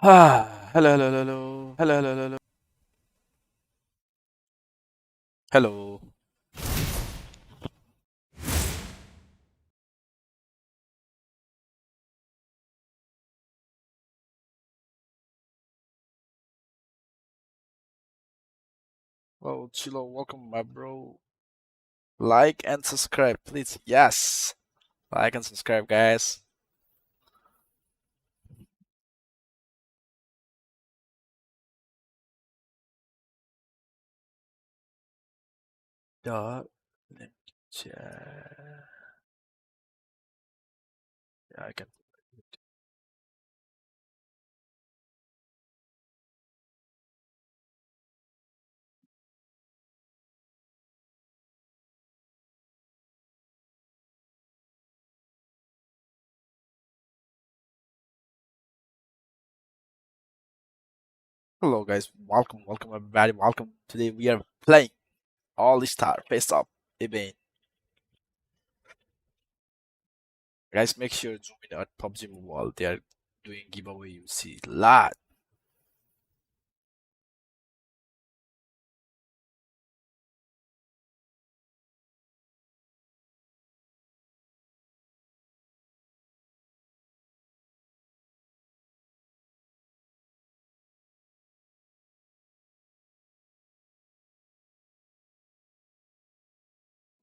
Hello, hello, hello, hello, hello, hello, hello. Well, Chilo, welcome, my bro. Like and subscribe, please. Yes, like and subscribe, guys. Let me check. Yeah, I can. Hello, guys. Welcome, welcome, everybody. Welcome. Today we are playing All Star Face Up event. Guys, make sure to zoom in at PUBG Mobile. They are doing giveaway. You see a lot.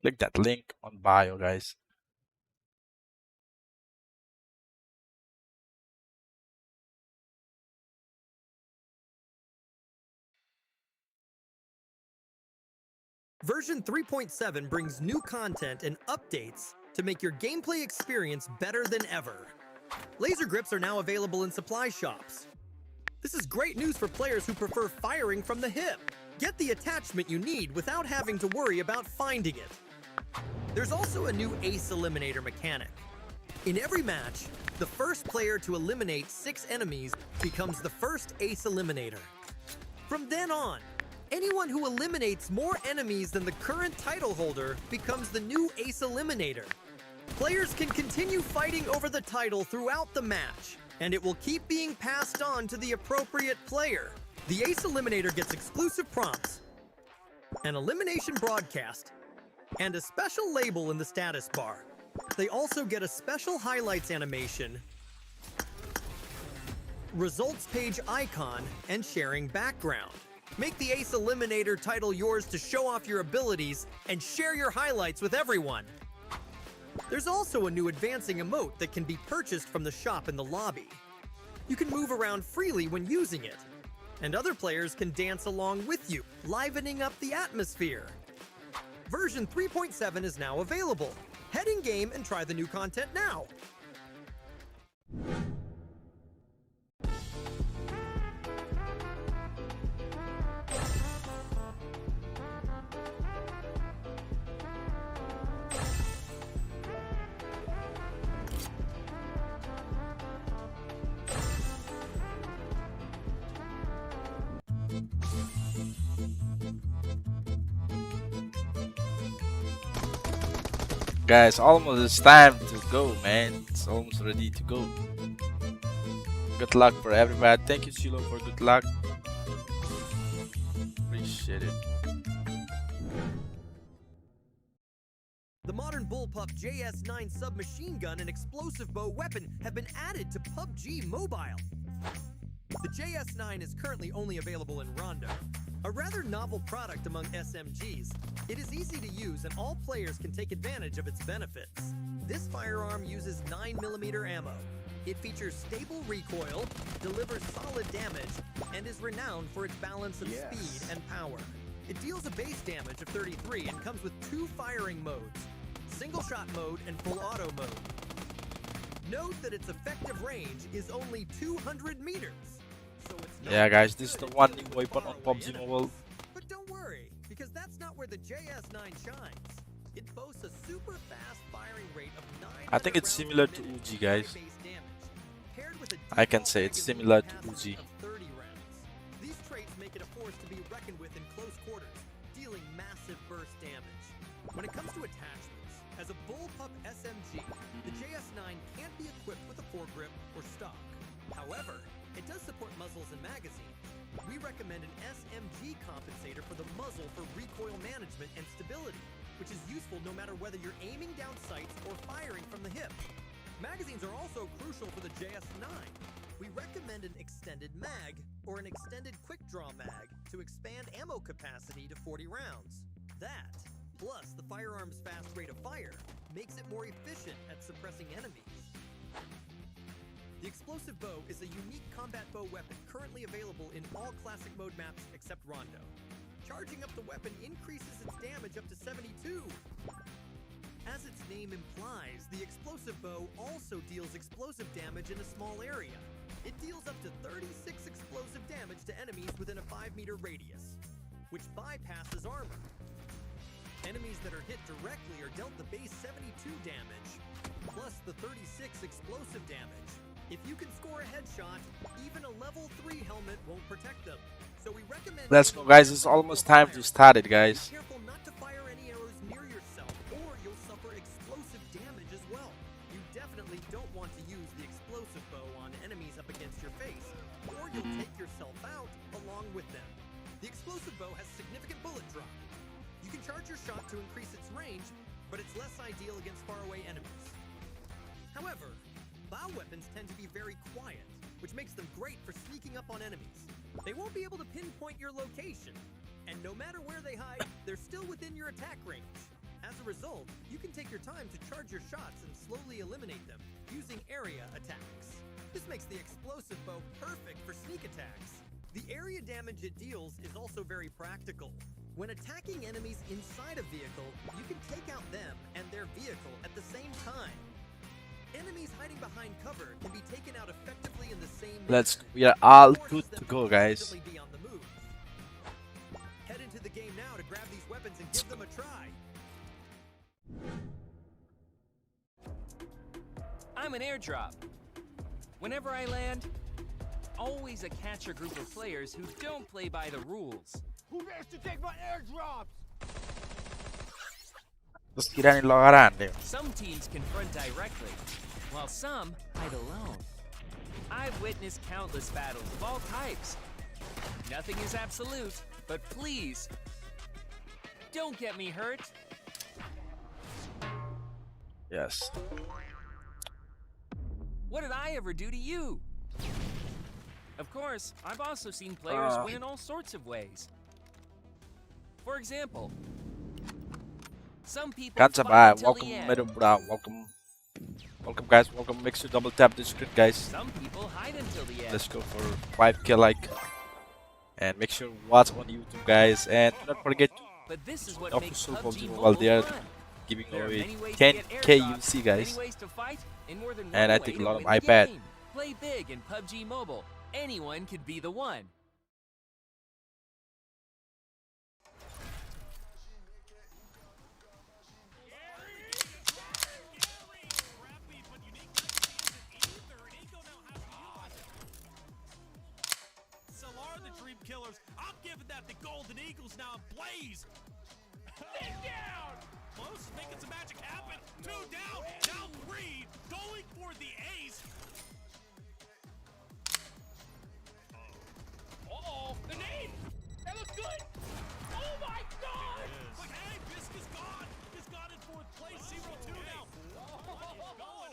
Click that link on bio, guys. Version 3.7 brings new content and updates to make your gameplay experience better than ever. Laser grips are now available in supply shops. This is great news for players who prefer firing from the hip. Get the attachment you need without having to worry about finding it. There's also a new ace eliminator mechanic. In every match, the first player to eliminate 6 enemies becomes the first ace eliminator. From then on, anyone who eliminates more enemies than the current title holder becomes the new ace eliminator. Players can continue fighting over the title throughout the match, and it will keep being passed on to the appropriate player. The ace eliminator gets exclusive prompts, an elimination broadcast, and a special label in the status bar. They also get a special highlights animation, results page icon, and sharing background. Make the Ace Eliminator title yours to show off your abilities and share your highlights with everyone. There's also a new advancing emote that can be purchased from the shop in the lobby. You can move around freely when using it, and other players can dance along with you, livening up the atmosphere. Version 3.7 is now available. Head in game and try the new content now. Guys, almost it's time to go, man. It's almost ready to go. Good luck for everybody. Thank you, Chilo, for good luck. Appreciate it. The modern bullpup JS9 submachine gun and explosive bow weapon have been added to PUBG Mobile. The JS9 is currently only available in Rondo. A rather novel product among SMGs, it is easy to use and all players can take advantage of its benefits. This firearm uses 9mm ammo. It features stable recoil, delivers solid damage, and is renowned for its balance of speed and power. It deals a base damage of 33 and comes with 2 firing modes, single shot mode and full auto mode. Note that its effective range is only 200 meters. So it's Yeah, guys, this is the one new weapon on PUBG Mobile. But don't worry, because that's not where the JS9 shines. It boasts a super fast firing rate of 9. I think it's similar to Uzi, guys. I can say it's similar to Uzi. These traits make it a force to be reckoned with in close quarters, dealing massive burst damage. When it comes to attachments, as a bullpup SMG, the JS9 can't be equipped with a foregrip or stock. However, It does support muzzles and magazine. We recommend an SMG compensator for the muzzle for recoil management and stability, which is useful no matter whether you're aiming down sights or firing from the hip. Magazines are also crucial for the JS9. We recommend an extended mag or an extended quick draw mag to expand ammo capacity to 40 rounds. That, plus the firearm's fast rate of fire, makes it more efficient at suppressing enemies. The explosive bow is a unique combat bow weapon currently available in all classic mode maps except Rondo. Charging up the weapon increases its damage up to 72. As its name implies, the explosive bow also deals explosive damage in a small area. It deals up to 36 explosive damage to enemies within a 5-meter radius, which bypasses armor. Enemies that are hit directly are dealt the base 72 damage, plus the 36 explosive damage. If you can score a headshot, even a level 3 helmet won't protect them. So we recommend... Let's go, guys. It's almost time to start it, guys. Be careful not to fire any arrows near yourself, or you'll suffer explosive damage as well. You definitely don't want to use the explosive bow on enemies up against your face, or you'll take yourself out along with them. The explosive bow has significant bullet drop. You can charge your shot to increase its range, but it's less ideal against faraway enemies. However, bow weapons tend to be very quiet, which makes them great for sneaking up on enemies. They won't be able to pinpoint your location, and no matter where they hide, they're still within your attack range. As a result, you can take your time to charge your shots and slowly eliminate them using area attacks. This makes the explosive bow perfect for sneak attacks. The area damage it deals is also very practical. When attacking enemies inside a vehicle, you can take out them and their vehicle at the same time. Enemies hiding behind cover can be taken out effectively in the same manner. We are all good to go, guys. Be on the move. Head into the game now to grab these weapons and give them a try. I'm an airdrop. Whenever I land, always a catcher group of players who don't play by the rules. Who dares to take my airdrops? Terus kirain lo grande. Some teams confront directly, while some fight alone. I've witnessed countless battles of all types. Nothing is absolute, but please, don't get me hurt. Yes. What did I ever do to you? Of course, I've also seen players win in all sorts of ways. For example, some people Kansa fight bye. until Welcome, the end. Middle Bra. Welcome. Welcome, guys. Welcome. Make sure to double tap the screen, guys. Some people hide until the end. Let's go for 5k like. And make sure to watch on YouTube, guys. And do not forget to But this is what makes official PUBG PUBG Mobile while they are fun. giving There are away many ways to get 10k airdrops, UC, guys. many ways to fight, and more than And one I way think a to lot of win the iPad. game. Play big in PUBG Mobile. Anyone could be the one. Killers. I'm giving that the Golden Eagles now ablaze. He's down. Close, making some magic happen. 2 down, now 3, going for the ace. Uh-oh, the name. That looks good. Oh my God. But hey, Bisk is gone. He's got in 4th place, 0-2 now. What is going on?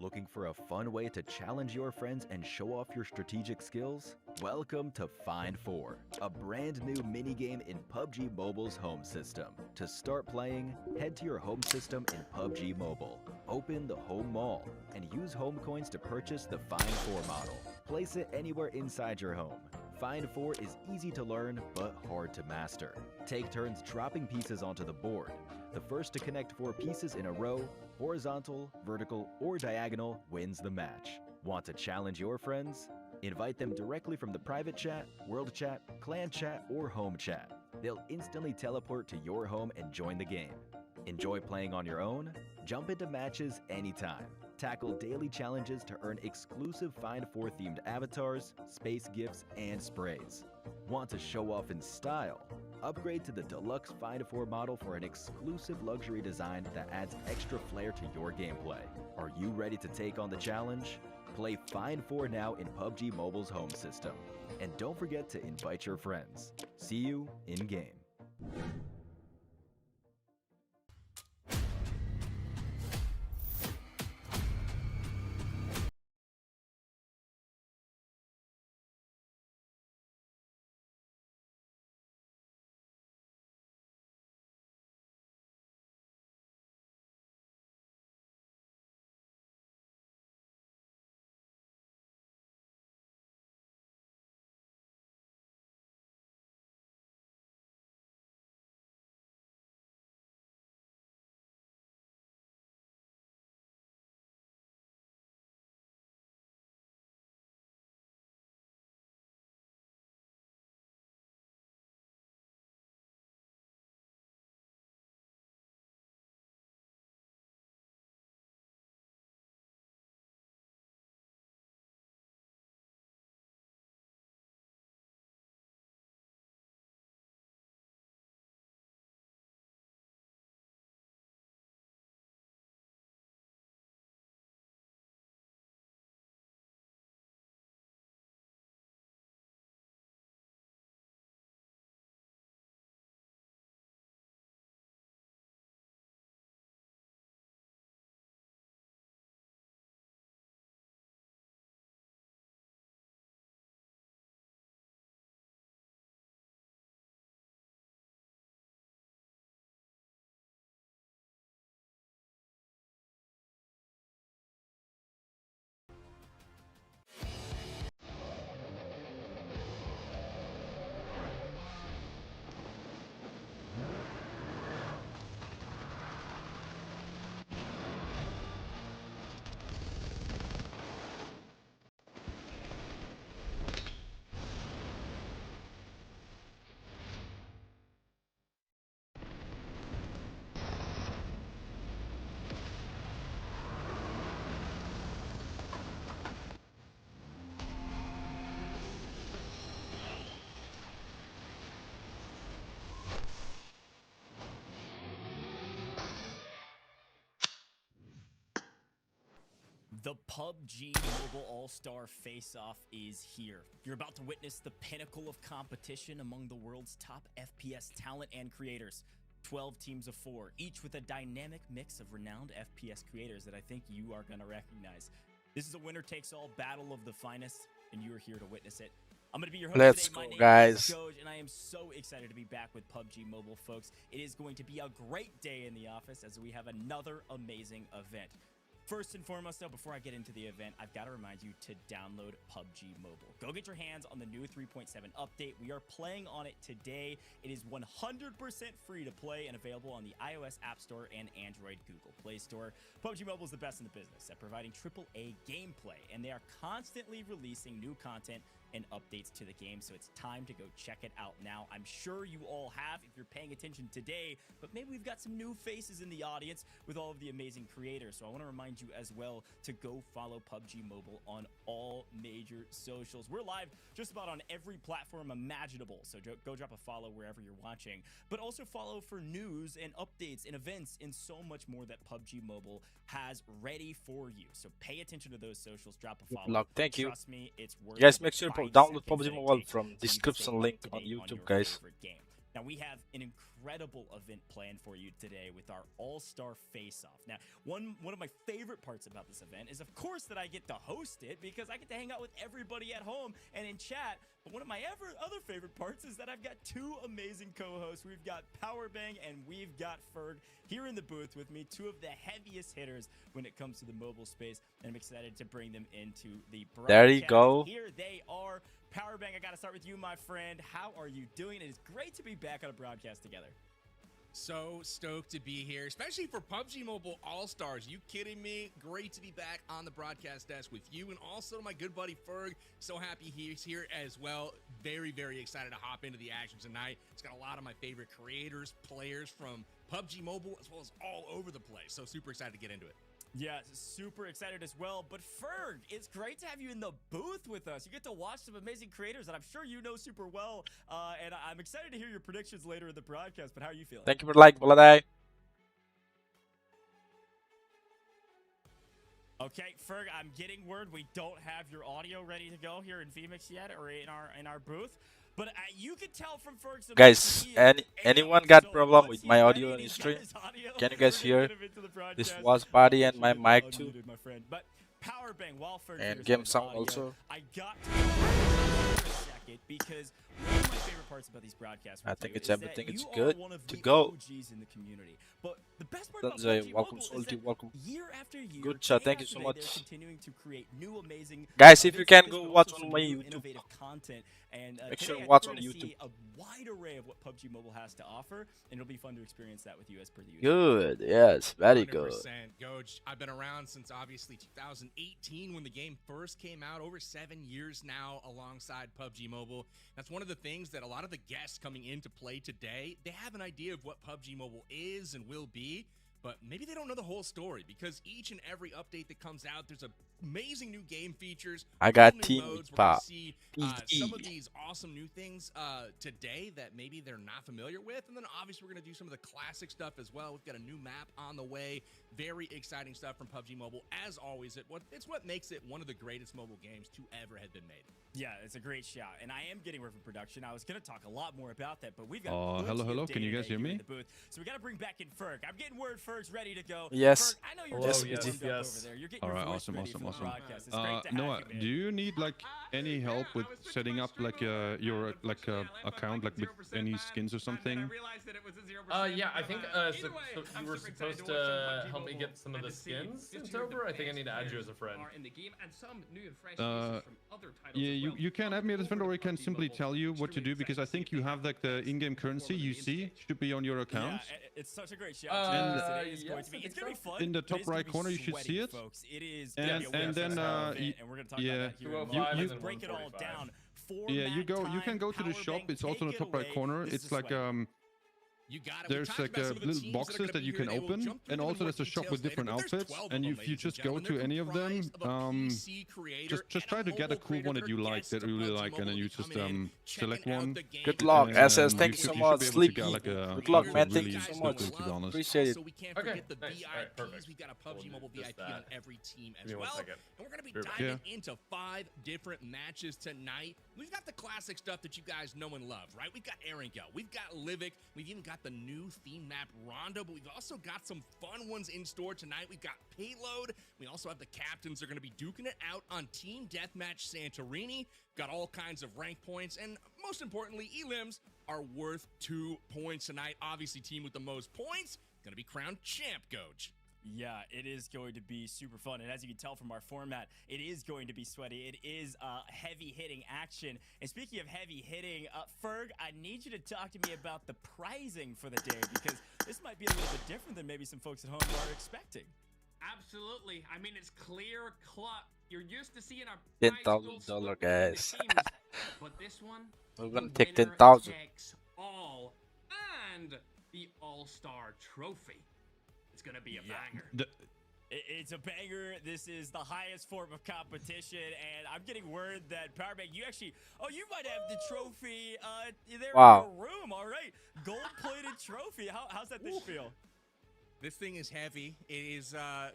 Looking for a fun way to challenge your friends and show off your strategic skills? Welcome to Find 4, a brand new minigame in PUBG Mobile's home system. To start playing, head to your home system in PUBG Mobile. Open the Home Mall and use home coins to purchase the Find 4 model. Place it anywhere inside your home. Find 4 is easy to learn but hard to master. Take turns dropping pieces onto the board. The first to connect 4 pieces in a row, horizontal, vertical, or diagonal, wins the match. Want to challenge your friends? Invite them directly from the private chat, world chat, clan chat, or home chat. They'll instantly teleport to your home and join the game. Enjoy playing on your own? Jump into matches anytime. Tackle daily challenges to earn exclusive Find 4 themed avatars, space gifts, and sprays. Want to show off in style? Upgrade to the Deluxe Find 4 model for an exclusive luxury design that adds extra flair to your gameplay. Are you ready to take on the challenge? Play Find 4 now in PUBG Mobile's home system. And don't forget to invite your friends. See you in-game. The PUBG Mobile All-Star Face-Off is here. You're about to witness the pinnacle of competition among the world's top FPS talent and creators. 12 teams of 4, each with a dynamic mix of renowned FPS creators that I think you are going to recognize. This is a winner-takes-all battle of the finest, and you are here to witness it. I'm going to be your host Let's today. go, My name guys. is Coach, and I am so excited to be back with PUBG Mobile, folks. It is going to be a great day in the office as we have another amazing event. First and foremost, though, before I get into the event, I've got to remind you to download PUBG Mobile. Go get your hands on the new 3.7 update. We are playing on it today. It is 100% free to play and available on the iOS App Store and Android Google Play Store. PUBG Mobile is the best in the business at providing AAA gameplay, and they are constantly releasing new content and updates to the game, so it's time to go check it out now. I'm sure you all have if you're paying attention today, but maybe we've got some new faces in the audience with all of the amazing creators, so I want to remind you as well to go follow PUBG Mobile on all major socials. We're live just about on every platform imaginable, so go drop a follow wherever you're watching, but also follow for news and updates and events and so much more that PUBG Mobile has ready for you. So pay attention to those socials, drop a follow. Good luck. Thank you. Trust me, it's worth Guys, it. make sure to 5 download seconds PUBG that it Mobile takes from so you can description stay link up to on date YouTube, your guys. favorite game. Now, we have an incredible event planned for you today with our All-Star Face-Off. Now, one of my favorite parts about this event is, of course, that I get to host it because I get to hang out with everybody at home and in chat. But one of my other favorite parts is that I've got two amazing co-hosts. We've got Powerbang and we've got Ferg here in the booth with me, two of the heaviest hitters when it comes to the mobile space, and I'm excited to bring them into the broadcast. There you go. Here they are. Powerbang, I got to start with you, my friend. How are you doing? It is great to be back on a broadcast together. So stoked to be here, especially for PUBG Mobile All-Stars. You kidding me? Great to be back on the broadcast desk with you, and also my good buddy Ferg. So happy he's here as well. Very, very excited to hop into the action tonight. It's got a lot of my favorite creators, players from PUBG Mobile, as well as all over the place. So super excited to get into it. Yeah, super excited as well. But Ferg, it's great to have you in the booth with us. You get to watch some amazing creators that I'm sure you know super well. And I'm excited to hear your predictions later in the broadcast. But how are you feeling? Thank you for the like, Boladay. Okay, Ferg, I'm getting word we don't have your audio ready to go here in Phoenix yet, or in our booth. But you can tell from Ferg's Guys, anyone got problem with my audio on the stream? Can you guys hear? This was body and my mic too. My friend. But power bang while Ferg And figures game out his sound audio, also. I got to go for a second because one of my favorite parts about these broadcasts I think with it's you is everything. that It's you good are one of to the go. OGs in the community. But the best part about Sanjay, PUBG welcome, Mobile is Salty, that welcome. year after year, Good chat, day thank you after so day, much. they're continuing to create new amazing Guys, if you events can like this, go but watch also on some my new YouTube. innovative content. And Make today, sure I to think watch we're on going to YouTube. see a wide array of what PUBG Mobile has to offer, and it'll be fun to experience that with you as per the usual. Good, yes, very good. 100%. Goj, I've been around since obviously 2018 when the game first came out. Over 7 years now alongside PUBG Mobile. That's one of the things that a lot of the guests coming into play today, they have an idea of what PUBG Mobile is and will be, but maybe they don't know the whole story because each and every update that comes out, there's amazing new game features. I got new team modes. with We're gonna Pop. see Easy. some of these awesome new things today that maybe they're not familiar with, and then obviously we're gonna do some of the classic stuff as well. We've got a new map on the way. Very exciting stuff from PUBG Mobile. As always, it's what makes it one of the greatest mobile games to ever have been made. Yeah, it's a great shout, and I am getting word from production. I was going to talk a lot more about that, but we've got hello. Can you guys hear me? in the booth, so we got to bring back in Ferg. I'm getting word Ferg's ready to go. Yes. Ferg, I know you're Yes, just yes, warmed up over there. You're getting All your right, voice awesome, ready for the awesome. broadcast. It's great to Noah, have you, man. do you need like any help with setting up like your account like with any skins or something? Yeah, I think so you were supposed to help me get some of the skins sent over. I think I need to add you as a friend. Yeah, you can add me as a friend, or I can simply tell you what to do, because I think you have like the in-game currency UC should be on your account. Yeah, it's such a great shout. Yes, It's going to be fun. In the top but it's gonna right be corner, you should sweaty, see it. folks. It is And- gonna be a and then, Winchester event, and we're going to talk yeah, about that here in a 205 moment. and Let's then break it all 145. down. Yeah, you Format, you can go to the power shop. bank, It's also in the take top it right away. corner. This It's is like sweaty. You got it. there's like little boxes that you can open, and also there's a shop with different outfits. And if you just go to any of them, just try to get a cool one that you like, that you really like, and then you just select one. Good luck, And SS. you Thank you should- so you should much. be able to Sleepy. get, like, a Good luck, man. Thank really you so good much. loot, to be honest. Appreciate it. So we can't Okay, forget the nice. VIPs. All right, perfect. We've got a We'll PUBG Mobile do just VIP on that. every team as Give me 1 well. second. And we're going to be Here. diving into 5 different matches tonight. We've got the classic stuff that you guys know and love, right? We've got Erangel. We've got Livik. We've even got the new theme map Rondo, but we've also got some fun ones in store tonight. We've got Payload. We also have the captains are going to be duking it out on Team Deathmatch Santorini. Got all kinds of rank points, and most importantly, elims are worth 2 points tonight. Obviously, team with the most points going to be crowned champ, Goj. Yeah, it is going to be super fun. And as you can tell from our format, it is going to be sweaty. It is heavy hitting action. And speaking of heavy hitting, Ferg, I need you to talk to me about the pricing for the day, because this might be a little bit different than maybe some folks at home are expecting. Absolutely. I mean, it's clear cut. You're used to seeing a $10,000, guys. But this one, We're gonna the take winner 10,000. takes all, and the All-Star Trophy. It's gonna be a banger. It's a banger. This is the highest form of competition, and I'm getting word that Powerbank, you actually, you might have the trophy there Wow. in your room. All right, gold-plated trophy. How's that thing feel? This thing is heavy. It is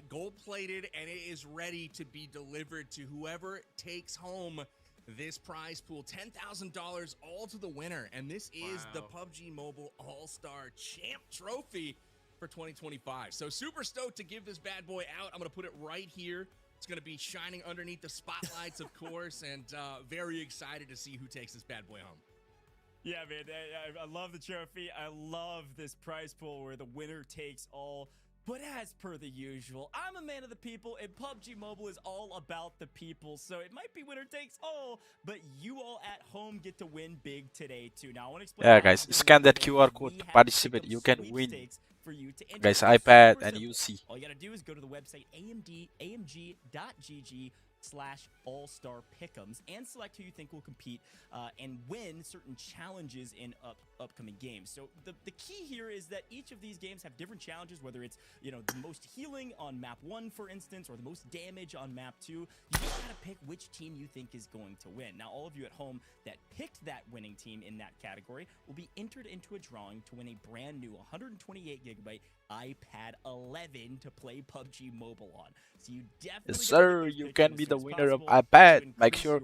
gold-plated, and it is ready to be delivered to whoever takes home this prize pool. $10,000 all to the winner, and this is the PUBG Mobile All-Star Champ Trophy for 2025. So super stoked to give this bad boy out. I'm going to put it right here. It's going to be shining underneath the spotlights, of course, and very excited to see who takes this bad boy home. Yeah, man, I love the trophy. I love this prize pool where the winner takes all. But as per the usual, I'm a man of the people, and PUBG Mobile is all about the people. So it might be winner takes all, but you all at home get to win big today, too. Now, I want to explain. Yeah, guys, scan that QR code to participate. You can win. Guys, iPad and UC. All you got to do is go to the website amg.gg/all-star pick'ems and select who you think will compete and win certain challenges in upcoming games. So the key here is that each of these games have different challenges, whether it's, you know, the most healing on map 1, for instance, or the most damage on map 2. You just gotta pick which team you think is going to win. Now, all of you at home that picked that winning team in that category will be entered into a drawing to win a brand new 128GB iPad 11 to play PUBG Mobile on. So you definitely, Yes, sir, you can be the winner of iPad. Make sure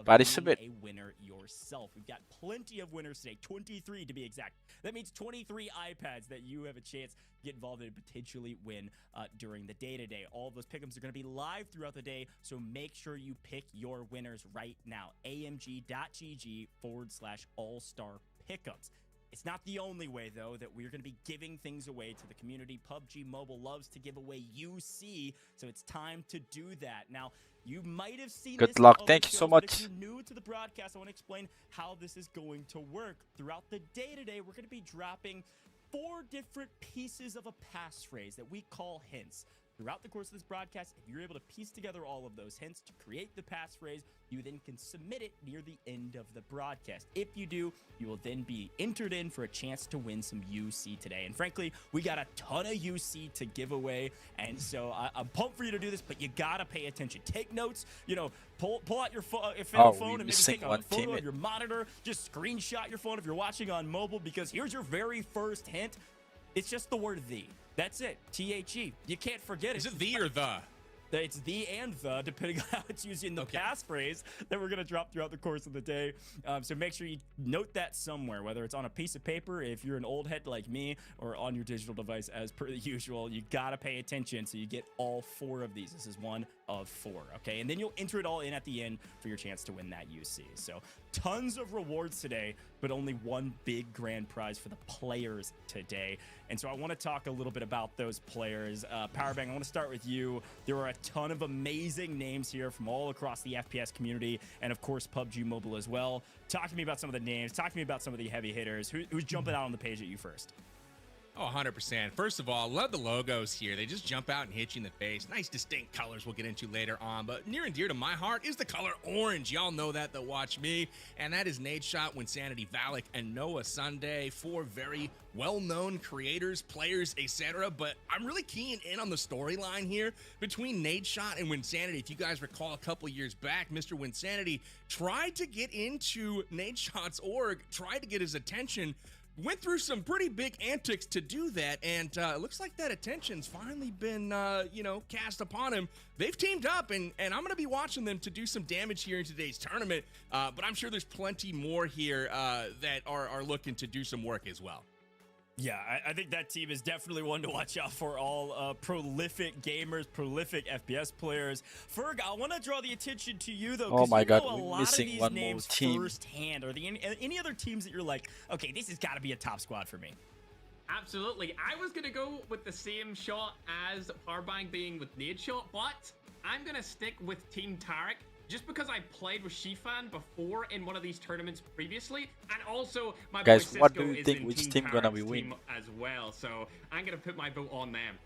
participate. A winner yourself. We've got plenty of winners today, 23 to be exact. That means 23 iPads that you have a chance to get involved in and potentially win during the day today. All of those pick'ems are going to be live throughout the day, so make sure you pick your winners right now. amg.gg/all-star pick'ems. It's not the only way, though, that we're going to be giving things away to the community. PUBG Mobile loves to give away UC, so it's time to do that. Now, you might have seen Good this luck. in Thank you other so shows, but much. if you're new to the broadcast, I want to explain how this is going to work. Throughout the day today, we're going to be dropping 4 different pieces of a passphrase that we call hints. Throughout the course of this broadcast, if you're able to piece together all of those hints to create the passphrase, you then can submit it near the end of the broadcast. If you do, you will then be entered in for a chance to win some UC today. And frankly, we got a ton of UC to give away, and so I'm pumped for you to do this, but you gotta pay attention. Take notes, you know, pull out your phone and maybe take a photo of your monitor. Just screenshot your phone if you're watching on mobile, because here's your very first hint. It's just the word "the." That's it. THE. You can't forget it. Is it the or the? It's the and the, depending on how it's used in the passphrase that we're going to drop throughout the course of the day. So make sure you note that somewhere, whether it's on a piece of paper, if you're an old head like me, or on your digital device as per the usual. You got to pay attention so you get all 4 of these. This is 1 of 4, okay? And then you'll enter it all in at the end for your chance to win that UC. So tons of rewards today, but only 1 big grand prize for the players today. And so I want to talk a little bit about those players. Powerbang, I want to start with you. There are a ton of amazing names here from all across the FPS community, and of course PUBG Mobile as well. Talk to me about some of the names. Talk to me about some of the heavy hitters. Who's jumping out on the page at you first? Oh, 100%. First of all, love the logos here. They just jump out and hit you in the face. Nice distinct colors we'll get into later on, but near and dear to my heart is the color orange. Y'all know that watch me, and that is Nadeshot, Wynnsanity, Valic, and NoahSunday. 4 very well-known creators, players, etc. But I'm really keying in on the storyline here between Nadeshot and Wynnsanity. If you guys recall, a couple years back, Mr. Wynnsanity tried to get into Nadeshot's org, tried to get his attention, went through some pretty big antics to do that, and it looks like that attention's finally been, cast upon him. They've teamed up, and I'm going to be watching them to do some damage here in today's tournament, but I'm sure there's plenty more here that are looking to do some work as well. Yeah, I think that team is definitely one to watch out for. All prolific gamers, prolific FPS players. Ferg, I want to draw the attention to you, though. Oh my God, know a we're lot missing of these one names more team firsthand. Are there any other teams that you're like, okay, this has got to be a top squad for me? Absolutely. I was going to go with the same shot as Powerbang being with Nadeshot, but I'm going to stick with Team Tarik. Just because I played with Xifan before in one of these tournaments previously, and also my guys, boy what Cisco do you is think in which Team team gonna Tarik's be win? team as well, so I'm gonna put my vote on them.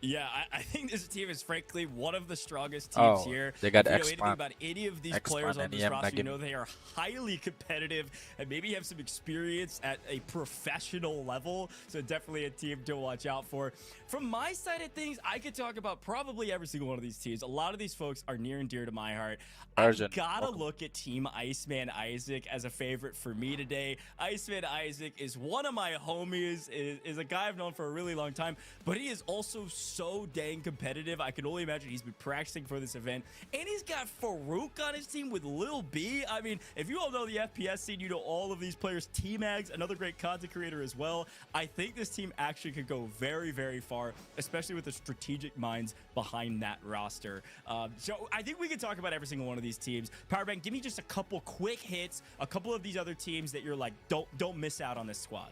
Yeah, I think this team is frankly one of the strongest teams here. They got if you know anything Xifan. about any of these players on this NEM roster, you Nugget. know they are highly competitive and maybe have some experience at a professional level. So definitely a team to watch out for. From my side of things, I could talk about probably every single one of these teams. A lot of these folks are near and dear to my heart. I've gotta look at Team Iceman Isaac as a favorite for me today. Iceman Isaac is one of my homies, is a guy I've known for a really long time, but he is also so dang competitive. I can only imagine he's been practicing for this event, and he's got Farouk on his team with Lil B. I mean, if you all know the FPS scene, you know all of these players. T-Mags, another great content creator as well. I think this team actually could go very, very far, especially with the strategic minds behind that roster. So I think we can talk about every single one of these teams. Powerbank, give me just a couple quick hits, a couple of these other teams that you're like, don't miss out on this squad.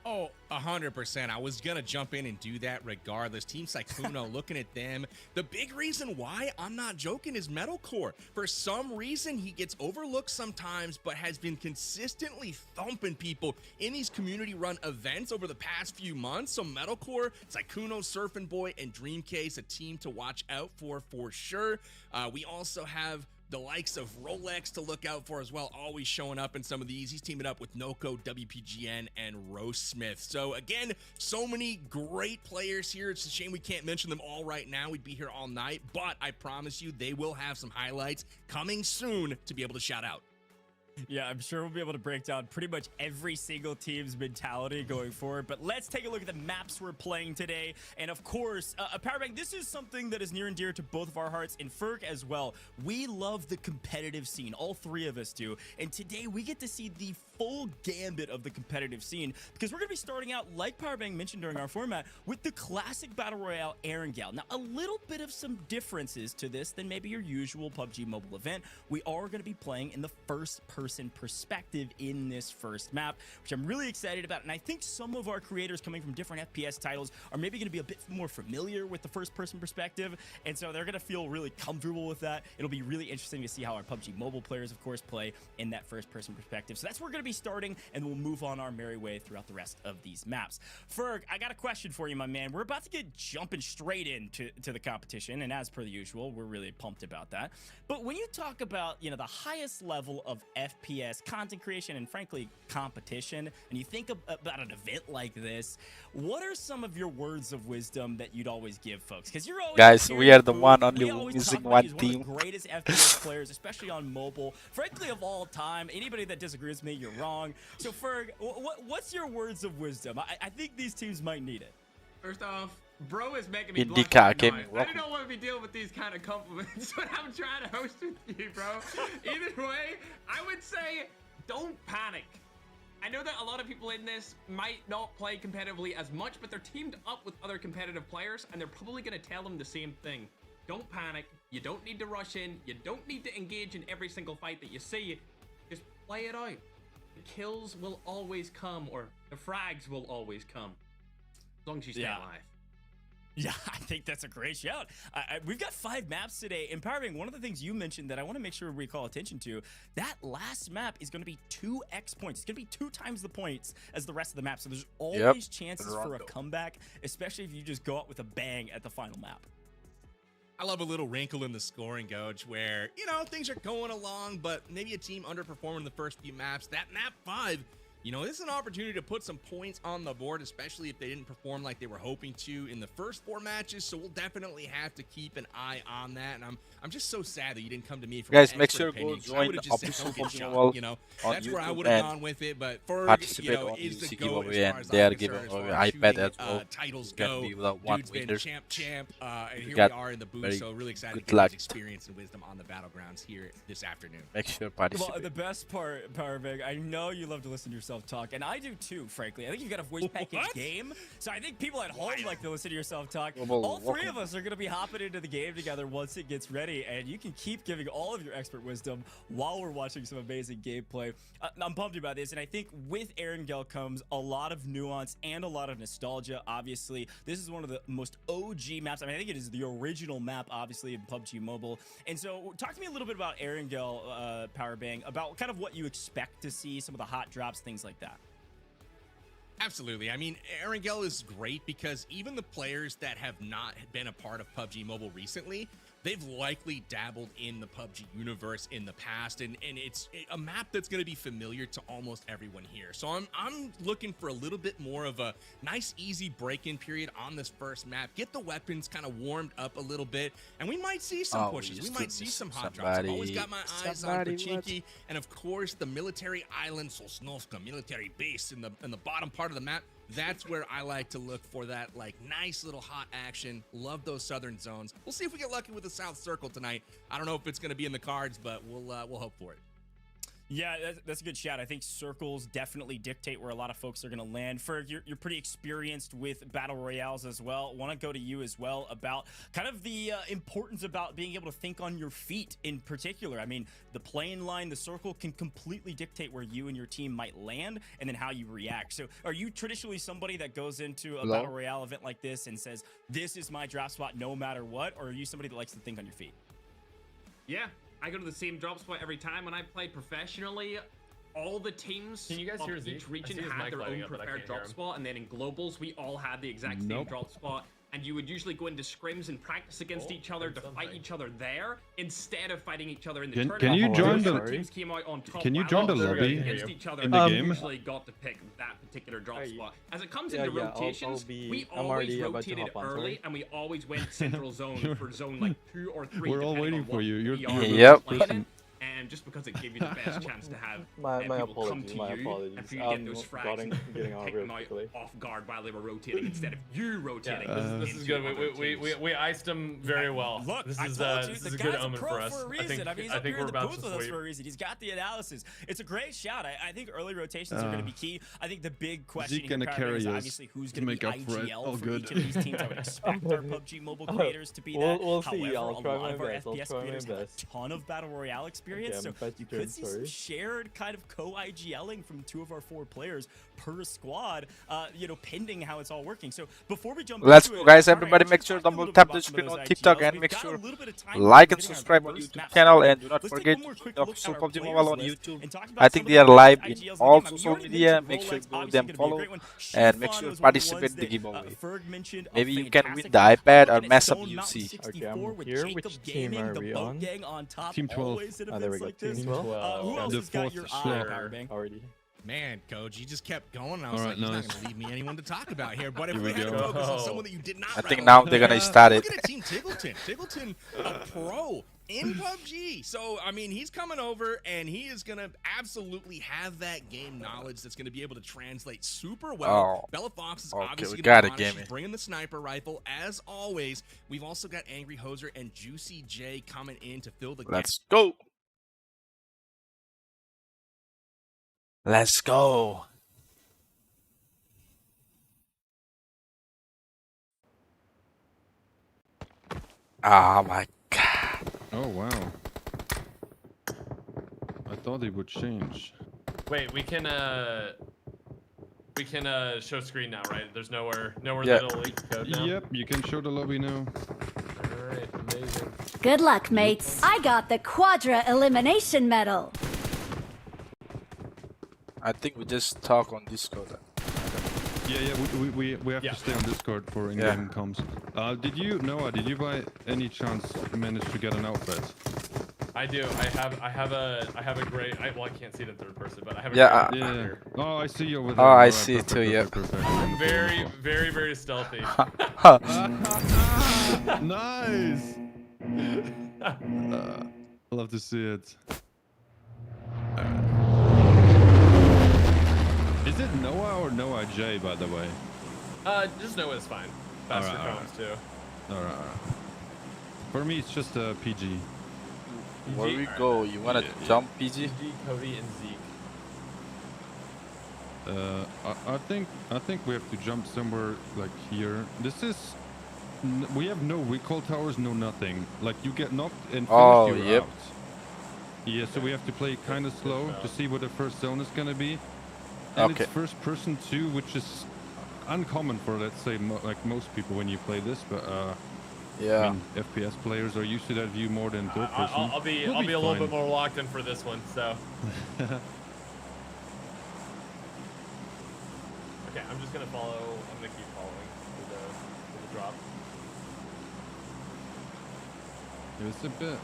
Oh, 100%. I was going to jump in and do that regardless. Team Sykkuno, looking at them. The big reason why, I'm not joking, is Medalcore. For some reason, he gets overlooked sometimes, but has been consistently thumping people in these community-run events over the past few months. So Medalcore, Sykkuno, SurfnBoy, and Dreamcase, a team to watch out for sure. We also have the likes of Rolex to look out for as well, always showing up in some of these. He's teaming up with Noko, WPGN, and RoastSmith. So again, so many great players here. It's a shame we can't mention them all right now. We'd be here all night, but I promise you they will have some highlights coming soon to be able to shout out. Yeah, I'm sure we'll be able to break down pretty much every single team's mentality going forward. But let's take a look at the maps we're playing today. And of course, Powerbank, this is something that is near and dear to both of our hearts, and Ferg as well. We love the competitive scene. All three of us do. And today we get to see the full gambit of the competitive scene, because we're going to be starting out, like Powerbank mentioned during our format, with the classic Battle Royale Erangel. Now, a little bit of some differences to this than maybe your usual PUBG Mobile event. We are going to be playing in the first-person perspective in this first map, which I'm really excited about. And I think some of our creators coming from different FPS titles are maybe going to be a bit more familiar with the first-person perspective, and so they're going to feel really comfortable with that. It'll be really interesting to see how our PUBG Mobile players, of course, play in that first-person perspective. So that's where we're going to be starting, and we'll move on our merry way throughout the rest of these maps. Ferg, I got a question for you, my man. We're about to get jumping straight into the competition, and as per the usual, we're really pumped about that. But when you talk about, you know, the highest level of FPS content creation and frankly competition, and you think about an event like this, what are some of your words of wisdom that you'd always give folks? Because you're always, guys, we are the one only using one team. One of the greatest FPS players, especially on mobile, frankly, of all time. Anybody that disagrees with me, you're wrong. So Ferg, what's your words of wisdom? I think these teams might need it. First off, bro is making me Indica blush right came now. I don't want to be dealing with these kind of compliments when I'm trying to host with you, bro. Either way, I would say don't panic. I know that a lot of people in this might not play competitively as much, but they're teamed up with other competitive players, and they're probably going to tell them the same thing. Don't panic. You don't need to rush in. You don't need to engage in every single fight that you see. Just play it out. The kills will always come, or the frags will always come, as long as you stay alive. Yeah, I think that's a great shout. We've got 5 maps today. Empowering, one of the things you mentioned that I want to make sure we call attention to, that last map is going to be 2x points. It's going to be 2 times the points as the rest of the map. So there's always chances for a comeback, especially if you just go out with a bang at the final map. I love a little wrinkle in the scoring gauge where, you know, things are going along, but maybe a team underperforming the first few maps. That map 5, you know, this is an opportunity to put some points on the board, especially if they didn't perform like they were hoping to in the first 4 matches. So we'll definitely have to keep an eye on that. And I'm just so sad that you didn't come to me for guys. Make sure sure go join the official PUBG, you know, that's where I would have gone with it. But Ferg, participate you know, on is the USD GOAT as far as they are I'm giving concerned, away as far as iPad shooting, as well. titles Can go. be without one Dude's been winner. champ, and here got we are in the booth. So really excited to good get luck. his experience and wisdom on the battlegrounds here this afternoon. Make sure participate. Well, the best part, Powerbag, I know you love to listen to yourself talk, and I do too, frankly. I think you've got a voice package game, so I think people at home like to listen to yourself talk. All 3 of us are going to be hopping into the game together once it gets ready, and you can keep giving all of your expert wisdom while we're watching some amazing gameplay. I'm pumped about this, and I think with Erangel comes a lot of nuance and a lot of nostalgia. Obviously, this is one of the most OG maps. I mean, I think it is the original map, obviously, in PUBG Mobile. And so talk to me a little bit about Erangel, Powerbang, about kind of what you expect to see, some of the hot drops, things like that. Absolutely. I mean, Erangel is great because even the players that have not been a part of PUBG Mobile recently, they've likely dabbled in the PUBG universe in the past, and it's a map that's going to be familiar to almost everyone here. So I'm looking for a little bit more of a nice, easy break-in period on this first map. Get the weapons kind of warmed up a little bit, and we might see some pushes. We might see some hot drops. I've always got my eyes on Pachinki, and of course the military island Sosnovka military base in the bottom part of the map. That's where I like to look for that, like, nice little hot action. Love those southern zones. We'll see if we get lucky with the South Circle tonight. I don't know if it's going to be in the cards, but we'll hope for it. Yeah, that's a good shout. I think circles definitely dictate where a lot of folks are going to land. Ferg, you're pretty experienced with battle royales as well. Want to go to you as well about kind of the importance about being able to think on your feet in particular. I mean, the plane line, the circle can completely dictate where you and your team might land and then how you react. So are you traditionally somebody that goes into a battle royale event like this and says, this is my drop spot no matter what? Or are you somebody that likes to think on your feet? Yeah. I go to the same drop spot every time. When I play professionally, all the teams Can you guys hear of each Zeke? region I see his had mic their lighting own up, but I preferred can't hear drop him. spot, and then in globals, we all had the exact same drop spot. and you would usually go into scrims and practice against each other to fight each other there instead of fighting each other in the tournament. Can you join the teams came out on top Can you join the lobby against each other in the game? usually got to pick that particular drop spot. As it comes into rotations, we always rotated early and we always went central zone for zone like 2 or 3. We're all waiting for you. You're Yep. And just because it gave you the best chance to have my people come to apologies, you and for you to get those frags and take them out off guard while they were rotating instead of you rotating. This is good. We iced him very well. Look, this I is told you, this the is a guy's good omen pro for us. For a reason. I think he's up here we're in the about booth to with us sweep. for a reason. He's got the analysis. It's a great shot. I think early rotations are going to be key. I think the big question Zeke gonna carry is us obviously who's to going to make be up for it. IGL All for good. each of these teams. I would expect our PUBG mobile creators to be that. We'll see. However, I'll a try lot my of our best. I'll FPS try my creators have a best. ton of Battle Royale experience, so you could see some shared kind of co-IGLing from 2 of our 4 players per squad, you know, pending how it's all working. So before we jump Let's into go, it, guys. all right, Everybody let's make just sure talk a double little tap bit the about some screen of on those TikTok IGLs. and We've make got a sure little bit of time like and getting our subscribe on first YouTube map channel. started. And do not Let's take forget one more to quick look look so at our PUBG players Mobile on list YouTube. and talk I about think some they of are the live best in IGLs all in the game. social You already media. mentioned Make sure Rolex, you go obviously them gonna be a follow great one. and make Xifan sure was to one of the participate in ones the that, giveaway. Ferg mentioned a Maybe you can win fantastic the one. iPad I'm or looking at Mess Up StoneMountain UC. 64 with here. Which team JacobGaming, are the we boat on? gang on top, Team 12. always at There we events go. like this. Team 12. Who else The has got fourth your eye, slot. Powerbang? Already. Man, Coach, you just kept going. And I was All like, right, he's nice. not going to leave me anyone to talk about here. But if Here we we had to go. focus on someone that you did not I think rattle now off, they're gonna start it. Look at Team Tiggleton. Tiggleton, a pro in PUBG. So, I mean, he's coming over, and he is going to absolutely have that game knowledge that's going to be able to translate super well. Oh. Bella Fox is Okay, obviously we going to got be it, on. Gamey. She's bringing the sniper rifle, as always. We've also got Angry Hoser and Juicy J coming in to fill the gap. Let's go. Let's go. Oh my god. Oh wow. I thought it would change. Wait, we can show screen now, right? There's nowhere Yeah. that'll leak code now. Yep, you can show the lobby now. All right, amazing. Good luck, mates. I got the Quadra Elimination Medal. I think we just talk on Discord. Yeah, we have Yeah. to stay on Discord for in-game comms. Did you, Noah? Did you by any chance manage to get an outfit? I do. I have a great. Well, I can't see it in third person, but I have a Yeah, great Yeah. here. Oh, I see you over Oh, there. I Alright, see it perfect, too, yeah. perfect. I'm very stealthy. Nice. Love to see it. Is it Noah or Noah J, by the way? Just know it's fine. Faster Alright, combs too. Alright. For me, it's just a PG. Where we go? You wanna jump PG? Cody and Zeke. I think we have to jump somewhere like here. This is. We have no recall towers, no nothing. Like you get knocked and Oh, finished, you're yep. out. Yeah, so we have to play kind of slow to see what the first zone is gonna be. And Okay. it's first person too, which is uncommon for, let's say, like most people when you play this. But Yeah. I mean, FPS players are used to that view more than third person. I'll be We'll a little fine. bit more locked in for this one. So. Okay, I'm just gonna follow. I'm gonna keep following to the drop. It's a bit.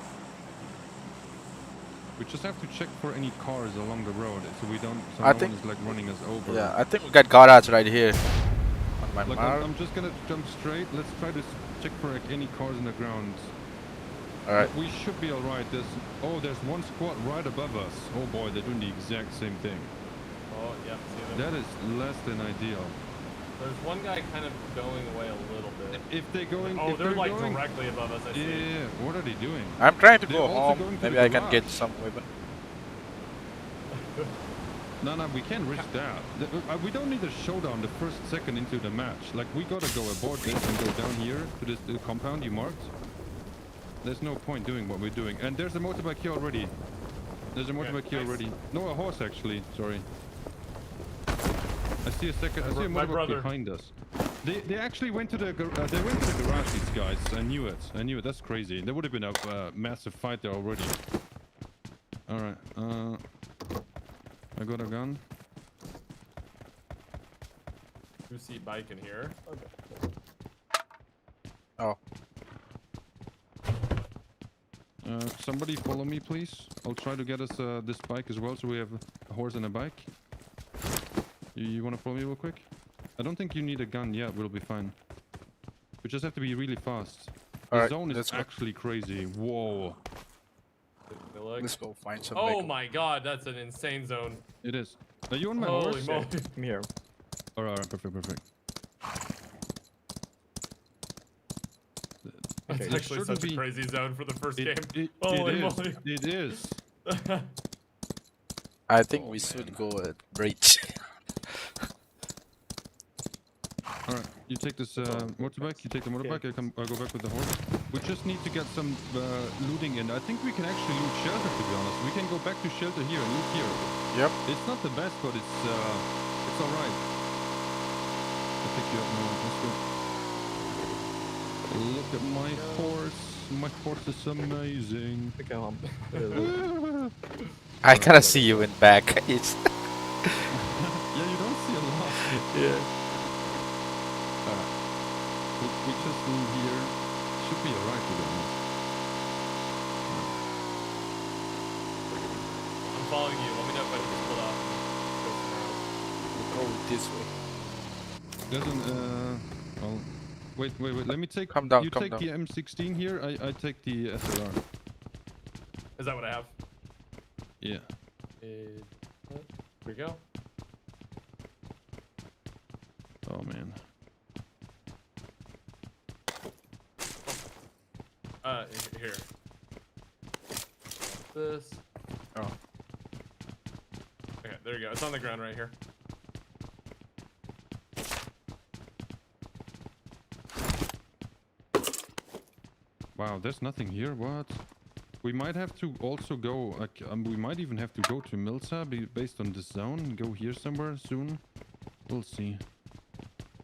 We just have to check for any cars along the road, so we don't. So I no think- one is like running us over. Yeah, I think we got garage right here. On my Like mark. I'm just gonna jump straight. Let's try to check for like any cars in the ground. Alright. We should be alright. There's one squad right above us. Oh boy, they're doing the exact same thing. Oh, yeah. See them. That is less than ideal. There's one guy kind of going away a little bit. If they're going, Oh, if they're like going, directly above us. I see. yeah. What are they doing? I'm trying to They're go also home. going to Maybe the I can garage. get some weapon. No, we can't risk that. We don't need a showdown the first second into the match. Like, we gotta go aboard this and go down here to this the compound you marked. There's no point doing what we're doing. And there's a motorbike here already. There's a motorbike here already. No, a horse actually. Sorry. I see a second. I see a My motorbike brother. behind us. They actually went to the garage. These guys. I knew it. That's crazy. There would have been a massive fight there already. All right. I got a gun. You see bike in here. Okay. Somebody follow me, please. I'll try to get us this bike as well, so we have a horse and a bike. You want to follow me real quick? I don't think you need a gun yet. We'll be fine. We just have to be really fast. The zone is actually crazy. Whoa. Let's go find some. Oh my god, that's an insane zone. It is. Are you on my Holy horse? moly. I'm here. Alright, perfect. It's actually such a crazy zone for the first game. It is. I think we should go at bridge. Alright, you take this motorbike, you take the motorbike, I'll go back with the horse. We just need to get some looting in. I think we can actually loot shelter, to be honest. We can go back to shelter here and loot here. Yep. It's not the best, but it's alright. I'll pick you up now. Let's go. Look at my horse. My horse is amazing. I kinda see you in back. It's yeah, you don't see a lot. Yeah. We just leave here. Should be alright, to be honest. I'm following you. Let me know if I can split off. Go this way. There's an well, wait. Let me take. Come down. You take the M16 here. I take the SLR. Is that what I have? Yeah. Here we go. Oh man. Here. This. Oh. Okay, there you go. It's on the ground right here. Wow, there's nothing here. What? We might have to also go. Like, we might even have to go to Milsa based on this zone. Go here somewhere soon. We'll see.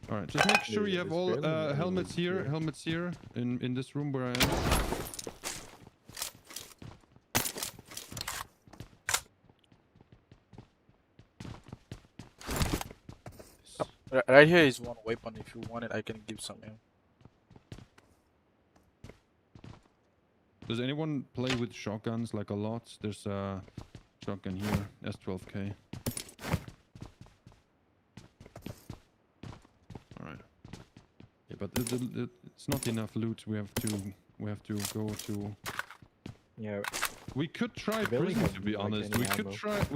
All right, just make sure you have all helmets here. Helmets here in this room where I am. Right here is one weapon. If you want it, I can give some. Does anyone play with shotguns like a lot? There's a shotgun here, S12K. All right. Yeah, but it's not enough loot. We have to go to. Yeah. We could try prison, to be honest. We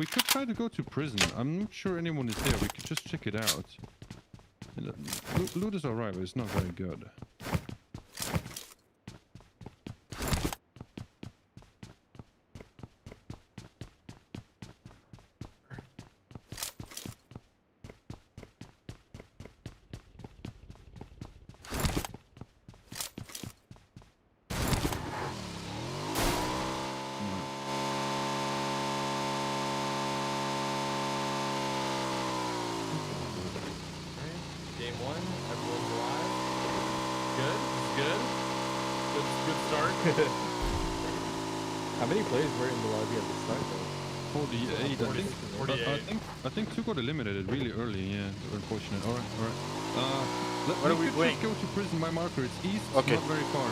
could try to go to prison. I'm not sure anyone is there. We could just check it out. Loot is alright, but it's not very good. How many players were in the lobby at the start though? 48. I think two got eliminated really early. Yeah, unfortunate. All right. Where are we going? Just go to prison. My marker. It's east. Okay. Not very far.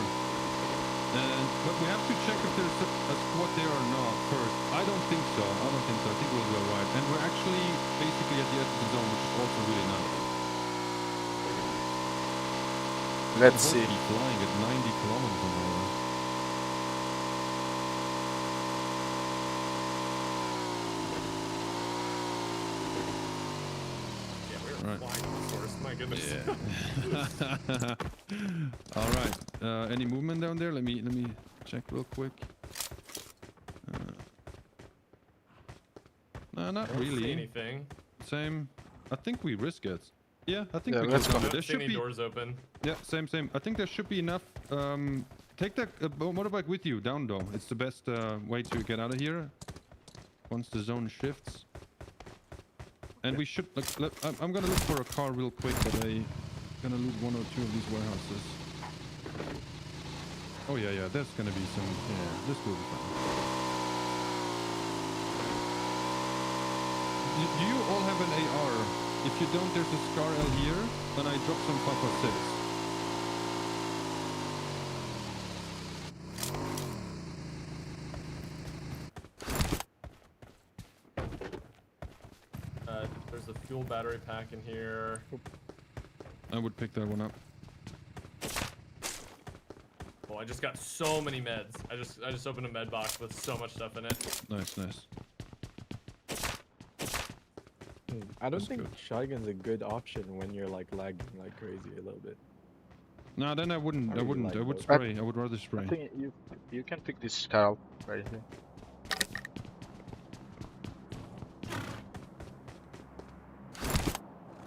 But we have to check if there's a squad there or not first. I don't think so. I think we'll be alright. And we're actually basically at the edge of the zone, which is also really nice. Let's see. Flying at 90 kilometers an hour. Right. My goodness. Yeah. All right. Any movement down there? Let me check real quick. No, not really. See anything. Same. I think we risk it. Yeah, I think we let's can. go. There should be doors open. Yeah, same. I think there should be enough. Take that motorbike with you down though. It's the best way to get out of here. Once the zone shifts. And we should. I'm gonna look for a car real quick, but I'm gonna loot one or two of these warehouses. Oh yeah. There's gonna be some. Yeah, this will be fun. Do you all have an AR? If you don't, there's a Scar L here, and I dropped some 5.6. There's a fuel battery pack in here. I would pick that one up. Oh, I just got so many meds. I just opened a med box with so much stuff in it. Nice, nice. I don't think shotgun's a good option when you're like lagging like crazy a little bit. No, then I wouldn't. I really wouldn't. like I would those. spray. I would rather spray. I think you can pick this Carl right here.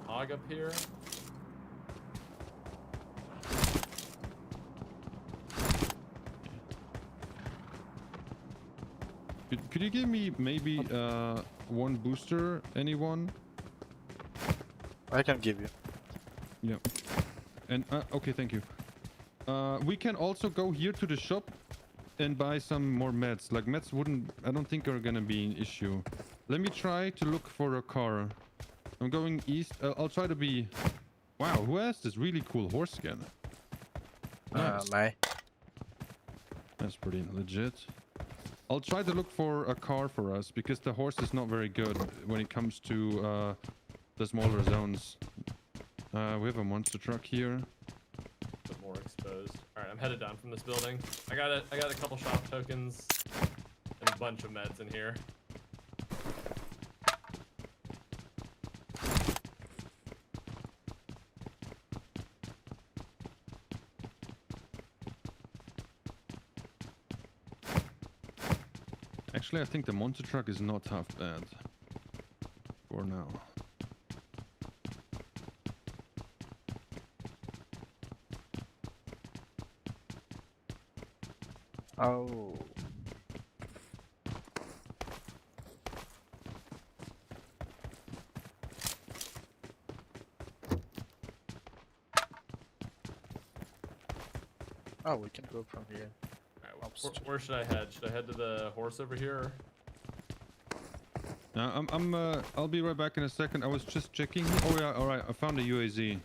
Hog up here. Could you give me maybe one booster? Anyone? I can give you. Yeah. And okay, thank you. We can also go here to the shop and buy some more meds. Like meds I don't think are gonna be an issue. Let me try to look for a car. I'm going east. I'll try to be. Wow, who has this really cool horse skin? Nice. That's pretty legit. I'll try to look for a car for us because the horse is not very good when it comes to the smaller zones. We have a monster truck here. Bit more exposed. All right, I'm headed down from this building. I got a couple shop tokens and a bunch of meds in here. Actually, I think the monster truck is not half bad for now. Oh. Oh, we can go from here. Where should I head? Should I head to the horse over here? I'll be right back in a second. I was just checking. Oh yeah, all right. I found a UAZ.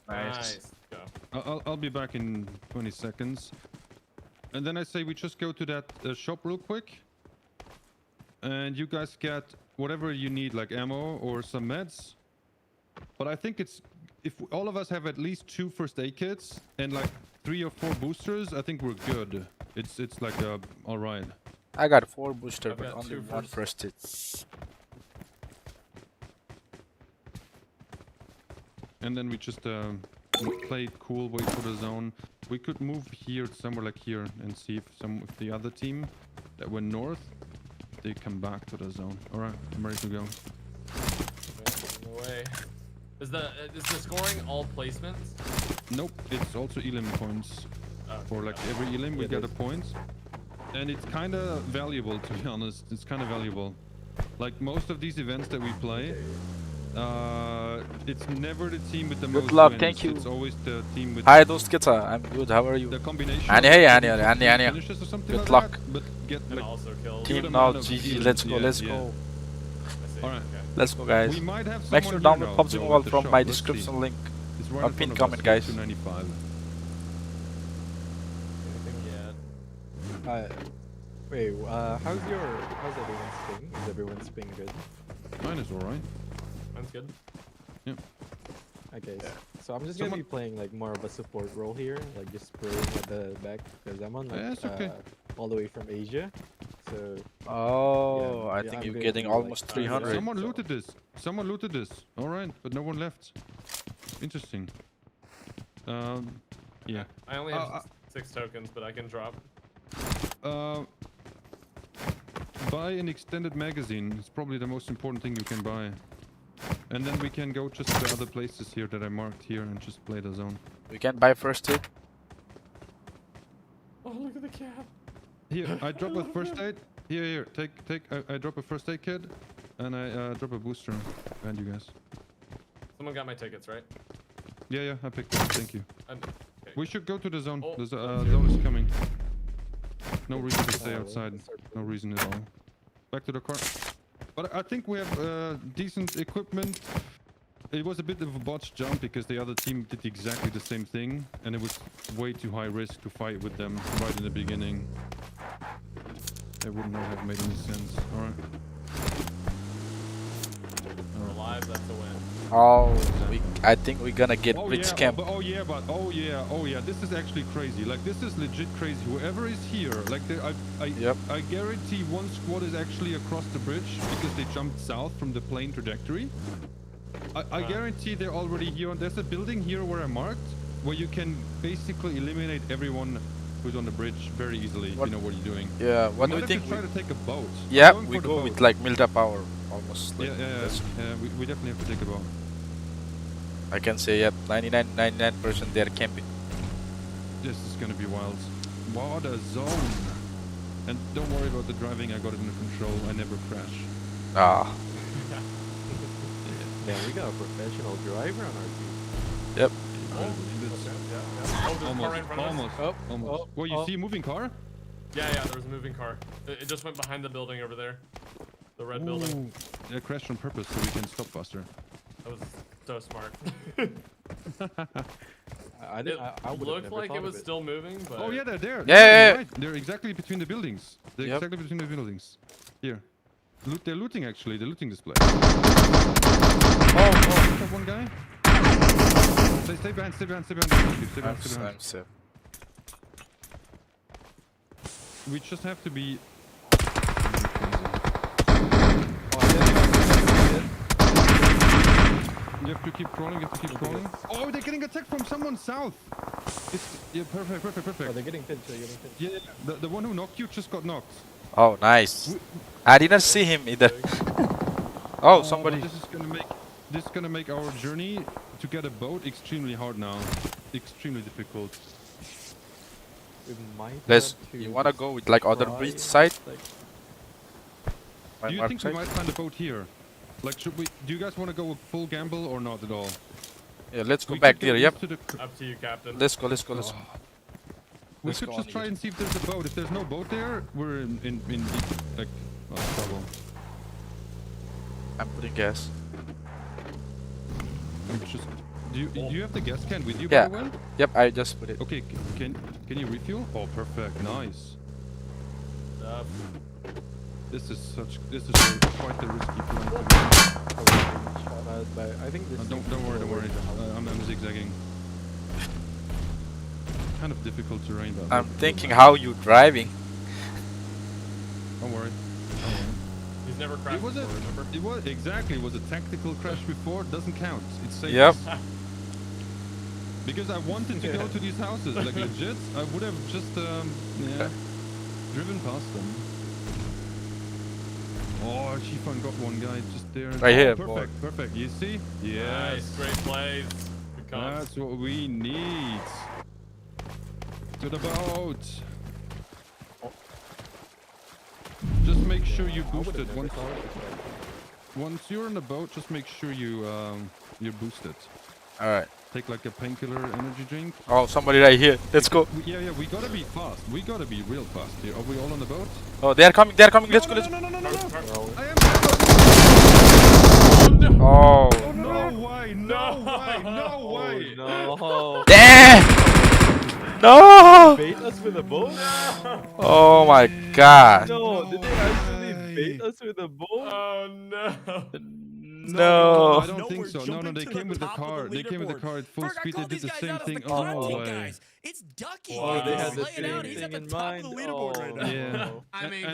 Nice. Go. I'll be back in 20 seconds. And then I say we just go to that shop real quick. And you guys get whatever you need, like ammo or some meds. But I think it's if all of us have at least 2 first aid kits and like 3 or 4 boosters, I think we're good. It's like all right. I got 4 boosters, but got only 2 1 first hit. And then we just play it cool, wait for the zone. We could move here somewhere like here and see if the other team that went north, they come back to the zone. All right, I'm ready to go. No way. Is the scoring all placements? Nope, it's also elim points. For like every elim we get a point. And it's kind of valuable, to be honest. It's kind of valuable. Like most of these events that we play, it's never the team with the most Good luck, wins. thank you. It's always the team with Hi, Dostkita. I'm good. How are you? the combination finishes or something Good like luck. that, but get And like also kills. good Team now, amount of GG. kills. Let's go, Yeah, let's yeah. go. All right. Let's go, guys. We might have Make sure to someone download here PUBG now, Mobile at the from shop. my Let's see. description link. It's right I'll in pin front of comment, us, guys. 295. Anything yet? Wait, how's everyone's ping? Is everyone's ping good? Mine is alright. Mine's good. Yeah. Okay, so I'm just gonna be playing like more of a support role here, like just spraying at the back because I'm on like Yeah, it's okay. all the way from Asia. So Oh, yeah, I yeah, think I'm you're good getting for, like, almost 300. Someone looted this. Someone looted this. Alright, but no one left. Interesting. Yeah. I only have 6 tokens, but I can drop. Buy an extended magazine. It's probably the most important thing you can buy. And then we can go just to the other places here that I marked here and just play the zone. We can buy first hit. Oh, look at the cat. Here, I drop a first aid. Here, take. I drop a first aid kit, and I drop a booster behind you guys. Someone got my tickets, right? Yeah, I picked it. Thank you. Okay. We should go to the zone. Oh, The zone is coming. No reason to stay outside. No reason at all. Back to the car. But I think we have decent equipment. It was a bit of a botched jump because the other team did exactly the same thing, and it was way too high risk to fight with them right in the beginning. It would not have made any sense. All right. We're alive, that's a win. Oh, I think we're gonna get bridge camp. Oh yeah, this is actually crazy. Like, this is legit crazy. Whoever is here, like, I guarantee one squad is actually across the bridge because they jumped south from the plane trajectory. I guarantee they're already here. There's a building here where I marked where you can basically eliminate everyone who's on the bridge very easily. If you know what you're doing. Yeah, what do you think? Try to take a boat. Yeah, we go with like Milda power almost. Like, yeah, we definitely have to take a boat. I can say, yep, 99% they're camping. This is gonna be wild. What a zone! And don't worry about the driving, I got it under control. I never crash. Ah. Yeah, we got a professional driver on our team. Yep. Almost. Well, you see a moving car? Yeah, there was a moving car. It just went behind the building over there. The red building. Yeah, crashed on purpose so we can stop faster. That was so smart. I looked like it was still moving, but... Oh yeah, they're there. Yeah. Right. They're exactly between the buildings. They're exactly between the buildings. Here. They're looting actually. They're looting this place. Oh, one guy. Stay behind. Stay behind. We just have to be... You have to keep crawling, Oh, they're getting attacked from someone south! Yeah, perfect. Oh, they're getting pinched, Yeah, the one who knocked you just got knocked. Oh, nice. I didn't see him either. Oh, somebody... This is gonna make our journey to get a boat extremely hard now. Extremely difficult. You wanna go with like other bridge side? Do you think we might find a boat here? Like, do you guys want to go with full gamble or not at all? Yeah, let's go back there, yep. Up to you, Captain. Let's go. We could just try and see if there's a boat. If there's no boat there, we're in deep, like, trouble. I'm putting gas. Do you have the gas can with you, yeah. by the way? Yep, I just put it. Okay, can you refuel? Oh, perfect, nice. This is quite the risky plan. I think this. Don't worry. I'm zigzagging. Kind of difficult terrain, though. I'm thinking how you driving. Don't worry. He's never crashed before, remember? It was a tactical crash before. Doesn't count. It's safe. Yep. Because I wanted to go to these houses, like legit. I would have just driven past them. Oh, Xifan got one guy just there. Right here. Perfect. You see? Yes. Nice, great plays. That's what we need. To the boat. Just make sure you boost it. Once you're on the boat, just make sure you boost it. All right. Take like a painkiller energy drink. Oh, somebody right here. Let's go. Yeah, we gotta be fast. We gotta be real fast here. Are we all on the boat? Oh, they're coming. Let's go. No. I am. Oh. No way. No. Damn. No. Bait us with a boat? Oh my god. No, did they actually bait us with a boat? Oh no. No. I don't think so. No, they came with the car. They came with the car at full speed. They did the same thing. Oh no way. It's Ducky. Oh, they had the same thing in mind. Yeah. I mean,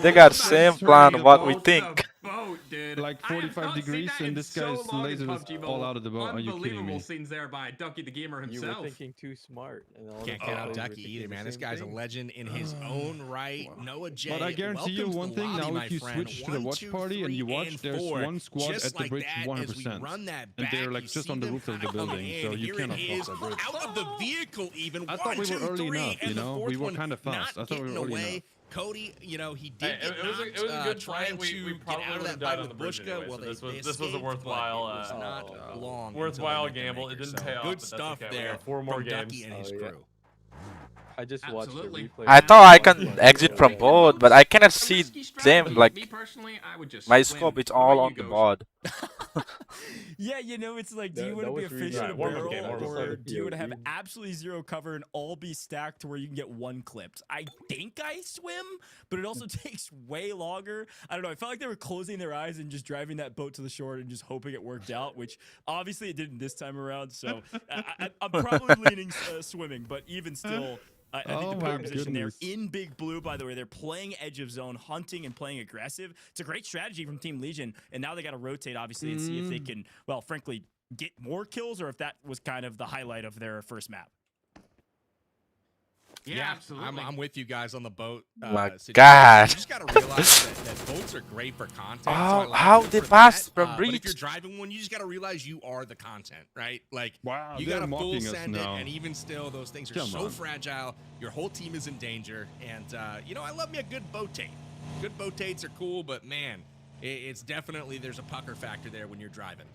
They got same plan of what we think. Boat, dude. Like 45 degrees and this guy's laser is all out of the boat. Are you kidding me? Unbelievable scenes there by Ducky the Gamer himself. You were thinking too smart. Can't count out Ducky either, man. This guy's a legend in his own right. Noah J. But I guarantee you one thing, now if you switch to the watch party and you watch, there's one squad at the bridge 100%. And they're like just on the roof of the building, so you cannot cross that bridge. Out of the vehicle even. I thought we were early enough, you know? We were kind of fast. I thought we were early enough. Cody, you know, he did it was a good try. We probably get out of that died fight on with the bridge Bushka. anyway, well, so this was a worthwhile gamble. It didn't pay off. Good stuff there. 4 more games. Ducky and his crew. I just watched the replay. I thought I can exit from board, but I cannot see them. Like Me personally, I would just my scope, it's all on the board. Yeah, you know, it's like, do you want to be a fish in a barrel, or do you want to have absolutely zero cover and all be stacked to where you can get one clipped? I think I swim, but it also takes way longer. I don't know. I felt like they were closing their eyes and just driving that boat to the shore and just hoping it worked out, which obviously it didn't this time around. So I'm probably leaning swimming, but even still, I think the player position there in Big Blue, by the way, they're playing edge of zone, hunting and playing aggressive. It's a great strategy from Team Legion, and now they got to rotate, obviously, and see if they can, well, frankly, get more kills, or if that was kind of the highlight of their first map. Yeah, absolutely. I'm with you guys on the boat. My God. You just got to realize that boats are great for content. Oh, so how they passed from but breach. if you're driving one, you just got to realize you are the content, right? Like, wow, you got to full send it, and even still, those things are so fragile. Your whole team is in danger. And, you know, I love me a good boat tate. Good boat tates are cool, but, man, it's definitely, there's a pucker factor there when you're driving.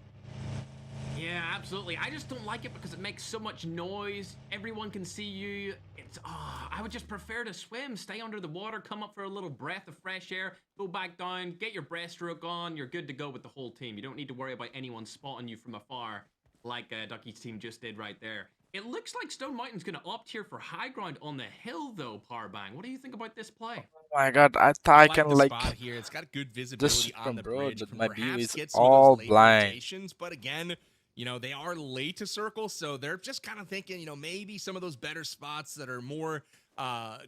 Yeah, absolutely. I just don't like it because it makes so much noise. Everyone can see you. It's, I would just prefer to swim, stay under the water, come up for a little breath of fresh air, go back down, get your breaststroke on. You're good to go with the whole team. You don't need to worry about anyone spotting you from afar like Ducky's team just did right there. It looks like StoneMountain's going to opt here for high ground on the hill, though, Parbang. What do you think about this play? Oh my God, I thought I can like spot here. It's got good visibility on the bridge. My view is get all blind. But again, you know, they are late to circle, so they're just kind of thinking, you know, maybe some of those better spots that are more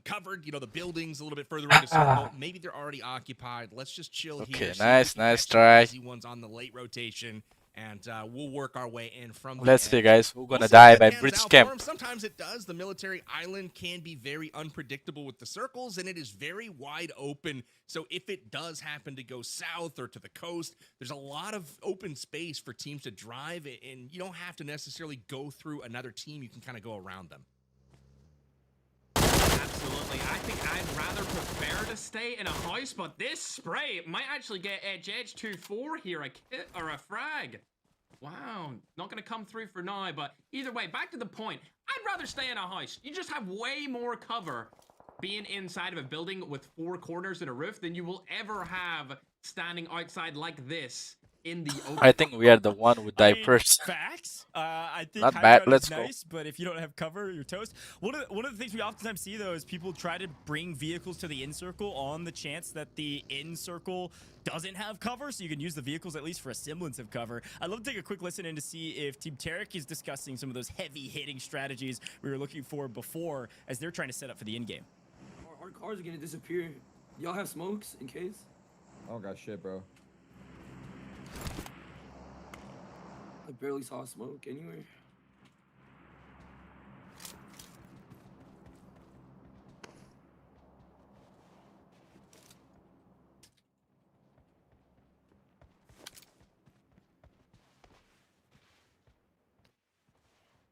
covered, you know, the buildings a little bit further into circle, maybe they're already occupied. Let's just chill here. Okay, nice try. Easy ones on the late rotation, and we'll work our way in from the Let's see, edge. guys. Who's gonna die by bridge camp? Sometimes it does. The military island can be very unpredictable with the circles, and it is very wide open. So if it does happen to go south or to the coast, there's a lot of open space for teams to drive, and you don't have to necessarily go through another team. You can kind of go around them. Absolutely. I think I'd rather prefer to stay in a house, but this spray might actually get Edge 2-4 here, a kit or a frag. Wow, not going to come through for now, but either way, back to the point. I'd rather stay in a house. You just have way more cover being inside of a building with 4 corners and a roof than you will ever have standing outside like this in the open. I think we are the one with diapers. Facts. I think not bad. Let's go. Nice, but if you don't have cover, you're toast. One of the things we oftentimes see though is people try to bring vehicles to the in circle on the chance that the in circle doesn't have cover, so you can use the vehicles at least for a semblance of cover. I'd love to take a quick listen in to see if Team Tarik is discussing some of those heavy hitting strategies we were looking for before as they're trying to set up for the in game. Our cars are gonna disappear. Y'all have smokes in case? I don't got shit, bro. I barely saw smoke anywhere.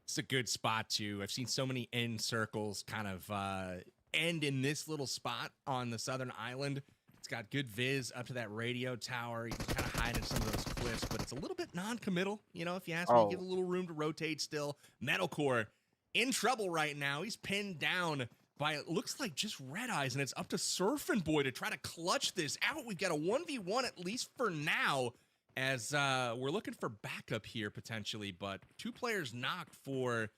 It's a good spot too. I've seen so many end circles kind of end in this little spot on the southern island. It's got good viz up to that radio tower. You can kind of hide in some of those cliffs, but it's a little bit non-committal. You know, if you ask me, give a little room to rotate still. Medalcore in trouble right now. He's pinned down by, it looks like just Red Eyes, and it's up to SurfnBoy to try to clutch this out. We've got a 1v1 at least for now, as we're looking for backup here potentially, but 2 players knocked for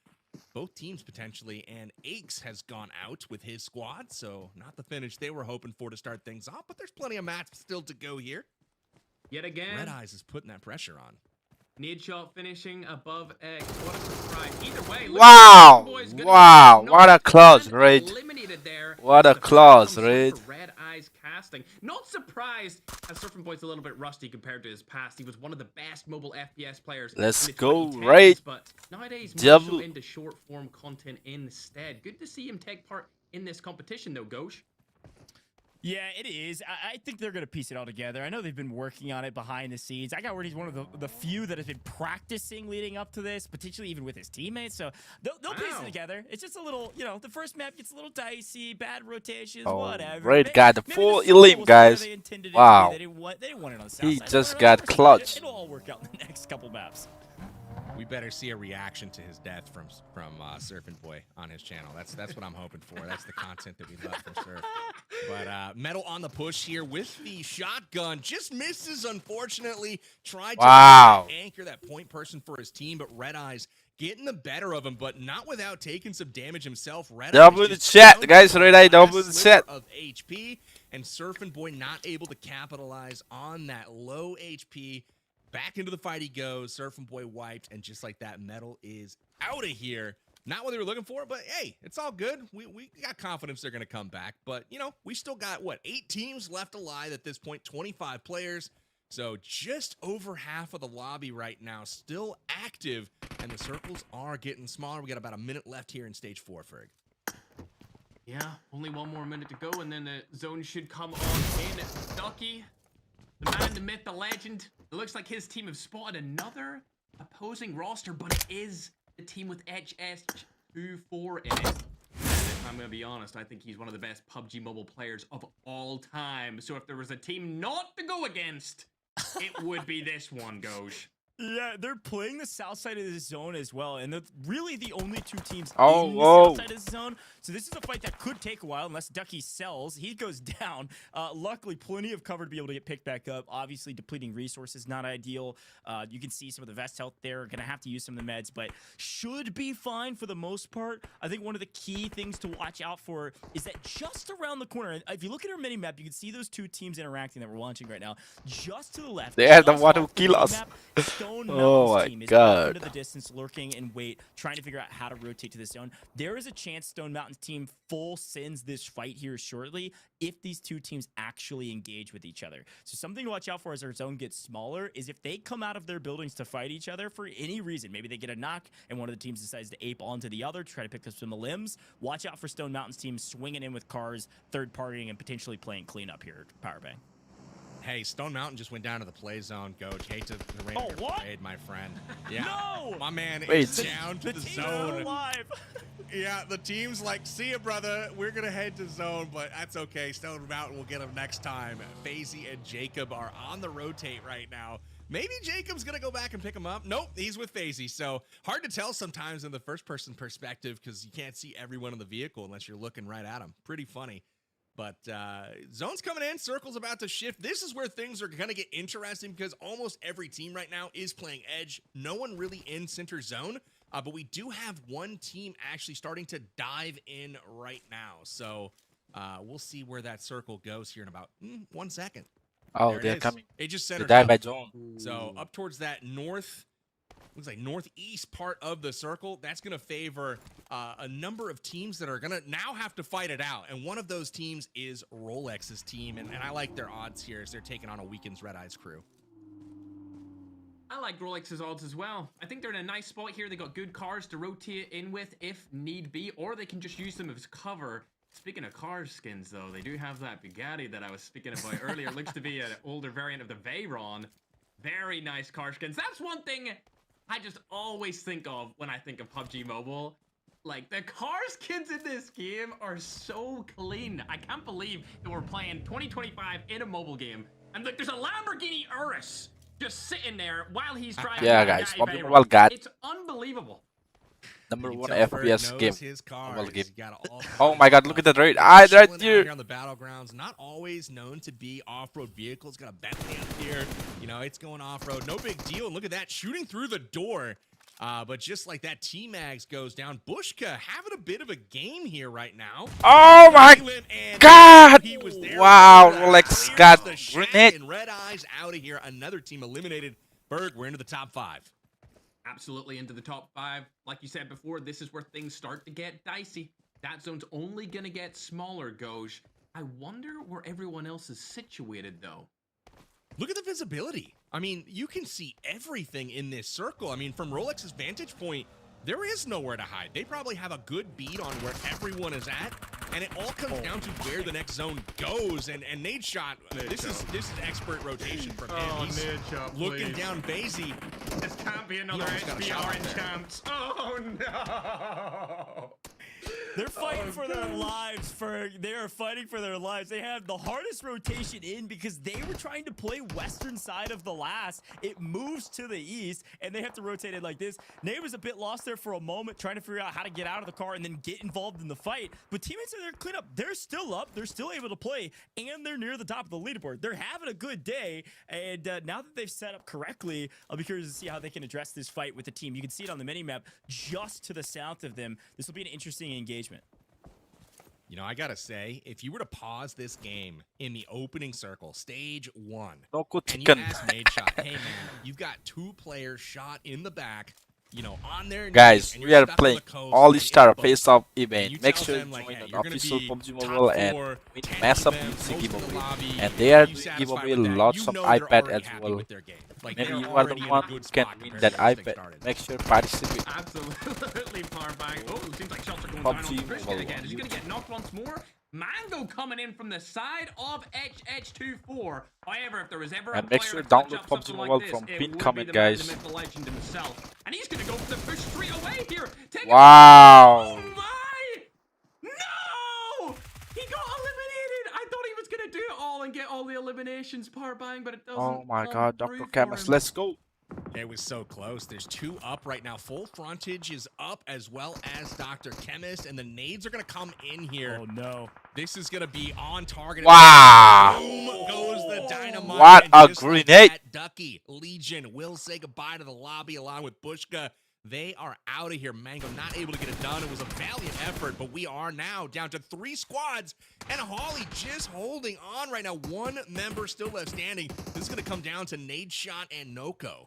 both teams potentially, and Aches has gone out with his squad, so not the finish they were hoping for to start things off, but there's plenty of match still to go here. Yet again, Red Eyes is putting that pressure on. Nadeshot finishing above X. What a surprise. Either way, wow, wow, what a close raid. What a close raid. Red Eyes casting. Not surprised as SurfnBoy's a little bit rusty compared to his past. He was one of the best mobile FPS players. Let's go raid. But nowadays, more into short form content instead. Good to see him take part in this competition though, Ghosh. Yeah, it is. I think they're going to piece it all together. I know they've been working on it behind the scenes. I got word he's one of the few that has been practicing leading up to this, potentially even with his teammates. So they'll piece it together. It's just a little, you know, the first map gets a little dicey, bad rotations, whatever. Raid got the full elim, guys. Wow. They didn't want it on the south he side. just got clutched. It'll all work out in the next couple maps. We better see a reaction to his death from SurfnBoy on his channel. That's what I'm hoping for. That's the content that we love from Surf. But Metal on the push here with the shotgun. Just misses, unfortunately. Tried Wow. to anchor that point person for his team, but Red Eyes getting the better of him, but not without taking some damage himself. Red Double Eyes the just chat, down guys. to Red the Eye double last the sliver chat. of HP, and SurfnBoy not able to capitalize on that low HP. Back into the fight he goes. SurfnBoy wiped, and just like that, Metal is out of here. Not what they were looking for, but hey, it's all good. We got confidence they're going to come back. But, you know, we still got, what, 8 teams left alive at this point, 25 players. So just over half of the lobby right now still active, and the circles are getting smaller. We got about a minute left here in stage 4, Ferg. Yeah, only 1 more minute to go, and then the zone should come on in. Ducky, the man, the myth, the legend. It looks like his team have spotted another opposing roster, but it is the team with HS24 in it. And I'm going to be honest, I think he's one of the best PUBG Mobile players of all time. So if there was a team not to go against, it would be this one, Goj. Yeah, they're playing the south side of the zone as well, and they're really the only 2 teams Oh, in the whoa. south side of the zone. So this is a fight that could take a while unless Ducky sells. He goes down. Luckily, plenty of cover to be able to get picked back up. Obviously, depleting resources, not ideal. You can see some of the vest health there. Going to have to use some of the meds, but should be fine for the most part. I think one of the key things to watch out for is that just around the corner, if you look at our mini-map, you can see those 2 teams interacting that we're watching right now. Just to the left. They are the just one who off the kill us. mini-map, StoneMountain's Oh my team is God. into the distance, lurking in wait, trying to figure out how to rotate to the zone. There is a chance StoneMountain's team full sends this fight here shortly if these 2 teams actually engage with each other. So something to watch out for as our zone gets smaller is if they come out of their buildings to fight each other for any reason. Maybe they get a knock and one of the teams decides to ape onto the other, try to pick up some limbs. Watch out for StoneMountain's team swinging in with cars, third-partying, and potentially playing cleanup here at Powerbang. Hey, StoneMountain just went down to the play zone, Goj. Hate to rain on your parade, my friend. Yeah, No! my man Wait. is down to the zone. Alive. Yeah, the team's like, see ya, brother. We're going to head to zone, but that's okay. StoneMountain will get him next time. Faizy and Jacob are on the rotate right now. Maybe Jacob's going to go back and pick him up. Nope, he's with Faizy. So hard to tell sometimes in the first-person perspective because you can't see everyone in the vehicle unless you're looking right at him. Pretty funny. But zone's coming in, circle's about to shift. This is where things are going to get interesting because almost every team right now is playing edge. No one really in center zone, but we do have one team actually starting to dive in right now. So we'll see where that circle goes here in about 1 second. Oh, they're coming. It just They centered dive up. by zone. So up towards that north, looks like northeast part of the circle. That's going to favor a number of teams that are going to now have to fight it out. And one of those teams is Rolex's team. And I like their odds here as they're taking on a Weekend's Red Eyes crew. I like Rolex's odds as well. I think they're in a nice spot here. They got good cars to rotate in with if need be, or they can just use them as cover. Speaking of car skins, though, they do have that Bugatti that I was speaking about earlier. Looks to be an older variant of the Veyron. Very nice car skins. That's one thing I just always think of when I think of PUBG Mobile. Like, the car skins in this game are so clean. I can't believe that we're playing 2025 in a mobile game. And like, there's a Lamborghini Urus just sitting there while he's driving. Yeah, guys, PUBG Mobile got It's unbelievable. number 1 Telford FPS knows game. his cars. Mobile game. You got all Oh my God, look at that rate. Right chilling here. out here on the battlegrounds, not always known to be off-road vehicles. Got a Bentley up here. You know, it's going off-road. No big deal. And look at that, shooting through the door. But just like that, T-Mags goes down. Bushka having a bit of a game here right now. Oh my God! He was there. Wow, Rolex got the grenade. and Red Eyes out of here. Another team eliminated. Berg, we're into the top 5. Absolutely into the top 5. Like you said before, this is where things start to get dicey. That zone's only gonna get smaller, Goj. I wonder where everyone else is situated, though. Look at the visibility. I mean, you can see everything in this circle. I mean, from Rolex's vantage point, there is nowhere to hide. They probably have a good beat on where everyone is at, and it all comes down to where the next zone goes. And Nadeshot, this is expert rotation from him. He's Nadeshot, looking down Faizy. This can't be another HBR enchant. Oh no! They're fighting for their lives, Ferg. They are fighting for their lives. They have the hardest rotation in because they were trying to play western side of the last. It moves to the east, and they have to rotate it like this. Nate was a bit lost there for a moment, trying to figure out how to get out of the car and then get involved in the fight. But teammates are there to clean up. They're still up. They're still able to play, and they're near the top of the leaderboard. They're having a good day, and now that they've set up correctly, I'll be curious to see how they can address this fight with the team. You can see it on the minimap just to the south of them. This will be an interesting engagement. You know, I gotta say, if you were to pause this game in the opening circle, stage 1, Noko and you chicken. ask Nadeshot, hey man, you've got 2 players shot in the back, you know, on their knees, Guys, and we you're are stuck on playing the coast all and the star it's both, face-off and event. you Make tell sure them, to like, join hey, an you're gonna official be PUBG top Mobile and 4, win 10 massive of them, UC most of the giveaway. lobby, And they are you doing satisfied giveaway with that, lots you of know they're iPad already as happy well. with their game. Like, Maybe they're you are the already in a one good who can spot win compared that to where things iPad. started. Make sure to participate. Absolutely, Powerbang. Oh, it seems like shots are going down on PUBG the Bushka Mobile again. on Is he going to YouTube. get knocked once more? Mango coming in from the side of HH24. However, if there was ever a And make player sure to to clutch download up PUBG something Mobile like this, from it pinned would be comment, the man, the guys. myth, the legend himself. And he's going to go for the push straight away here. Take Wow. Oh my! No! He got eliminated. I thought he was going to do it all and get all the eliminations, Powerbang, but it doesn't Oh my come god, through for DrChemist, him. let's go. It was so close. There's 2 up right now. FullFrontage is up as well as DrChemist, and the nades are going to come in here. Oh, no. This is going to be on target. Wow. Boom goes the dynamite. What and a just like grenade. that, Ducky, LEGIQN will say goodbye to the lobby along with Bushka. They are out of here. Mango not able to get it done. It was a valiant effort, but we are now down to 3 squads, and Holly just holding on right now. 1 member still left standing. This is going to come down to Nadeshot and Noko.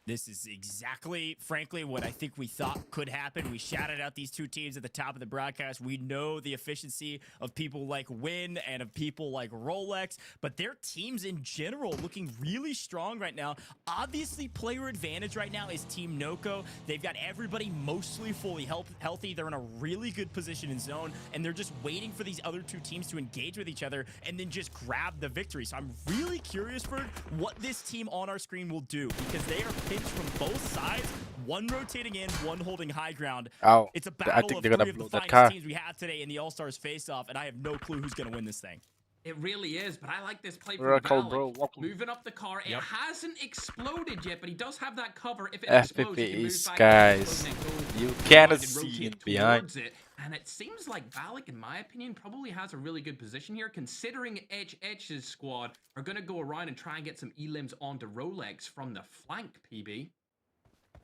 This is exactly, frankly, what I think we thought could happen. We shouted out these 2 teams at the top of the broadcast. We know the efficiency of people like Wynn and of people like Rolex, but their teams in general looking really strong right now. Obviously, player advantage right now is Team Noko. They've got everybody mostly fully healthy. They're in a really good position in zone, and they're just waiting for these other 2 teams to engage with each other and then just grab the victory. So I'm really curious for what this team on our screen will do, because they are from both sides, 1 rotating in, 1 holding high ground. Oh, It's a I battle think of they're gonna 3 of the blow that finest car. teams we have today in the All-Stars face-off, and I have no clue who's going to win this thing. It really is, but I like this play from Miracle, Valic. bro. Welcome. Moving up the car. It hasn't exploded yet, but he does have that cover. If it FPP explodes, he can move is, back guys, and go you wide cannot and see rotate it behind. towards it. And it seems like Valic, in my opinion, probably has a really good position here, considering HH's squad are going to go around and try and get some elims onto Rolex from the flank, PB.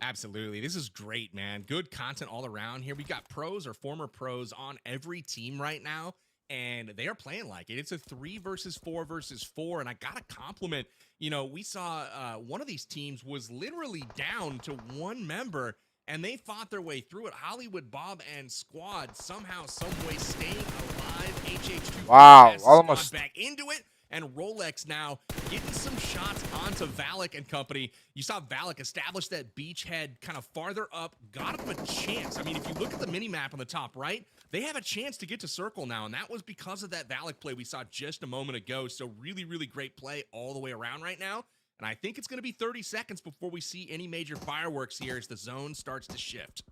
Absolutely. This is great, man. Good content all around here. We got pros or former pros on every team right now, and they are playing like it. It's a 3 versus 4 versus 4, and I got to compliment, you know, we saw one of these teams was literally down to 1 member, and they fought their way through it. HollywoodBob and squad somehow, some way staying alive. HH2 Wow, passes almost. squad back into it. And Rolex now getting some shots onto Valic and company. You saw Valic establish that beachhead kind of farther up, got him a chance. I mean, if you look at the mini-map on the top right, they have a chance to get to circle now, and that was because of that Valic play we saw just a moment ago. So really, really great play all the way around right now. And I think it's going to be 30 seconds before we see any major fireworks here as the zone starts to shift.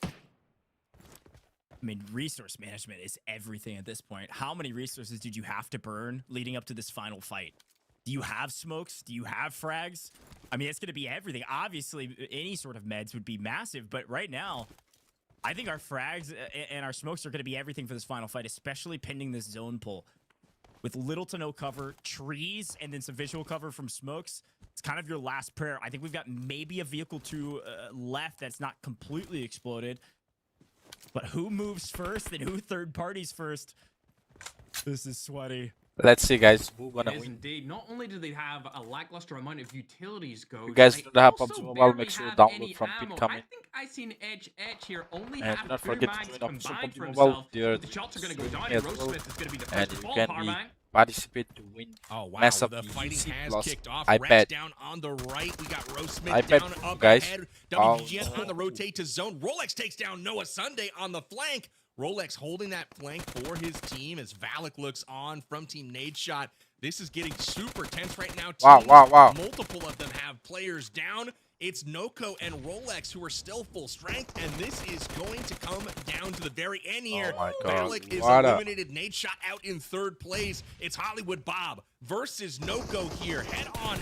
I mean, resource management is everything at this point. How many resources did you have to burn leading up to this final fight? Do you have smokes? Do you have frags? I mean, it's going to be everything. Obviously, any sort of meds would be massive, but right now, I think our frags and our smokes are going to be everything for this final fight, especially pending this zone pull. With little to no cover, trees, and then some visual cover from smokes, it's kind of your last prayer. I think we've got maybe a vehicle 2 left that's not completely exploded. But who moves first and who third parties first? This is sweaty. Let's see, guys. Who gonna It is win? indeed. Not only do they have a lackluster amount of utilities go, You guys they don't have also PUBG Mobile, barely make sure to have download any from ammo. pinned comment. I think I seen Edge here only And do have not 2 forget to mags join official combined PUBG for Mobile. himself. There The shots are going to go streaming down, as and well. RoastSmith is going to be the And first you to fall, can Powerbang. participate to win Oh, wow. massive The fighting UC has plus kicked off. iPad. Rex down on the right. We got RoastSmith iPad down up guys. ahead. Oh, WPGN on the rotate to zone. Rolex takes down NoahSunday on the flank. Rolex holding that flank for his team as Valic looks on from Team Nadeshot. This is getting super tense right now. Wow, Teams, wow, wow. Multiple of them have players down. It's Noko and Rolex who are still full strength, and this is going to come down to the very end here. Oh my God. Valic is What eliminated. Nadeshot out in 3rd place. It's HollywoodBob versus Noko here. Head on,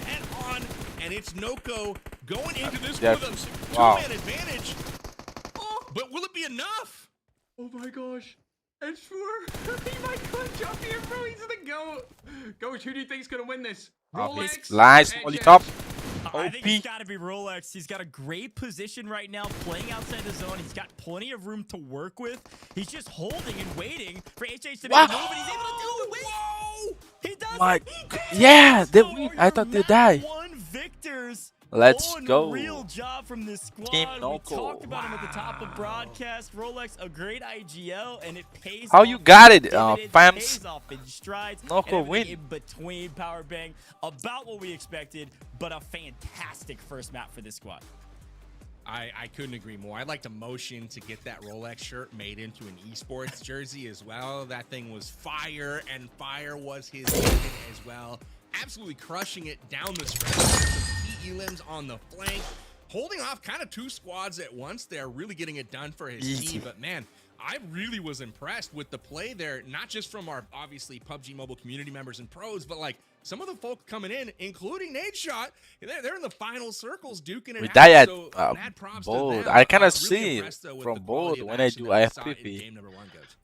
and it's Noko going into this with a 2-man advantage. Oh, but will it be enough? Oh my gosh. It's for he might clutch up here, bro. He's the GOAT. Coach, who do you think's gonna win this? Rolex. Nice, Molly top. I think it's got to be Rolex. He's got a great position right now, playing outside the zone. He's got plenty of room to work with. He's just holding and waiting for HH to make a move, and he's able to do it. Whoa! He does it. Yeah, they win. I thought they died. One victors. Let's go. Real job from this squad. Team We Noko. talked about him at the top of broadcast. Rolex, a great IGL, and it pays How off. you got it, Pays fams? off in strides. Noko and win. in between power bang. About what we expected, but a fantastic first map for this squad. I couldn't agree more. I'd like to motion to get that Rolex shirt made into an esports jersey as well. That thing was fire, and fire was his weapon as well. Absolutely crushing it down the stretch. Some key elims on the flank. Holding off kind of 2 squads at once. They're really getting it done for his team. But man, I really was impressed with the play there. Not just from our, obviously, PUBG Mobile community members and pros, but like some of the folk coming in, including Nadeshot. They're in the final circles duking it We out. die at So mad props to bold. them. I kind of Really see impressed, though, with from the quality bold of when I action do that we saw in IFPP. game number 1, Coach.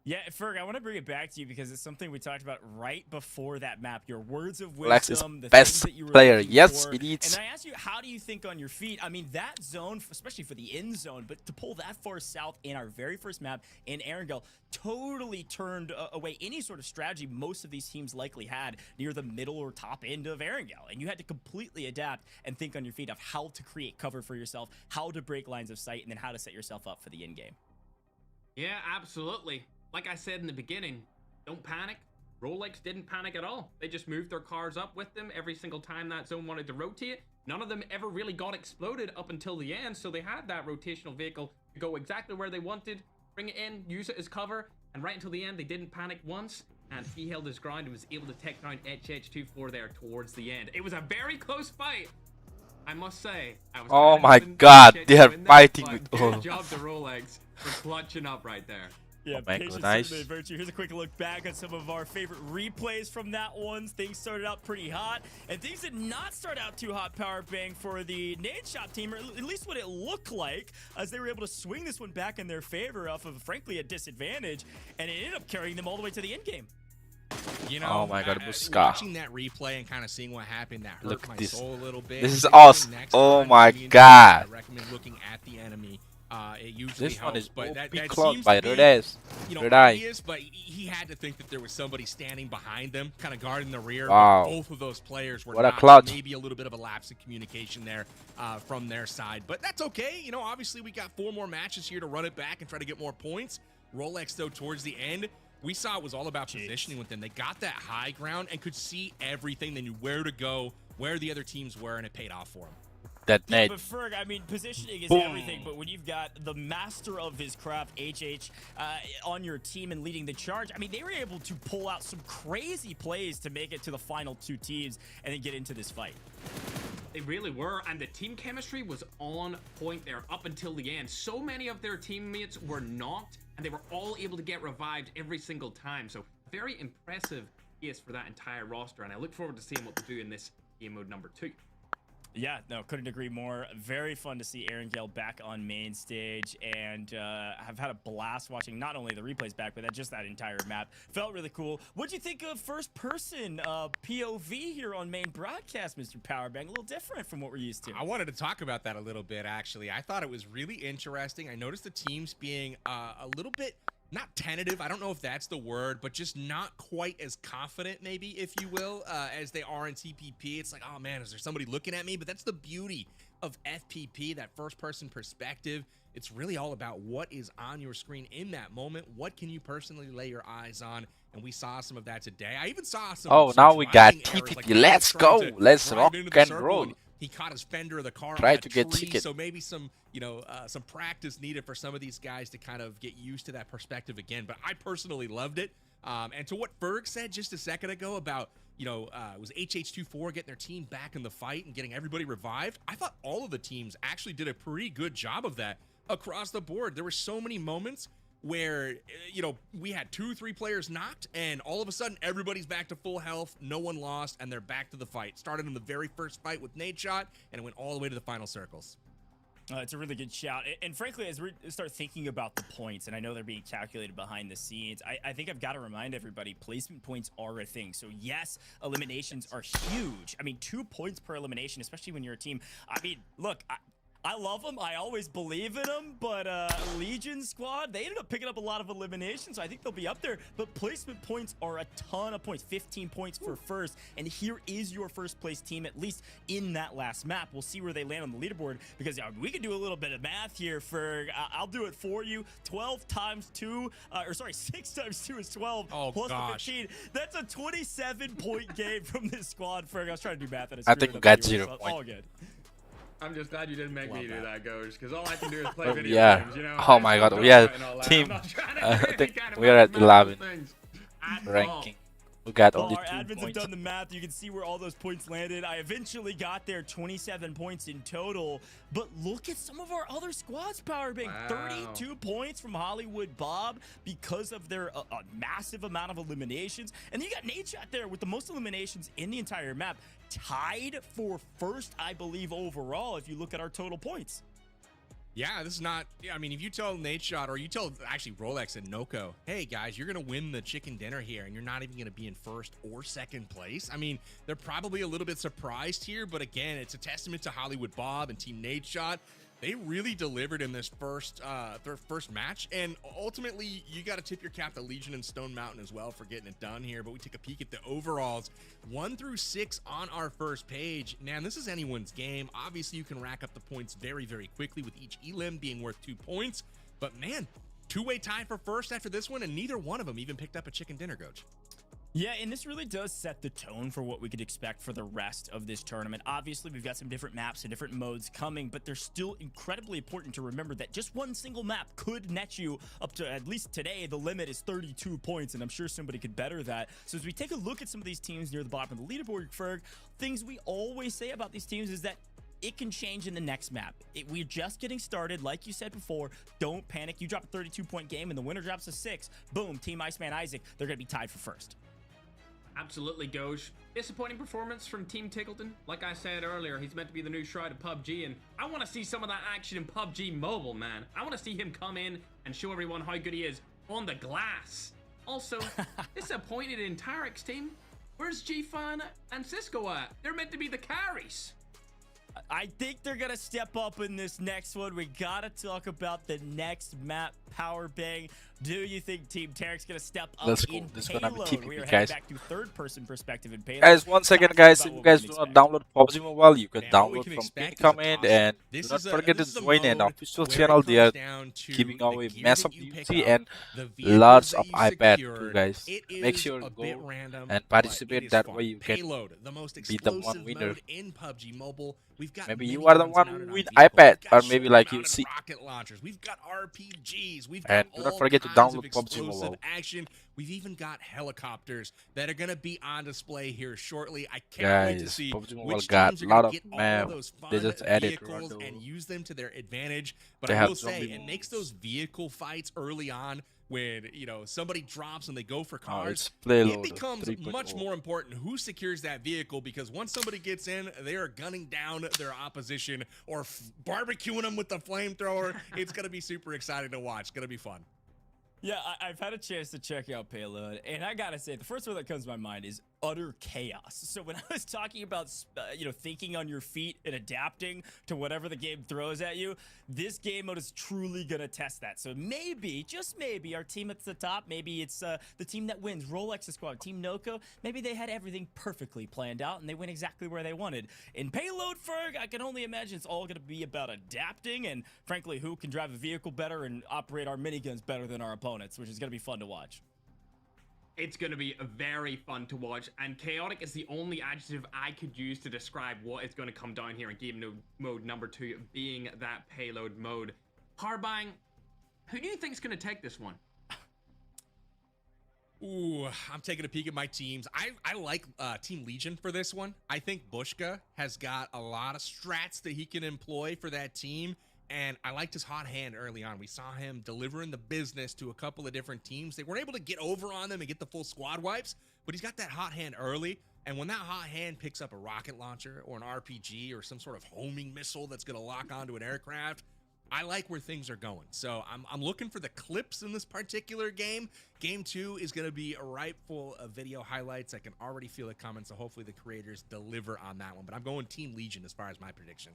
Yeah, Ferg, I want to bring it back to you because it's something we talked about right before that map. Your words of Rolex is wisdom, the best things that you were player. looking Yes, for. it is. And I asked you, how do you think on your feet? I mean, that zone, especially for the end zone, but to pull that far south in our very first map in Erangel, totally turned away any sort of strategy most of these teams likely had near the middle or top end of Erangel. And you had to completely adapt and think on your feet of how to create cover for yourself, how to break lines of sight, and then how to set yourself up for the end game. Yeah, absolutely. Like I said in the beginning, don't panic. Rolex didn't panic at all. They just moved their cars up with them every single time that zone wanted to rotate. None of them ever really got exploded up until the end, so they had that rotational vehicle to go exactly where they wanted, bring it in, use it as cover, and right until the end, they didn't panic once, and he held his ground and was able to take down HH24 there towards the end. It was a very close fight, I must say. I was Oh kinda my hoping God, HH they would are win that, fighting but with. good job to Rolex for clutching up right there. Yeah, Oh my patience God, nice. certainly a virtue. Here's a quick look back at some of our favorite replays from that one. Things started out pretty hot, and things did not start out too hot, power bang, for the Nadeshot team, or at least what it looked like, as they were able to swing this one back in their favor off of, frankly, a disadvantage, and it ended up carrying them all the way to the end game. You know, Oh my God, Bushka. watching that replay and kind of seeing what happened, that hurt Look my at this. soul a little bit. This is Maybe us. next Oh time, my me and God. I recommend looking at the enemy. It usually This helps, one is but that clogged seems by to be, Red you know, Red Eye. obvious, but he had to think that there was somebody standing behind them, kind of guarding the rear. Wow. But both of those players were What a not. clutch. Maybe a little bit of a lapse in communication there from their side, but that's okay. You know, obviously we got 4 more matches here to run it back and try to get more points. Rolex, though, towards the end, we saw it was all about positioning with them. They got that high ground and could see everything. They knew where to go, where the other teams were, and it paid off for them. That Yeah, nade. but Ferg, I mean, positioning is Boom. everything, but when you've got the master of his craft, HH, on your team and leading the charge, I mean, they were able to pull out some crazy plays to make it to the final 2 teams and then get into this fight. They really were, and the team chemistry was on point there up until the end. So many of their teammates were knocked, and they were all able to get revived every single time. So very impressive case for that entire roster, and I look forward to seeing what they do in this game mode number 2. Yeah, no, couldn't agree more. Very fun to see Erangel back on main stage, and I've had a blast watching not only the replays back, but just that entire map. Felt really cool. What'd you think of first-person POV here on main broadcast, Mr. Powerbang? A little different from what we're used to. I wanted to talk about that a little bit, actually. I thought it was really interesting. I noticed the teams being a little bit, not tentative, I don't know if that's the word, but just not quite as confident, maybe, if you will, as they are in TPP. It's like, oh man, is there somebody looking at me? But that's the beauty of FPP, that first-person perspective. It's really all about what is on your screen in that moment. What can you personally lay your eyes on? And we saw some of that today. I even saw some. Oh, some now we got driving errors, like TPP. Let's trying go. to Let's drive rock into the and circle, roll. and he caught his fender of the car. Try on a to get tree, ticket. So maybe some, you know, some practice needed for some of these guys to kind of get used to that perspective again. But I personally loved it. And to what Ferg said just a second ago about it was HH24 getting their team back in the fight and getting everybody revived. I thought all of the teams actually did a pretty good job of that across the board. There were so many moments where, we had 2-3 players knocked, and all of a sudden, everybody's back to full health, no one lost, and they're back to the fight. Started in the very first fight with Nadeshot, and it went all the way to the final circles. It's a really good shout. And frankly, as we start thinking about the points, and I know they're being calculated behind the scenes, I think I've got to remind everybody, placement points are a thing. So yes, eliminations are huge. I mean, 2 points per elimination, especially when you're a team. I mean, look, I love them. I always believe in them, but Legion squad, they ended up picking up a lot of eliminations. So I think they'll be up there, but placement points are a ton of points, 15 points for first. And here is your first place team, at least in that last map. We'll see where they land on the leaderboard, because we can do a little bit of math here, Ferg. I'll do it for you. 12 times 2, 6 times 2 is 12, plus the 15. That's a 27-point game from this squad, Ferg. I was trying to do math at a I think we got 0 points. All good. I'm just glad you didn't make me do that, Ghost, because all I can do is play video games, you know? Oh my god, we are team. I think we are at 11 ranking. We got only 2 Our admins points. have done the math. You can see where all those points landed. I eventually got there, 27 points in total. But look at some of our other squads, Powerbank. 32 points from HollywoodBob because of their massive amount of eliminations. And then you got Nadeshot there with the most eliminations in the entire map. Tied for first, I believe, overall, if you look at our total points. Yeah, this is not, I mean, if you tell Nadeshot, or you tell actually Rolex and Noko, hey guys, you're going to win the chicken dinner here, and you're not even going to be in first or second place. I mean, they're probably a little bit surprised here, but again, it's a testament to HollywoodBob and Team Nadeshot. They really delivered in this their first match, and ultimately, you got to tip your cap to Legion and StoneMountain as well for getting it done here. But we take a peek at the overalls, 1 through 6 on our first page. Man, this is anyone's game. Obviously, you can rack up the points very, very quickly with each elim being worth 2 points. But man, 2-way tie for first after this one, and neither one of them even picked up a chicken dinner, Coach. Yeah, and this really does set the tone for what we could expect for the rest of this tournament. Obviously, we've got some different maps and different modes coming, but they're still incredibly important to remember that just one single map could net you up to, at least today, the limit is 32 points, and I'm sure somebody could better that. So as we take a look at some of these teams near the bottom of the leaderboard, Ferg, things we always say about these teams is that it can change in the next map. We're just getting started. Like you said before, don't panic. You drop a 32-point game and the winner drops a 6. Boom, Team Iceman Isaac, they're going to be tied for first. Absolutely, Gauche. Disappointing performance from Team Tickleton. Like I said earlier, he's meant to be the new Shroud of PUBG, and I want to see some of that action in PUBG Mobile, man. I want to see him come in and show everyone how good he is on the glass. Also, disappointed in Tarik's team. Where's Xifan and Cisco at? They're meant to be the carries. I think they're going to step up in this next one. We got to talk about the next map, Power Bang. Do you think Team Tarik's going to step up in Payload? We are heading back to third-person perspective in Payload. Guys, 1 second, guys. If you guys do not download PUBG Mobile, you can download from pin comment, and do not forget to join an official channel. They are giving away massive beauty and lots of iPad too, guys. Make sure to go and participate. That way you can be the one winner. In PUBG Mobile, maybe you are the one who win iPad, or maybe like you see. Rocket launchers. We've got RPGs. We've got and do not forget to download PUBG Mobile. Action. We've even got helicopters that are going to be on display here shortly. I can't wait to see PUBG Mobile which got teams a are lot going of to get all man. those fun They just added vehicles Rondo. and use them to their advantage. But They I have will say, zombie it makes those vehicle fights early on when, you know, somebody drops and they go for cars, it becomes much more important who secures that vehicle, because once somebody gets in, they are gunning down their opposition or barbecuing them with the flamethrower. It's going to be super exciting to watch. It's going to be fun. Yeah, I've had a chance to check out Payload, and I gotta say, the first one that comes to my mind is utter chaos. So when I was talking about, you know, thinking on your feet and adapting to whatever the game throws at you, this game mode is truly gonna test that. So maybe, just maybe, our team at the top, maybe it's the team that wins, Rolex's squad, Team Noko, maybe they had everything perfectly planned out and they went exactly where they wanted. In Payload, Ferg, I can only imagine it's all gonna be about adapting and, frankly, who can drive a vehicle better and operate our miniguns better than our opponents, which is gonna be fun to watch. It's going to be very fun to watch, and chaotic is the only adjective I could use to describe what is going to come down here in game mode number 2, being that Payload mode. Harbang, who do you think is going to take this one? Ooh, I'm taking a peek at my teams. I like Team Legion for this one. I think Bushka has got a lot of strats that he can employ for that team. And I liked his hot hand early on. We saw him delivering the business to a couple of different teams. They weren't able to get over on them and get the full squad wipes, but he's got that hot hand early. And when that hot hand picks up a rocket launcher or an RPG or some sort of homing missile that's going to lock onto an aircraft, I like where things are going. So I'm looking for the clips in this particular game. Game 2 is going to be ripe full of video highlights. I can already feel the comments, so hopefully the creators deliver on that one. But I'm going Team Legion as far as my prediction.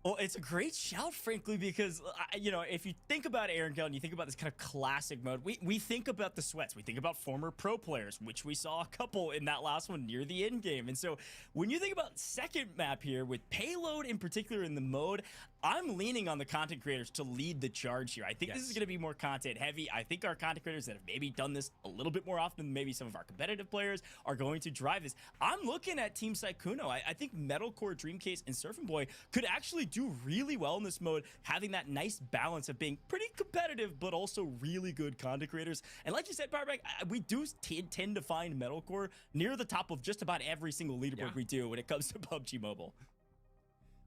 Well, it's a great shout, frankly, because, you know, if you think about Erangel and you think about this kind of classic mode, we think about the sweats. We think about former pro players, which we saw a couple in that last one near the end game. And so when you think about second map here with Payload in particular in the mode, I'm leaning on the content creators to lead the charge here. I think this is going to be more content heavy. I think our content creators that have maybe done this a little bit more often than maybe some of our competitive players are going to drive this. I'm looking at Team Sykkuno. I think Medalcore, Dreamcase, and SurfnBoy could actually do really well in this mode, having that nice balance of being pretty competitive, but also really good content creators. And like you said, Powerbank, we do tend to find Medalcore near the top of just about every single leaderboard we do when it comes to PUBG Mobile.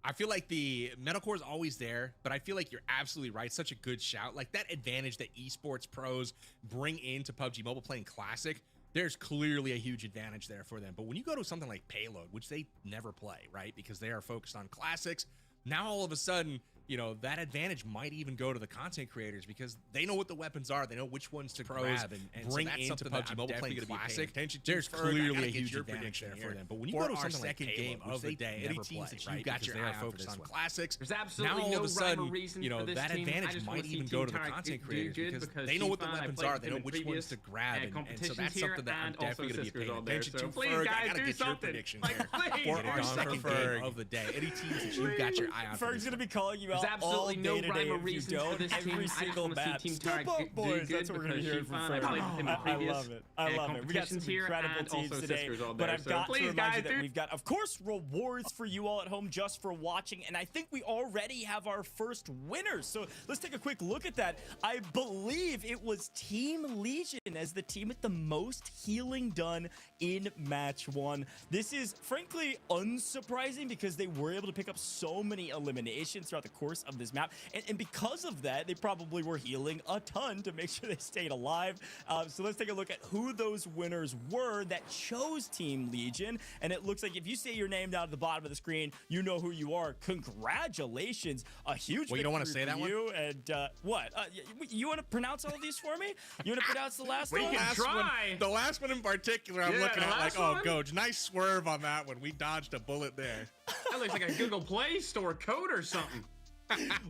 I feel like the Medalcore is always there, but I feel like you're absolutely right. Such a good shout. Like that advantage that esports pros bring into PUBG Mobile playing Classic, there's clearly a huge advantage there for them. But when you go to something like Payload, which they never play, right? Because they are focused on Classics, now all of a sudden, you know, that advantage might even go to the content creators because they know what the weapons are. They know which ones to grab and bring into PUBG Mobile playing Classic. There's clearly a huge advantage there for them. But when you go to something like second game of the day, any teams that you got your eye focused on Classics, there's absolutely now all of a sudden, reason you know, for this that team. advantage might even go to the content creators because they know what the weapons are. They know which ones to grab, and so that's something that I'm definitely going to be paying attention to. Ferg, I gotta get your prediction here for our second game of the day. Any teams that you got your eye on. Ferg's going to be calling you out all day today if you don't. Every single map. Step up, boys. That's what we're going to hear from Ferg. I love it. I love it. We got some incredible teams today, but I've got to remind you that we've got, of course, rewards for you all at home just for watching, and I think we already have our first winners. So let's take a quick look at that. I believe it was Team Legion as the team with the most healing done in match 1. This is frankly unsurprising because they were able to pick up so many eliminations throughout the course of this map, and because of that, they probably were healing a ton to make sure they stayed alive. So let's take a look at who those winners were that chose Team Legion, and it looks like if you say your name down at the bottom of the screen, you know who you are. Congratulations, a huge you don't want to say that one? And what? You want to pronounce all of these for me? You want to pronounce the last one? We can try. The last one in particular, I'm looking at like, oh, Goj, nice swerve on that one. We dodged a bullet there. That looks like a Google Play Store code or something.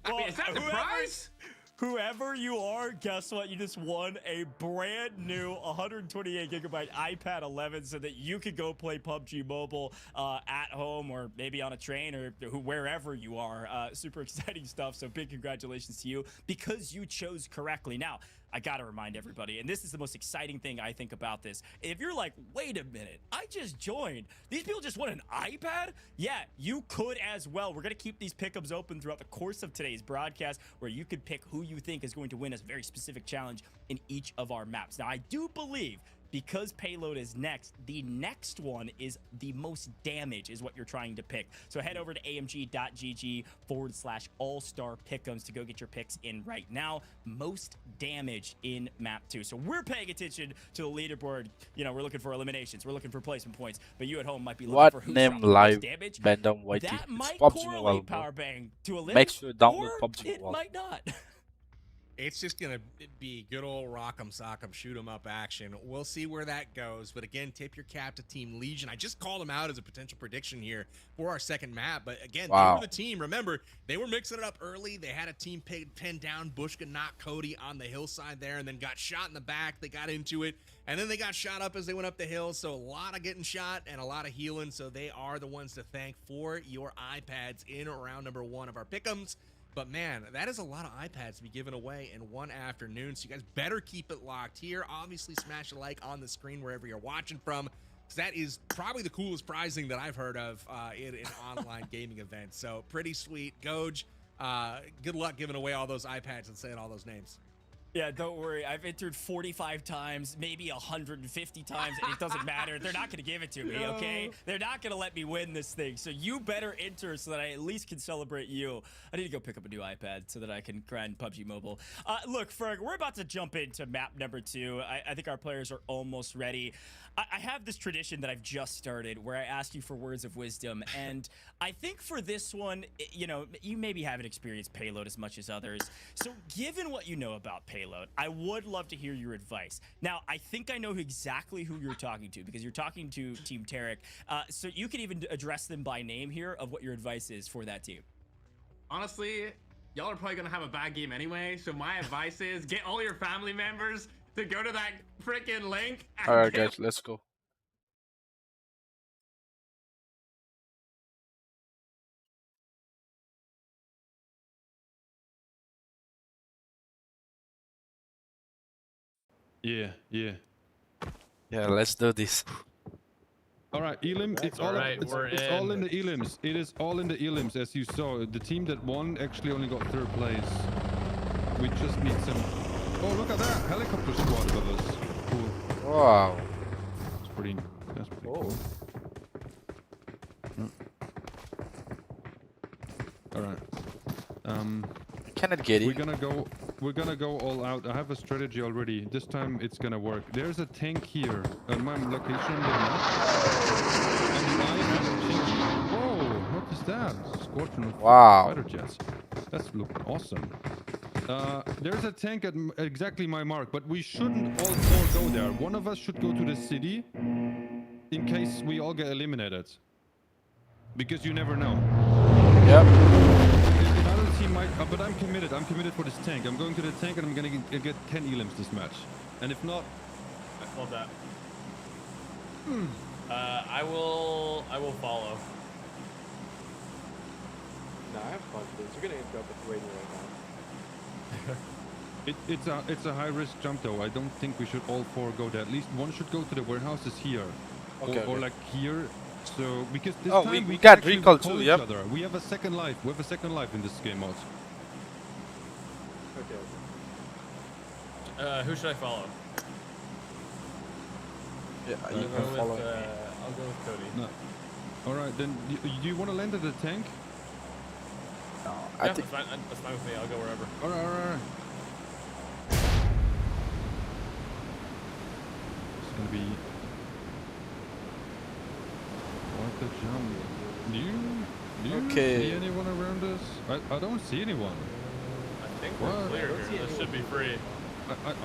Well, is that the prize? Whoever you are, guess what? You just won a brand new 128 gigabyte iPad 11 so that you could go play PUBG Mobile at home or maybe on a train or wherever you are. Super exciting stuff. So big congratulations to you because you chose correctly. Now, I got to remind everybody, and this is the most exciting thing I think about this. If you're like, wait a minute, I just joined. These people just won an iPad? Yeah, you could as well. We're going to keep these pickups open throughout the course of today's broadcast where you could pick who you think is going to win a very specific challenge in each of our maps. Now, I do believe because Payload is next, the next one is the most damage is what you're trying to pick. So head over to amg.gg/all-star pick'ems to go get your picks in right now. Most damage in map 2. So we're paying attention to the leaderboard. You know, we're looking for eliminations. We're looking for placement points. But you at home might be looking for who's name live damage. That might PUBG correlate Power Bang to eliminate. Make sure you download or PUBG it Mobile. might not. It's just going to be good old rock'em sock'em shoot 'em up action. We'll see where that goes. But again, tip your cap to Team Legion. I just called them out as a potential prediction here for our second map. But again, they were the team. Remember, they were mixing it up early. They had a team pinned down. Bushka knocked Cody on the hillside there and then got shot in the back. They got into it. And then they got shot up as they went up the hill. So a lot of getting shot and a lot of healing. So they are the ones to thank for your iPads in round number 1 of our pick'ems. But man, that is a lot of iPads to be given away in one afternoon. So you guys better keep it locked here. Obviously, smash a like on the screen wherever you're watching from, because that is probably the coolest prizing that I've heard of in an online gaming event. So pretty sweet. Goj, good luck giving away all those iPads and saying all those names. Yeah, don't worry. I've entered 45 times, maybe 150 times, and it doesn't matter. They're not going to give it to me, okay? They're not going to let me win this thing. So you better enter so that I at least can celebrate you. I need to go pick up a new iPad so that I can grind PUBG Mobile. Look, Ferg, we're about to jump into map number 2. I think our players are almost ready. I have this tradition that I've just started where I ask you for words of wisdom. And I think for this one, you know, you maybe haven't experienced Payload as much as others. So given what you know about Payload, I would love to hear your advice. Now, I think I know exactly who you're talking to because you're talking to Team Tarik. So you can even address them by name here of what your advice is for that team. Honestly, y'all are probably going to have a bad game anyway. So my advice is get all your family members to go to that freaking link. Alright, guys, let's go. Yeah. Yeah, let's do this. All right, Elim, it's all in the Elims. It is all in the Elims, as you saw. The team that won actually only got 3rd place. We just need some... Oh, look at that! Helicopter squad with us. Cool. Wow. That's pretty cool. All right. Cannot get it. We're gonna go all out. I have a strategy already. This time it's gonna work. There's a tank here at my location on the map. And I have a tank. Whoa! What is that? Scorpion with fighter jets. That's looking awesome. There's a tank at exactly my mark, but we shouldn't all 4 go there. One of us should go to the city in case we all get eliminated. Because you never know. Yep. Another team might, but I'm committed. I'm committed for this tank. I'm going to the tank and I'm gonna get 10 elims this match. And if not, I love that. I will follow. No, I have confidence. You're gonna end up with waiting right now. It's a high risk jump though. I don't think we should all 4 go there. At least one should go to the warehouses here, or like here. So because this time we got recall too. Yep. Other. We have a second life. We have a second life in this game mode. Okay. Who should I follow? Yeah, I'll go with Cody. No. All right, then. Do you want to land at the tank? No, I think that's fine with me. I'll go wherever. All right. It's gonna be quite the jump. Do you see anyone around us? I don't see anyone. I think we're clear here. This should be free.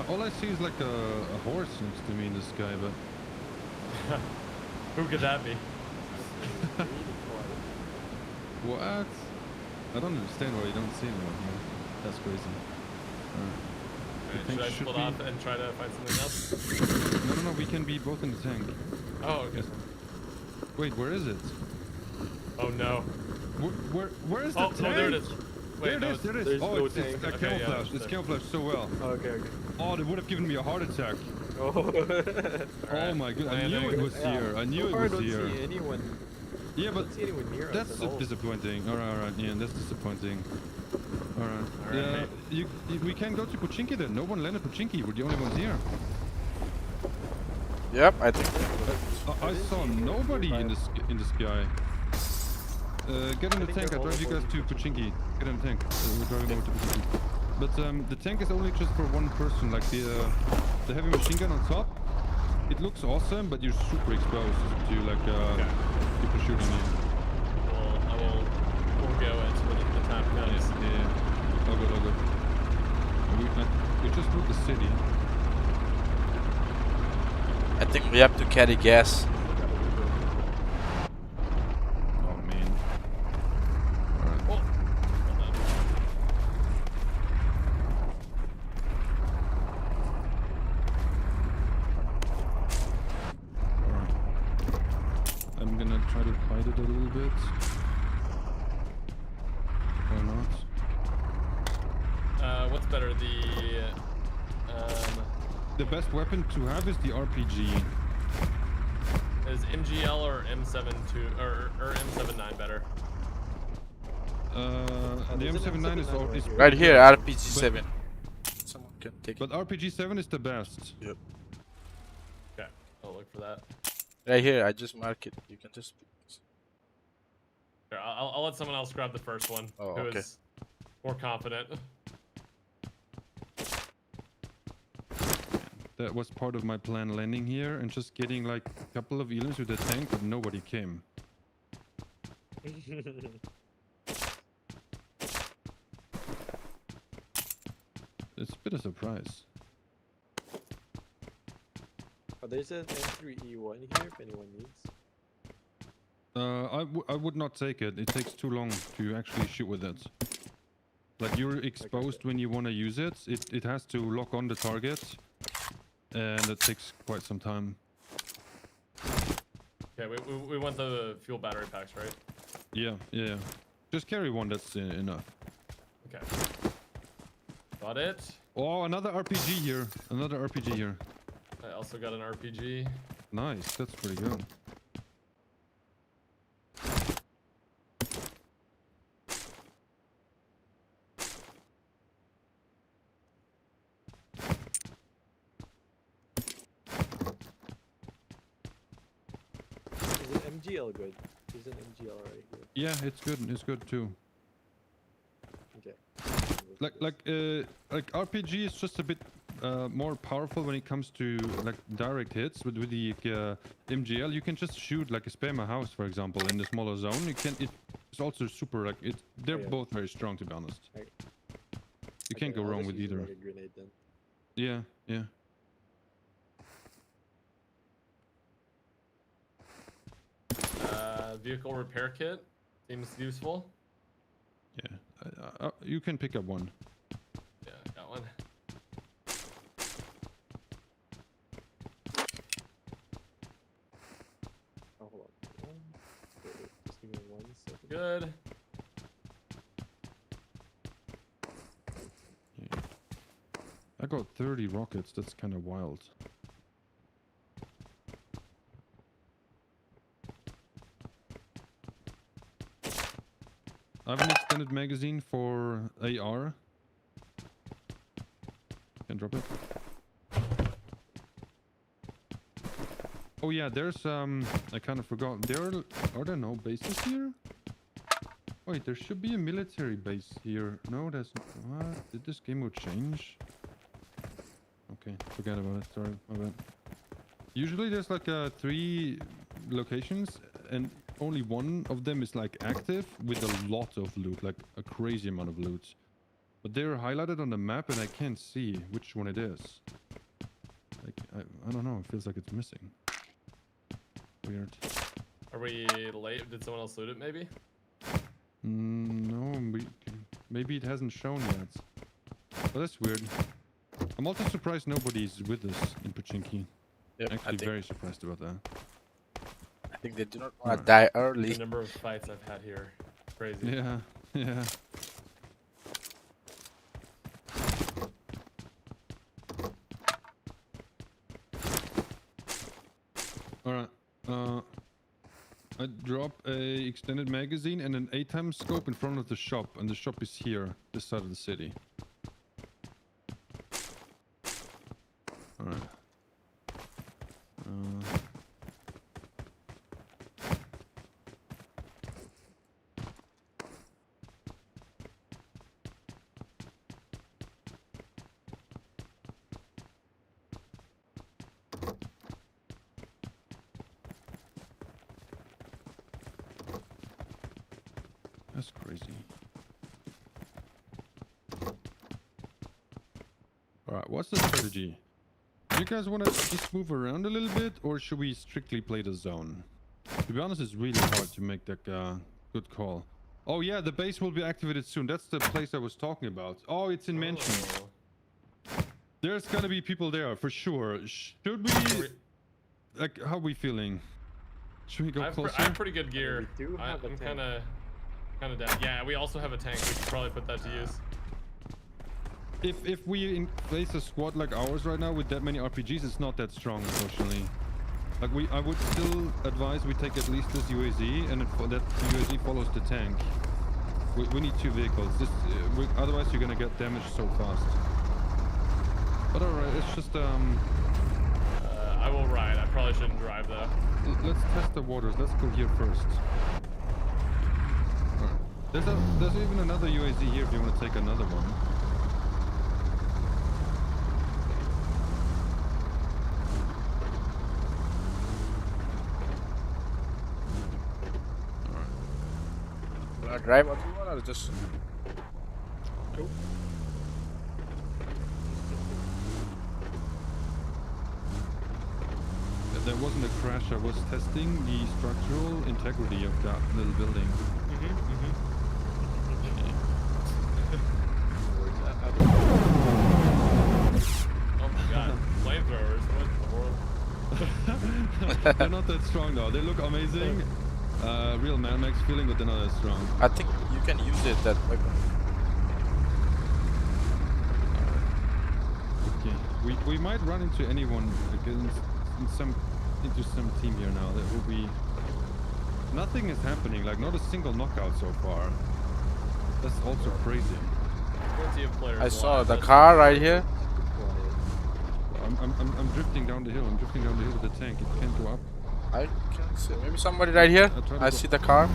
All I see is like a horse next to me in the sky, but who could that be? What? I don't understand why you don't see anyone here. That's crazy. Should I split off and try to find something else? No, we can be both in the tank. Oh, okay. Wait, where is it? Oh no. Where is the tank? Oh, there it is. Wait, there it is. Oh, it's camouflage. It's camouflaged so well. Okay. Oh, they would have given me a heart attack. Oh my god, I knew it was here. I knew it was here. I don't see anyone. Yeah, but that's disappointing. Alright, yeah, that's disappointing. Alright. We can go to Pochinki then. No one landed Pochinki. We're the only ones here. Yep, I think. I saw nobody in the sky. Get in the tank. I drive you guys to Pochinki. Get in the tank. We're driving over to Pochinki. But the tank is only just for one person. Like the heavy machine gun on top. It looks awesome, but you're super exposed to like people shooting you. Well, we'll go into when the time comes. Yeah. All good. We just moved the city. I think we have to carry gas. Oh man. Alright. Oh. I'm gonna try to fight it a little bit. Or not. What's better, the best weapon to have is the RPG. Is MGL or M72 or M79 better? The M79 is right here, RPG7. can take But RPG-7 is the best. Yep. Okay, I'll look for that. Right here, I just mark it. You can just. Here, I'll let someone else grab the first one. Oh, who okay. is more confident. That was part of my plan, landing here and just getting like a couple of elims with the tank, but nobody came. It's a bit of a surprise. Oh, there's an M3E1 here if anyone needs. I would not take it. It takes too long to actually shoot with it. Like you're exposed when you want to use it. It has to lock on the target, and it takes quite some time. Okay, we want the fuel battery packs, right? Yeah. Just carry one. That's enough. Okay. Got it. Oh, another RPG here. Another RPG here. I also got an RPG. Nice. That's pretty good. Is an MGL good? Is an MGL right here? Yeah, it's good. It's good too. Okay. Like RPG is just a bit more powerful when it comes to like direct hits. With the MGL, you can just shoot like a spam a house, for example, in the smaller zone. You can. It's also super like it. They're both very strong, to be honest. You can't go wrong with either. Like a grenade then. Yeah. Vehicle repair kit seems useful. Yeah, you can pick up one. Yeah, got one. Oh, hold on. Just give me 1 second. Good. Yeah. I got 30 rockets. That's kind of wild. I have an extended magazine for AR. Can drop it. Oh yeah, there's I kind of forgot. Are there no bases here? Wait, there should be a military base here. No, there's what? Did this game mode change? Okay, forget about it. Sorry, my bad. Usually there's like 3 locations and only one of them is like active with a lot of loot, like a crazy amount of loot. But they're highlighted on the map and I can't see which one it is. Like, I don't know, it feels like it's missing. Weird. Are we late? Did someone else loot it maybe? No, maybe it hasn't shown yet. But that's weird. I'm also surprised nobody's with us in Pochinki. Yep, Actually very surprised about that. I think they do not want to die early. The number of fights I've had here, crazy. Yeah. Alright. I drop a extended magazine and an 8x scope in front of the shop, and the shop is here, this side of the city. Alright. That's crazy. Alright, what's the strategy? Do you guys want to just move around a little bit, or should we strictly play the zone? To be honest, it's really hard to make that good call. Oh yeah, the base will be activated soon. That's the place I was talking about. Oh, it's in Mansion. There's gonna be people there for sure. Should we... Like, how are we feeling? Should we go closer? I have pretty good gear. I'm kind of down. Yeah, we also have a tank. We should probably put that to use. If we place a squad like ours right now with that many RPGs, it's not that strong, unfortunately. Like I would still advise we take at least this UAZ, and that UAZ follows the tank. We need 2 vehicles. Otherwise you're gonna get damaged so fast. But alright, it's just I will ride. I probably shouldn't drive though. Let's test the waters. Let's go here first. Alright. There's even another UAZ here if you want to take another one. Alright. Drive what you want or just go? There wasn't a crash. I was testing the structural integrity of that little building. Oh my god, flamethrowers, what in the world? They're not that strong though. They look amazing. Real Mad Max feeling, but they're not as strong. I think you can use it that weapon. Okay, we might run into anyone against into some team here now. That will be. Nothing is happening. Like not a single knockout so far. That's also crazy. I saw the car right here. I'm drifting down the hill. I'm drifting down the hill with the tank. It can't go up. I can see maybe somebody right here. I see the car. Yeah.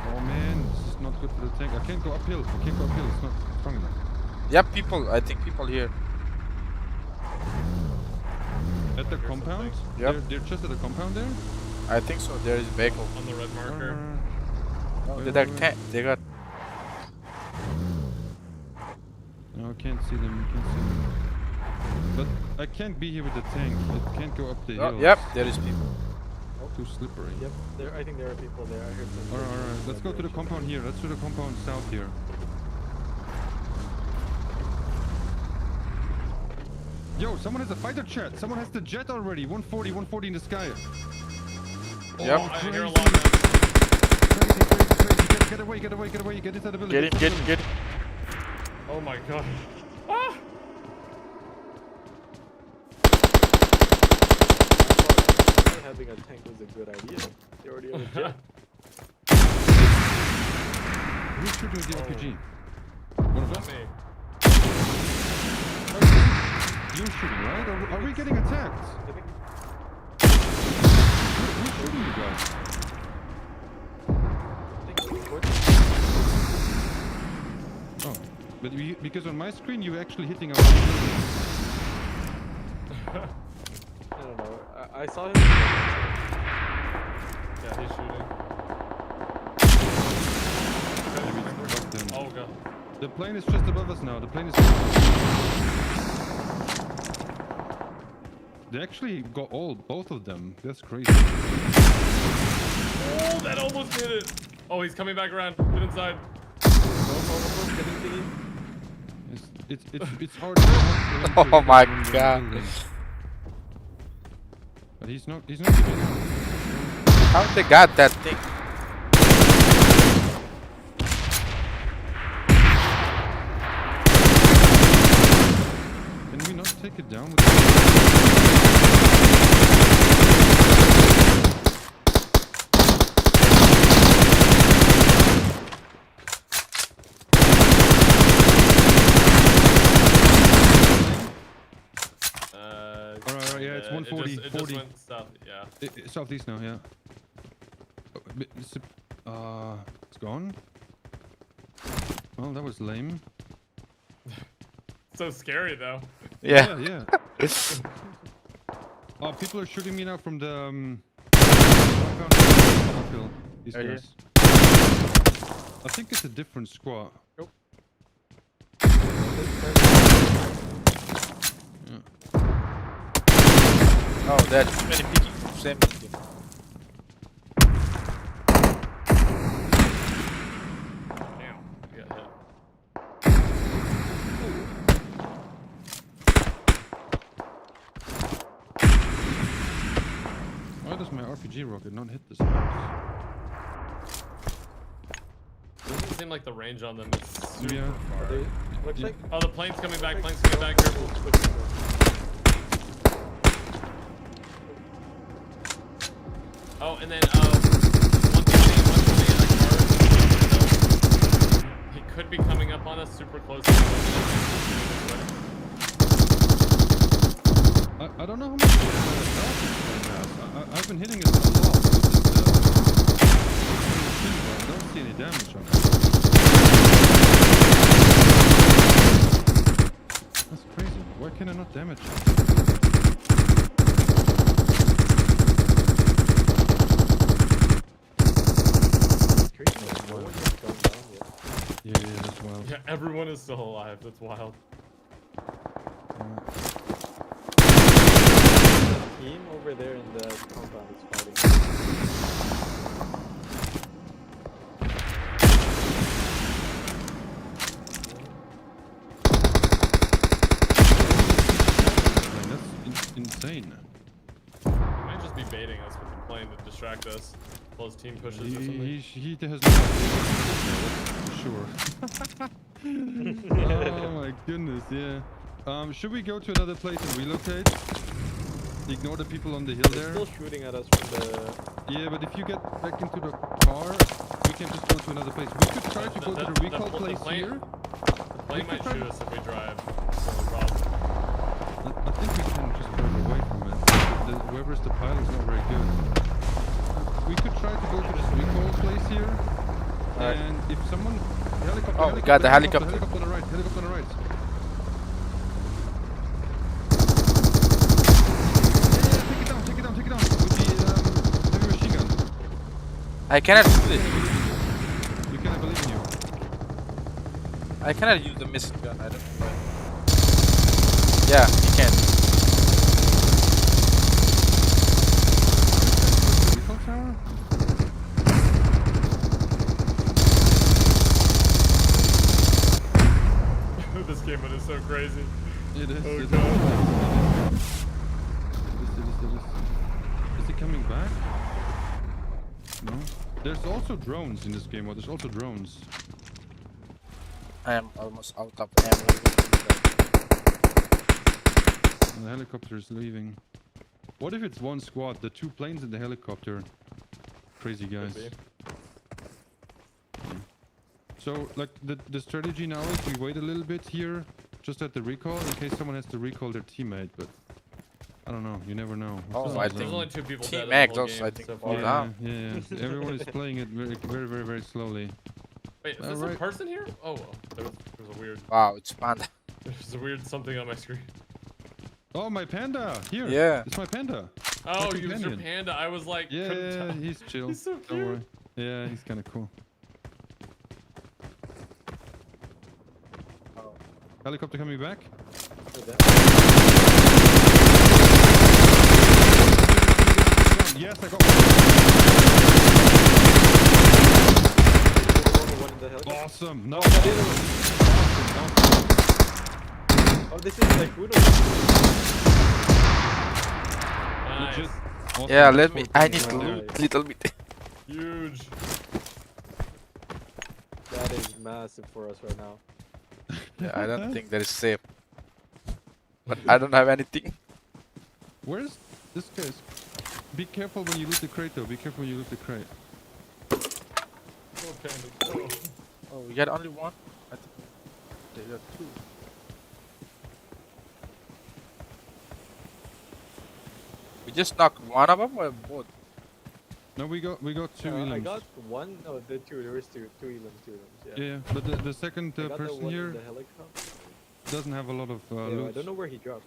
Oh man, this is not good for the tank. I can't go uphill. I can't go uphill. It's not strong enough. Yep, people. I think people here. At the compound? Yep. They're just at the compound there? I think so. There is a vehicle. On the red marker. No, they got. No, I can't see them. I can't see them. But I can't be here with the tank. It can't go up the hill. Yep, there is people. Too slippery. Yep, I think there are people there. I heard some. Alright. Let's go to the compound here. Let's do the compound south here. Yo, someone has a fighter jet. Someone has the jet already. 140 in the sky. Yep. I hear a lot of Crazy. Get away. Get inside the building. Get in. Oh my god. Ah! Having a tank was a good idea. They already have a jet. Who's shooting with the RPG? One of us? Me. You're shooting, right? Are we getting attacked? Who's shooting you guys? Oh, but because on my screen you're actually hitting our building. I don't know. I saw him. Yeah, he's shooting. Oh god. The plane is just above us now. The plane is. They actually got both of them. That's crazy. Oh, that almost did it. Oh, he's coming back around. Get inside. It's hard. Oh my god. But he's not giving up. How they got that thing? Can we not take it down with Alright, yeah, it's 140. It just went south, yeah. Southeast now, yeah. It's gone. Well, that was lame. So scary though. Yeah. Oh, people are shooting me now from the uphill. These guys. I think it's a different squad. Nope. Yeah. Oh, there are too many people. Same thing. Damn, I got hit. Why does my RPG rocket not hit this house? Doesn't seem like the range on them is super far. Looks like. Oh, the plane's coming back. Careful. Oh, and then 120 in a car. He could be coming up on us super close. I don't know how much I've been hitting it a lot. I don't see any damage on it. That's crazy. Why can I not damage it? Yeah, that's wild. Yeah, everyone is still alive. That's wild. Team over there in the compound is fighting. That's insane. He might just be baiting us with the plane to distract us while his team pushes or something. He has no idea, for sure. Oh my goodness, yeah. Should we go to another place and relocate? Ignore the people on the hill there. They're still shooting at us from the... Yeah, but if you get back into the car, we can just go to another place. We could try to go to the recall place here. The plane might shoot us if we drive. That's the only problem. I think we can just drive away from it. Whoever's the pilot is not very good. We could try to go to this recall place here. And if someone... Helicopter, we got the helicopter. Helicopter on the right, helicopter on the right. I cannot do it. You cannot believe in you. I cannot use the missile gun. I don't know why. Yeah, you can. Recall tower? This game is so crazy. It is. Oh, it God. Is he coming back? No. There's also drones in this game. There's also drones. I am almost out of ammo. And the helicopter is leaving. What if it's one squad? The 2 planes and the helicopter. Crazy guys. So, like, the strategy now is we wait a little bit here, just at the recall, in case someone has to recall their teammate, but... I don't know. You never know. Oh, I think there's only 2 people Team dead in X the whole also, game I think. so far. Yeah. Everyone is playing it very slowly. Wait, is this a person here? Oh, well, there's a weird... Wow, it's Panda. There's a weird something on my screen. Oh, my panda! Here! Yeah. It's my panda. Oh, you was your panda. I was like... Yeah, he's chill. He's so cute. Don't worry. Yeah, he's kind of cool. Oh. Helicopter coming back? Yes, I got one. Awesome. No. Awesome. Oh, this is Sykkuno. Nice. Awesome. Yeah, let me. I need to loot a little bit. Huge. That is massive for us right now. Yeah, I don't think that is safe. But I don't have anything. Where's this guy? Be careful when you loot the crate, though. Be careful when you loot the crate. Okay. Oh, we got only one? I think they got 2. We just knocked one of them or both? No, we got 2 elims. I got one. No, the 2. There was 2 elims. Yeah, but the second person here doesn't have a lot of loot. I don't know where he dropped.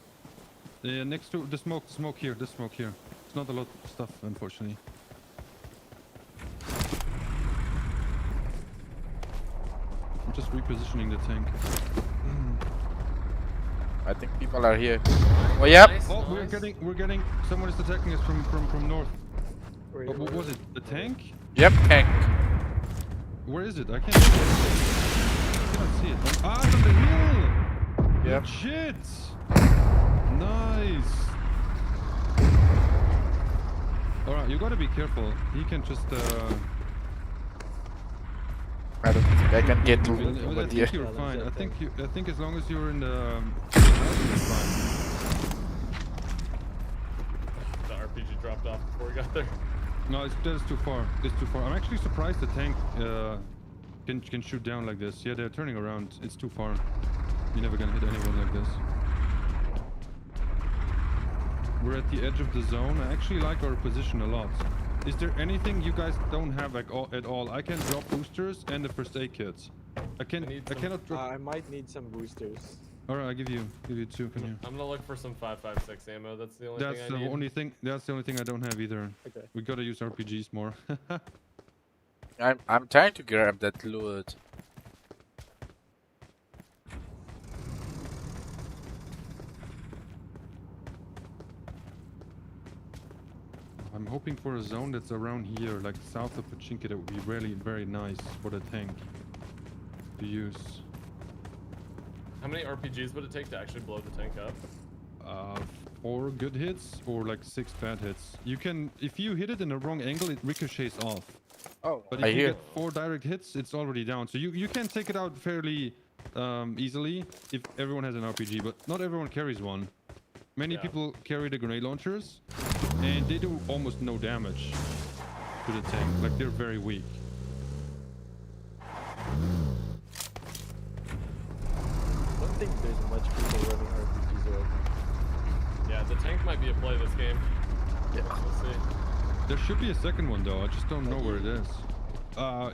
Yeah, next to the smoke here. It's not a lot of stuff, unfortunately. I'm just repositioning the tank. I think people are here. Oh, yep. Nice, Oh, nice. we're getting. Someone is attacking us from north. Where What was it? The tank? Yep, tank. Where is it? I can't see it. I cannot see it. Ah, it's on the hill! Yep. Shit! Nice! Alright, you gotta be careful. He can just I don't think I can get to I over think here. you're fine. I think as long as you're in the house, you're fine. The RPG dropped off before we got there. No, that is too far. It's too far. I'm actually surprised the tank can shoot down like this. Yeah, they're turning around. It's too far. You're never gonna hit anyone like this. We're at the edge of the zone. I actually like our position a lot. Is there anything you guys don't have at all? I can drop boosters and the first aid kits. I cannot drop. I might need some boosters. All right, I'll give you 2. Can you? I'm gonna look for some 5.56 ammo. That's the only thing I need. That's the only thing I don't have either. Okay. We gotta use RPGs more. I'm trying to grab that loot. I'm hoping for a zone that's around here, like south of Pachinki. That would be really very nice for the tank to use. How many RPGs would it take to actually blow the tank up? 4 good hits or like 6 bad hits. You can, if you hit it in the wrong angle, it ricochets off. Oh, but if you get 4 direct hits, it's already down. So you can take it out fairly easily if everyone has an RPG, but not everyone carries one. Many people carry the grenade launchers, and they do almost no damage to the tank. Like, they're very weak. I don't think there's much people running RPGs right now. Yeah, the tank might be a play this game. Yeah. We'll see. There should be a second one though. I just don't know where it is.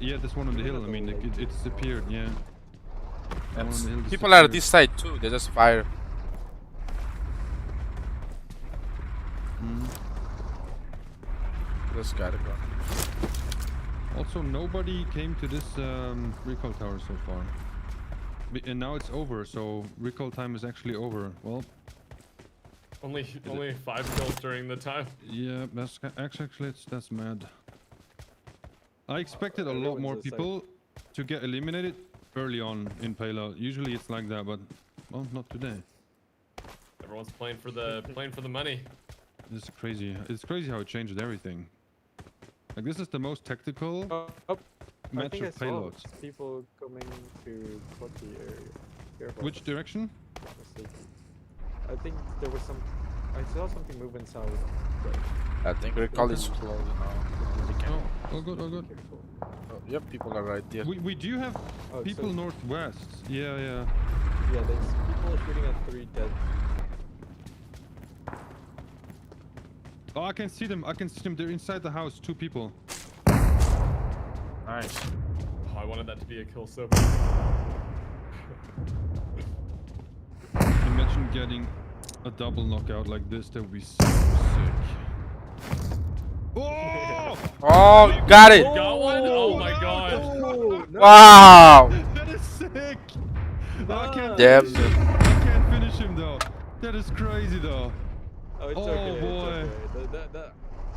Yeah, this one on the hill. I mean, it disappeared. Yeah. And people are this side too. They just fire. Just gotta go. Also, nobody came to this recall tower so far. And now it's over, so recall time is actually over. Well, only 5 kills during the time. Yeah, that's mad. I expected a lot more people to get eliminated early on in Payload. Usually it's like that, but well, not today. Everyone's playing for the money. This is crazy. It's crazy how it changes everything. Like, this is the most tactical match of Payloads. People coming to Kotti area. Careful. Which direction? I think there was some. I saw something moving south. I think recall is close now. Oh, good, oh, good. Oh, yep, people are right there. We do have people northwest. Yeah. Yeah, there's people shooting at 3 dead. Oh, I can see them. They're inside the house. 2 people. Nice. Oh, I wanted that to be a kill so bad. Imagine getting a double knockout like this. That would be so sick. Oh! Oh, you got it! You got one? Oh my god. Oh, no. Wow! That is sick! I can't finish him though. That is crazy though. Oh, it's okay. Boy. It's okay.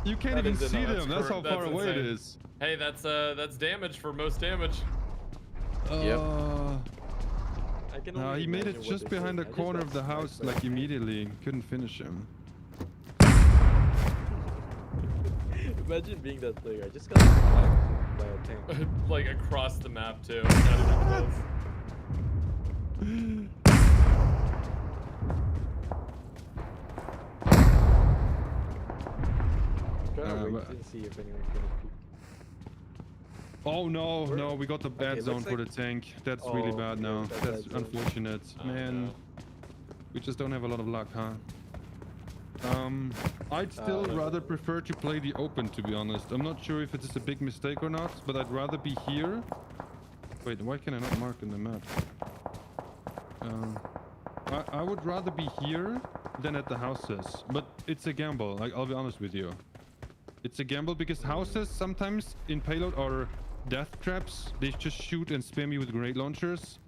You can't even see them. That's how far away it is. Hey, that's damage for most damage. He made it just behind the corner of the house, like immediately. Couldn't finish him. Imagine being that player. I just got attacked by a tank. Like across the map too. Not even close. Wait and see if anyone's gonna peek. Oh no, we got the bad zone for the tank. That's really bad now. That's unfortunate. Man, we just don't have a lot of luck, huh? I'd still rather prefer to play the open, to be honest. I'm not sure if it is a big mistake or not, but I'd rather be here. Wait, why can I not mark in the map? I would rather be here than at the houses, but it's a gamble. Like, I'll be honest with you. It's a gamble because houses sometimes in Payload are death traps. They just shoot and spam you with grenade launchers.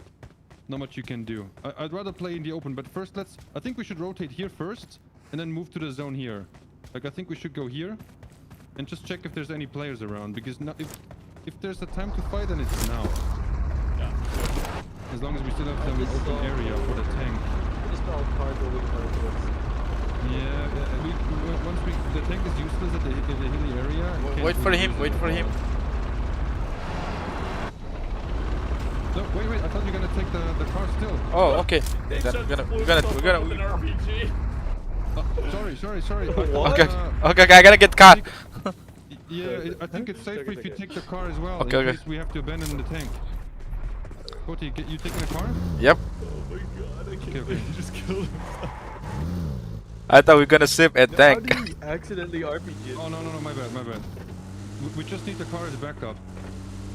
Not much you can do. I'd rather play in the open, but first I think we should rotate here first and then move to the zone here. Like, I think we should go here and just check if there's any players around, because if there's a time to fight, then it's now. Yeah. As long as we still have some open area for the tank. Yeah, once the tank is useless at the hilly area. Wait for him. No, wait, I thought you were gonna take the car still. Oh, okay. Then we're gonna. Sorry. Okay, I gotta get car. Yeah, I think it's safer if you take the car as well. Okay. In case we have to abandon the tank. Cody, you taking the car? Yep. Oh my god, I can't believe you just killed him. I thought we were gonna sip and tank. How do you accidentally RPG it? Oh no, my bad. We just need the car as backup.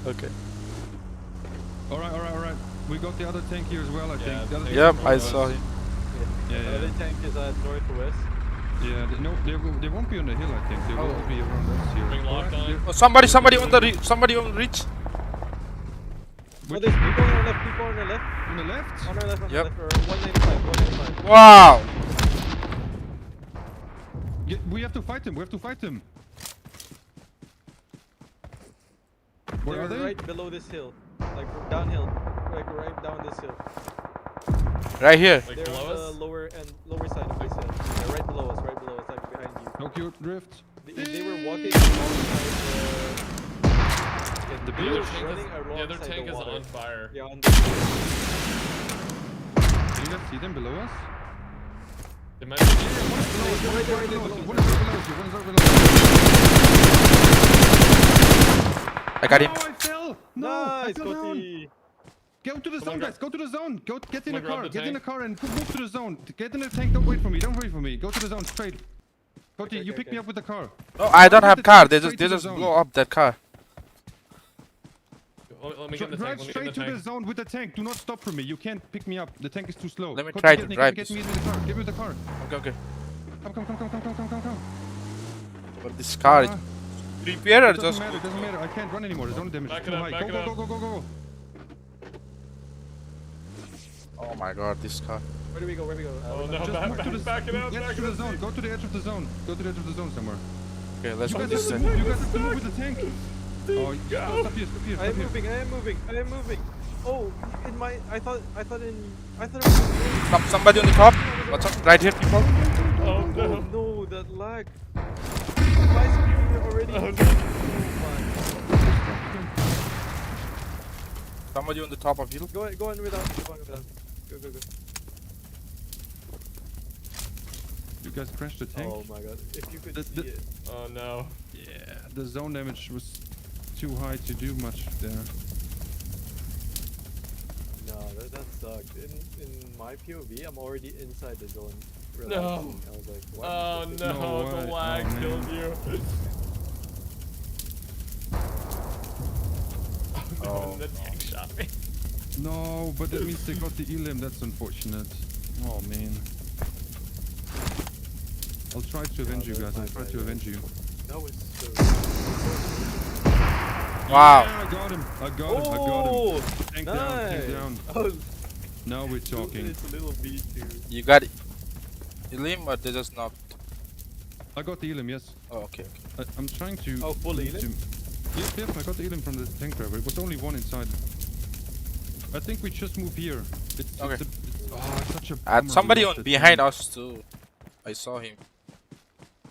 Okay. Alright. We got the other tank here as well, I think. The other Yep, tank I is saw him. The other tank is at northwest. Yeah, they won't be on the hill, I think. They will all be around us here. Bring lock on. Oh, somebody on the somebody on reach. Oh, there's people on our left. On the left? On our left, on Yep. our left. 195. Wow. We have to fight them. Where are they? Right below this hill. Like downhill. Like right down this hill. Right here. Like They're below on the us? lower side of this hill. They're right below us, like behind you. Tokyo drift. They were walking alongside the The other tank is on fire. Yeah, on the Can you guys see them below us? They might be One is right below us. One is right below us. I got him. Oh, I fell! No, nice, I fell down. Cody. Go to the zone, guys. Go to the zone. Get in the grab car. the Get in the tank. car and move to the zone. Get in the tank. Don't wait for me. Go to the zone straight. Cody, you pick me up with the car. Oh, I don't have car. They Straight just to the zone. blow up that car. Let me get in the tank. Drive straight to the zone with the tank. Do not stop for me. You can't pick me up. The tank is too slow. Let me Cody, try to drive Get this. me in the car. Get me the car. Okay. Come. But this car is repair or It just doesn't matter. I can't run anymore. The zone damage is too high. Go. Oh my god, this car. Where do we go? Oh no, Just move to the back it up. edge of the zone. Go to the edge of the zone. Go to the edge of the zone somewhere. Okay, let's You go guys this have to side. move. You guys have to move with the tank. Oh, stop here. I am moving. Oh, I thought it was Somebody on the top. What's up? Right here, people. Oh no. no, that lag. My screen already. Oh, no. Somebody on the top of you. Go on without. Go. You guys crashed the tank. Oh my god, if you could see it. Oh no. Yeah, the zone damage was too high to do much there. No, that sucked. In my POV, I'm already inside the zone. No. I was like, what? Oh no, the lag killed you. Oh, the tank shot me. No, but that means they got the elim. That's unfortunate. Oh man. I'll try to avenge you guys. I'll try to avenge you. That was so. Wow. Yeah, I got him. Oh, Tank nice. down. Now we're talking. It's a little B2. You got it. Elim or they just knocked? I got the elim, yes. Oh, okay. I'm trying to. Oh, full elim? Yep, I got the elim from the tank driver. It was only one inside. I think we just move here. It's Okay. It's such a. And bummer somebody we on lost it. behind us too. I saw him.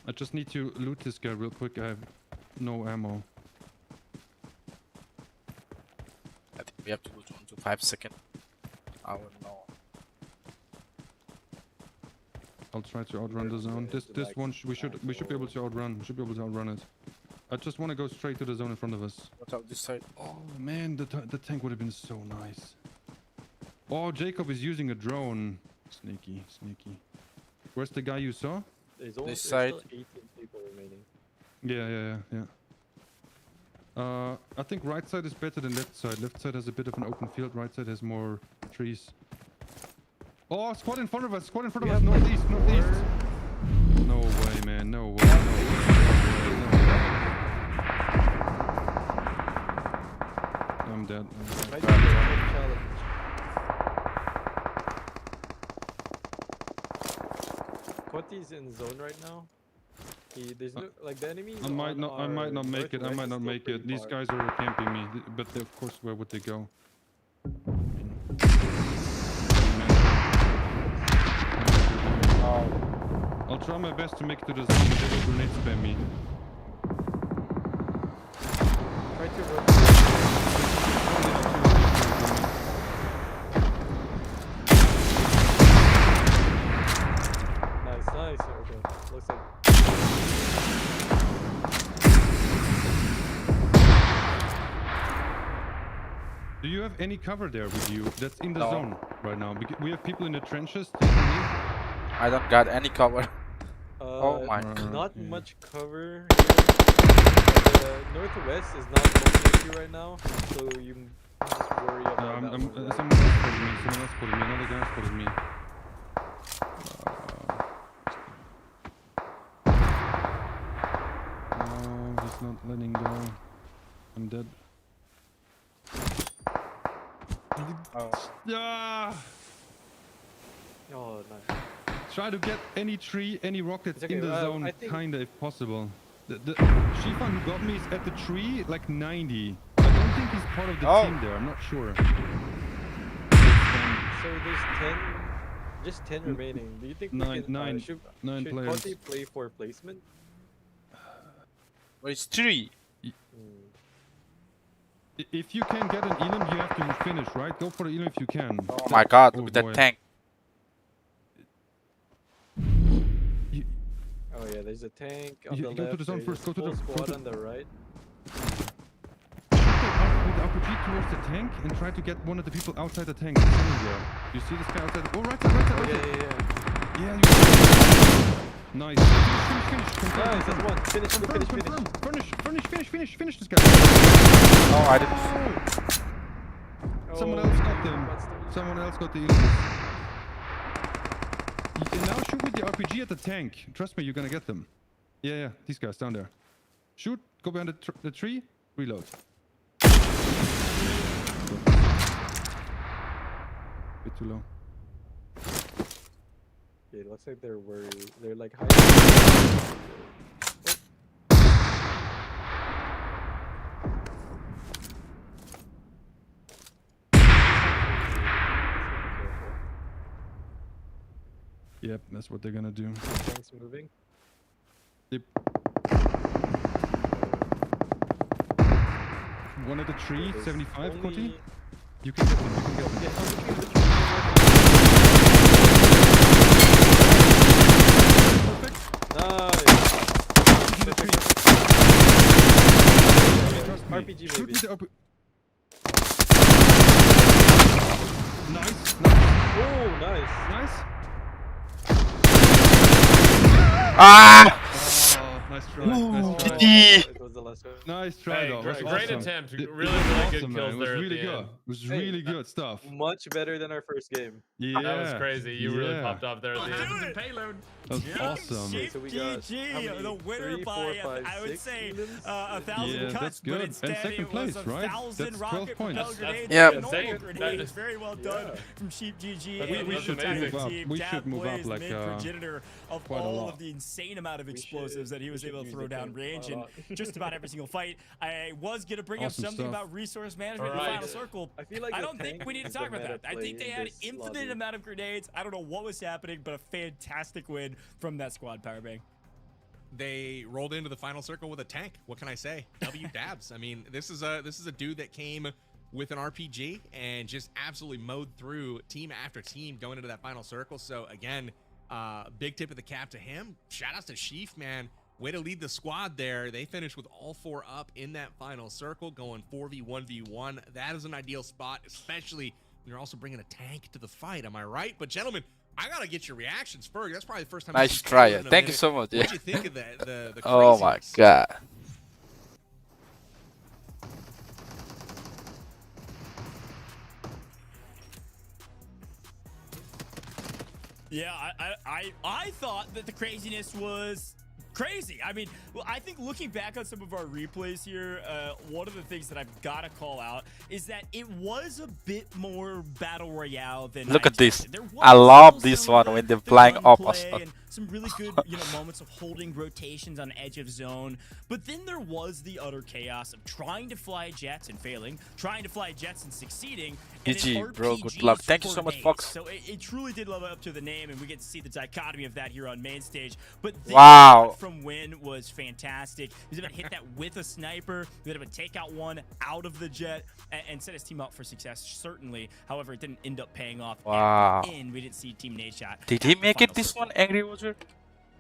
I just need to loot this guy real quick. I have no ammo. I think we have to go to 5 seconds. I don't know. I'll try to outrun the zone. This one we should be able to outrun. We should be able to outrun it. I just want to go straight to the zone in front of us. What's out this side? Oh man, the tank would have been so nice. Oh, Jacob is using a drone. Sneaky. Where's the guy you saw? There's This side. still 18 people remaining. Yeah. I think right side is better than left side. Left side has a bit of an open field. Right side has more trees. Oh, squad in front of us. Northeast. No way, man. No way. I'm dead. Might be a challenge. Quatty's in zone right now. There's no like the enemy. I might not make it. These guys are camping me, but of course, where would they go? I'll try my best to make it to the zone, but they will grenade spam me. Try to run. Nice. Okay, looks like. Do Do you have any cover there with you? That's in the No. zone right now. We have people in the trenches. I don't got any cover. Oh my. Not much cover. The northwest is not looking at you right now, so you just worry about that one, right? Someone else spotted me. Someone else spotted me. Another guy spotted me. No, he's not letting go. I'm dead. Yeah. Oh, nice. Try to get any tree, any rockets Okay, in the zone, kinda, if possible. The Xifan who got me is at the tree, like 90. I don't think he's part of the team there. I'm not sure. So there's 10, just 10 remaining. Do you think we can, nine should players. Conti play for placement? Well, it's 3. If you can get an elim, you have to finish, right? Go for the elim if you can. Oh my god, look at that tank. Oh yeah, there's a tank on the left. Go to the zone first. Go to the squad on the right. With the RPG towards the tank and try to get one of the people outside the tank. You see this guy outside? Oh, right side, right side, right side. Yeah. Nice. Finish. Nice, that's one. Finish this guy. Oh, I didn't. Someone else got them. Someone else got the elims. You can now shoot with the RPG at the tank. Trust me, you're gonna get them. Yeah, these guys down there. Shoot, go behind the tree, reload. Bit too low. Okay, it looks like they're worried. They're like hiding. Yep, that's what they're gonna do. Tanks moving. Yep. One at the tree, 75, Conti. You can get them, Perfect. Nice. RPG maybe. Shoot with the Nice. Oh, nice. Ah! Oh, nice try. Ooh, nice try. GG. It was the last one. Nice try, though. Great Awesome. attempt. It Really was good awesome, kills man. there. It was really at the good. end. It was really good stuff. Much better than our first game. Yeah. That was crazy. You really popped off there at the end. Payload. That was awesome. So we got GG, the winner 3, 4, by 5, I would 6 say elims? 1,000 Yeah, cuts, that's but good. instead And second it was place, right? 1,000 That's 12 rocket points. propelled grenades. Yep. Normal Insane. grenades. Very well done from ShieFGG. We and should the entire move up. team. We Dab should move up Blaze, like, main progenitor of quite a all lot. of the insane amount of explosives that he was able to use throw the down king range a in lot. just about every single fight. I was going to bring Awesome up something stuff. about resource management in the Alright. final circle. I feel like I the don't think tank we need to is the talk about meta that. I play think they in had this infinite lobby. amount of grenades. I don't know what was happening, but a fantastic win from that squad, Powerbang. They rolled into the final circle with a tank. What can I say? W dabs. I mean, this is a dude that came with an RPG and just absolutely mowed through team after team going into that final circle. So again, big tip of the cap to him. Shout outs to Sheaf, man. Way to lead the squad there. They finished with all 4 up in that final circle, going 4v1v1. That is an ideal spot, especially when you're also bringing a tank to the fight. Am I right? But gentlemen, I gotta get your reactions, Ferg. That's probably the first time. Nice try. Thank you so much. Yeah. What do you think of the Oh my craziness? god. Yeah, I thought that the craziness was crazy. I mean, well, I think looking back on some of our replays here, one of the things that I've got to call out is that it was a bit more battle royale than Look I at this. expected. There was I love still this some one of when they're the flying up gunplay us. and some really good, moments of holding rotations on edge of zone. But then there was the utter chaos of trying to fly jets and failing, trying to fly jets and succeeding. And GG, an bro. RPG Good luck. Thank you so much, grenades. Fox. So it truly did live up to the name, and we get to see the dichotomy of that here on main stage. But this Wow. shot from Wynn was fantastic. He was able to hit that with a sniper. He was able to take out one out of the jet and set his team up for success, certainly. However, it didn't end up paying off. Wow. At the end, we didn't see Team Nadeshot. Did he make it this one, Angry Wizard?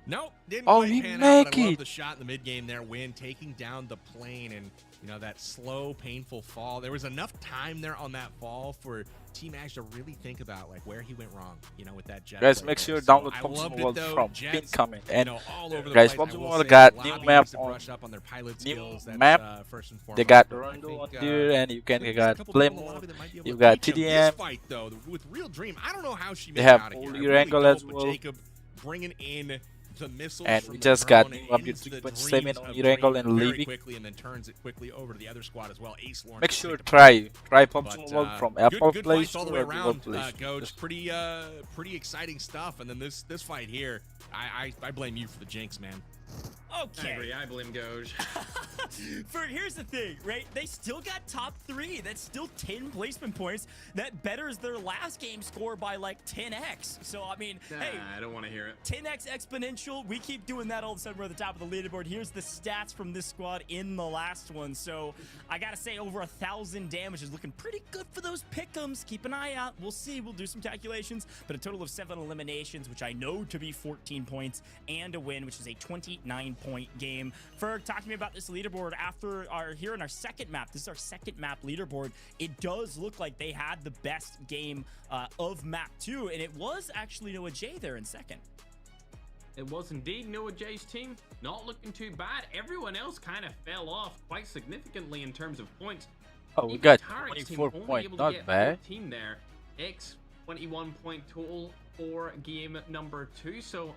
Nope, didn't Oh, quite he pan out, but make I love it. the shot in the mid game there. Wynn taking down the plane and, you know, that slow, painful fall. There was enough time there on that fall for Team Ash to really think about like where he went wrong, you know, with that jet. Guys, make sure you download PUBG Mobile from pin comment. And all over the guys, place. PUBG Mobile got new map on up on their pilot new skills. That's, map. first and foremost. They got But I Rondo think, on there, and you can get play mode. You got got this TDM. fight though with Real Dream. I don't know how she They made have it out of here. only I really Erangel don't, as but well. Jacob bringing in the missiles And from we the just got drone new update into the 3.7 dreams on of Erangel Dream and very Livik. quickly, and then turns it quickly over to the other squad as well. Ace Lawrence Make will sure take to try PUBG but, Mobile from Apple good Play fights all the way Store or Google around, Play Store. Coach. Pretty exciting stuff. And then this fight here, I blame you for the jinx, man. Okay. I agree. I blame Goj. Here's the thing, right? They still got top 3. That's still 10 placement points. That betters their last game score by like 10x. So, I mean, hey, I don't want to hear it. 10x exponential. We keep doing that all of a sudden. We're at the top of the leaderboard. Here's the stats from this squad in the last one. So, I got to say, over 1,000 damage is looking pretty good for those pick'ems. Keep an eye out. We'll see. We'll do some calculations. But a total of 7 eliminations, which I know to be 14 points, and a win, which is a 29-point game. Ferg, talk to me about this leaderboard after here in our second map. This is our second map leaderboard. It does look like they had the best game of map 2, and it was actually Noah J there in second. It was indeed Noah J's team. Not looking too bad. Everyone else kind of fell off quite significantly in terms of points. Oh, we Even got Tarik's 24 team only points. able to Not get bad. 14 there. X 21-point total for game number 2. So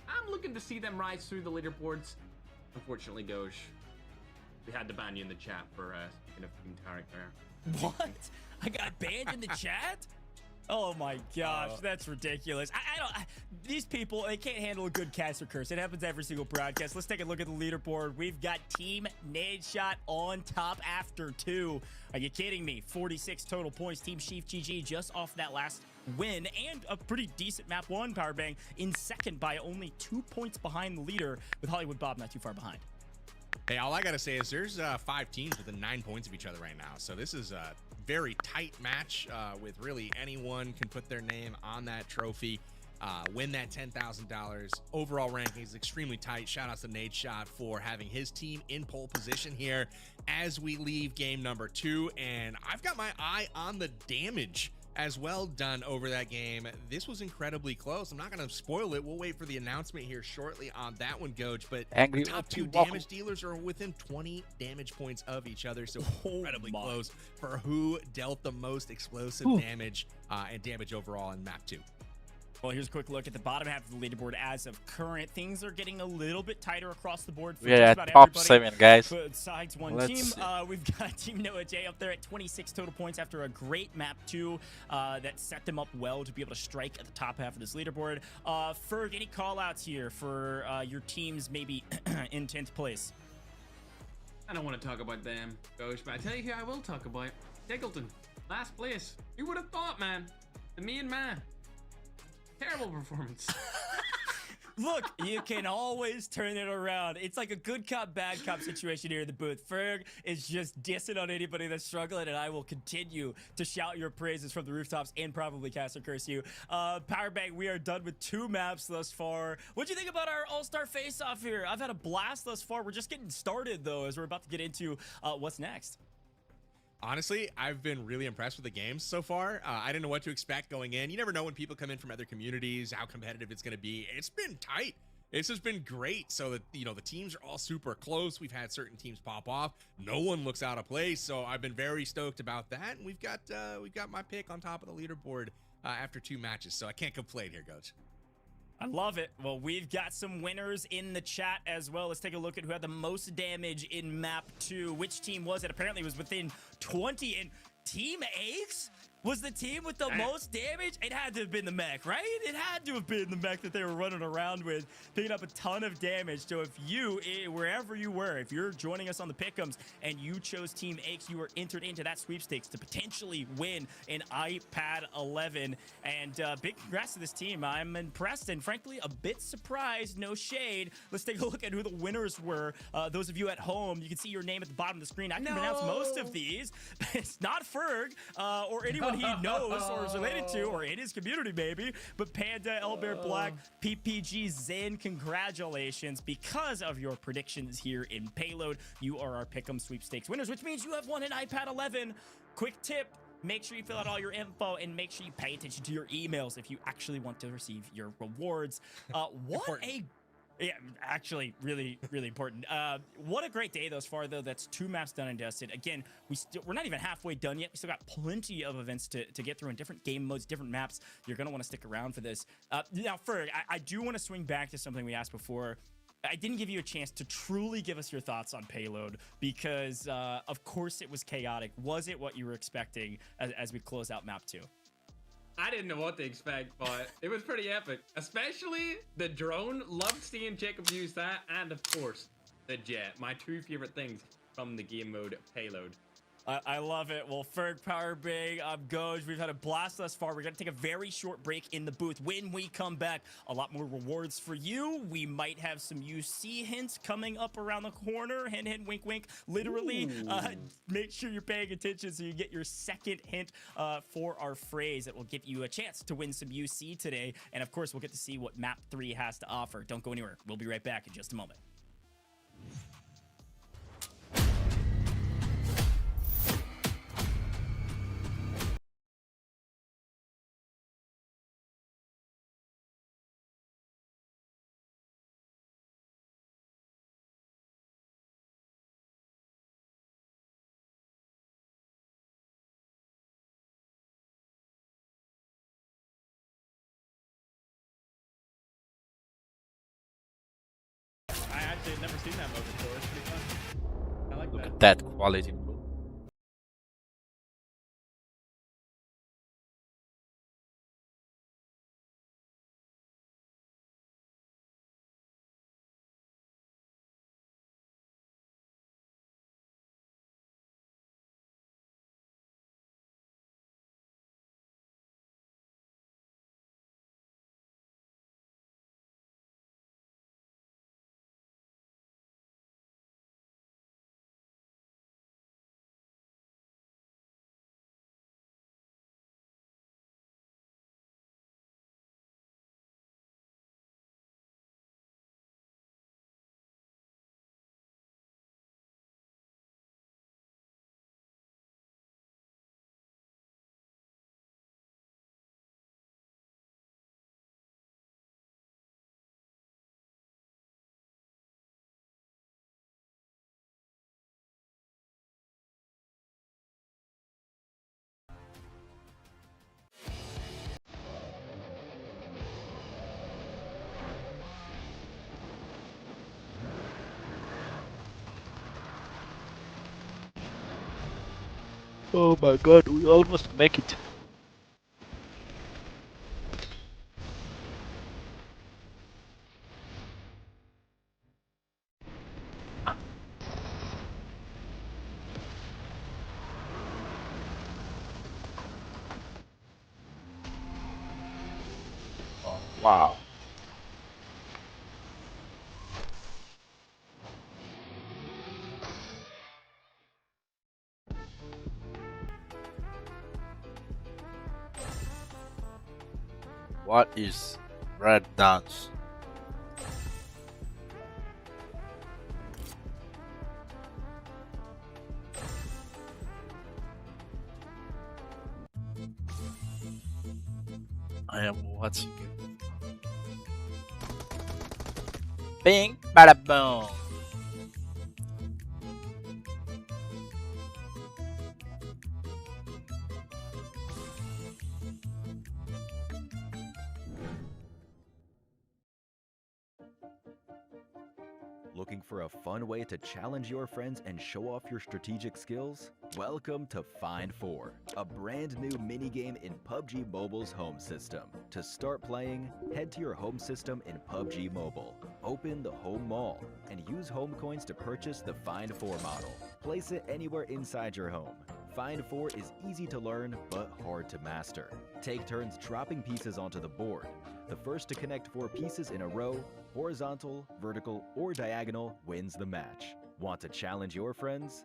I'm looking to see them rise through the leaderboards. Unfortunately, Goj, we had to ban you in the chat for speaking of Team Tarik there. What? I got banned in the chat? Oh my gosh, that's ridiculous. I don't. These people, they can't handle a good cast or curse. It happens every single broadcast. Let's take a look at the leaderboard. We've got Team Nadeshot on top after 2. Are you kidding me? 46 total points. Team SurfnBoy just off that last win and a pretty decent map 1 power bang in second by only 2 points behind the leader, with HollywoodBob not too far behind. Hey, all I gotta say is there's 5 teams within 9 points of each other right now. So this is a very tight match with really anyone can put their name on that trophy, win that $10,000. Overall ranking is extremely tight. Shout out to Nadeshot for having his team in pole position here as we leave game number 2. And I've got my eye on the damage as well done over that game. This was incredibly close. I'm not going to spoil it. We'll wait for the announcement here shortly on that one, Goj. But Angry the top 2 damage dealers are within 20 damage points of each other. So incredibly close for who dealt the most explosive damage and damage overall in map 2. Well, here's a quick look at the bottom half of the leaderboard as of current. Things are getting a little bit tighter across the board for We're just at about top everybody. 7, guys. Besides one Let's team, see. we've got Team Noah J up there at 26 total points after a great map 2 that set them up well to be able to strike at the top half of this leaderboard. Ferg, any call-outs here for your teams maybe in 10th place? I don't want to talk about them, Goj, but I tell you who I will talk about. Diggleton, last place. Who would have thought, man? The main man. Terrible performance. Look, you can always turn it around. It's like a good cop, bad cop situation here in the booth. Ferg is just dissing on anybody that's struggling, and I will continue to shout your praises from the rooftops and probably cast or curse you. Powerbang, we are done with 2 maps thus far. What'd you think about our all-star face-off here? I've had a blast thus far. We're just getting started, though, as we're about to get into what's next. Honestly, I've been really impressed with the games so far. I didn't know what to expect going in. You never know when people come in from other communities, how competitive it's going to be. It's been tight. This has been great. So that, you know, the teams are all super close. We've had certain teams pop off. No one looks out of place. So I've been very stoked about that. And we've got my pick on top of the leaderboard after 2 matches. So I can't complain here, Coach. I love it. Well, we've got some winners in the chat as well. Let's take a look at who had the most damage in map 2. Which team was it? Apparently it was within 20, and Team Ace was the team with the most damage. It had to have been the mech, right? It had to have been the mech that they were running around with, picking up a ton of damage. So if you, wherever you were, if you're joining us on the pick'ems and you chose Team Ace, you were entered into that sweepstakes to potentially win an iPad 11. And big congrats to this team. I'm impressed and frankly a bit surprised. No shade. Let's take a look at who the winners were. Those of you at home, you can see your name at the bottom of the screen. I can pronounce most of these. It's not Ferg or anyone someone he knows or is related to or in his community maybe. But Panda, Elbear Black, PPG, Zin, congratulations. Because of your predictions here in Payload, you are our Pick'em Sweepstakes winners, which means you have won an iPad 11. Quick tip. Make sure you fill out all your info and make sure you pay attention to your emails if you actually want to receive your rewards. Yeah, actually, really, really important. What a great day thus far, though. That's 2 maps done and dusted. Again, we're not even halfway done yet. We still got plenty of events to get through in different game modes, different maps. You're going to want to stick around for this. Now, Ferg, I do want to swing back to something we asked before. I didn't give you a chance to truly give us your thoughts on Payload because, of course, it was chaotic. Was it what you were expecting as we close out map 2? I didn't know what to expect, but it was pretty epic. Especially the drone. Loved seeing Jacob use that. And, of course, the jet. My 2 favorite things from the game mode Payload. I love it. Well, Ferg, Power Big, Goj, we've had a blast thus far. We're going to take a very short break in the booth. When we come back, a lot more rewards for you. We might have some UC hints coming up around the corner. Hint, hint, wink, wink. Literally, make sure you're paying attention so you get your second hint for our phrase that will give you a chance to win some UC today. And, of course, we'll get to see what Map 3 has to offer. Don't go anywhere. We'll be right back in just a moment. I actually had never seen that mode before. It's pretty fun. I like Look that. at that quality, bro. Oh my god, we almost make it. Oh, wow. What is red dance? I am watching it. Bing, bada boom. Looking for a fun way to challenge your friends and show off your strategic skills? Welcome to Find 4, a brand new minigame in PUBG Mobile's home system. To start playing, head to your home system in PUBG Mobile. Open the home mall and use home coins to purchase the Find 4 model. Place it anywhere inside your home. Find 4 is easy to learn but hard to master. Take turns dropping pieces onto the board. The first to connect 4 pieces in a row, horizontal, vertical, or diagonal, wins the match. Want to challenge your friends?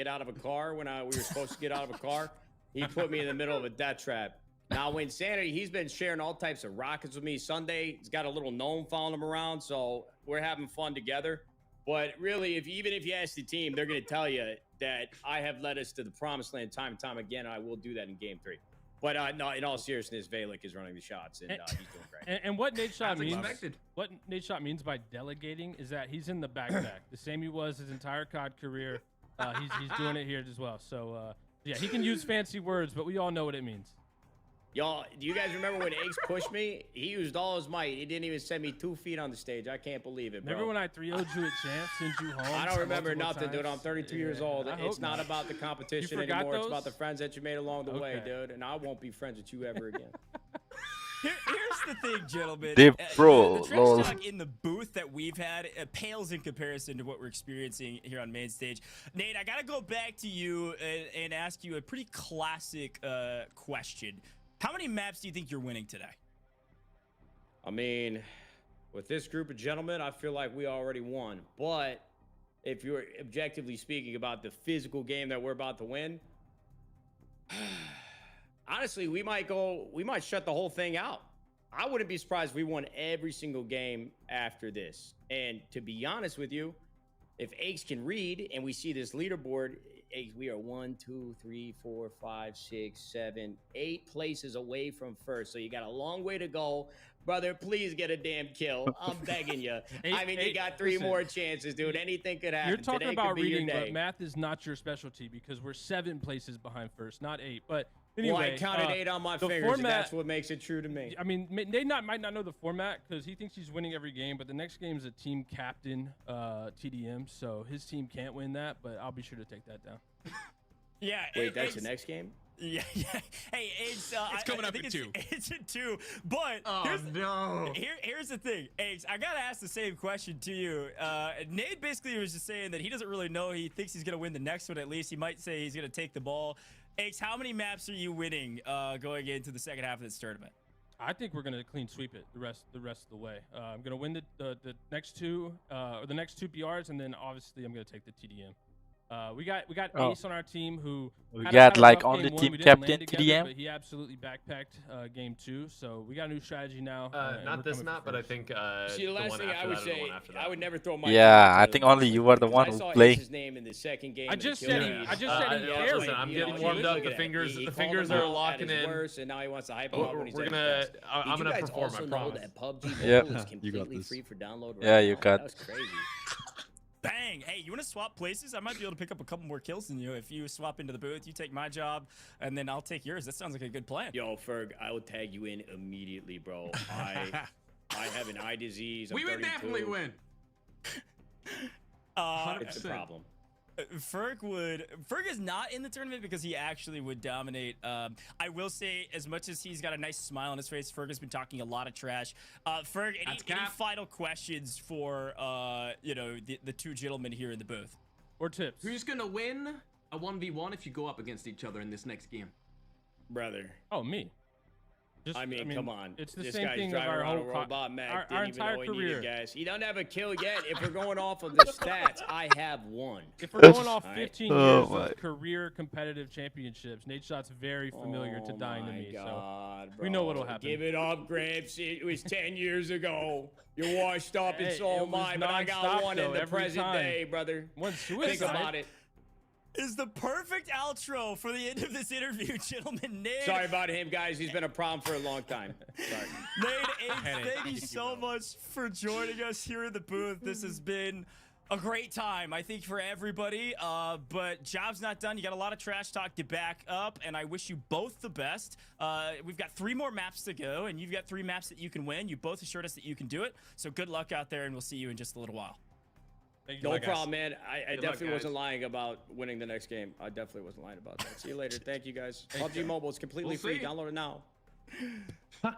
get out of a car when we were supposed to get out of a car. He put me in the middle of a death trap. Now, Wynnsanity, he's been sharing all types of rockets with me. Sunday, he's got a little gnome following him around, so we're having fun together. But really, even if you ask the team, they're going to tell you that I have led us to the promised land time and time again, and I will do that in Game 3. But no, in all seriousness, Valic is running the shots, and he's doing great. And what Nadeshot means, expected. what Nadeshot means by delegating is that he's in the backpack, the same he was his entire COD career. He's doing it here as well. So yeah, he can use fancy words, but we all know what it means. Y'all, do you guys remember when Ace pushed me? He used all his might. He didn't even send me 2 feet on the stage. I can't believe it, bro. Remember when I 3-0'd you at Champs, sent you home? I don't remember nothing, times? dude. I'm 32 years old. It's not about the competition anymore. It's about the friends that you made along the way, dude. And I won't be friends with you ever again. Here's the thing, gentlemen. Deep bro, the trash talk in the booth that we've had pales in comparison to what we're experiencing here on main stage. Nate, I gotta go back to you and ask you a pretty classic question. How many maps do you think you're winning today? I mean, with this group of gentlemen, I feel like we already won. But if you're objectively speaking about the physical game that we're about to win, honestly, we might shut the whole thing out. I wouldn't be surprised if we won every single game after this. And to be honest with you, if Aches can read and we see this leaderboard, we are 1, 2, 3, 4, 5, 6, 7, 8 places away from first. So you got a long way to go. Brother, please get a damn kill. I'm begging you. I mean, you got 3 more chances, dude. Anything could happen. You're talking Today about could be reading, your day. but math is not your specialty because we're 7 places behind first, not 8. But anyway, well, I counted 8 on my fingers, format, and that's what makes it true to me. I mean, Nate might not know the format because he thinks he's winning every game, but the next game is a team captain TDM, so his team can't win that, but I'll be sure to take that down. Yeah. Wait, that's the next game? Yeah. Hey, it's coming up in 2. It's in 2. But here's the thing, Ace. I gotta ask the same question to you. Nate basically was just saying that he doesn't really know. He thinks he's gonna win the next one at least. He might say he's gonna take the ball. Ace, how many maps are you winning going into the second half of this tournament? I think we're gonna clean sweep it the rest of the way. I'm gonna win the next 2 or the next 2 PRs, and then obviously I'm gonna take the TDM. We got Ace on our team who we got like on the team captain TDM. But he absolutely backpacked game 2, so we got a new strategy now. Not this map, but I think see, the last thing I would say, I would never throw my I think only you are the one who play. His name in the second game I just said he listen, I'm getting warmed up. The fingers are locking in. Worse, and now he wants to hype him up when he's I'm gonna perform. I promise. That PUBG Mobile is completely free for download. Yeah, you got. That was crazy. Bang! Hey, you want to swap places? I might be able to pick up a couple more kills than you if you swap into the booth. You take my job, and then I'll take yours. That sounds like a good plan. Yo, Ferg, I will tag you in immediately, bro. I have an eye disease. We would definitely win. It's a problem. Ferg is not in the tournament because he actually would dominate. I will say, as much as he's got a nice smile on his face, Ferg has been talking a lot of trash. Ferg, any final questions for the 2 gentlemen here in the booth? Or tips? Who's gonna win a 1v1 if you go up against each other in this next game? Brother. Oh, me. I mean, come on. It's the this same guy's thing driving of our around whole a robot Mac. our Didn't even entire know he career. needed gas. He doesn't have a kill yet. If we're going off of the stats, I have 1. If we're going off 15 years of career competitive championships, Nadeshot's very familiar to dying to me. God, so we know what'll happen. Give it up, Gramps. It was 10 years ago. You're washed up, and so am I. But I got 1 in the present day, brother. Think about it. Is the perfect outro for the end of this interview, gentlemen. Nate. Sorry about him, guys. He's been a problem for a long time. Sorry. Nate, thank you so much for joining us here in the booth. This has been a great time, I think, for everybody. But job's not done. You got a lot of trash talk to back up, and I wish you both the best. We've got 3 more maps to go, and you've got 3 maps that you can win. You both assured us that you can do it. So good luck out there, and we'll see you in just a little while. No problem, man. I definitely wasn't lying about winning the next game. I definitely wasn't lying about that. See you later. Thank you, guys. PUBG Mobile is completely free. Download it now.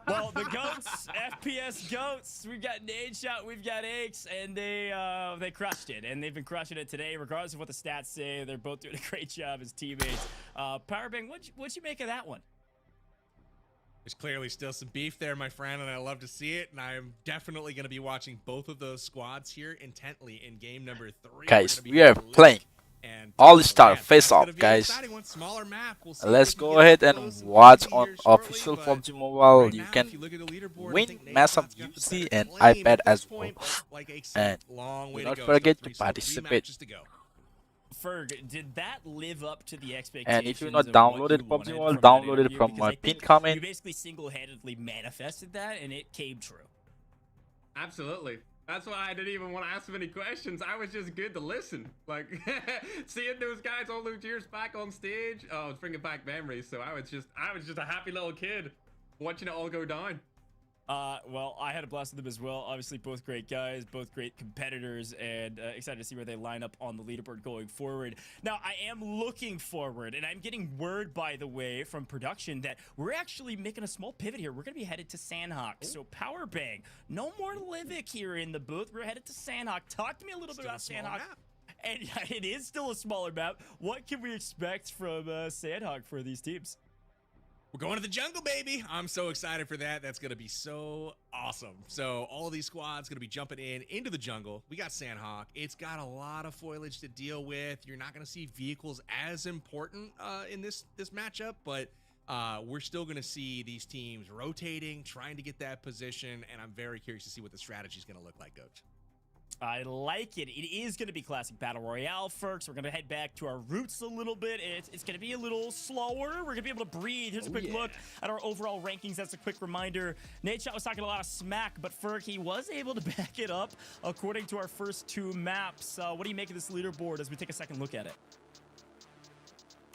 Well, the GOATs, FPS GOATs, we've got Nadeshot, we've got Aches, and they crushed it, and they've been crushing it today, regardless of what the stats say. They're both doing a great job as teammates. Powerbang, what'd you make of that one? There's clearly still some beef there, my friend, and I love to see it. And I'm definitely going to be watching both of those squads here intently in game number 3. Guys, we are playing All-Star Face-Off, guys. Let's go ahead and watch on official PUBG Mobile. You can win massive USD and iPad as well. And do not forget to participate. Ferg, did that live up to the expectations? And if you're not of downloaded what PUBG you Mobile, wanted from that download it interview? from Because my I think pinned comment. You basically single-handedly manifested that, and it came true. Absolutely. That's why I didn't even want to ask them any questions. I was just good to listen. Like, seeing those guys all those years back on stage, oh, it's bringing back memories. So I was just a happy little kid watching it all go down. Well, I had a blast with them as well. Obviously, both great guys, both great competitors, and excited to see where they line up on the leaderboard going forward. Now, I am looking forward, and I'm getting word, by the way, from production that we're actually making a small pivot here. We're going to be headed to Sandhawk. So, Power Bang. No more Livik here in the booth. We're headed to Sandhawk. Talk to me a little bit about Sandhawk. And it is still a smaller map. What can we expect from Sandhawk for these teams? We're going to the jungle, baby. I'm so excited for that. That's going to be so awesome. So all of these squads going to be jumping into the jungle. We got Sandhawk. It's got a lot of foliage to deal with. You're not going to see vehicles as important in this matchup, but we're still going to see these teams rotating, trying to get that position, and I'm very curious to see what the strategy is going to look like, Coach. I like it. It is going to be classic Battle Royale, folks. We're going to head back to our roots a little bit. It's going to be a little slower. We're going to be able to breathe. Here's a quick look at our overall rankings. That's a quick reminder. Nadeshot was talking a lot of smack, but Ferg, he was able to back it up according to our first two maps. What do you make of this leaderboard as we take a second look at it?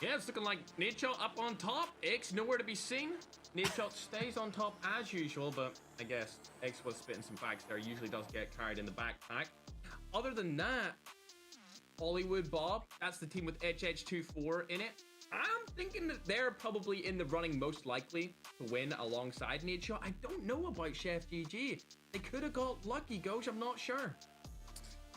Yeah, it's looking like Nadeshot up on top. X nowhere to be seen. Nadeshot stays on top as usual, but I guess X was spitting some facts there. Usually does get carried in the backpack. Other than that, HollywoodBob, that's the team with HH24 in it. I'm thinking that they're probably in the running most likely to win alongside Nadeshot. I don't know about Chef GG. They could have got lucky, Ghost. I'm not sure.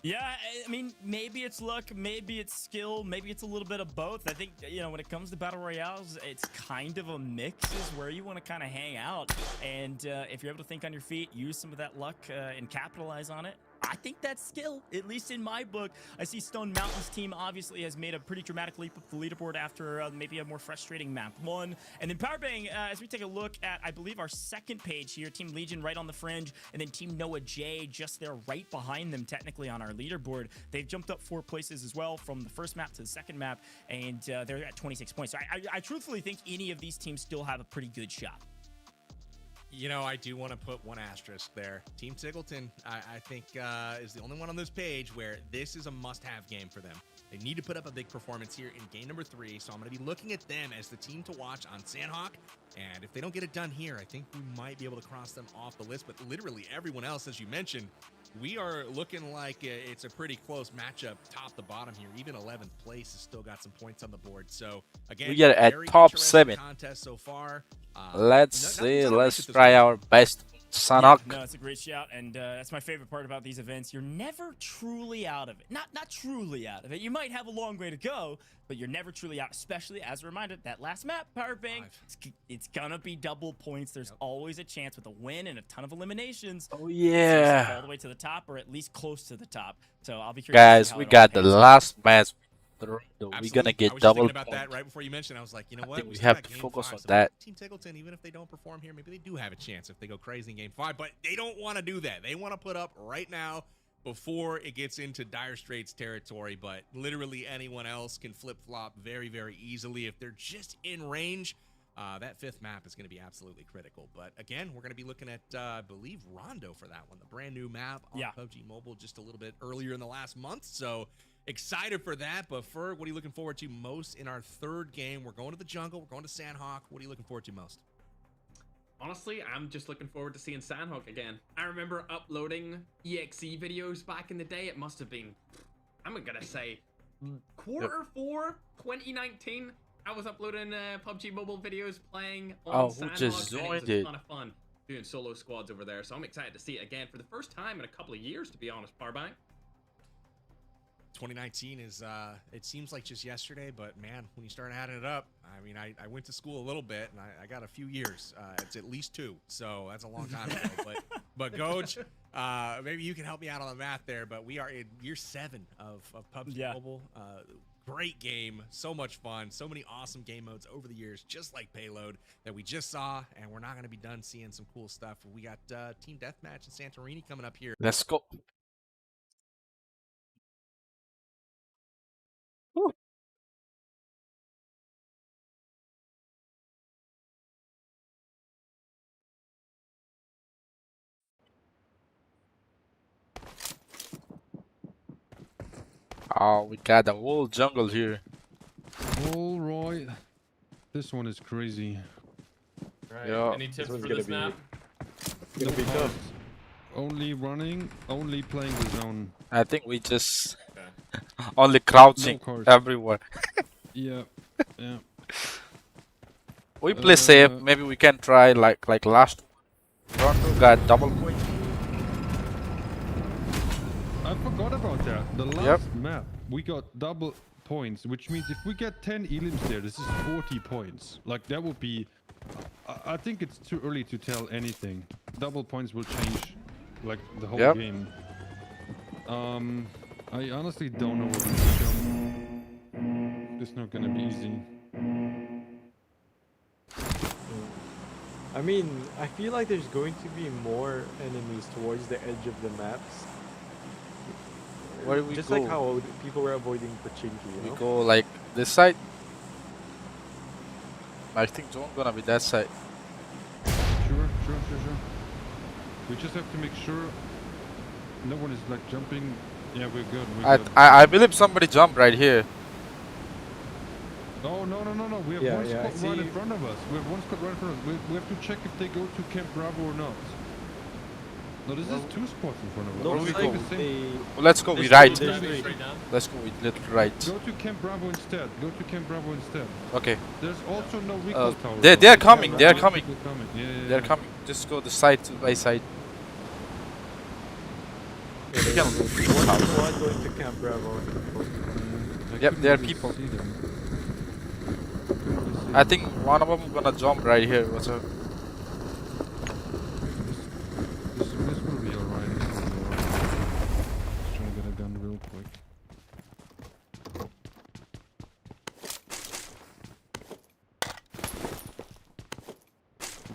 Yeah, I mean, maybe it's luck, maybe it's skill, maybe it's a little bit of both. I think, you know, when it comes to Battle Royales, it's kind of a mix is where you want to kind of hang out. And if you're able to think on your feet, use some of that luck and capitalize on it, I think that's skill, at least in my book. I see StoneMountain's team obviously has made a pretty dramatic leap up the leaderboard after maybe a more frustrating map one. And then Powerbang, as we take a look at, I believe, our second page here, Team Legion right on the fringe, and then Team Noah J just there right behind them technically on our leaderboard. They've jumped up 4 places as well from the first map to the second map, and they're at 26 points. So I truthfully think any of these teams still have a pretty good shot. You know, I do want to put one asterisk there. Team Sykkuno, I think, is the only one on this page where this is a must-have game for them. They need to put up a big performance here in game number 3, so I'm going to be looking at them as the team to watch on Sandhawk. And if they don't get it done here, I think we might be able to cross them off the list. But literally everyone else, as you mentioned, we are looking like it's a pretty close matchup top to bottom here. Even 11th place has still got some points on the board. So again, we are at top 7 contest so far. Let's see, let's try our best. Sandhawk. Yeah, no, it's a great shout, and that's my favorite part about these events. You're never truly out of it. Not truly out of it. You might have a long way to go, but you're never truly out, especially as a reminder, that last map, Power Bang, it's gonna be double points. There's always a chance with a win and a ton of eliminations. Oh, yeah. All the way to the top, or at least close to the top. So I'll be curious. Guys, we got the last match. We're gonna get double about that right before you mentioned. I was like, you know what? I think we have to focus on that. Team Sykkuno, even if they don't perform here, maybe they do have a chance if they go crazy in game 5. But they don't want to do that. They want to put up right now before it gets into dire straits territory. But literally anyone else can flip-flop very, very easily if they're just in range. That 5th map is going to be absolutely critical. But again, we're going to be looking at, I believe, Rondo for that one, the brand new map on PUBG Mobile just a little bit earlier in the last month. So excited for that. But Ferg, what are you looking forward to most in our 3rd game? We're going to the jungle. We're going to Sandhawk. What are you looking forward to most? Honestly, I'm just looking forward to seeing Sandhawk again. I remember uploading EXE videos back in the day. It must have been, I'm going to say, quarter 4, 2019. I was uploading PUBG Mobile videos playing on Sandhawk. Just and joined it was a ton of fun doing solo squads over there. So I'm excited to see it again for the first time in a couple of years, to be honest, Powerbank. 2019 is, it seems like just yesterday, but man, when you start adding it up, I mean, I went to school a little bit, and I got a few years. It's at least 2, so that's a long time ago. But Goj, maybe you can help me out on the math there, but we are in year 7 of PUBG Mobile. Great game, so much fun, so many awesome game modes over the years, just like Payload that we just saw, and we're not going to be done seeing some cool stuff. We got Team Deathmatch and Santorini coming up here. Let's go. Oh, we got the whole jungle here. All right. This one is crazy. Right. Yeah. Any tips This one's for gonna this map? Gonna be tough. Only running, only playing the zone. I think we just Okay. only crouching No cars. everywhere. Yeah. Yeah. We play safe. Maybe we can try like last one. Rondo got double point. I forgot about that. The last map, we got double points, which means if we get 10 elims there, this is 40 points. Like, that would be... I think it's too early to tell anything. Double points will change, like, the whole game. I honestly don't know what to jump. It's not gonna be easy. I mean, I feel like there's going to be more enemies towards the edge of the maps. Where do we Just go? like how people were avoiding Pachinki, you know? We go like this side. I think zone gonna be that side. Sure. We just have to make sure no one is like jumping. Yeah, we're good. I believe somebody jumped right here. Oh, no. We have one squad right in front of us. We have one squad right in front of us. We have to check if they go to Camp Bravo or not. No, this is two squads in front of us. Looks we like take the same. Well, let's go. We right. Straight down. Let's go with little right. Go to Camp Bravo instead. Okay. There's also no recall tower. They're coming. They're coming. Yeah. They're coming. Just go the side to by side. Yeah, one squad going to Camp Bravo. Yep, there are people. I think one of them gonna jump right here. What's up? This will be alright. Just trying to get a gun real quick.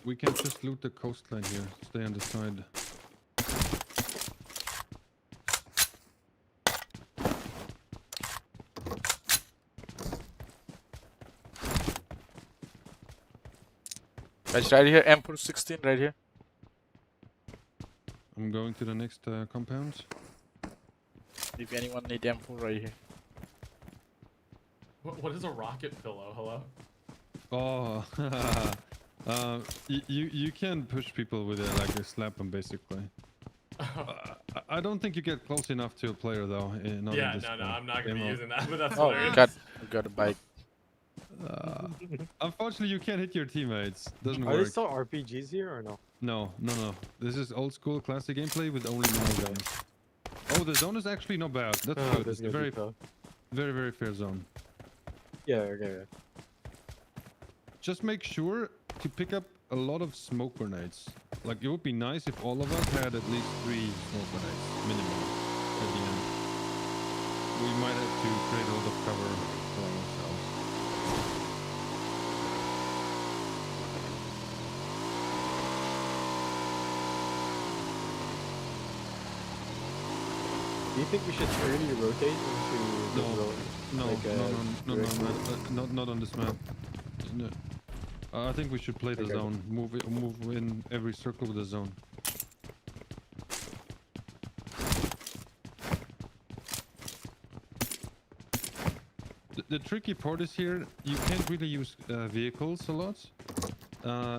We can just loot the coastline here. Stay on the side. Guys, right here, Emperor 16 right here. I'm going to the next compound. If anyone need M4 right here. What is a rocket pillow? Hello? Oh, you can push people with it, like slap them basically. I don't think you get close enough to a player though. No, I'm not gonna be using that, but that's oh, hilarious. we got a bike. Unfortunately, you can't hit your teammates. Doesn't work. Are there still RPGs here or no? No. This is old school classic gameplay with only normal guns. Oh, the zone is actually not bad. That's good. It's very fair zone. Yeah, okay. Just make sure to pick up a lot of smoke grenades. Like, it would be nice if all of us had at least 3 smoke grenades, minimum, at the end. We might have to create a lot of cover for ourselves. Do you think we should early rotate into the zone? No, not on this map. No. I think we should play the zone. Move in every circle with the zone. The tricky part is here, you can't really use vehicles a lot.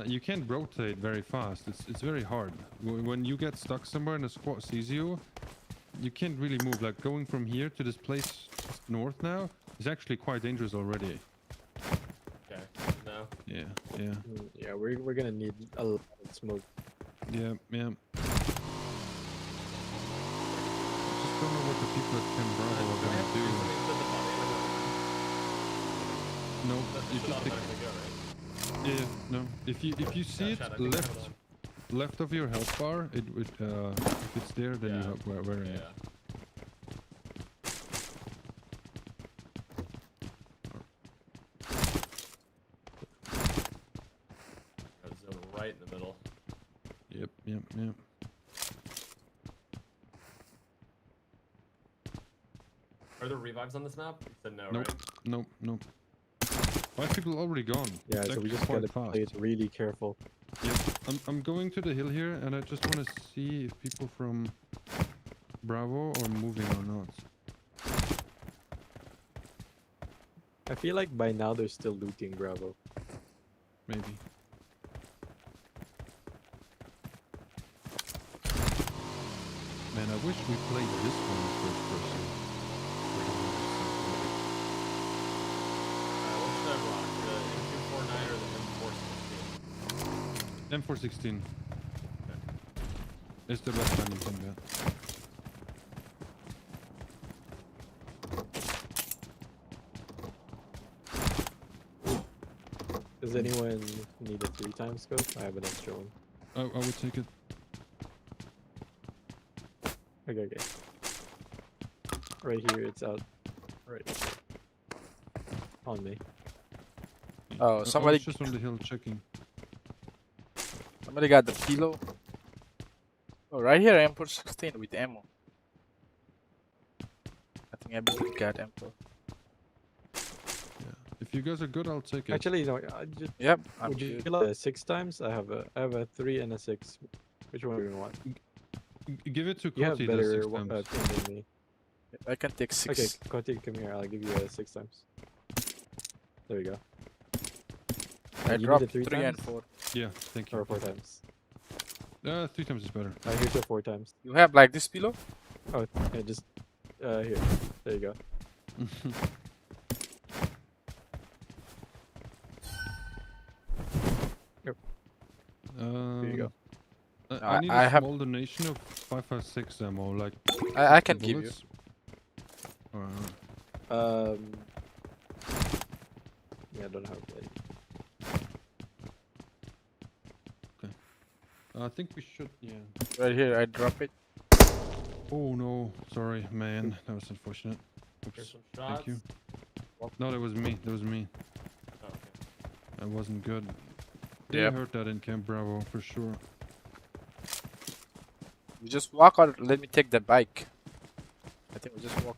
You can't rotate very fast. It's very hard. When you get stuck somewhere and a squad sees you, you can't really move. Like, going from here to this place north now is actually quite dangerous already. Okay, no. Yeah. Yeah, we're gonna need a lot of smoke. Yeah. I just don't know what the people at Camp Bravo are gonna do. No, if you think... Yeah, no. If you see it left of your health bar, if it's there, then you have wearing it. Zone right in the middle. Yep. Are there revives on this map? You said no, Nope. right? Nope. 5 people already gone. Yeah, It's so we actually just gotta quite play fast. it really careful. Yep. I'm going to the hill here, and I just want to see if people from Bravo are moving or not. I feel like by now they're still looting Bravo. Maybe. Man, I wish we played this one first person. What should I rock? The M249 or the M416? M416. It's the best landing thing there. Does anyone need a 3x scope? I have an extra one. I would take it. Okay. Right here, it's out. Right. On me. Oh, somebody just on the hill checking. Somebody got the Payload. Oh, right here, M416 with ammo. I think everybody got M4. If you guys are good, I'll take it. Actually, no. I just, yep. Would you like a 6x? I have a 3 and a 6. Which one do you want? Give it to You have Koti, better the 6 times. ping than me. I can take 6. Okay, Koti, come here. I'll give you a 6x. There we go. I you dropped need a 3 3 and times? 4. Yeah, thank you. Or 4 times. 3 times is better. Here's a 4 times. You have like this Payload? Oh, yeah, just here. There you go. Here you go. I need a small donation of 556 ammo, like. I can give you. Yeah, I don't have any. Okay. I think we should. Yeah. Right here, I drop it. Oh no, sorry, man, that was unfortunate. Oops. Thank you. No, that was me. That was me. Oh, okay. That wasn't good. They heard that in Camp Bravo for sure. You just walk or let me take the bike. I think we just walk.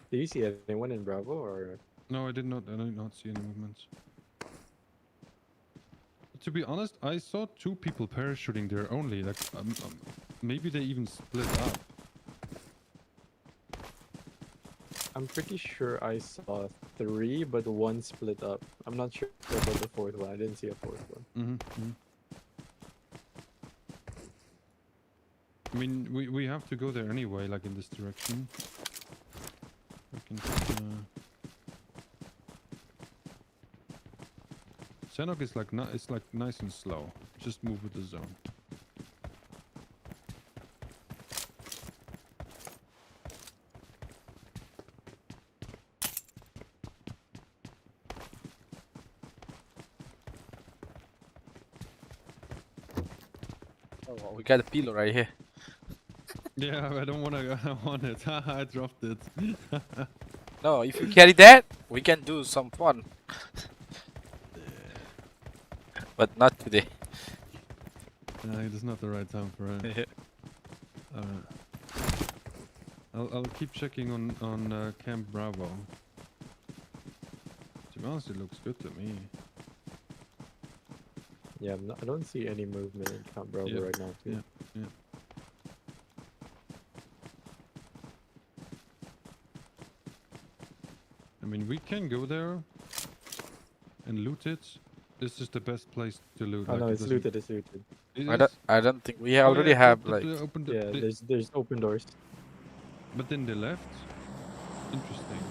Do you see anyone in Bravo or? No, I did not. I did not see any movements. To be honest, I saw 2 people parachuting there only. Like, maybe they even split up. I'm pretty sure I saw 3, but 1 split up. I'm not sure about the 4th one. I didn't see a 4th one. I mean, we have to go there anyway, like in this direction. We can just, Senok is like it's like nice and slow. Just move with the zone. Oh, well, we got a Payload right here. Yeah, I don't wanna. I want it. I dropped it. No, if you carry that, we can do some fun. But not today. It's not the right time for it. I'll keep checking on Camp Bravo. To be honest, it looks good to me. Yeah, I don't see any movement in Camp Bravo right now too. Yeah. I mean, we can go there and loot it. This is the best place to loot. Oh, like, no, it's looted. It's looted. I don't think we already have like. There's open doors. But then they left. Interesting.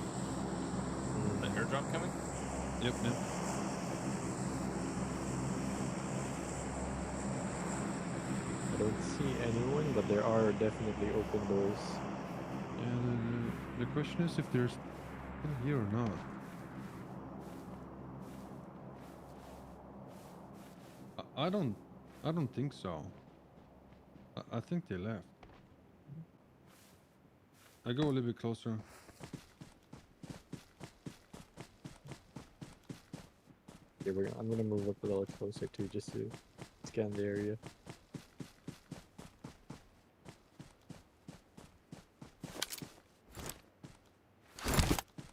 The airdrop coming? Yep. I don't see anyone, but there are definitely open doors. Yeah. The question is if there's still here or not. I don't think so. I think they left. I go a little bit closer. Okay, I'm gonna move up a little closer too, just to scan the area.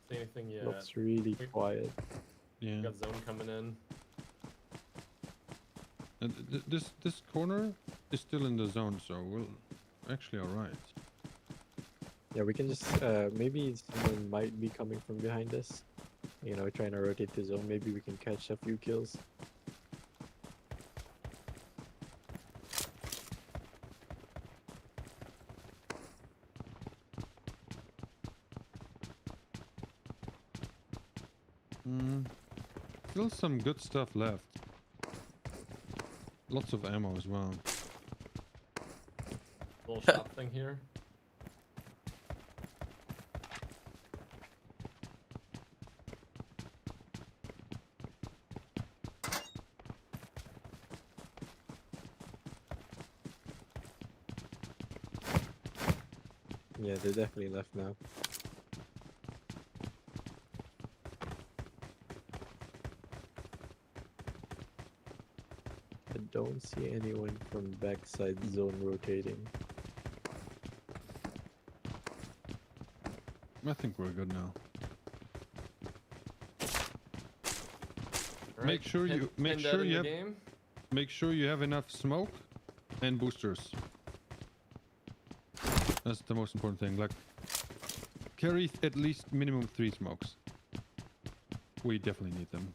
See anything yet? Looks really quiet. Yeah. Got zone coming in. And this corner is still in the zone, so we'll actually all right. Yeah, we can just maybe someone might be coming from behind us. You know, trying to rotate the zone. Maybe we can catch a few kills. Still some good stuff left. Lots of ammo as well. Little shop thing here. Yeah, they're definitely left now. I don't see anyone from backside zone rotating. I think we're good now. Right. Make sure you have enough smoke and boosters. That's the most important thing. Like, carry at least minimum 3 smokes. We definitely need them.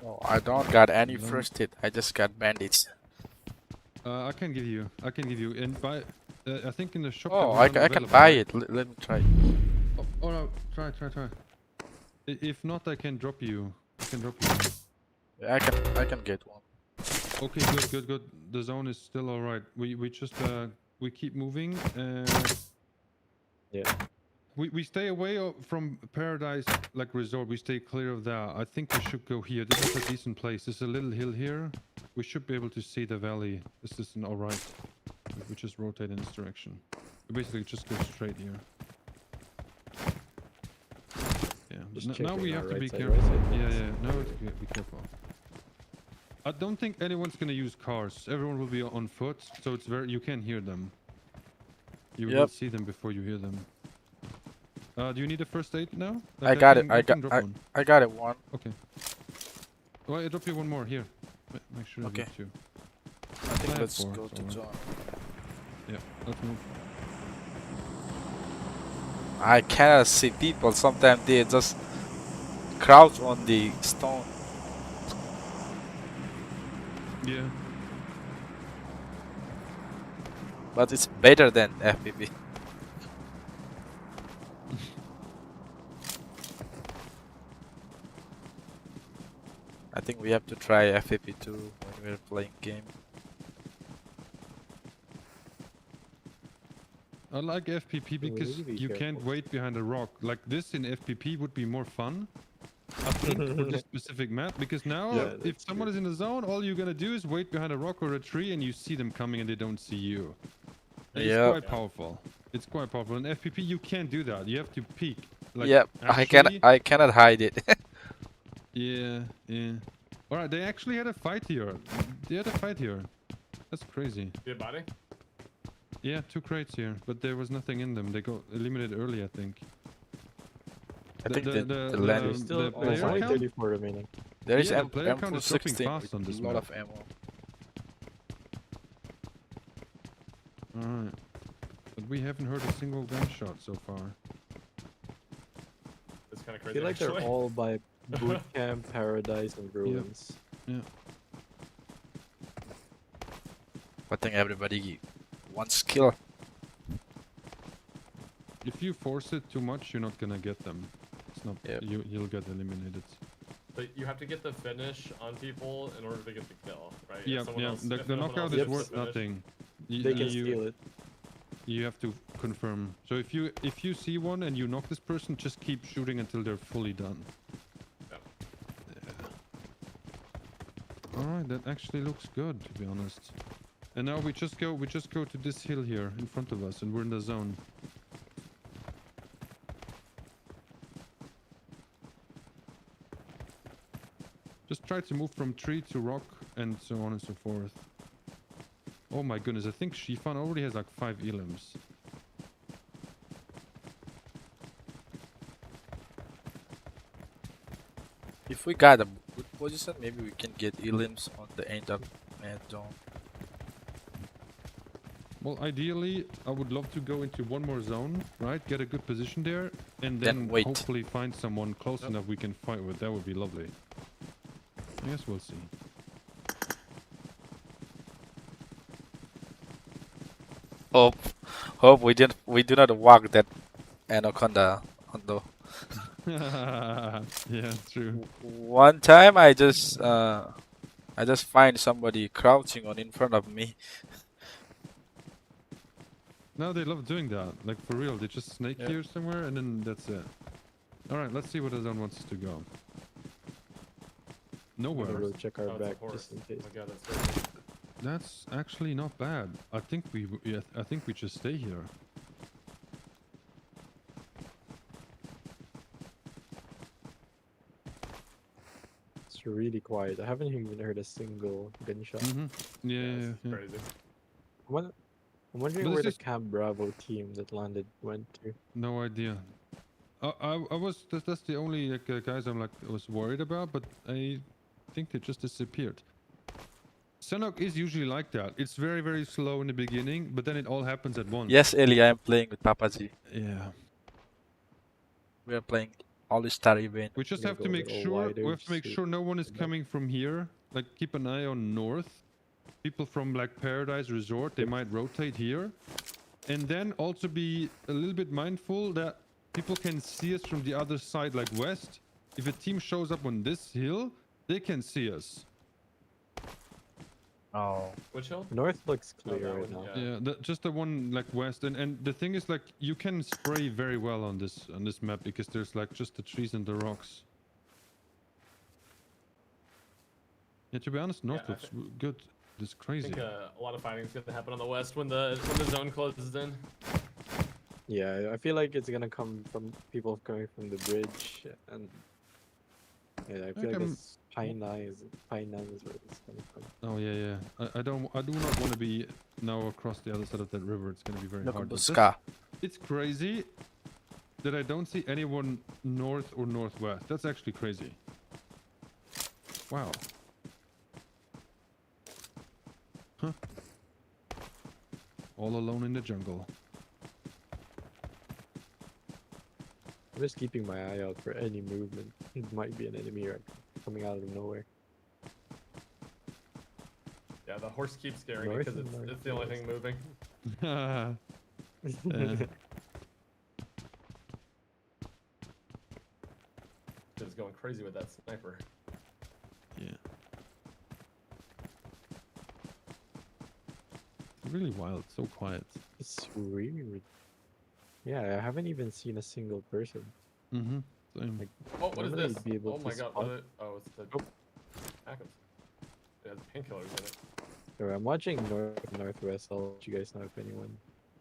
Oh, I don't got any first hit. I just got bandits. I can give you. And buy. I think in the shop. Oh, I can buy it. Let me try. Oh no! Try. If not, I can drop you. Yeah, I can get one. Okay, good. The zone is still all right. We just we keep moving. Yeah. We stay away from Paradise like resort. We stay clear of that. I think we should go here. This is a decent place. There's a little hill here. We should be able to see the valley. This is an all right. We just rotate in this direction. We basically just go straight here. Yeah. Now we have to be careful. Yeah. Now we have to be careful. I don't think anyone's gonna use cars. Everyone will be on foot, so it's you can hear them. You will see them before you hear them. Do you need a first aid now? I got it. I got it one. Okay. Well, I drop you one more here. Make sure you have 2. I think let's go to zone. Yeah, let's move. I cannot see people. Sometimes they just crouch on the stone. Yeah. But it's better than FPP. I think we have to try FPP too when we're playing game. I like FPP because you can't wait behind a rock. Like this in FPP would be more fun. I think for this specific map, because now if someone is in the zone, all you're gonna do is wait behind a rock or a tree and you see them coming and they don't see you. It's quite powerful. It's quite powerful. In FPP you can't do that. You have to peek. Like, I cannot hide it. Yeah. Alright, they actually had a fight here. That's crazy. Good body? Yeah, 2 crates here, but there was nothing in them. They got eliminated early, I think. I think the land is still there's only 34 remaining. There is M4 16 fast on this lot of ammo. Alright. But we haven't heard a single gunshot so far. It's kind of I crazy. feel like they're all by boot camp, Paradise, and ruins. Yeah. I think everybody wants kill. If you force it too much, you're not gonna get them. It's not. You'll get eliminated. But you have to get the finish on people in order to get the kill, right? Yeah. The knockout is worth nothing. They can steal it. You have to confirm. So if you see one and you knock this person, just keep shooting until they're fully done. Alright, that actually looks good, to be honest. And now we just go to this hill here in front of us, and we're in the zone. Just try to move from tree to rock, and so on and so forth. Oh my goodness, I think Xifan already has like 5 elims. If we got a good position, maybe we can get elims on the end of man zone. Well, ideally, I would love to go into one more zone, right? Get a good position there, and then wait. hopefully find someone close enough we can fight with. That would be lovely. I guess we'll see. Hope we do not walk that anaconda on the. Yeah, true. One time I just find somebody crouching in front of me. No, they love doing that. Like for real, they just snake here somewhere and then that's it. All right, let's see where the zone wants us to go. Nowhere. We'll check our back just in case. Oh my god, that's crazy. That's actually not bad. I think we just stay here. It's really quiet. I haven't even heard a single gunshot. Yeah. Crazy. I'm wondering where the Camp Bravo team that landed went to. No idea. I was that's the only guys I was worried about, but I think they just disappeared. Sanok is usually like that. It's very slow in the beginning, but then it all happens at once. Yes, Eli, I am playing with Papaji. Yeah. We are playing All-Star event. We just have to make sure. We have to make sure no one is coming from here. Like keep an eye on north. People from like Paradise Resort, they might rotate here, and then also be a little bit mindful that people can see us from the other side, like west. If a team shows up on this hill, they can see us. Oh. Which hill? North looks clear right now. Yeah, just the one like west, and the thing is like you can spray very well on this map because there's like just the trees and the rocks. Yeah, to be honest, north looks good. It's crazy. I think a lot of fighting is going to happen on the west when the zone closes in. Yeah, I feel like it's gonna come from people coming from the bridge, and yeah, I feel like this Pine 9 is where it's coming from. Oh yeah. I do not want to be now across the other side of that river. It's going to be very hard. Bushka. It's crazy that I don't see anyone north or northwest. That's actually crazy. Wow. Huh. All alone in the jungle. I'm just keeping my eye out for any movement. It might be an enemy coming out of nowhere. Yeah, the horse keeps scaring me because it's the only thing moving. It's going crazy with that sniper. Yeah. Really wild, so quiet. It's really yeah, I haven't even seen a single person. Same. Like, oh, what is this? Be able Oh to my god, spot. what is it? Oh, it's the backups. It has painkillers in it. So I'm watching northwest. I'll let you guys know if anyone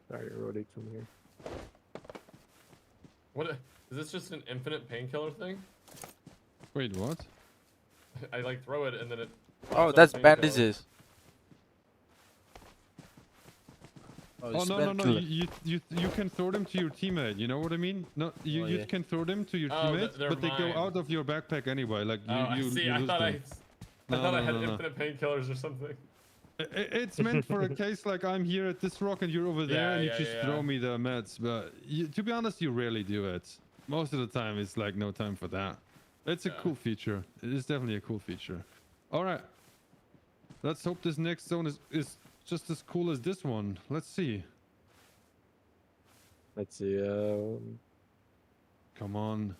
rotate from here. What is this? Just an infinite painkiller thing? Wait, what? I like throw it and then it. Oh, that's bandages. Oh no! You can throw them to your teammate. You know what I mean? No, you can throw them to your teammate, but they go out of your backpack anyway. Like you see, you I lose thought them. I thought I had infinite painkillers or something. It's meant for a case like I'm here at this rock and you're over there, and you just throw me the meds. But to be honest, you rarely do it. Most of the time, it's like no time for that. It's a cool feature. It is definitely a cool feature. All right. Let's hope this next zone is just as cool as this one. Let's see. Let's see. Come on.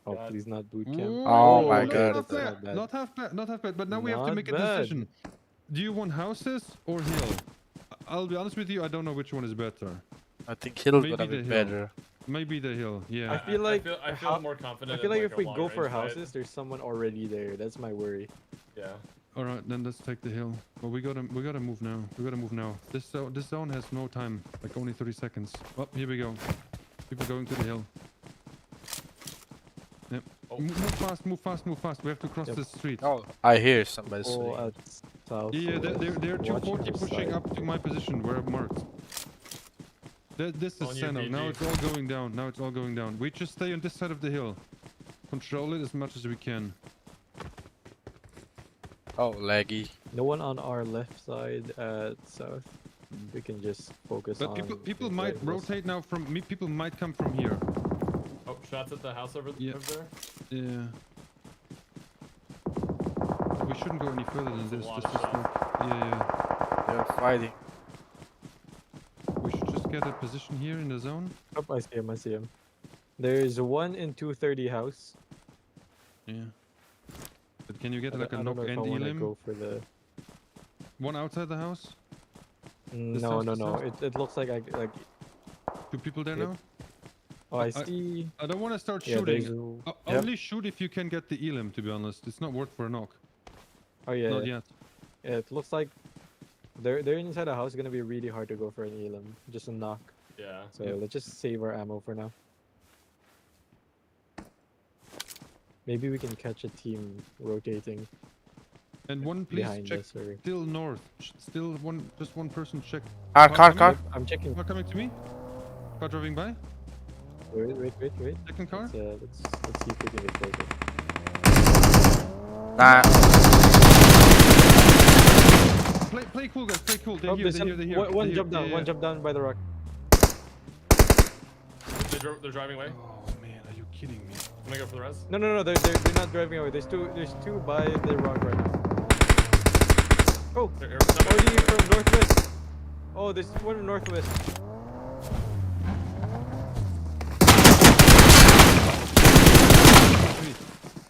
Oh, please not boot camp. Oh my god. Not half bad. But now we have to make a decision. Do you want houses or hill? I'll be honest with you, I don't know which one is better. I think hill would be better. Maybe the hill, yeah. I feel like I feel more confident. I feel like if we a go for long-range fight. houses, there's someone already there. That's my worry. Yeah. All right, then let's take the hill. Well, we gotta move now. This zone has no time, like only 30 seconds. Oh, here we go. People going to the hill. Yep. Oh. Move fast. We have to cross the street. Oh, I hear somebody Oh, swinging. south. Yeah, they're 240 our pushing side. up to my position where I've marked. This is On your center. Now PG. it's all going down. We just stay on this side of the hill. control it as much as we can. Oh, laggy. No one on our left side at south. We can just focus but on. People might rotate now from me. People might come from here. Oh, shots at the house over there. Yeah. We shouldn't go any further than this. This is not. Yeah. They're fighting. We should just get a position here in the zone. Oh, I see him. I see him. There's one in 230 house. Yeah. But can you get like a I knock don't know if and I wanna elim? go for the... One outside the house? This No, house, no, this no. house? It looks like Two people there Yep. now? Oh, I see. I don't want to start Yeah, shooting. there's Only shoot if you can get the elim, to be honest. It's not worth for a knock. Oh yeah. Not yet. Yeah, it looks like they're inside a house. It's gonna be really hard to go for an elim. Just a knock. Yeah. So let's just save our ammo for now. Maybe we can catch a team rotating. And one, please behind check us, or... still north. Still just one person check. Car. I'm checking. Car coming to me. Car driving by. Wait. Second car. Let's see if we can get closer. Nah. Play cool, guys. Play cool. They're here. One jump down. One jump down by the rock. They're driving away. Oh man, are you kidding me? Can I go for the rest? No. They're not driving away. There's two by the rock right now. Oh, already from northwest. Oh, there's one northwest.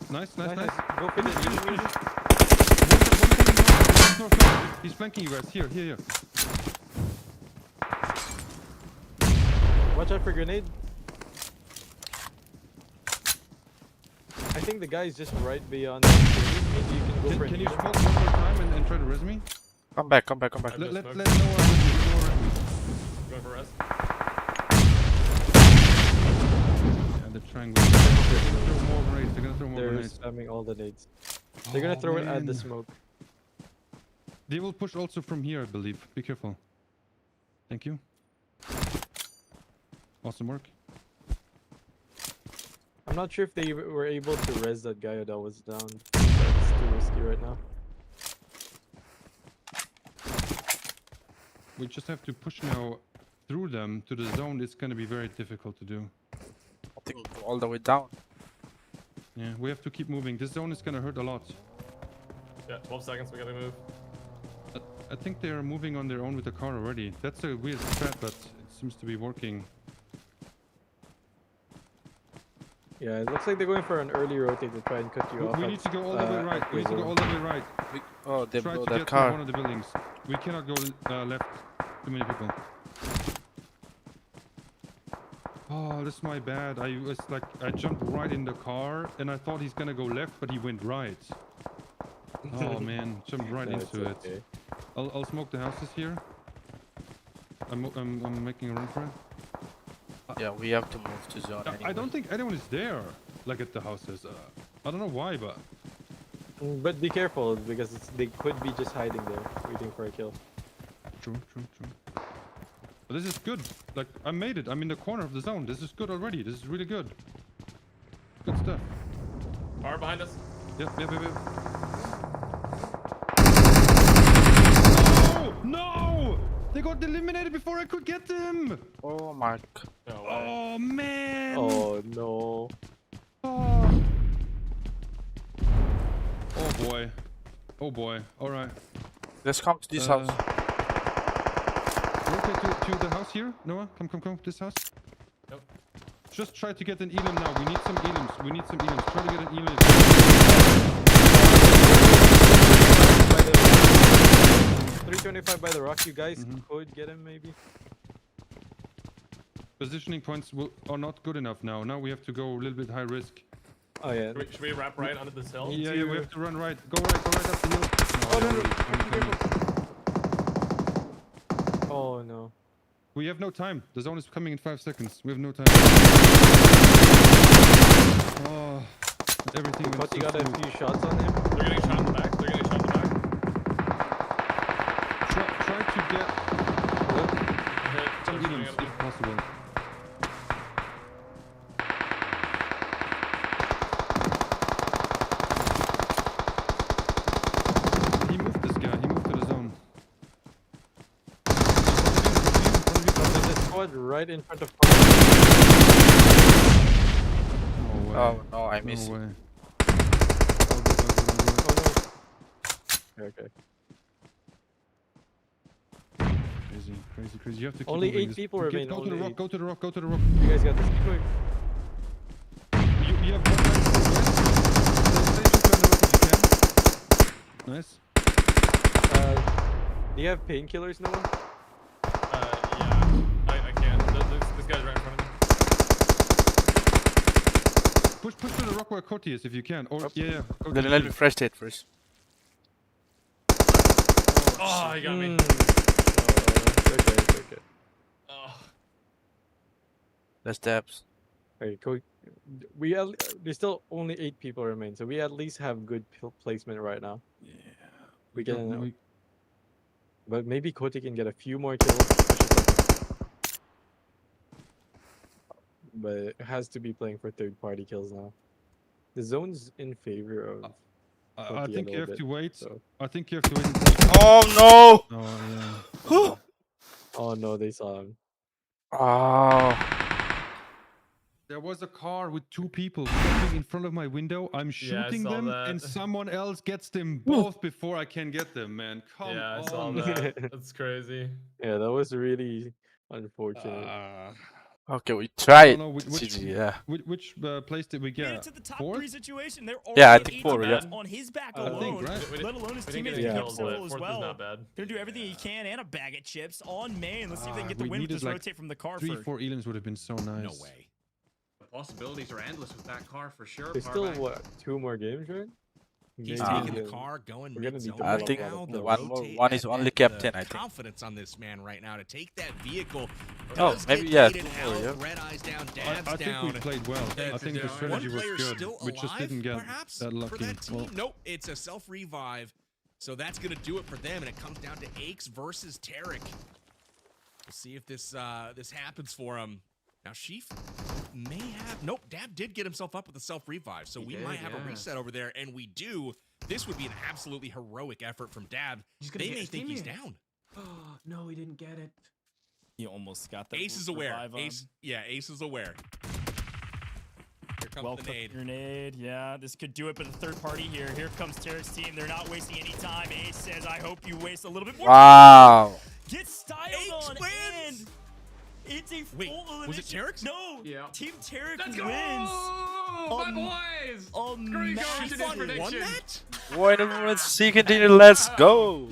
Nice. Go for this. He's flanking you guys. Here. Watch out for grenade. I think the guy is just right beyond that tree. Maybe you can go for Can you smoke one more time and try to res me? Come back. Let Noah res me. Going for rest. Yeah, they're trying. They're gonna throw more grenades. They're spamming all the nades. They're gonna throw it at the smoke. They will push also from here, I believe. Be careful. Thank you. Awesome work. I'm not sure if they were able to res that guy that was down. That's too risky right now. We just have to push now through them to the zone. It's going to be very difficult to do. I think we'll go all the way down. Yeah, we have to keep moving. This zone is going to hurt a lot. Yeah, 12 seconds. We gotta move. I think they are moving on their own with the car already. That's a weird strat, but it seems to be working. Yeah, it looks like they're going for an early rotate to try and cut you off. We need to go all the way right. We need to go all the way right. They Try blow to that get car. to one of the buildings. We cannot go left. Too many people. Oh, this is my bad. I jumped right in the car and I thought he's gonna go left, but he went right. Oh man, jumped right into it. I'll smoke the houses here. I'm making a run for it. Yeah, we have to move to zone. I don't think anyone is there, like at the houses. I don't know why, but. But be careful because they could be just hiding there, waiting for a kill. True. But this is good. Like I made it. I'm in the corner of the zone. This is good already. This is really good. Good stuff. Car behind us. Yep. No! They got eliminated before I could get them! Oh my god. Oh man! Oh no. Oh boy. Alright. Let's come to this house. Rotate to the house here. Noah, come. This house. Yep. Just try to get an elim now. We need some elims. Try to get an elim. 325 by the rock. You guys could get him maybe. Positioning points are not good enough now. Now we have to go a little bit high risk. Oh yeah. Should we wrap right onto this hill? Yeah, we have to run right. Go right up the hill. Oh no. We have no time. The zone is coming in 5 seconds. We have no time. Oh, everything. But you got a few shots on him. They're getting shot in the back. Try to get some elims if possible. right in front of. No way. Oh no, I missed No it. way. Okay. Crazy, crazy, crazy. You have to keep Only moving 8 this. people Get- remain. Go to the only rock, 8. go to the rock, go to the rock. You guys got this. Keep going. You have one nice thing, yes? Nice. Do you have painkillers, Noah? Yeah. I can't. This guy's right in front of me. Push to the rock where Cody is if you can. Or yeah. Go to Then the let tree. me fresh state first. Oh, he got me. It's okay. Oh. That's dabs. Okay, there's still only 8 people remain, so we at least have good placement right now. Yeah. We can, but maybe Koti can get a few more kills. But it has to be playing for third-party kills now. The zone's in favor of. I think you have to wait. So. I think you have to wait. Oh no! Oh yeah. Oh no, they saw him. Oh. There was a car with 2 people stopping in front of my window. I'm shooting saw them, that. and someone else gets them both before I can get them. Man, come on. Yeah, I saw that. That's crazy. Yeah, that was really unfortunate. Okay, we tried. No, yeah. Which place did we Made it get? to the top 4th? 3 situation. They're Yeah, I already think 8 4, yeah. on his back I alone, think, right? let alone his We didn't teammates get picking any up kills, several but as 4th is well. not bad. Gonna do everything he can and a bag of chips on main. Let's see if they can get the We win with needed this like rotate from the car 3, for 4 elims would have been so nice. No way. The possibilities are endless with that car for sure. There's still what 2 more games, right? He's Maybe taking the again. car, going We're gonna mid-zone need to I pull think up a lot of the kills. one is only captain, I think. Confidence on this man right now to take that vehicle. Oh, Does maybe, get yeah, gated 2 more, out, yeah. Red eyes down, dabs I think down. we played well. I think the strategy was good. We just didn't get perhaps, that lucky. for that team. Well, Nope, it's a self-revive. So that's going to do it for them, and it comes down to Aches versus Tarik. We'll see if this happens for him. Now, Sheaf may have... Nope, Dab did get himself up with a self-revive, so we might have a reset over there, and we do. This would be an absolutely heroic effort from Dab. They may think he's down. Oh, no, he didn't get it. He almost got that. Ace is aware. revive on. Ace is aware. Here comes the nade. Grenade. Yeah, this could do it, but the third party here. Here comes Tarik's team. They're not wasting any time. Ace says, I hope you waste a little bit more. Wow. Get styled Ace on wins. and it's a full Wait, elimination. was it Tarik's? No. Yeah. Team Tarik Let's wins. go, my boys. Shifan won that? Boy, everyone's seeking dinner. Let's go.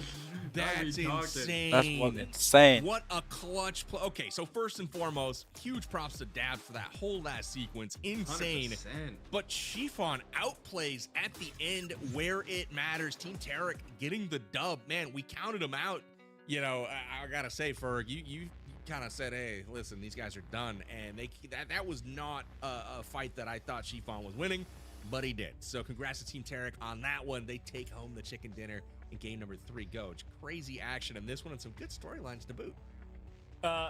That's insane. That's what's insane. What a clutch play. Okay, so first and foremost, huge props to Dab for that whole last sequence. Insane. 100%. But Shifan outplays at the end where it matters. Team Tarik getting the dub. Man, we counted them out. You know, I gotta say, Ferg, you kind of said, hey, listen, these guys are done. And that was not a fight that I thought Shifan was winning, but he did. So congrats to Team Tarik on that one. They take home the chicken dinner in game number 3. Go. It's crazy action in this one and some good storylines to boot.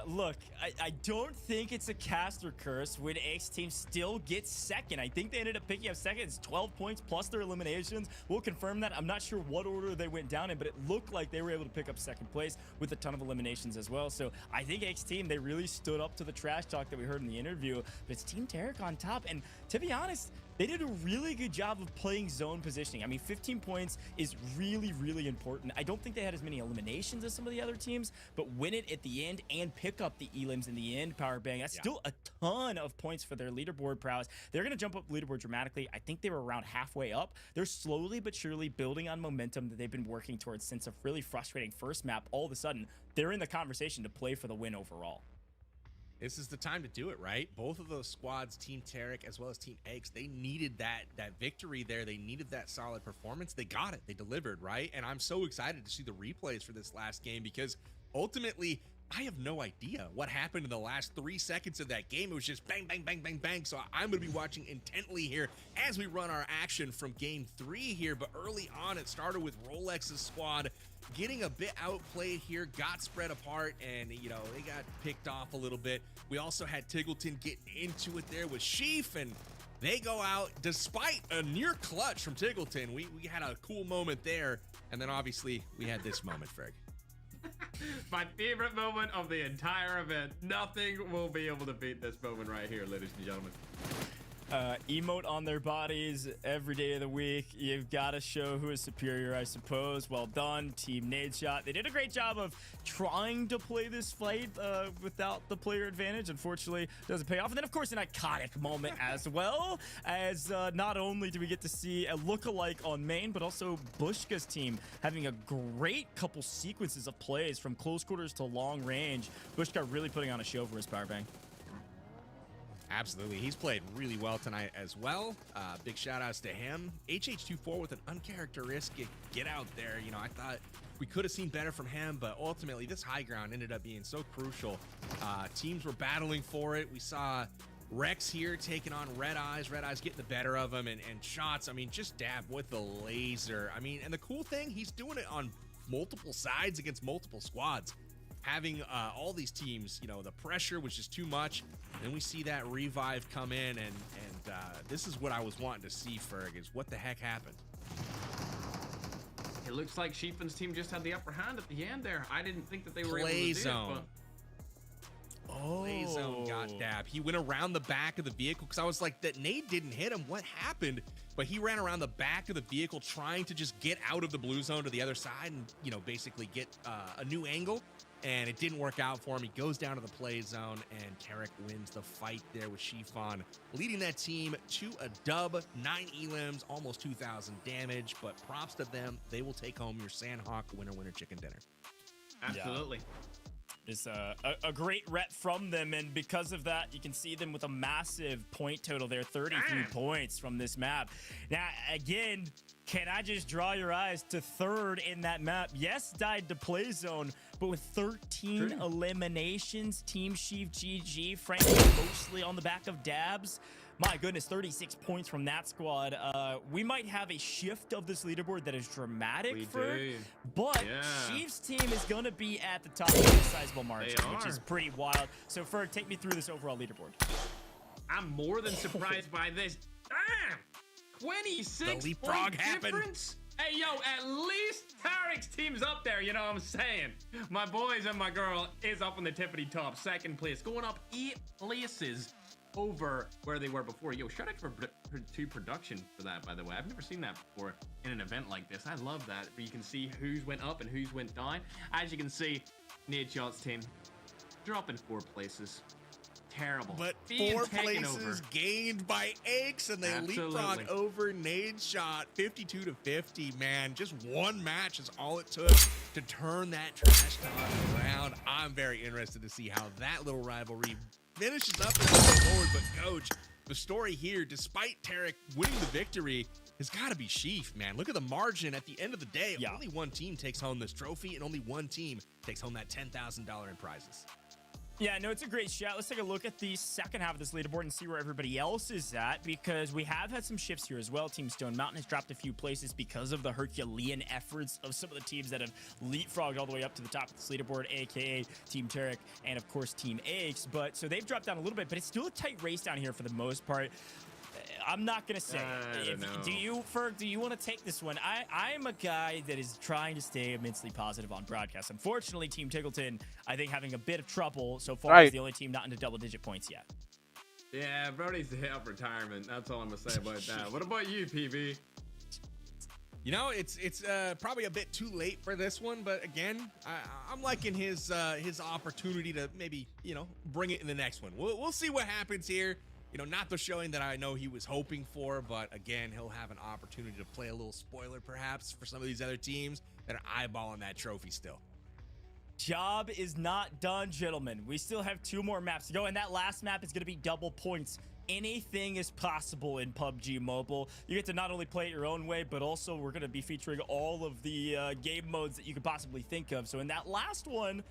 Look, I don't think it's a cast or curse when X team still gets second. I think they ended up picking up second. It's 12 points plus their eliminations. We'll confirm that. I'm not sure what order they went down in, but it looked like they were able to pick up second place with a ton of eliminations as well. So I think X team, they really stood up to the trash talk that we heard in the interview, but it's Team Tarik on top. And to be honest, they did a really good job of playing zone positioning. I mean, 15 points is really, really important. I don't think they had as many eliminations as some of the other teams, but win it at the end and pick up the elims in the end, power bang. That's still a ton of points for their leaderboard prowess. They're going to jump up leaderboard dramatically. I think they were around halfway up. They're slowly but surely building on momentum that they've been working towards since a really frustrating first map. All of a sudden, they're in the conversation to play for the win overall. This is the time to do it, right? Both of those squads, Team Tarik as well as Team Eggs, they needed that victory there. They needed that solid performance. They got it. They delivered, right? And I'm so excited to see the replays for this last game because ultimately, I have no idea what happened in the last 3 seconds of that game. It was just bang, bang, bang, bang, bang. So I'm going to be watching intently here as we run our action from game 3 here. But early on, it started with Rolex's squad getting a bit outplayed here, got spread apart, and, you know, they got picked off a little bit. We also had Tiggleton getting into it there with Sheaf, and they go out despite a near clutch from Tiggleton. We had a cool moment there, and then obviously we had this moment, Ferg. My favorite moment of the entire event. Nothing will be able to beat this moment right here, ladies and gentlemen. Emote on their bodies every day of the week. You've got to show who is superior, I suppose. Well done, Team Nadeshot. They did a great job of trying to play this fight without the player advantage. Unfortunately, it doesn't pay off. And then, of course, an iconic moment as well, as not only do we get to see a look-alike on main, but also Bushka's team having a great couple sequences of plays from close quarters to long range. Bushka really putting on a show for his power bank. Absolutely. He's played really well tonight as well. Big shout outs to him. HH24 with an uncharacteristic get out there. You know, I thought we could have seen better from him, but ultimately this high ground ended up being so crucial. Teams were battling for it. We saw Rex here taking on Red Eyes. Red Eyes getting the better of him and shots. I mean, just dab with the laser. I mean, and the cool thing, he's doing it on multiple sides against multiple squads. Having all these teams, you know, the pressure was just too much. Then we see that revive come in, and this is what I was wanting to see, Ferg, is what the heck happened. It looks like Xifan team just had the upper hand at the end there. I didn't think that they were Play able to zone. do it, but... Play zone got dab. He went around the back of the vehicle because I was like, that nade didn't hit him. What happened? But he ran around the back of the vehicle trying to just get out of the blue zone to the other side and, you know, basically get a new angle. And it didn't work out for him. He goes down to the play zone, and Tarik wins the fight there with Xifan, leading that team to a dub. 9 elims, almost 2,000 damage. But props to them. They will take home your Sandhawk winner chicken dinner. Absolutely. Just a great rep from them, and because of that, you can see them with a massive point total there, 33 points from this map. Now, again, can I just draw your eyes to third in that map? Yes, died to play zone, but with 13 eliminations, Team SurfnBoy, frankly, mostly on the back of dabs. My goodness, 36 points from that squad. We might have a shift of this leaderboard that is dramatic but Chief's team is going to be at the top of a sizable margin, which is pretty wild. So, Ferg, take me through this overall leaderboard. I'm more than surprised by this. Damn! 26 the leapfrog difference? Hey, yo, at least Tarik's team's up there, you know what I'm saying? My boys and my girl is up on the tippity top, second place, going up 8 places over where they were before. Yo, shout out to production for that, by the way. I've never seen that before in an event like this. I love that, where you can see who's went up and who's went down. As you can see, Nadeshot's team dropping 4 places. Terrible. But Being 4 taken places over. gained by Aches, and they leapfrog over Nadeshot 52-50. Man, just one match is all it took to turn that trash talk around. I'm very interested to see how that little rivalry finishes up and moves forward. But coach, the story here, despite Tarik winning the victory, has got to be Sheaf, man. Look at the margin at the end of the day. Only one team takes home this trophy, and only one team takes home that $10,000 in prizes. Yeah, no, it's a great shot. Let's take a look at the second half of this leaderboard and see where everybody else is at, because we have had some shifts here as well. Team StoneMountain has dropped a few places because of the Herculean efforts of some of the teams that have leapfrogged all the way up to the top of this leaderboard, aka Team Tarik and, of course, Team Aches. But so they've dropped down a little bit, but it's still a tight race down here for the most part. I'm not gonna say. Do you, Ferg? Do you want to take this one? I'm a guy that is trying to stay immensely positive on broadcast. Unfortunately, Team Tiggleton, I think, having a bit of trouble so far. Is the only team not into double-digit points yet. Yeah, Brody's to hit up retirement. That's all I'm gonna say about that. What about you, PB? You know, it's probably a bit too late for this one, but again, I'm liking his opportunity to maybe, you know, bring it in the next one. We'll see what happens here. You know, not the showing that I know he was hoping for, but again, he'll have an opportunity to play a little spoiler perhaps for some of these other teams that are eyeballing that trophy still. Job is not done, gentlemen. We still have 2 more maps to go, and that last map is going to be double points. Anything is possible in PUBG Mobile. You get to not only play it your own way, but also we're going to be featuring all of the game modes that you could possibly think of. So in that last one,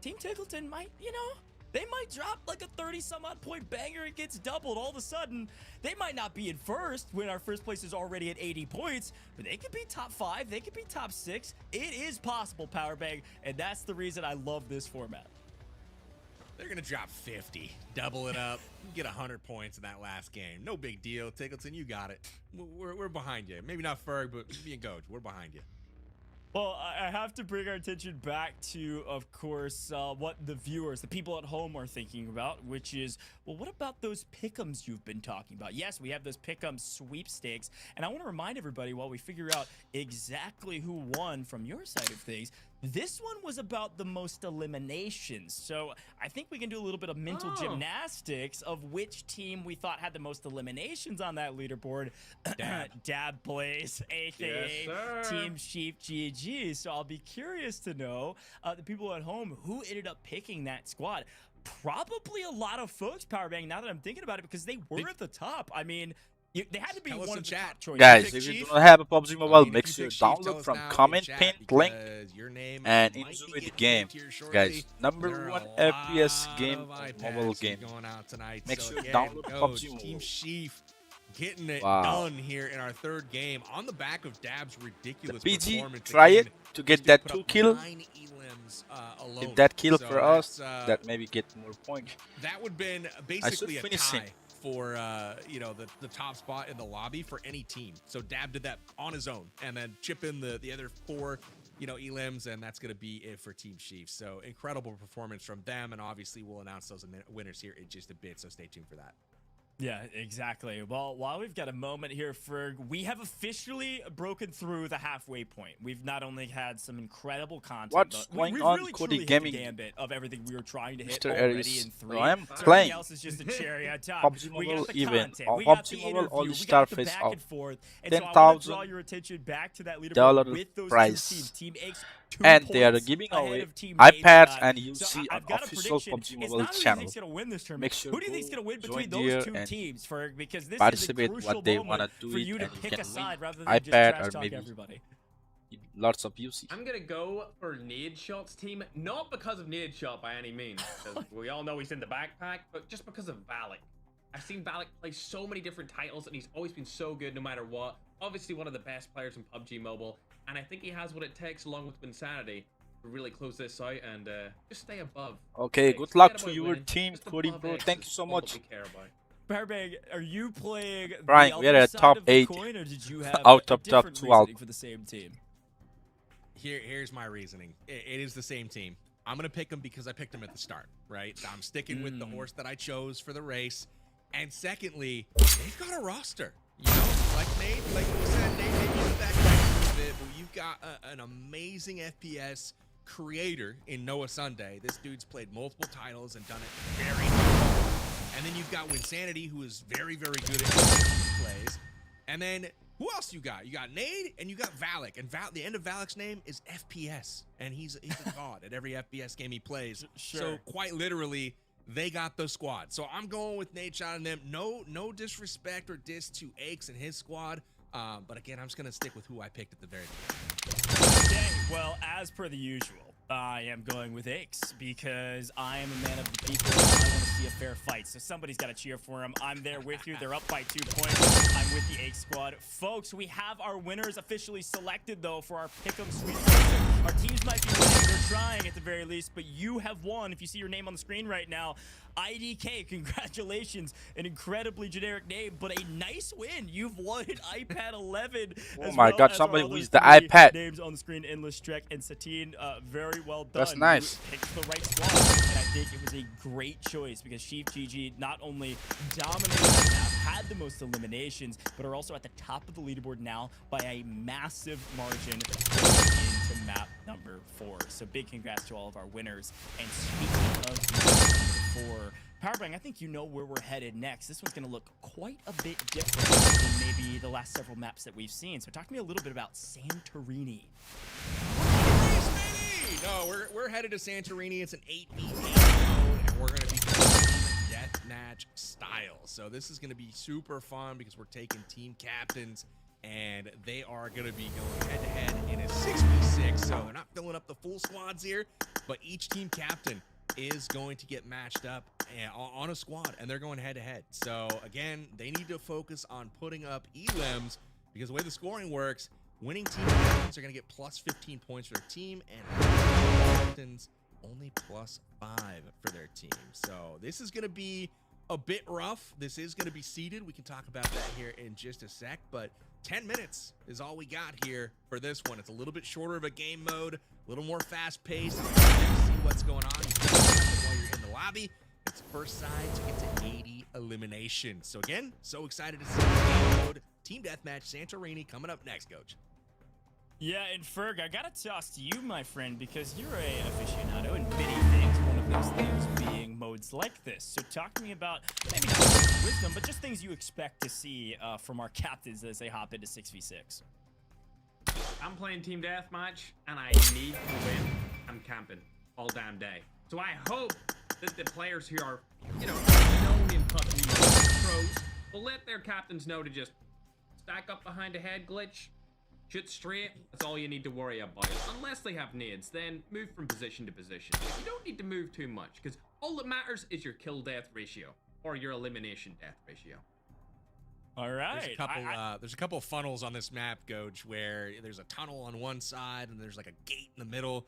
Team Tiggleton might, you know, they might drop like a 30-some-odd point banger. It gets doubled. All of a sudden, they might not be in first when our first place is already at 80 points, but they could be top 5. They could be top 6. It is possible, Powerbang, and that's the reason I love this format. They're going to drop 50, double it up, get 100 points in that last game. No big deal. Tiggleton, you got it. We're behind you. Maybe not Ferg, but me and Goge, we're behind you. Well, I have to bring our attention back to, of course, what the viewers, the people at home are thinking about, which is, well, what about those pick'ems you've been talking about? Yes, we have those pick'em sweepstakes, and I want to remind everybody while we figure out exactly who won from your side of things, this one was about the most eliminations. So I think we can do a little bit of mental gymnastics of which team we thought had the most eliminations on that leaderboard. Dab Blaze, aka Team HollywoodGG. So I'll be curious to know the people at home who ended up picking that squad. Probably a lot of folks, Powerbang, now that I'm thinking about it, because they were at the top. I mean, they had to be one of the top choices. Guys, if you do not have a PUBG Mobile, make sure you download from comment pinned link and enjoy the game. Guys, #1 FPS game on mobile game. Make sure you download PUBG Mobile. Team Sheaf getting it done here in our third game on the back of Dab's ridiculous performance. Try it to get that 2 kill. If that kill for us, that maybe get more points. That would have been basically a tie for you know, the top spot in the lobby for any team. So Dab did that on his own, and then chip in the other 4, you know, elims, and that's gonna be it for Team Chiefs. So incredible performance from them, and obviously we'll announce those winners here in just a bit. So stay tuned for that. Yeah, exactly. Well, while we've got a moment here, Ferg, we have officially broken through the halfway point. We've not only had some incredible content, What's but going we've on, really Cody truly hit Gaming? the gambit of everything we were trying to hit Mr. already Aries. in 3. So I am Everything playing else is just a cherry on top. PUBG We Mobile got the event. content, On we got PUBG the Mobile, all interview, the we star got the face back of and forth. And so I want to draw 10,000 your attention back to that leaderboard dollar with those prize. two teams. Team X, 2 And they are points giving ahead away of Team iPads Nadeshot. and So UC on I've got a official prediction. PUBG It's Mobile not who do you channel. think's going to win this tournament. Make sure Who do you think's going to win between join those there 2 and teams, Ferg? Because this is a participate crucial what they moment wanna do for it, you to and you pick can a side win rather than just iPad trash or talk maybe everybody. lots of UC. I'm gonna go for Nadeshot's team, not because of Nadeshot by any means, because we all know he's in the backpack, but just because of Valic. I've seen Valic play so many different titles, and he's always been so good no matter what. Obviously one of the best players in PUBG Mobile, and I think he has what it takes, along with Wynnsanity, to really close this out and just stay above. Okay, X. good luck Forget to about your winning. team, Just Cody, above bro. X Thank is you so all much. that we care about. Powerbag, are you playing Brian, the we are other at side top of the 8. coin, or did you have Out a of top different 12. reasoning for the same team? Here's my reasoning. It is the same team. I'm gonna pick them because I picked them at the start, right? I'm sticking with the horse that I chose for the race. And secondly, they've got a roster. You know, like Nate, like we said, Nate, maybe in the back a bit, but you've got an amazing FPS creator in NoahSunday. This dude's played multiple titles and done it very well. And then you've got Wynnsanity, who is very, very good at plays. And then who else you got? You got Nade and you got Valic. And the end of Valic's name is FPS. And he's a god at every FPS game he plays. Sure. So quite literally, they got the squad. So I'm going with Nadeshot and them. No disrespect or diss to Aches and his squad. But again, I'm just going to stick with who I picked at the very beginning. Okay, well, as per the usual, I am going with Aches because I am a man of the people and I want to see a fair fight. So somebody's got to cheer for him. I'm there with you. They're up by 2 points. I'm with the Aches squad. Folks, we have our winners officially selected, though, for our Pick'em sweepstakes. Our teams might be winning. They're trying at the very least, but you have won. If you see your name on the screen right now, IDK, congratulations. An incredibly generic name, but a nice win. You've won an iPad 11. Oh my god, somebody wins the iPad. Names on the screen, Endless Trek and Satine. Very well done. That's nice. You picked the right squad, and I think it was a great choice because HollywoodGG not only dominated that map, had the most eliminations, but are also at the top of the leaderboard now by a massive margin going into map number 4. So big congrats to all of our winners. And speaking of number 4, Powerbang, I think you know where we're headed next. This one's going to look quite a bit different than maybe the last several maps that we've seen. So talk to me a little bit about Santorini. No, we're headed to Santorini. It's an 8v8 mode, and we're going to be doing deathmatch style. So this is going to be super fun because we're taking team captains, and they are going to be going head-to-head in a 6v6. So they're not filling up the full squads here, but each team captain is going to get matched up on a squad, and they're going head-to-head. So again, they need to focus on putting up elims because the way the scoring works, winning team captains are going to get plus 15 points for their team, and captains only plus 5 for their team. So this is going to be a bit rough. This is going to be seeded. We can talk about that here in just a sec, but 10 minutes is all we got here for this one. It's a little bit shorter of a game mode, a little more fast-paced. See what's going on. You can while you're in the lobby. It's first side to get to 80 eliminations. So again, so excited to see the game mode. Team Deathmatch, Santorini coming up next, Coach. Yeah, and Ferg, I gotta toss to you, my friend, because you're a aficionado in many things. One of those things being modes like this. So talk to me about maybe not wisdom, but just things you expect to see from our captains as they hop into 6v6. I'm playing Team Deathmatch, and I need to win. I'm camping all damn day. So I hope that the players who are, you know, known in PUBG mode, pros, will let their captains know to just stack up behind a head glitch, shoot straight. That's all you need to worry about. Unless they have nades, then move from position to position. You don't need to move too much, because all that matters is your kill-death ratio, or your elimination-death ratio. All right. There's a couple of funnels on this map, Goj, where there's a tunnel on one side and there's like a gate in the middle.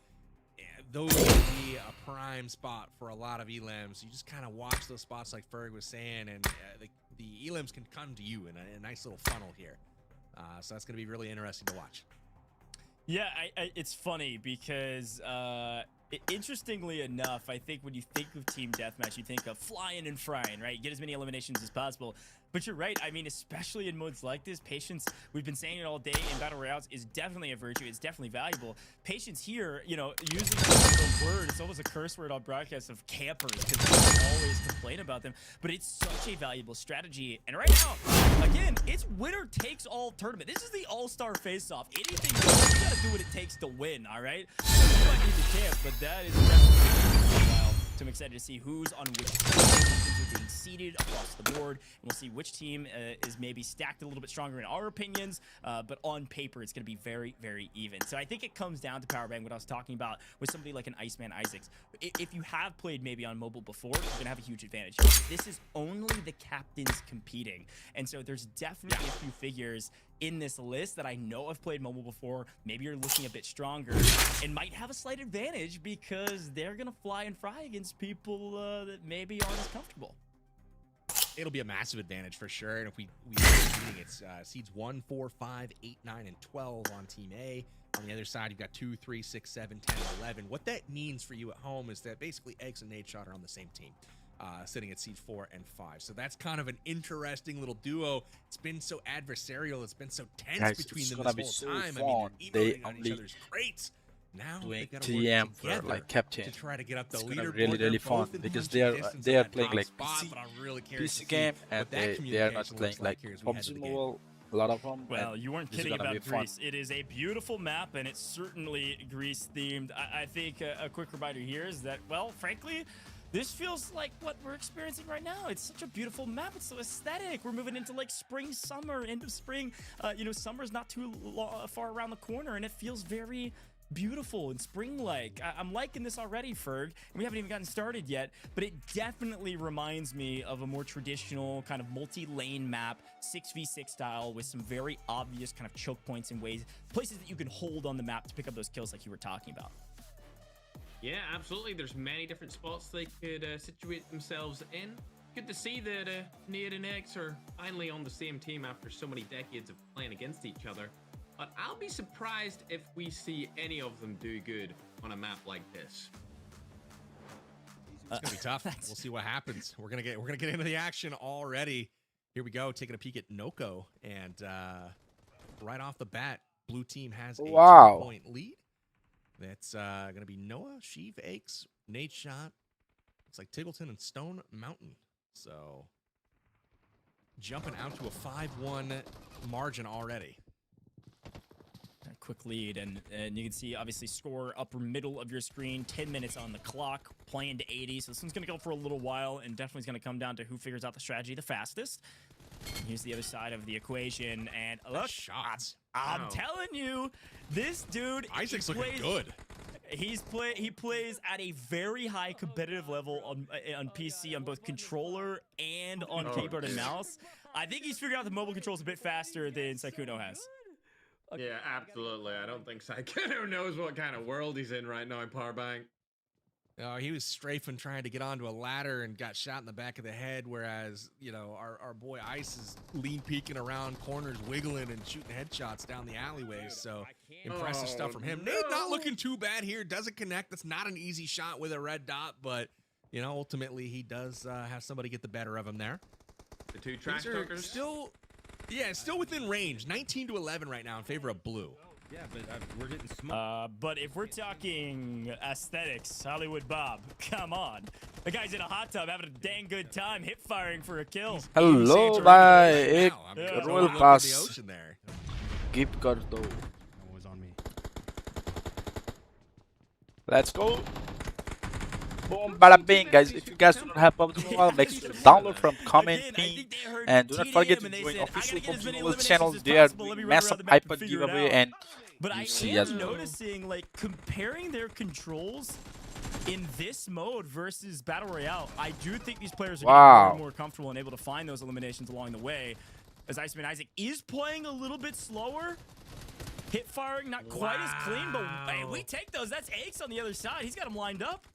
Those would be a prime spot for a lot of elims. You just kind of watch those spots like Ferg was saying, and the elims can come to you in a nice little funnel here. So that's going to be really interesting to watch. Yeah, it's funny because interestingly enough, I think when you think of Team Deathmatch, you think of flying and frying, right? Get as many eliminations as possible. But you're right. I mean, especially in modes like this, patience, we've been saying it all day in Battle Royales, is definitely a virtue. It's definitely valuable. Patience here, you know, using the word, it's almost a curse word on broadcasts of campers because people always complain about them. But it's such a valuable strategy. And right now, again, it's winner takes all tournament. This is the all-star face-off. Anything goes. You got to do what it takes to win, all right? So you might need to camp, but that is definitely wild. So I'm excited to see who's on which team. Are being seeded across the board, and we'll see which team is maybe stacked a little bit stronger in our opinions, but on paper it's going to be very, very even. So I think it comes down to Powerbang, what I was talking about with somebody like an Iceman Isaacs. If you have played maybe on mobile before, you're going to have a huge advantage. This is only the captains competing, and so there's definitely a few figures in this list that I know have played mobile before. Maybe you're looking a bit stronger and might have a slight advantage because they're gonna fly and fry against people that maybe aren't as comfortable. It'll be a massive advantage for sure. And if we it's seeds 1, 4, 5, 8, 9, and 12 on Team A. On the other side, you've got 2, 3, 6, 7, 10, and 11. What that means for you at home is that basically Eggs and Nadeshot are on the same team. Sitting at seed 4 and 5. So that's kind of an interesting little duo. It's been so adversarial. It's been so tense between them this whole time. I mean, they're emoting on each other's crates. Now doing they've got to TM work for together like captain. to try to get up the It's leaderboard. gonna really fun because they are playing like PC game and they are not playing like PUBG Mobile. A lot of them. Well, you weren't kidding about Greece. It is a beautiful map, and it's certainly Greece themed. I think a quick reminder here is that, well, frankly, this feels like what we're experiencing right now. It's such a beautiful map. It's so aesthetic. We're moving into like spring, summer, end of spring. You know, summer's not too far around the corner, and it feels very beautiful and spring-like. I'm liking this already, Ferg. We haven't even gotten started yet, but it definitely reminds me of a more traditional kind of multi-lane map, 6v6 style, with some very obvious kind of choke points and places that you can hold on the map to pick up those kills like you were talking about. Yeah, absolutely. There's many different spots they could situate themselves in. Good to see that Nade and X are finally on the same team after so many decades of playing against each other. But I'll be surprised if we see any of them do good on a map like this. It's gonna be tough. We'll see what happens. We're gonna get into the action already. Here we go, taking a peek at Noko, and right off the bat, blue team has a 2-point lead. That's gonna be Noah, Sheev, Aches, Nadeshot. It's like Tiggleton and StoneMountain. So jumping out to a 5-1 margin already. A quick lead, and you can see obviously score upper middle of your screen, 10 minutes on the clock, playing to 80. So this one's gonna go for a little while, and definitely is gonna come down to who figures out the strategy the fastest. And here's the other side of the equation, and look, shots. I'm telling you, this dude, Isaac's looking good. He plays at a very high competitive level on PC, on both controller and on keyboard and mouse. I think he's figured out the mobile controls a bit faster than Sykkuno has. Yeah, absolutely. I don't think Sykkuno knows what kind of world he's in right now in Powerbank. He was strafing trying to get onto a ladder and got shot in the back of the head, whereas, you know, our boy Ice is lean peeking around corners, wiggling and shooting headshots down the alleyways. So impressive stuff from him. Nate not looking too bad here. Doesn't connect. That's not an easy shot with a red dot, but, you know, ultimately he does have somebody get the better of him there. The two trash talkers. Still within range. 19-11 right now in favor of blue. Yeah, but we're getting smoked. But if we're talking aesthetics, HollywoodBob, come on. The guy's in a hot tub having a dang good time, hip firing for a kill. Hello, bye. Royal pass. Keep Gordo. Always on me. Let's go. Boom, bada bing, guys. If you guys don't have PUBG Mobile, make sure to download from comment, ping, and do not forget to join official PUBG Mobile channel. They are doing massive iPad giveaway, and but you I see am as well. noticing, like, comparing their controls in this mode versus Battle Royale, I do think these players are getting more and more comfortable and able to find those eliminations along the way. As Iceman Isaac is playing a little bit slower. Hip firing, not quite as clean, but hey, we take those. That's Aches on the other side. He's got him lined up.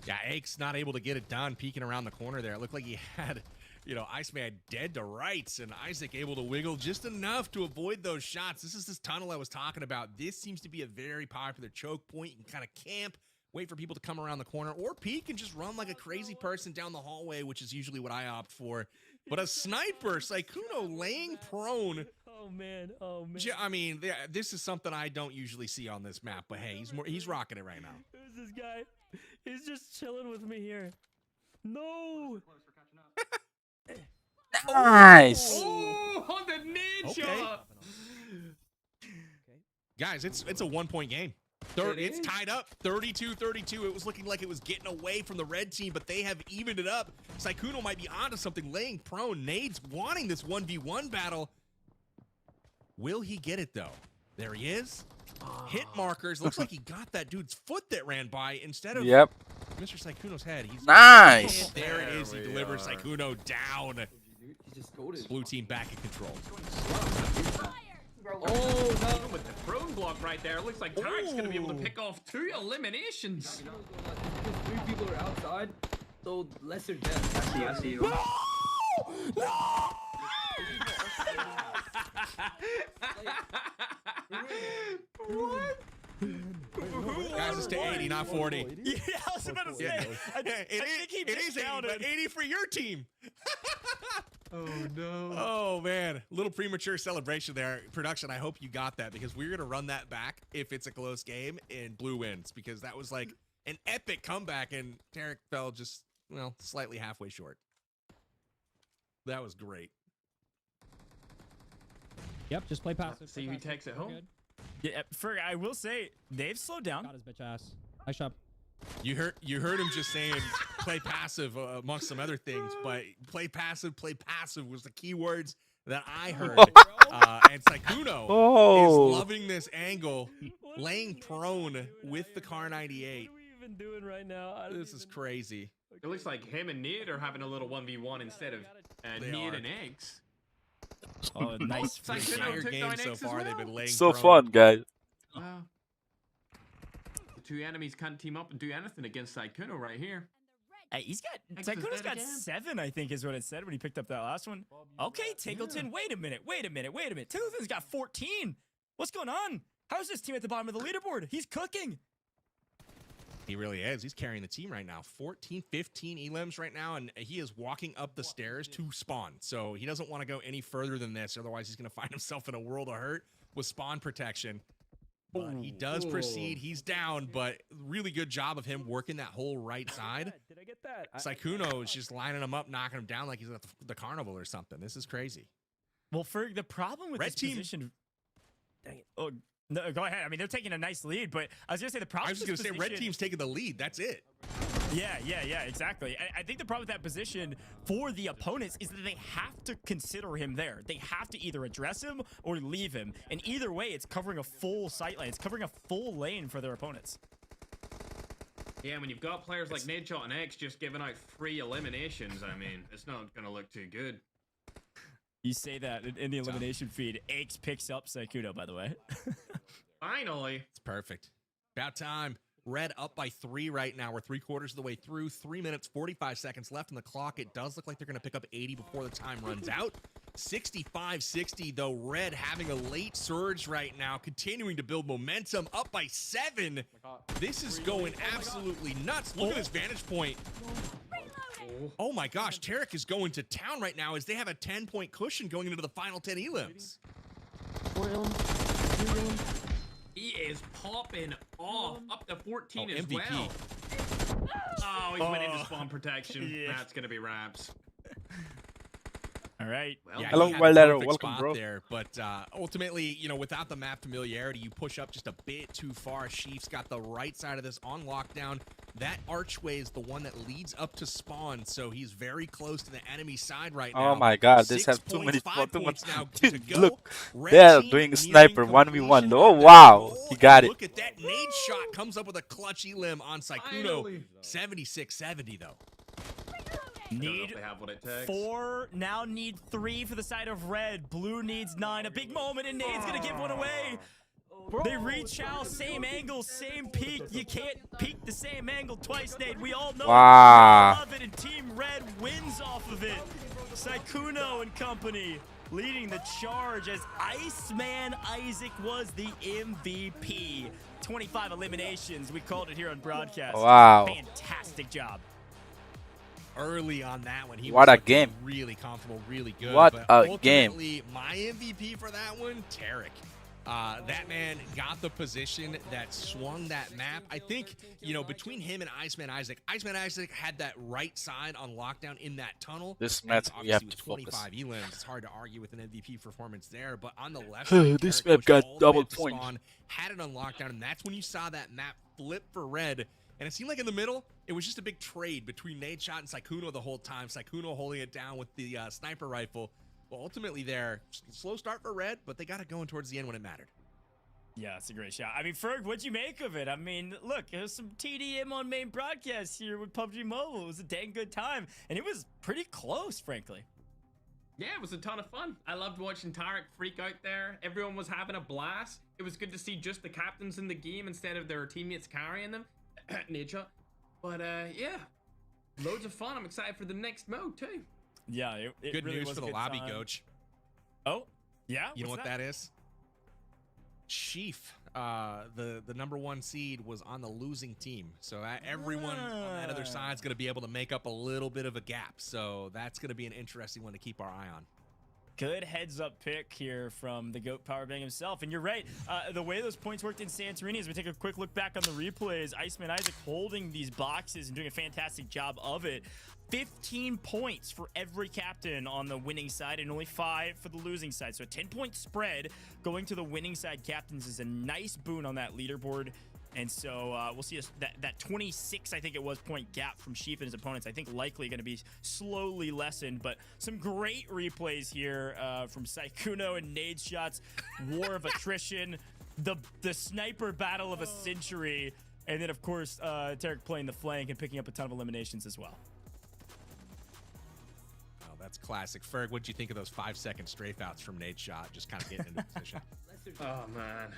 Yeah, Aches not able to get it done, peeking around the corner there. It looked like he had, you know, Iceman dead to rights, and Isaac able to wiggle just enough to avoid those shots. This is this tunnel I was talking about. This seems to be a very popular choke point. You can kind of camp, wait for people to come around the corner, or peek and just run like a crazy person down the hallway, which is usually what I opt for. But a sniper, Sykkuno laying prone. Oh, man. Oh, man. I mean, this is something I don't usually see on this map, but hey, he's rocking it right now. Who's this guy? He's just chilling with me here. No. Nice. Oh, on the nade shot. Guys, it's a 1-point game. It's tied up 32-32. It was looking like it was getting away from the red team, but they have evened it up. Sykkuno might be onto something, laying prone. Nade's wanting this 1v1 battle. Will he get it, though? There he is. Hit markers. Looks like he got that dude's foot that ran by instead of Mr. Sykkuno's head. He's nice. There it is. He delivers Sykkuno down. Blue team back in control. Oh, no. With the prone block right there, it looks like Tarik's going to be able to pick off 2 eliminations. Because 3 people are outside, so lesser deaths. I see you. No! What? Guys, it's to 80, not 40. Yeah, I was about to say. It is 80, but 80 for your team. Oh, no. Oh, man. Little premature celebration there. Production, I hope you got that, because we're going to run that back if it's a close game and blue wins, because that was like an epic comeback, and Tarik fell just, well, slightly halfway short. That was great. Yep, just play passive. See who takes it home. Yeah, I will say, they've slowed down. Got his bitch ass. Nice shot. You heard him just saying play passive amongst some other things, but play passive was the key words that I heard. And Sykkuno is loving this angle, laying prone with the Car 98. What are we even doing right now? This is crazy. It looks like him and Nid are having a little 1v1 instead of Nid and Eggs. Oh, nice. Entire game so far, they've been laying so prone. fun, guys. Wow. The 2 enemies can't team up and do anything against Sykkuno right here. Hey, Sykkuno's got 7, I think is what it said when he picked up that last one. Okay, Tinkleton, wait a minute. Tinkleton's got 14. What's going on? How's this team at the bottom of the leaderboard? He's cooking. He really is. He's carrying the team right now. 14, 15 elims right now, and he is walking up the stairs to spawn. So he doesn't want to go any further than this. Otherwise, he's going to find himself in a world of hurt with spawn protection. But he does proceed. He's down, but really good job of him working that whole right side. Did I get that? Sykkuno is just lining him up, knocking him down like he's at the carnival or something. This is crazy. Well, for the problem with this position... Dang it. Oh, no, go ahead. I mean, they're taking a nice lead, but I was going to say the problem. I was just going to say red team's taking the lead. That's it. Yeah, exactly. I think the problem with that position for the opponents is that they have to consider him there. They have to either address him or leave him. And either way, it's covering a full sight lane. It's covering a full lane for their opponents. Yeah, when you've got players like Nadeshot and X just giving out 3 eliminations, I mean, it's not going to look too good. You say that in the elimination feed. X picks up Sykkuno, by the way. Finally. It's perfect. About time. Red up by 3 right now. We're 3/4 of the way through. 3 minutes, 45 seconds left on the clock. It does look like they're going to pick up 80 before the time runs out. 65-60, though. Red having a late surge right now, continuing to build momentum. Up by 7. This is going absolutely nuts. Look at this vantage point. Oh my gosh, Tarik is going to town right now as they have a 10-point cushion going into the final 10 elims. He is popping off up to 14 as MVP. well. Oh, he went into spawn protection. Yeah. That's gonna be wraps. All right. Well, yeah, hello, he had Wild the Arrow. perfect Welcome, spot bro. there, but ultimately, you know, without the map familiarity, you push up just a bit too far. Sheaf's got the right side of this on lockdown. That archway is the one that leads up to spawn, so he's very close to the enemy side right now. Oh my god, this 6 has too points, many 5 too much. points now to Dude, go. look, Red they're team doing nearing sniper 1v1. completion Oh of their wow, goal, he got and it. Look at that nade shot, comes up with a clutch elim on Sykkuno. 76-70 though. Need They have what it takes. 4, now need 3 for the side of red. Blue needs 9. A big moment, and Nade's gonna give one away. They reach out, same angle, same peak. You can't peek the same angle twice, Nade. We all know Wow. it. We love it, and Team Red wins off of it. Sykkuno and company leading the charge as Iceman Isaac was the MVP. 25 eliminations. We called it here on broadcast. Wow. Fantastic job. Early on that one, he What was a game. really comfortable, really good. What but a game. ultimately, my MVP for that one, Tarik. That man got the position that swung that map. I think, you know, between him and Iceman Isaac had that right side on lockdown in that tunnel. This match we have to Obviously, with focus. 25 elims, it's hard to argue with an MVP performance there. But on the left side, This Tarik map pushed got all the way double up to point. spawn, had it on lockdown, and that's when you saw that map flip for red. And it seemed like in the middle, it was just a big trade between Nadeshot and Sykkuno the whole time. Sykkuno holding it down with the sniper rifle. Well, ultimately there, slow start for red, but they got it going towards the end when it mattered. Yeah, it's a great shot. I mean, Ferg, what'd you make of it? I mean, look, there's some TDM on main broadcast here with PUBG Mobile. It was a dang good time, and it was pretty close, frankly. Yeah, it was a ton of fun. I loved watching Tarik freak out there. Everyone was having a blast. It was good to see just the captains in the game instead of their teammates carrying them. Nature. But yeah, loads of fun. I'm excited for the next mode too. Yeah, it Good really news was for a the good lobby, time. Coach. Oh, yeah? You know What's what that is? Sheaf, the #1 seed, was on the losing team. So everyone on that other side is going to be able to make up a little bit of a gap. So that's going to be an interesting one to keep our eye on. Good heads up pick here from the GOAT Powerbang himself. And you're right. The way those points worked in Santorini, as we take a quick look back on the replays, Iceman Isaac holding these boxes and doing a fantastic job of it. 15 points for every captain on the winning side and only 5 for the losing side. So a 10-point spread going to the winning side captains is a nice boon on that leaderboard. And so we'll see that 26, I think it was, point gap from Sheaf and his opponents, I think likely going to be slowly lessened. But some great replays here from Sykkuno and nade shots, war of attrition, the sniper battle of a century, and then, of course, Tarik playing the flank and picking up a ton of eliminations as well. Oh, that's classic. Ferg, what'd you think of those 5-second strafe outs from Nadeshot, just kind of getting into position? Oh man,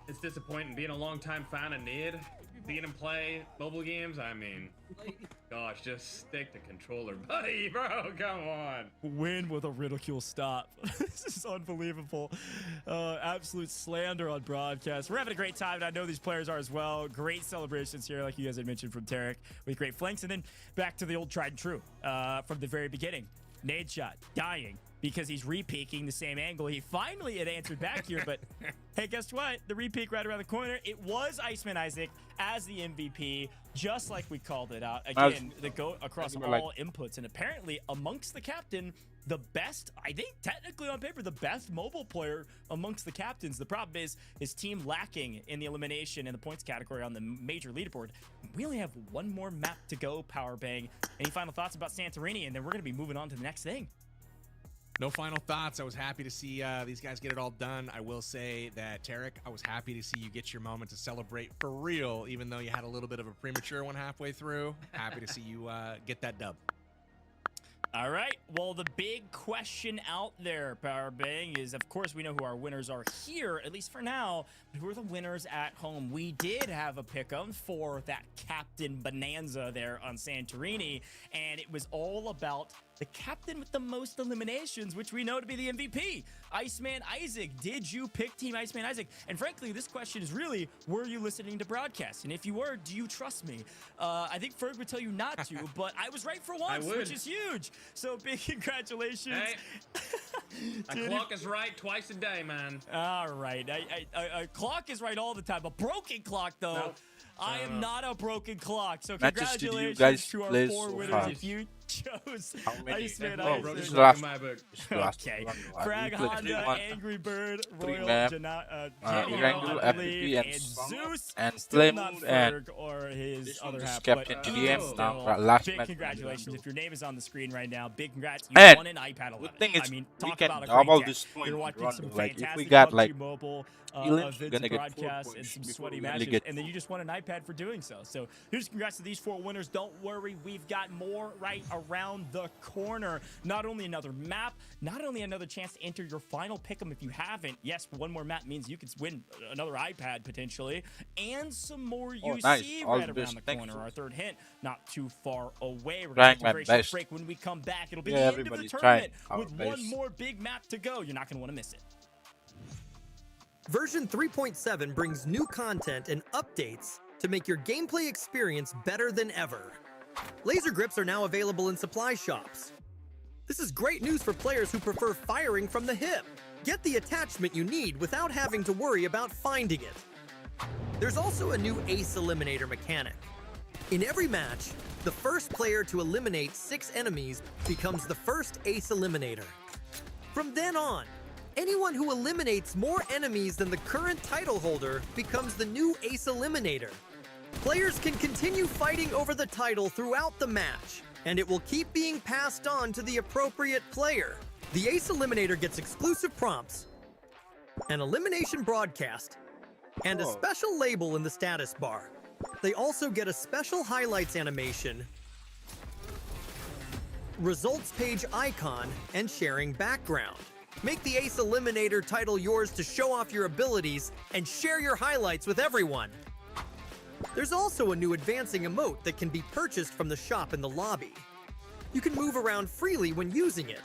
it's disappointing. Being a longtime fan of Nid, seeing him play mobile games, I mean, gosh, just stick to controller, buddy, bro. Come on. Win with a ridicule stop. This is unbelievable. Absolute slander on broadcast. We're having a great time, and I know these players are as well. Great celebrations here, like you guys had mentioned, from Tarik, with great flanks. And then back to the old tried and true from the very beginning. Nade shot, dying because he's repeaking the same angle. He finally had answered back here, but hey, guess what? The repeak right around the corner. It was Iceman Isaac as the MVP, just like we called it out. Again, the GOAT across all inputs, and apparently amongst the captain, the best, I think technically on paper, the best mobile player amongst the captains. The problem is his team lacking in the elimination and the points category on the major leaderboard. We only have one more map to go, Powerbang. Any final thoughts about Santorini? And then we're going to be moving on to the next thing. No final thoughts. I was happy to see these guys get it all done. I will say that, Tarik, I was happy to see you get your moment to celebrate for real, even though you had a little bit of a premature one halfway through. Happy to see you get that dub. All right. Well, the big question out there, Powerbang, is of course we know who our winners are here, at least for now. But who are the winners at home? We did have a pick'em for that Captain Bonanza there on Santorini, and it was all about the captain with the most eliminations, which we know to be the MVP, Iceman Isaac. Did you pick Team Iceman Isaac? And frankly, this question is really, were you listening to broadcast? And if you were, do you trust me? I think Ferg would tell you not to, but I was right for once, which is huge. So big congratulations. Hey, a clock is right twice a day, man. All right. A clock is right all the time. A broken clock, though. Nope. I am not a broken clock. So Matches congratulations to our play 4 so winners. far? If you chose Iceman Iceman Isaac. This is Last- last. Okay. Frag Honda, Angry Bird, Royal, Erangel, FPP, and Zeus, and still not Payload, and Ferg or his this other one is half. Captain But TDM. still, Now, last big match. congratulations. If your name is on the screen right now, big congrats. You And won an iPad 11. good thing is I mean, we talk can about a double great day. this point You're in watching Rondo. some Like, if we fantastic got PUBG like Mobile Elin, we're events gonna and get 4 broadcasts and points some before sweaty we only matches, get and then you just won an iPad for doing so. So here's congrats to these 4 winners. Don't worry, we've got more right around the corner. Not only another map, not only another chance to enter your final pick'em if you haven't. Yes, one more map means you could win another iPad potentially, and some more UC nice. All right the best. around the Thank corner. you. Our third hint, not too far away. We're Trying going to my take a very short best. break. When we come back, it'll be Yeah, the end of the everybody's tournament trying with our one best. more big map to go. You're not going to want to miss it. Version 3.7 brings new content and updates to make your gameplay experience better than ever. Laser grips are now available in supply shops. This is great news for players who prefer firing from the hip. Get the attachment you need without having to worry about finding it. There's also a new ace eliminator mechanic. In every match, the first player to eliminate 6 enemies becomes the first ace eliminator. From then on, anyone who eliminates more enemies than the current title holder becomes the new ace eliminator. Players can continue fighting over the title throughout the match, and it will keep being passed on to the appropriate player. The ace eliminator gets exclusive prompts, an elimination broadcast, and a special label in the status bar. They also get a special highlights animation, results page icon, and sharing background. Make the Ace Eliminator title yours to show off your abilities and share your highlights with everyone. There's also a new advancing emote that can be purchased from the shop in the lobby. You can move around freely when using it,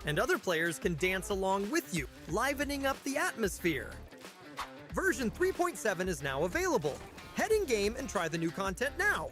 and other players can dance along with you, livening up the atmosphere. Version 3.7 is now available. Head in game and try the new content now.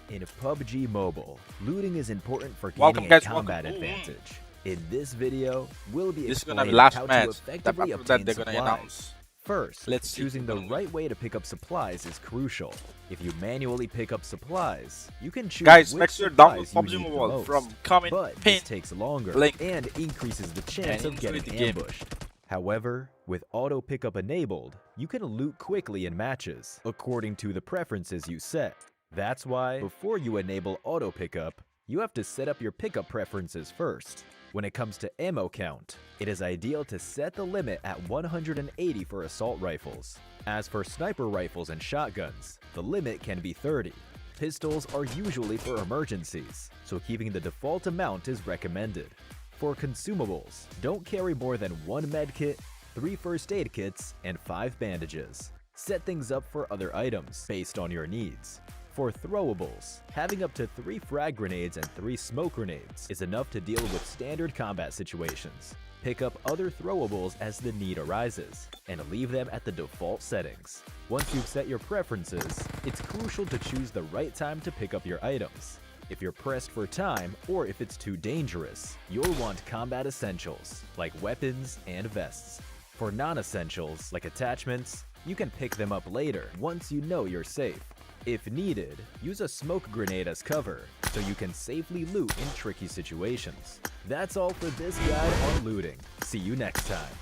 In PUBG Mobile, looting is important for Welcome, gaining guys, a combat welcome. advantage. In this video, we'll be This is gonna be explaining last how match. to effectively After that, obtain they're gonna supplies. announce. First, Let's see. choosing the right way to pick up supplies is crucial. If you manually pick up supplies, you can choose Guys, which make sure to download supplies you PUBG need the Mobile most, from comment, but pin, this takes longer link, and increases the chance and of getting enjoy the game. ambushed. However, with auto pickup enabled, you can loot quickly in matches, according to the preferences you set. That's why, before you enable auto pickup, you have to set up your pickup preferences first. When it comes to ammo count, it is ideal to set the limit at 180 for assault rifles. As for sniper rifles and shotguns, the limit can be 30. Pistols are usually for emergencies, so keeping the default amount is recommended. For consumables, don't carry more than 1 medkit, 3 first aid kits, and 5 bandages. Set things up for other items based on your needs. For throwables, having up to 3 frag grenades and 3 smoke grenades is enough to deal with standard combat situations. Pick up other throwables as the need arises, and leave them at the default settings. Once you've set your preferences, it's crucial to choose the right time to pick up your items. If you're pressed for time, or if it's too dangerous, you'll want combat essentials, like weapons and vests. For non-essentials, like attachments, you can pick them up later once you know you're safe. If needed, use a smoke grenade as cover, so you can safely loot in tricky situations. That's all for this guide on looting. See you next time.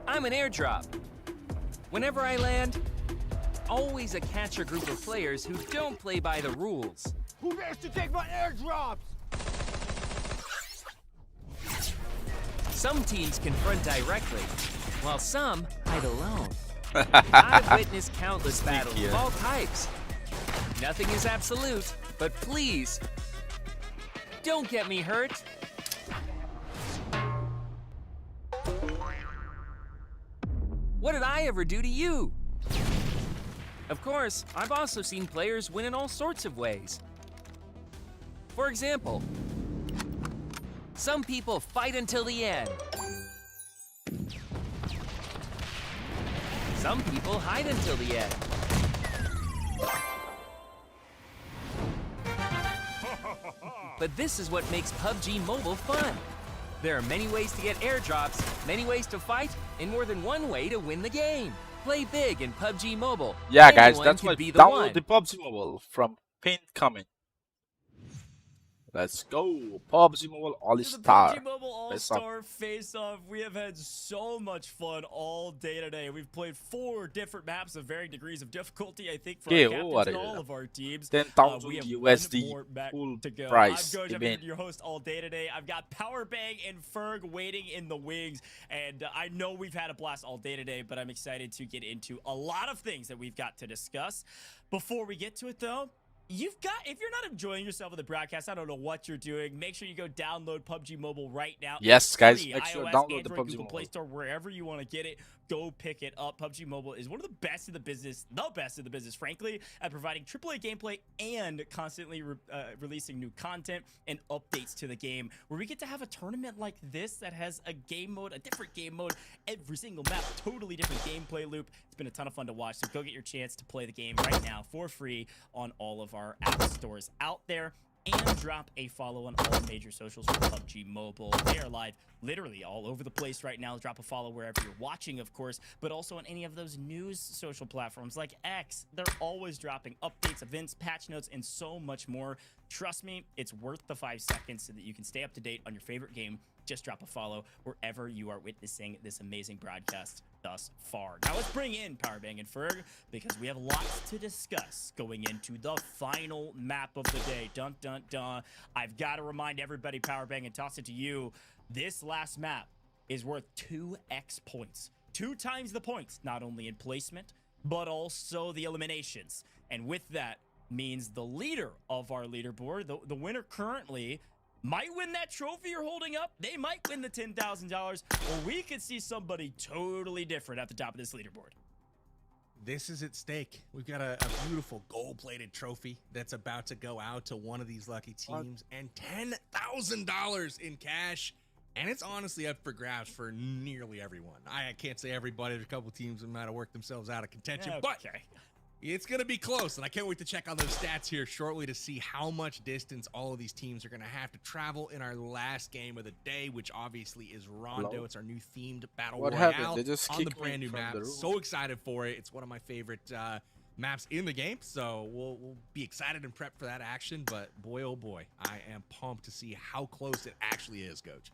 I'm an airdrop. Whenever I land, always a catch a group of players who don't play by the rules. Who dares to take my airdrops? Some teams confront directly, while some hide alone. I've witnessed countless battles of all types. Nothing is absolute, but please, don't get me hurt. What did I ever do to you? Of course, I've also seen players win in all sorts of ways. For example, some people fight until the end. Some people hide until the end. But this is what makes PUBG Mobile fun. There are many ways to get airdrops, many ways to fight, and more than one way to win the game. Play big in PUBG Mobile. Yeah, guys, Anyone that's could why be the download one. the PUBG Mobile from pinned comment. Let's go. PUBG Mobile All-Star. PUBG Mobile All-Star Face-Off. We have had so much fun all day today. We've played 4 different maps of varying degrees of difficulty, I think, for our captains and all of our teams. 10,000 we have USD one more back to go. price I'm Gojo, I've event. been your host all day today. I've got Powerbang and Ferg waiting in the wings, and I know we've had a blast all day today, but I'm excited to get into a lot of things that we've got to discuss. Before we get to it, though, if you're not enjoying yourself with the broadcast, I don't know what you're doing. Make sure you go download PUBG Mobile right now. Yes, It's guys, free. make sure iOS, download the Android, PUBG Google Play Mobile. Store, wherever you want to get it, go pick it up. PUBG Mobile is one of the best in the business, frankly, at providing AAA gameplay and constantly releasing new content and updates to the game, where we get to have a tournament like this that has a game mode, a different game mode, every single map, totally different gameplay loop. It's been a ton of fun to watch, so go get your chance to play the game right now for free on all of our app stores out there. And drop a follow on all major socials for PUBG Mobile. They are live literally all over the place right now. Drop a follow wherever you're watching, of course, but also on any of those news social platforms like X. They're always dropping updates, events, patch notes, and so much more. Trust me, it's worth the 5 seconds so that you can stay up to date on your favorite game. Just drop a follow wherever you are witnessing this amazing broadcast thus far. Now let's bring in Powerbang and Ferg, because we have lots to discuss going into the final map of the day. Dun, dun, dun. I've got to remind everybody, Powerbang, and toss it to you. This last map is worth 2x points. 2 times the points, not only in placement, but also the eliminations. And with that means the leader of our leaderboard, the winner currently, might win that trophy you're holding up. They might win the $10,000, or we could see somebody totally different at the top of this leaderboard. This is at stake. We've got a beautiful gold-plated trophy that's about to go out to one of these lucky teams, and $10,000 in cash. And it's honestly up for grabs for nearly everyone. I can't say everybody. There's a couple teams that might have worked themselves out of contention, but it's going to be close, and I can't wait to check on those stats here shortly to see how much distance all of these teams are going to have to travel in our last game of the day, which obviously is Rondo. Hello? It's our new themed battle What royale happened? They just on the kicked me brand new from map. the room. So excited for it. It's one of my favorite maps in the game, so we'll be excited and prepped for that action, but boy, oh boy, I am pumped to see how close it actually is, Coach.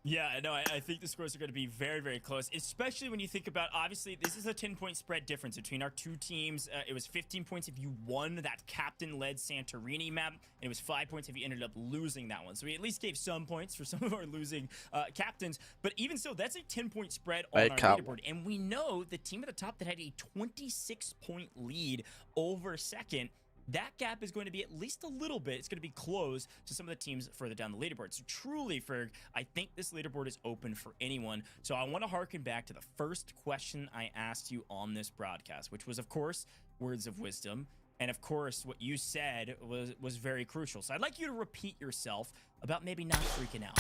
Yeah, no, I think the scores are going to be very, very close, especially when you think about, obviously, this is a 10-point spread difference between our two teams. It was 15 points if you won that captain-led Santorini map, and it was 5 points if you ended up losing that one. So we at least gave some points for some of our losing captains, but even so, that's a 10-point spread on our leaderboard. And we know the team at the top that had a 26-point lead over second, that gap is going to be at least a little bit. It's going to be close to some of the teams further down the leaderboard. So truly, Ferg, I think this leaderboard is open for anyone. So I want to harken back to the first question I asked you on this broadcast, which was, of course, words of wisdom. And of course, what you said was very crucial. So I'd like you to repeat yourself about maybe not freaking out.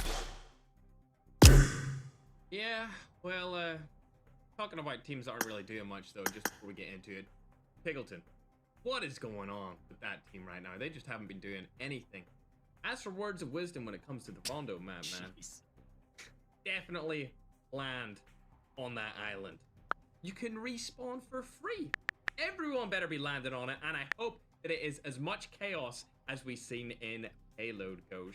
Yeah, well, talking about teams that aren't really doing much, though, just before we get into it. Piggleton. What is going on with that team right now? They just haven't been doing anything. As for words of wisdom when it comes to the Rondo map, man, definitely land on that island. You can respawn for free. Everyone better be landed on it, and I hope that it is as much chaos as we've seen in Payload, Goj.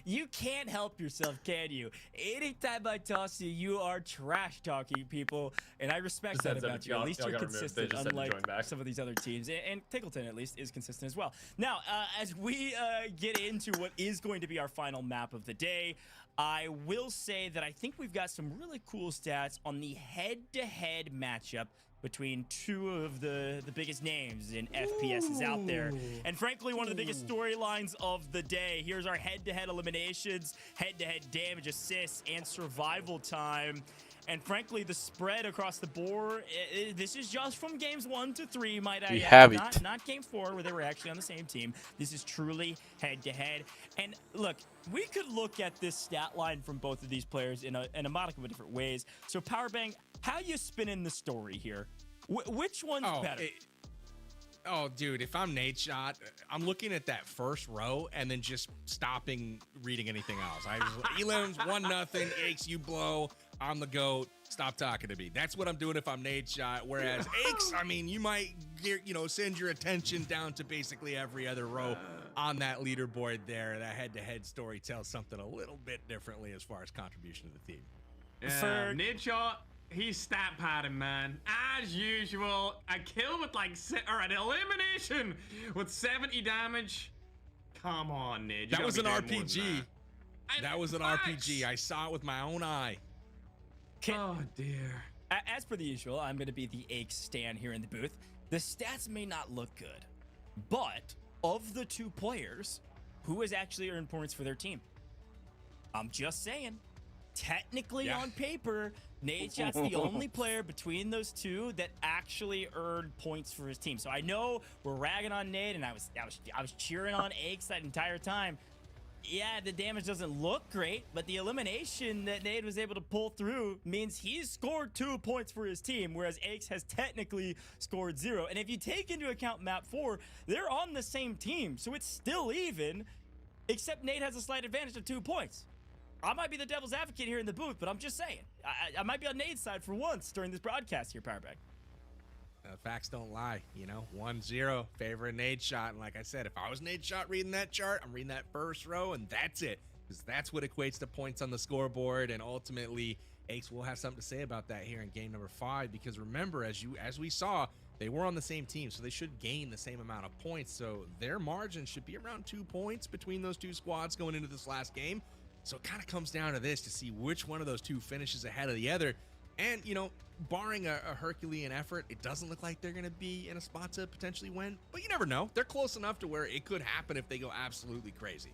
You can't help yourself, can you? Anytime I toss you, you are trash talking people, and I respect that about you. At least you're consistent, unlike some of these other teams. And Tickleton, at least, is consistent as well. Now, as we get into what is going to be our final map of the day, I will say that I think we've got some really cool stats on the head-to-head matchup between two of the biggest names in FPS out there. And frankly, one of the biggest storylines of the day. Here's our head-to-head eliminations, head-to-head damage, assists, and survival time. And frankly, the spread across the board, this is just from games 1 to 3, might I add. Not game 4, where they were actually on the same team. This is truly head-to-head. And look, we could look at this stat line from both of these players in a modicum of different ways. So, Powerbang, how you spinning the story here? Which one's better? Oh, dude, if I'm Nadeshot, I'm looking at that first row and then just stopping reading anything else. Elims 1-0, Aches, you blow. I'm the GOAT. Stop talking to me. That's what I'm doing if I'm Nadeshot. Whereas Aches, I mean, you might send your attention down to basically every other row on that leaderboard there. That head-to-head story tells something a little bit differently as far as contribution to the team. Yeah, Nadeshot, he's stat padding, man. As usual, a kill with an elimination with 70 damage. Come on, Nid. That was an RPG. That was an RPG. I saw it with my own eye. Oh, dear. As per the usual, I'm going to be the Aches stan here in the booth. The stats may not look good, but of the two players, who has actually earned points for their team? I'm just saying. Technically, on paper, Nadeshot's the only player between those two that actually earned points for his team. So I know we're ragging on Nade, and I was cheering on Aches that entire time. Yeah, the damage doesn't look great, but the elimination that Nade was able to pull through means he's scored 2 points for his team, whereas Aches has technically scored 0. And if you take into account map 4, they're on the same team, so it's still even, except Nade has a slight advantage of 2 points. I might be the devil's advocate here in the booth, but I'm just saying. I might be on Nade's side for once during this broadcast here, Powerbag. Facts don't lie, 1-0, favor Nadeshot. And like I said, if I was Nadeshot reading that chart, I'm reading that first row, and that's it. Because that's what equates to points on the scoreboard. And ultimately, Aches will have something to say about that here in game number 5. Because remember, as we saw, they were on the same team, so they should gain the same amount of points. So their margin should be around 2 points between those two squads going into this last game. So it kind of comes down to this to see which one of those two finishes ahead of the other. And, barring a Herculean effort, it doesn't look like they're going to be in a spot to potentially win. But you never know. They're close enough to where it could happen if they go absolutely crazy.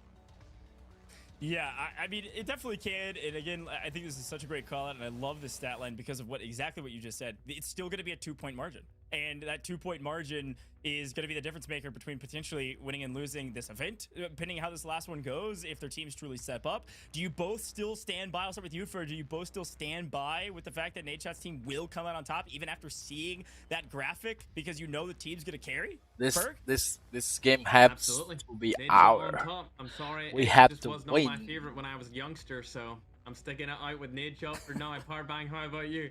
Yeah, I mean, it definitely can. And again, I think this is such a great call out, and I love this stat line because of exactly what you just said. It's still going to be a 2-point margin. And that 2-point margin is going to be the difference maker between potentially winning and losing this event, depending how this last one goes, if their teams truly step up. Do you both still stand by? I'll start with you, Fer. Do you both still stand by with the fact that Nadeshot's team will come out on top, even after seeing that graphic, because you know the team's going to carry? This game has to be our. I'm sorry. We have just to was win. not my favorite when I was a youngster, so I'm sticking it out with Nadeshot for now. Powerbang, how about you?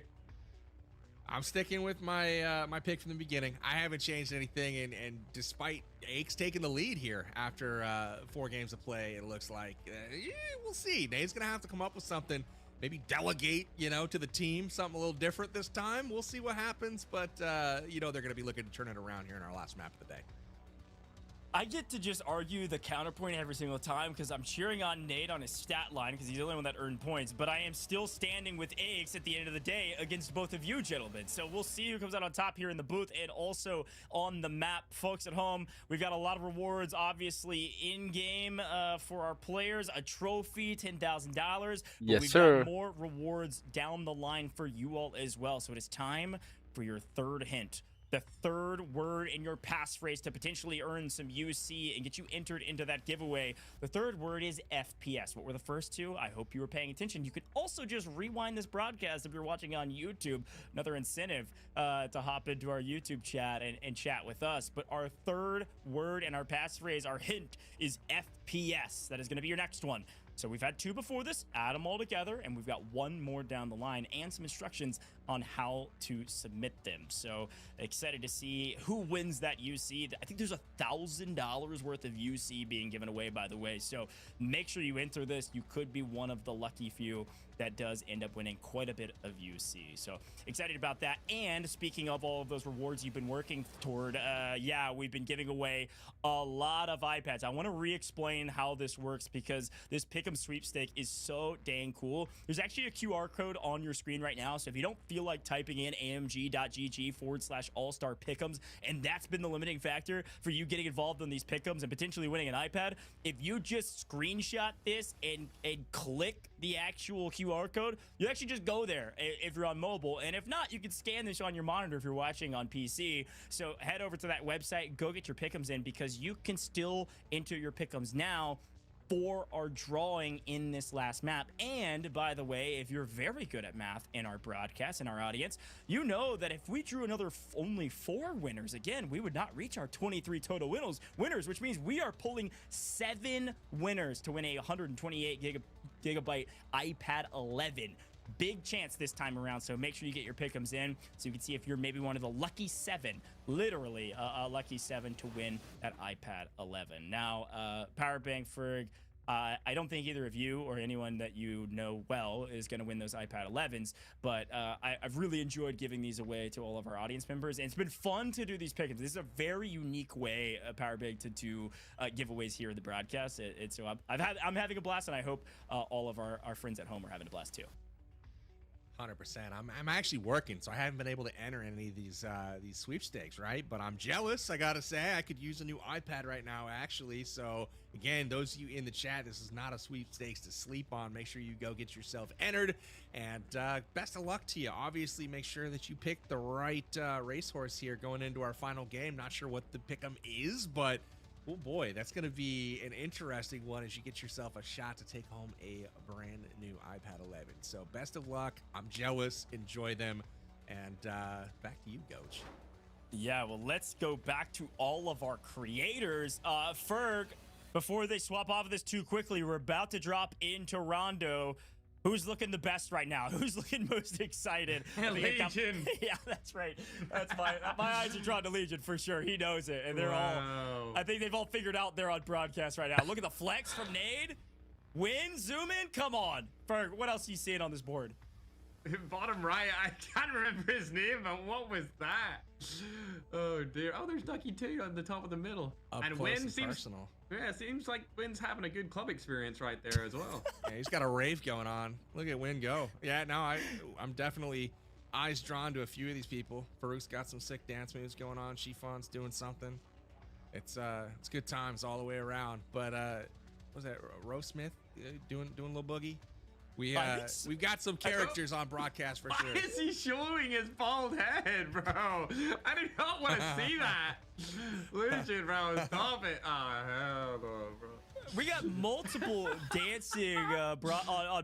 I'm sticking with my my pick from the beginning. I haven't changed anything, and despite Aches taking the lead here after 4 games of play, it looks like we'll see. Nade's gonna have to come up with something, maybe delegate, to the team something a little different this time. We'll see what happens, but they're gonna be looking to turn it around here in our last map of the day. I get to just argue the counterpoint every single time because I'm cheering on Nade on his stat line because he's the only one that earned points, but I am still standing with Aches at the end of the day against both of you gentlemen. So we'll see who comes out on top here in the booth and also on the map. Folks at home, we've got a lot of rewards obviously in game for our players. A trophy, $10,000. Yes, we've sir. got more rewards down the line for you all as well. So it is time for your third hint. The third word in your passphrase to potentially earn some UC and get you entered into that giveaway. The third word is FPS. What were the first two? I hope you were paying attention. You could also just rewind this broadcast if you're watching on YouTube. Another incentive to hop into our YouTube chat and chat with us. But our third word in our passphrase, our hint, is FPS. That is going to be your next one. So we've had 2 before this, add them all together, and we've got 1 more down the line and some instructions on how to submit them. So excited to see who wins that UC. I think there's $1,000 worth of UC being given away, by the way. So make sure you enter this. You could be one of the lucky few that does end up winning quite a bit of UC. So excited about that. And speaking of all of those rewards you've been working toward, yeah, we've been giving away a lot of iPads. I want to re-explain how this works because this Pick'em sweepstake is so dang cool. There's actually a QR code on your screen right now. So if you don't feel like typing in amg.gg/all-star Pick'ems, and that's been the limiting factor for you getting involved in these Pick'ems and potentially winning an iPad, if you just screenshot this and click the actual QR code, you actually just go there if you're on mobile, and if not, you can scan this on your monitor if you're watching on PC. So head over to that website, go get your Pick'ems in, because you can still enter your Pick'ems now for our drawing in this last map. And by the way, if you're very good at math in our broadcast, in our audience, you know that if we drew another only 4 winners, again, we would not reach our 23 total winners, which means we are pulling 7 winners to win a 128 gigabyte iPad 11. Big chance this time around, so make sure you get your Pick'ems in so you can see if you're maybe one of the lucky 7, literally a lucky 7 to win that iPad 11. Now, Powerbank Ferg, I don't think either of you or anyone that you know well is going to win those iPad 11s, but I've really enjoyed giving these away to all of our audience members, and it's been fun to do these Pick'ems. This is a very unique way, Powerbank, to do giveaways here in the broadcast. So I'm having a blast, and I hope all of our friends at home are having a blast too. 100%. I'm actually working, so I haven't been able to enter any of these sweepstakes, right? But I'm jealous, I gotta say. I could use a new iPad right now, actually. So again, those of you in the chat, this is not a sweepstakes to sleep on. Make sure you go get yourself entered, and best of luck to you. Obviously, make sure that you pick the right racehorse here going into our final game. Not sure what the pick'em is, but oh boy, that's going to be an interesting one as you get yourself a shot to take home a brand new iPad 11. So best of luck. I'm jealous. Enjoy them. And back to you, Coach. Yeah, well, let's go back to all of our creators. Ferg, before they swap off of this too quickly, we're about to drop into Rondo. Who's looking the best right now? Who's looking most excited? LEGIQN. Yeah, that's right. That's my eyes are drawn to LEGIQN for sure. He knows it, and they're all. I think they've all figured out they're on broadcast right now. Look at the flex from Nade. Win, zoom in. Come on, Ferg. What else are you seeing on this board? Bottom right, I can't remember his name, but what was that? Oh dear. Oh, there's Ducky too on the top of the middle. And Wynn seems personal. Yeah, it seems like Wynn's having a good club experience right there as well. Yeah, he's got a rave going on. Look at Wynn go. Yeah, no, I'm definitely eyes drawn to a few of these people. Farouk's got some sick dance moves going on. Shifan's doing something. It's good times all the way around. But what was that RoastSmith doing a little boogie? We've got some characters on broadcast for sure. Why is he showing his bald head, bro? I did not want to see that. LEGIQN, bro, stop it. Oh, hell no, bro. We got multiple dancing on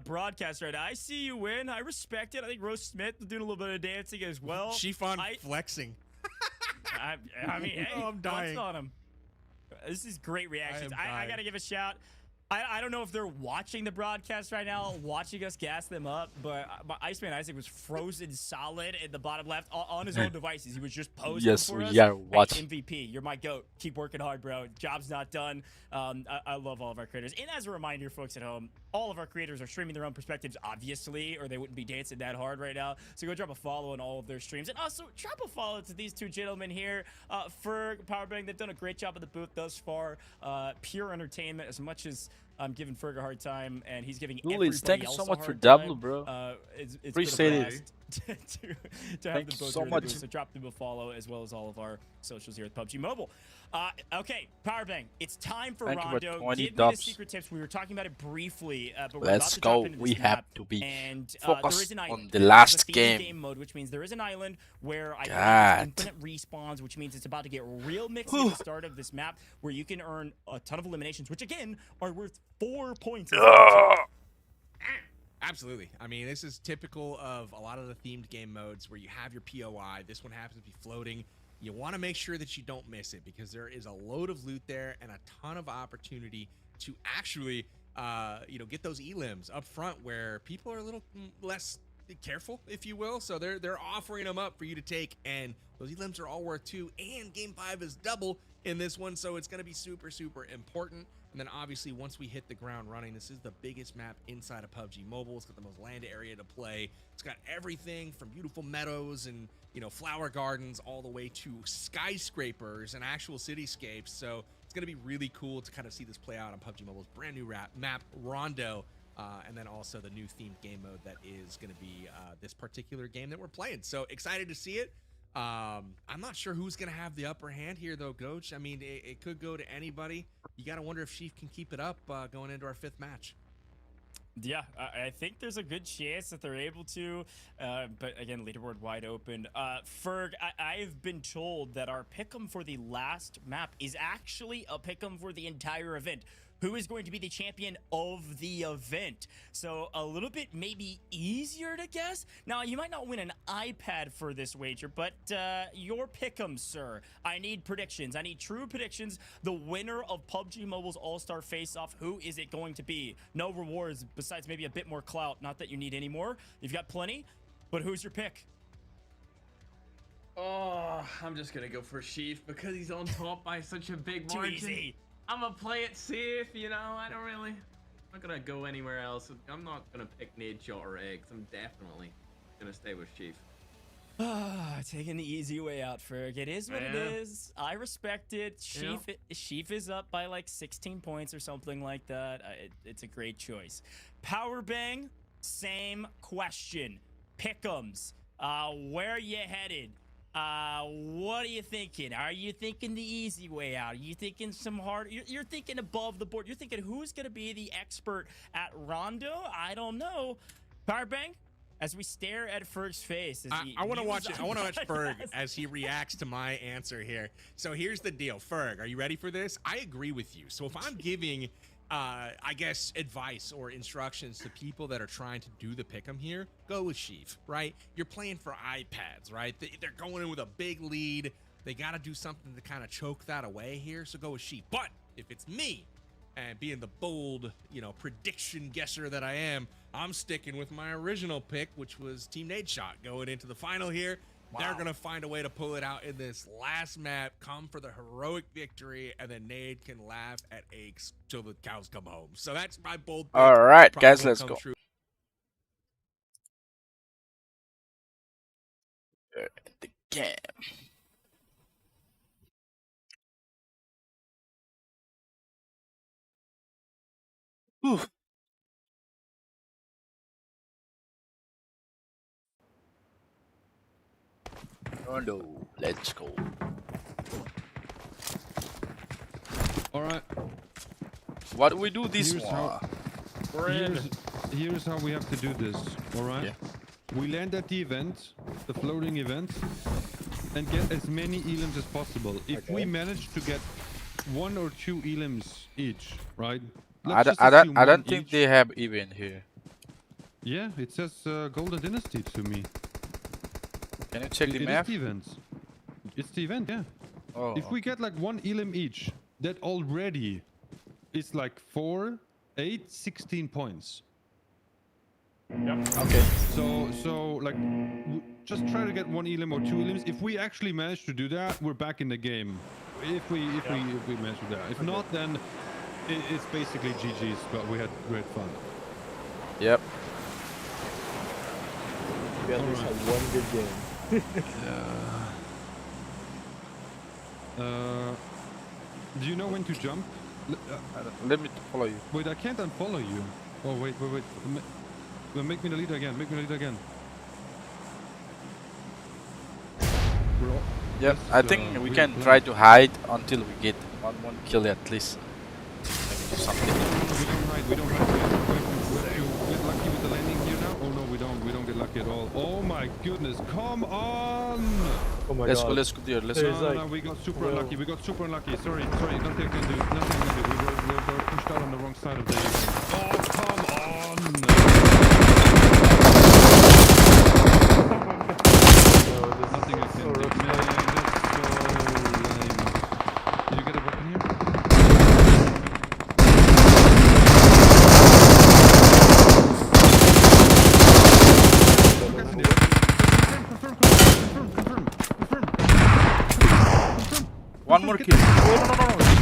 broadcast right now. I see you win. I respect it. I think RoastSmith is doing a little bit of dancing as well. Shifan flexing. I mean, hey, I'm dying on him. This is great reactions. I got to give a shout. I don't know if they're watching the broadcast right now, watching us gas them up, but Iceman Isaac was frozen solid in the bottom left on his own devices. He was just posing for us. Yeah, watch. Hey, MVP, you're my GOAT. Keep working hard, bro. Job's not done. I love all of our creators. And as a reminder, folks at home, all of our creators are streaming their own perspectives, obviously, or they wouldn't be dancing that hard right now. So go drop a follow on all of their streams. And also, drop a follow to these two gentlemen here. Ferg, Powerbank, they've done a great job at the booth thus far. Pure entertainment, as much as I'm giving Ferg a hard time, and he's giving everybody thank you else so a much hard for time. W, bro. It's Appreciate been a it. blast to have Thank them you both so here to much. do. So drop them a follow, as well as all of our socials here at PUBG Mobile. Okay, Powerbank, it's time for Thank you for Rondo. 20 Give me dubs. the secret tips. We were talking about it briefly, but we're Let's about to drop go. into this We map, have to be and there is focused an on island. the This is last a themed game. mode, which means there is an island where I God. think infinite respawns, which means it's about to get real mixy at the start of this map, where you can earn a ton of eliminations, which again are worth 4 points. Absolutely. I mean, this is typical of a lot of the themed game modes where you have your POI. This one happens to be floating. You want to make sure that you don't miss it because there is a load of loot there and a ton of opportunity to actually, get those elims up front where people are a little less careful, if you will. So they're offering them up for you to take, and those elims are all worth 2, and game 5 is double in this one, so it's going to be super, super important. And then obviously once we hit the ground running, this is the biggest map inside of PUBG Mobile. It's got the most land area to play. It's got everything from beautiful meadows and, you know, flower gardens all the way to skyscrapers and actual cityscapes. So it's going to be really cool to kind of see this play out on PUBG Mobile's brand new map, Rondo. And then also the new themed game mode that is going to be this particular game that we're playing. So excited to see it. I'm not sure who's going to have the upper hand here, though, Goach. I mean, it could go to anybody. You got to wonder if Sheaf can keep it up going into our 5th match. Yeah, I think there's a good chance that they're able to, but again, leaderboard wide open. Ferg, I've been told that our pick'em for the last map is actually a pick'em for the entire event. Who is going to be the champion of the event? So a little bit maybe easier to guess. Now, you might not win an iPad for this wager, but your pick'em, sir. I need predictions. I need true predictions. The winner of PUBG Mobile's All-Star Face-Off, who is it going to be? No rewards besides maybe a bit more clout. Not that you need any more. You've got plenty, but who's your pick? Oh, I'm just going to go for Sheaf because he's on top by such a big margin. Too easy. I'm gonna play it safe, you know. I'm not gonna go anywhere else. I'm not gonna pick Nadeshot or Eggs. I'm definitely gonna stay with Sheaf. Taking the easy way out, Ferg. It is what it is. I respect it. Sheaf is up by like 16 points or something like that. It's a great choice. Power Bang, same question. Pick'ems. Where are you headed? What are you thinking? Are you thinking the easy way out? Are you thinking some hard? You're thinking above the board. You're thinking who's going to be the expert at Rondo? I don't know. Powerbang, as we stare at Ferg's face. I want to watch it. I want to watch Ferg as he reacts to my answer here. So here's the deal. Ferg, are you ready for this? I agree with you. So if I'm giving I guess advice or instructions to people that are trying to do the pick'em here, go with Sheaf, right? You're playing for iPads, right? They're going in with a big lead. They got to do something to kind of choke that away here, so go with Sheaf. But if it's me, and being the bold, you know, prediction guesser that I am, I'm sticking with my original pick, which was Team Nadeshot going into the final here. Wow. They're going to find a way to pull it out in this last map, come for the heroic victory, and then Nade can laugh at aches till the cows come home. So that's my bold pick. All right, guys, let's go. The game. Whew. Rondo, let's go. All right. What do we do this one? Here's how we have to do this. All right. Yeah. We land at the event, the floating event, and get as many elims as possible. If we manage to get 1 or 2 elims each, right? I don't think they have event here. Yeah, it says Golden Dynasty to me. Can you check the map? It's the event. It's the event, yeah. Oh, if we get like 1 elim each, that already is like 4, 8, 16 points. Yep. Okay. So like, just try to get 1 elim or 2 elims. If we actually manage to do that, we're back in the game. If we manage to do that. If not, then it's basically GG's. But we had great fun. Yep. We at least had one good game. Do you know when to jump? Let me follow you. Wait, I can't unfollow you. Oh, wait. Make me the leader again. Make me the leader again. Yep, I think we can try to hide until we get one kill at least. Maybe do something. We don't hide. We have to get lucky with the landing here now. Oh no, we don't. We don't get lucky at all. Oh my goodness! Come on! Oh my let's God. go, let's go, dear. Let's go. No, we got super unlucky. We got super unlucky. Sorry. Nothing I can do. Nothing I can do. We were pushed out on the wrong side of the event. Oh, come on! Nothing I can do. Man, that's so lame. Did you get a weapon here? One more kill. Oh,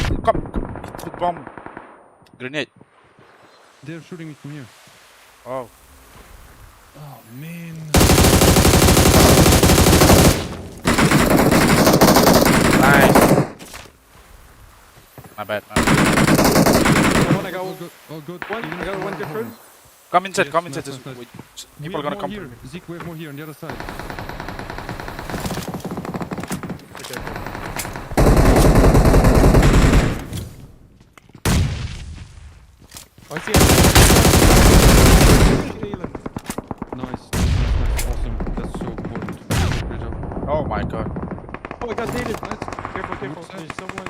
no. Come. Hit with bomb. Grenade. They're shooting me from here. Oh. Oh, man. Nice. My bad. I got all good. All good. One, I got one different. Come inside, Yes, come inside. nice, Just nice. wait. We People are have gonna more come here. from here. Zeke, we have more here on the other side. Okay. Oh, I see it. Nice. Awesome. That's so important. Great job. Oh my god. Oh, I got naded. Nice. Careful. There's someone.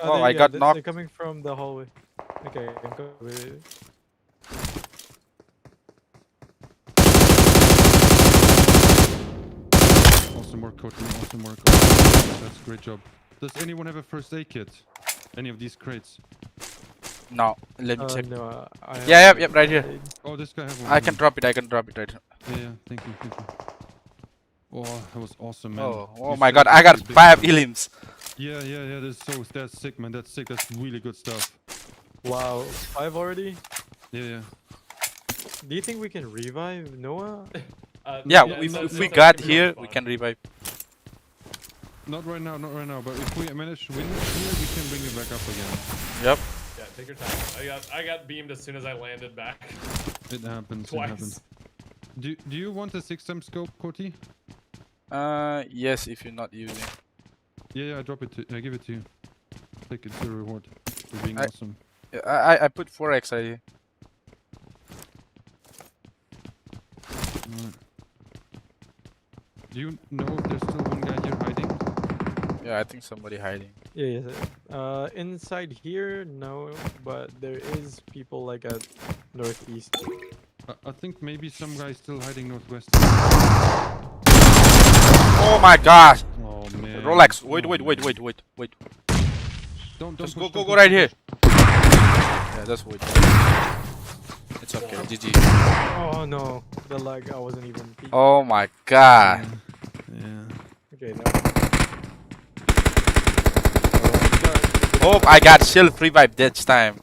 Oh, I got knocked. They're coming from the hallway. Okay, I'm going with it. Awesome work, Courtney. Awesome work. That's a great job. Does anyone have a first aid kit? Any of these crates? No, let me check. No, yeah, right here. Oh, this guy has one. I can drop it right here. Yeah, thank you. Oh, that was awesome, man. Oh my god, I got 5 elims. Yeah, that's sick, man. That's sick. That's really good stuff. Wow, 5 already? Yeah. Do you think we can revive Noah? Yeah, if we got here, we can revive. Not right now. But if we manage to win here, we can bring it back up again. Yep. Yeah, take your time. I got beamed as soon as I landed back. It happens. Twice. It happens. Do you want a 6x scope, Corty? Yes, if you're not using. Yeah, I drop it. I give it to you. Take it to the reward for being awesome. I put 4x right here. Alright. Do you know if there's still one guy here hiding? Yeah, I think somebody hiding. Yeah. Inside here, no, but there is people like at northeast. I think maybe some guy still hiding northwest. Oh my gosh! Oh man. Rolex, wait. Don't just push, go right here. Yeah, that's wait. It's okay, GG. Oh no, the lag, I wasn't even peeking. Oh my god. Yeah. Okay, now. Hope I got shield revive this time.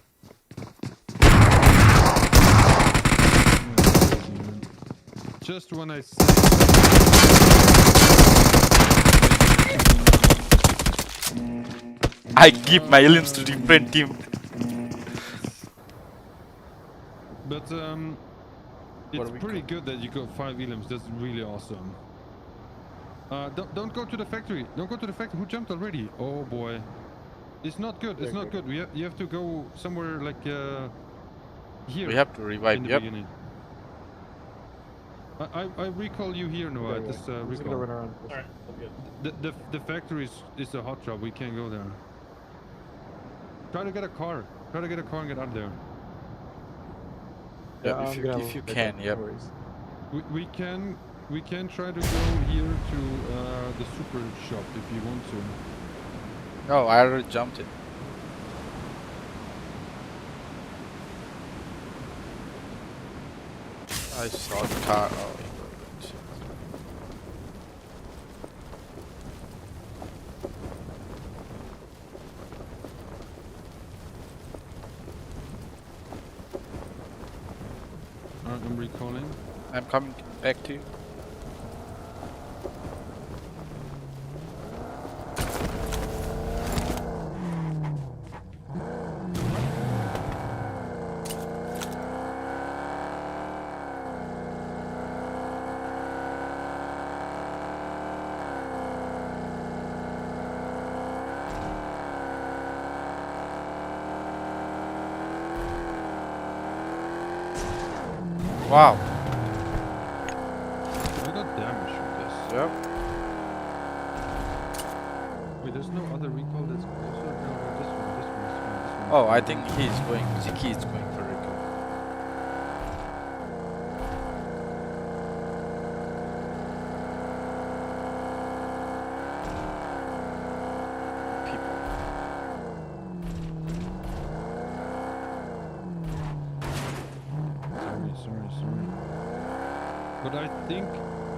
Just when I give my elims to different team. But it's pretty good that you got 5 elims. That's really awesome. Don't go to the factory. Don't go to the factory. Who jumped already? Oh boy. It's not good. It's not good. You have to go somewhere like here. We have to revive. Yep. Beginning. I recall you here, Noah. This recall. Run around. Alright, good. The factory is a hot job. We can't go there. Try to get a car. Try to get a car and get out of there. Yeah, if you can, yep. We can try to go here to the super shop if you want to. Oh, I already jumped it. I saw the car. Oh, I'm recalling. I'm coming back to you. Wow. I got damage from this. Yep. Wait, there's no other recall that's closer? No, this one. Oh, I think he's going. Ziki is going for recall. Sorry. But I think,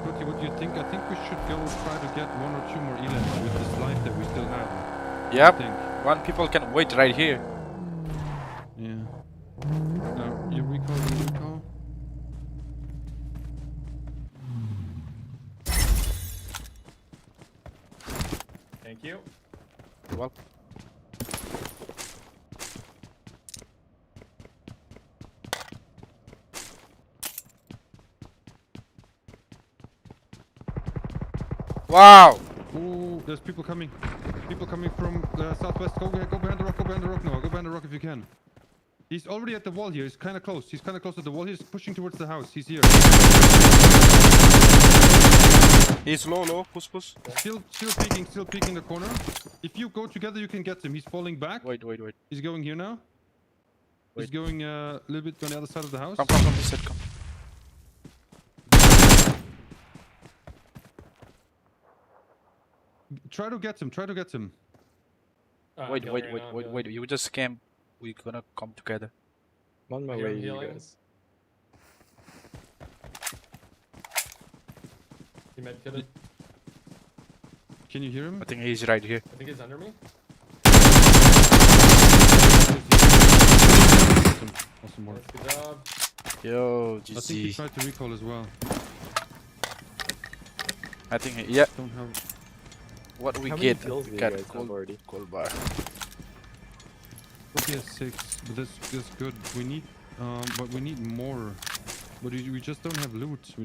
Tutti, what do you think? I think we should go try to get 1 or 2 more elims with this life that we still have. Yep. One people can wait right here. Yeah. No, you recall, you recall. Thank you. You're welcome. Wow! Ooh, there's people coming. People coming from the southwest. Go behind the rock, go behind the rock, Noah. Go behind the rock if you can. He's already at the wall here. He's kind of close. He's kind of close to the wall. He's pushing towards the house. He's here. He's low. Push. Still peeking the corner. If you go together, you can get him. He's falling back. Wait. He's going here now. Wait. He's going a little bit on the other side of the house. Come this side, come. Try to get him. Wait. You just came. We're gonna come together. I'm on my way, you guys. He med kitted. Can you hear him? I think he's right here. I think he's under me. Awesome work. Good job. Yo, GG. I think he tried to recall as well. I think yeah. Don't have... What we How get? many kills do you Got guys have already? gold bar. Okay, 6, but that's good. We need, but we need more. But we just don't have loot. Do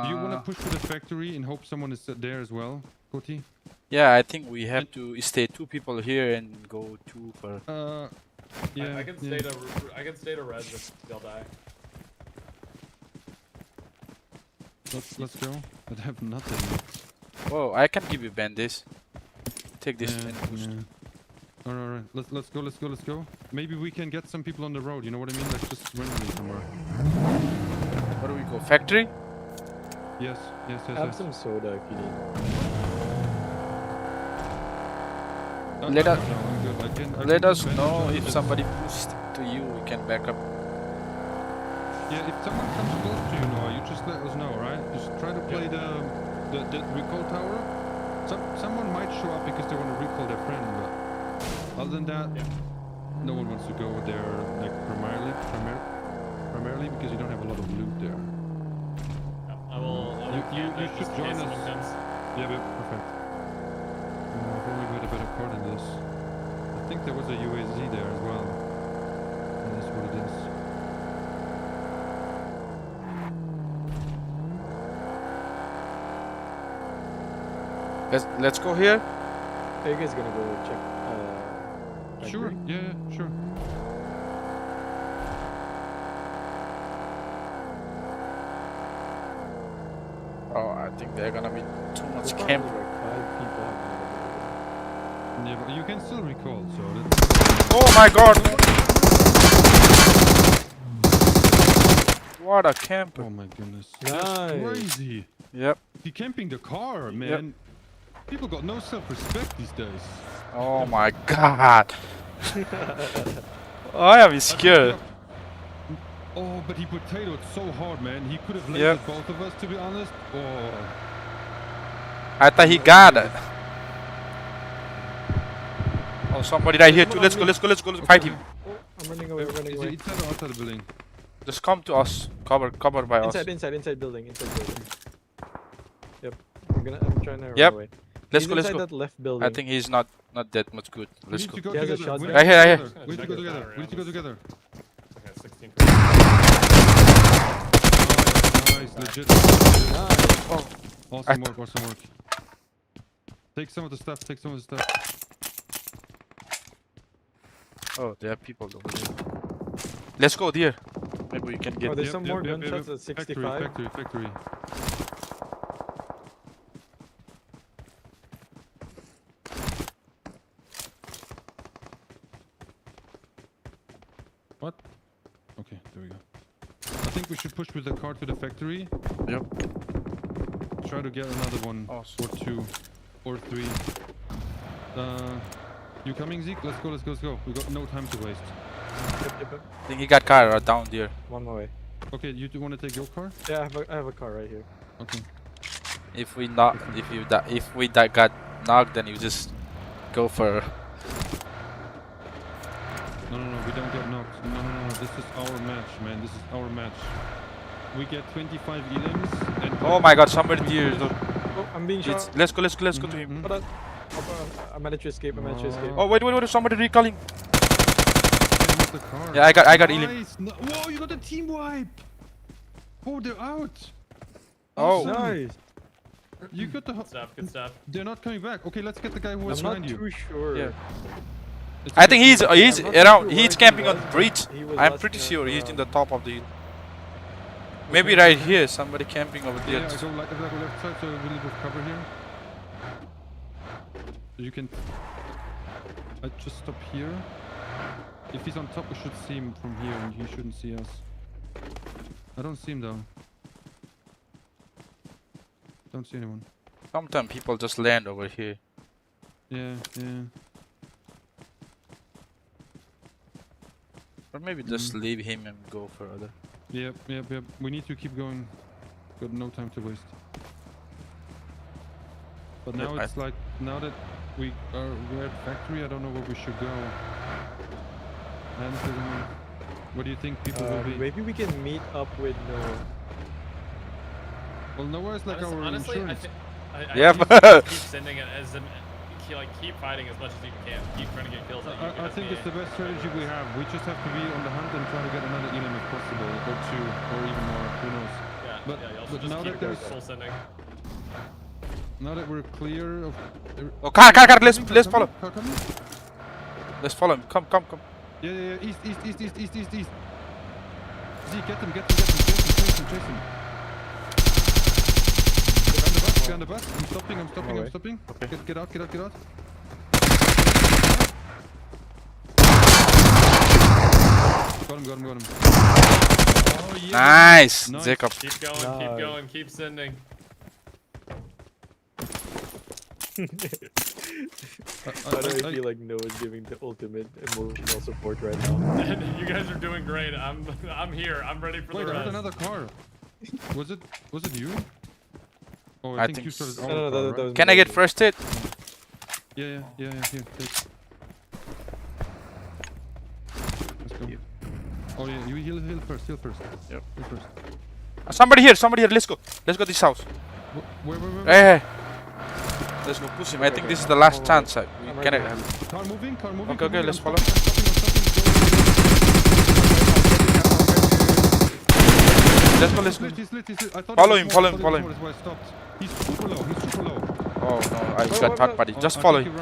you want to push to the factory and hope someone is there as well, Koti? Yeah, I think we have to stay 2 people here and go 2 for. Yeah. I can stay to res if they'll die. Let's go. But I have nothing. Whoa, I can give you bandage. Take this and push. Yeah. Alright. Let's go. Maybe we can get some people on the road. You know what I mean? Like just randomly somewhere. Where do we go? Factory? Yes. Have some soda if you need. Let us know if somebody pushed to you. We can back up. Yeah, if someone comes close to you, Noah, you just let us know, right? Just try to play the recall tower. Someone might show up because they want to recall their friend, but other than that, no one wants to go there like primarily because you don't have a lot of loot there. You should join us. Yeah, perfect. I've only got a better part in this. I think there was a USD there as well. And that's what it is. Let's go here. Are you guys gonna go check? Sure. Yeah, sure. Oh, I think they're gonna be too much So camp. like 5 people have Yeah, but you can still recall, so that's... Oh my god! What a camper! Oh my goodness. Nice. That's crazy. Yep. He camping the car, man. Yep. People got no self-respect these days. Oh my god! I am scared. Oh, but he potatoed so hard, man. He could have landed Yep. both of us, to be honest. Oh. I thought he got it. Oh, somebody right here too. Let's go. Fight him. Oh, I'm running away. Is he inside or outside the building? Just come to us. Cover by us. Inside building. Yep. I'm trying to run Yep. away. Let's He's go. inside that left building. I think he's not that much good. We Let's need go. to go He has a together. shotgun. Right here. We need to go together. We need to go together. I got 16. Nice, legit. Oh. Awesome work. Take some of the stuff. Oh, there are people over there. Let's go there. Maybe we can get. Oh, there's some more gunshots at 65. Factory. What? Okay, there we go. I think we should push with the car to the factory. Yep. Try to get another one or 2 or 3. You coming, Zeke? Let's go. We got no time to waste. Yep. I think he got car down there. One more way. Okay, you do want to take your car? Yeah, I have a car right here. Okay. If we got knocked, then you just go for. No, we don't get knocked. No. This is our match, man. This is our match. We get 25 elims and. Oh my God! Somebody here. Oh, I'm being shot. Let's go to him. Hold on. I managed to escape. Oh wait! Somebody recalling. Yeah, I got elim. Nice. No, whoa! You got a team wipe. Oh, they're out. Oh, nice. You got the. Good stuff. They're not coming back. Okay, let's get the guy who was I'm behind not you. too sure. Yeah. It's I think he's around. sure He's where camping he on was, the but bridge. he was I'm less pretty than, sure he's in the top of the hill. Maybe right here, somebody camping over there. Yeah, I go left side, so we will cover here. You can. I just stop here. If he's on top, we should see him from here, and he shouldn't see us. I don't see him though. Don't see anyone. Sometimes people just land over here. Yeah. Or maybe just leave him and go further. Yep. We need to keep going. Got no time to waste. But now it's like, now that we're at factory, I don't know where we should go. I honestly don't know. What do you think people will be? Maybe we can meet up with Noah. Well, Noah is like our honestly, insurance. I keep sending it as keep fighting as much as you can. Keep trying to get kills. I think it's the best strategy we have. We just have to be on the hunt and try to get another elim if possible, or two, or even more. Who knows? Yeah. But Just now keep that there's full sending. now that we're clear of. Oh, car! Let's follow. Car coming? Let's follow him. Come. Yeah. East. Z, get them. Chase him. Get on the bus. I'm stopping. Okay. Get out. Got him. Oh, yeah. Nice. Jacob. Keep going. Keep sending. I feel like Noah's giving the ultimate emotional support right now. You guys are doing great. I'm here. I'm ready for the rest. Wait, I heard another car. Was it you? Oh, I think think you started so. our No, car, that right? was Can I get first hit? Yeah. Here, take. Let's go. Oh yeah, you heal first. Yep. Heal first. Somebody here. Let's go this house. Where? Hey. Let's go push him. I think this is the last chance. Can I? Car moving. Okay, let's follow. Let's go. He's lit. Follow him. That's why I stopped. He's super low. Oh no, I got third party. Just follow him.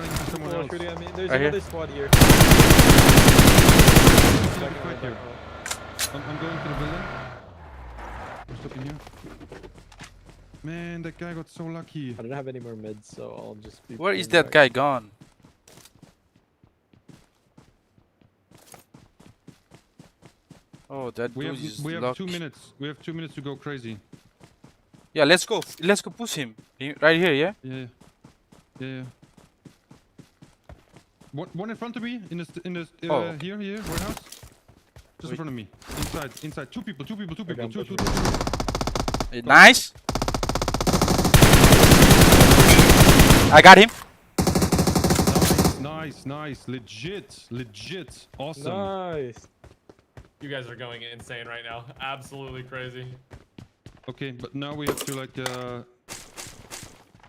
Shooting at me. There's Right another here. squad here. I'm going to the building. I'm stopping here. Man, that guy got so lucky. I don't have any more meds, so I'll just be. Where is that guy gone? Oh, that We dude have is 2 minutes. We have 2 minutes to go crazy. Yeah, let's go push him. Right here, yeah? Yeah. One in front of me in the here warehouse. Just in front of me. Inside. Two people. Two. Nice. I got him. Nice. Legit. Awesome. Nice. You guys are going insane right now. Absolutely crazy. Okay, but now we have to like we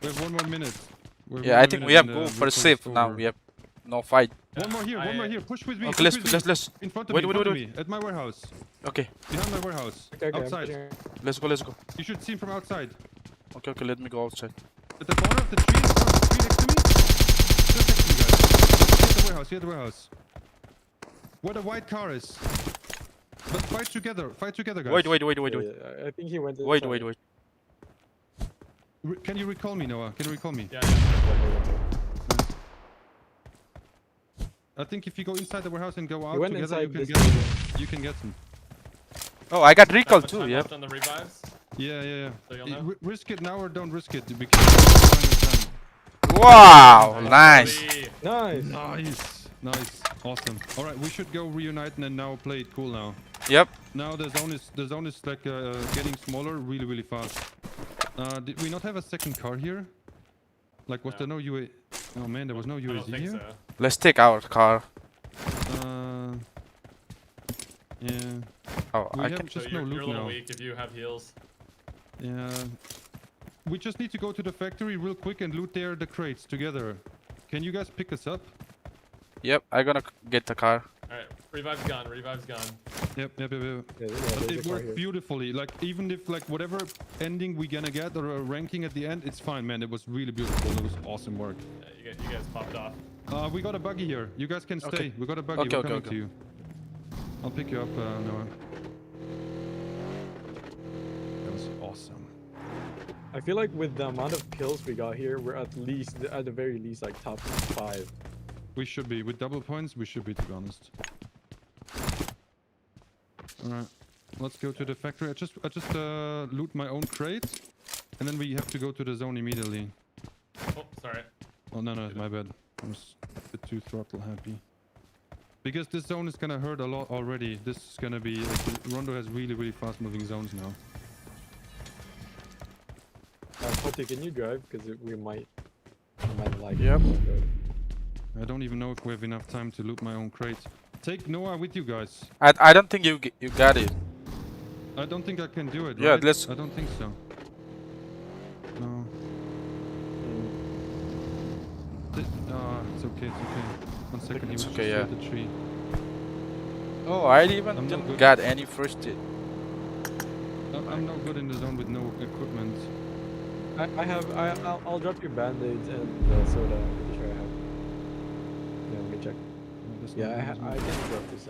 have 1 more minute. Yeah, I think we have go for a safe now. We have no fight. One more here. Push with me. Okay, let's. In front of me. At my warehouse. Okay. Behind my warehouse. Okay, outside. Let's go. You should see him from outside. Okay, let me go outside. At the corner of the tree next to me. Just next to me, guys. Here at the warehouse. Where the white car is. But fight together, guys. Wait. I think he went. Wait. Can you recall me, Noah? Yeah. I think if you go inside the warehouse and go out went together, you can get him. Oh, I got recall too, yeah. On the revives. Yeah. So you'll know. Risk it now or don't risk it. Because wow, nice. Nice. Awesome. All right, we should go reunite and then now play it cool now. Yep. Now the zone is like getting smaller really fast. Did we not have a second car here? Like was there no UA? Oh man, there was no USD here. So. Let's take our car. Yeah. Oh, we I have can. just So no loot you're a little now. weak if you have heals. Yeah. We just need to go to the factory real quick and loot there the crates together. Can you guys pick us up? Yep, I'm gonna get the car. Alright, revive's gone, revive's gone. Yep. Yeah, But it worked beautifully. Like even if like whatever ending we gonna get or a ranking at the end, it's fine, man. It was really beautiful. It was awesome work. Yeah, you guys popped off. We got a buggy here. You guys can stay. Okay. We got a buggy. Okay, We're okay, coming okay. to you. I'll pick you up, Noah. That was awesome. I feel like with the amount of kills we got here, we're at the very least, like top 5. We should be with double points. We should be, to be honest. All right, let's go to the factory. I just loot my own crate, and then we have to go to the zone immediately. Oh, sorry. Oh no, my bad. I was a bit too throttle happy. Because this zone is gonna hurt a lot already. This is gonna be like Rondo has really fast moving zones now. Potti, can you drive? Because we might like. Yep. I don't even know if we have enough time to loot my own crates. Take Noah with you guys. I don't think you got it. I don't think I can do it. Yeah, right? let's. I don't think so. No. It's okay. It's okay. 1 second. He It's was okay, just yeah. at the tree. Oh, I even didn't got any first hit. I'm not good in the zone with no equipment. I'll drop you band-aids and soda. I'm pretty sure I have. Yeah, let me check. Yeah, I can drop this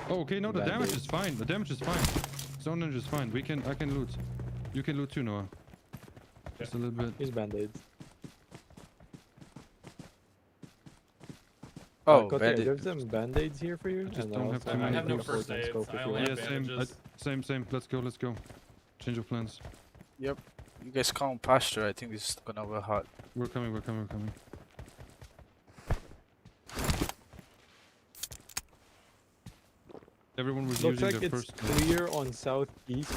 Oh, okay. No, the damage is fine. The damage is fine. Zone damage is fine. I can loot. You can loot too, Noah. Just a little bit. Here's band-aids. Oh, Kotti, I have some band-aids here for you. I just and don't have too I many. have no first aids. I only have bandages. Same. Let's go. Change of plans. Yep. You guys come faster. I think this is gonna be hot. We're coming. Everyone was Looks using like their it's first. clear on southeast.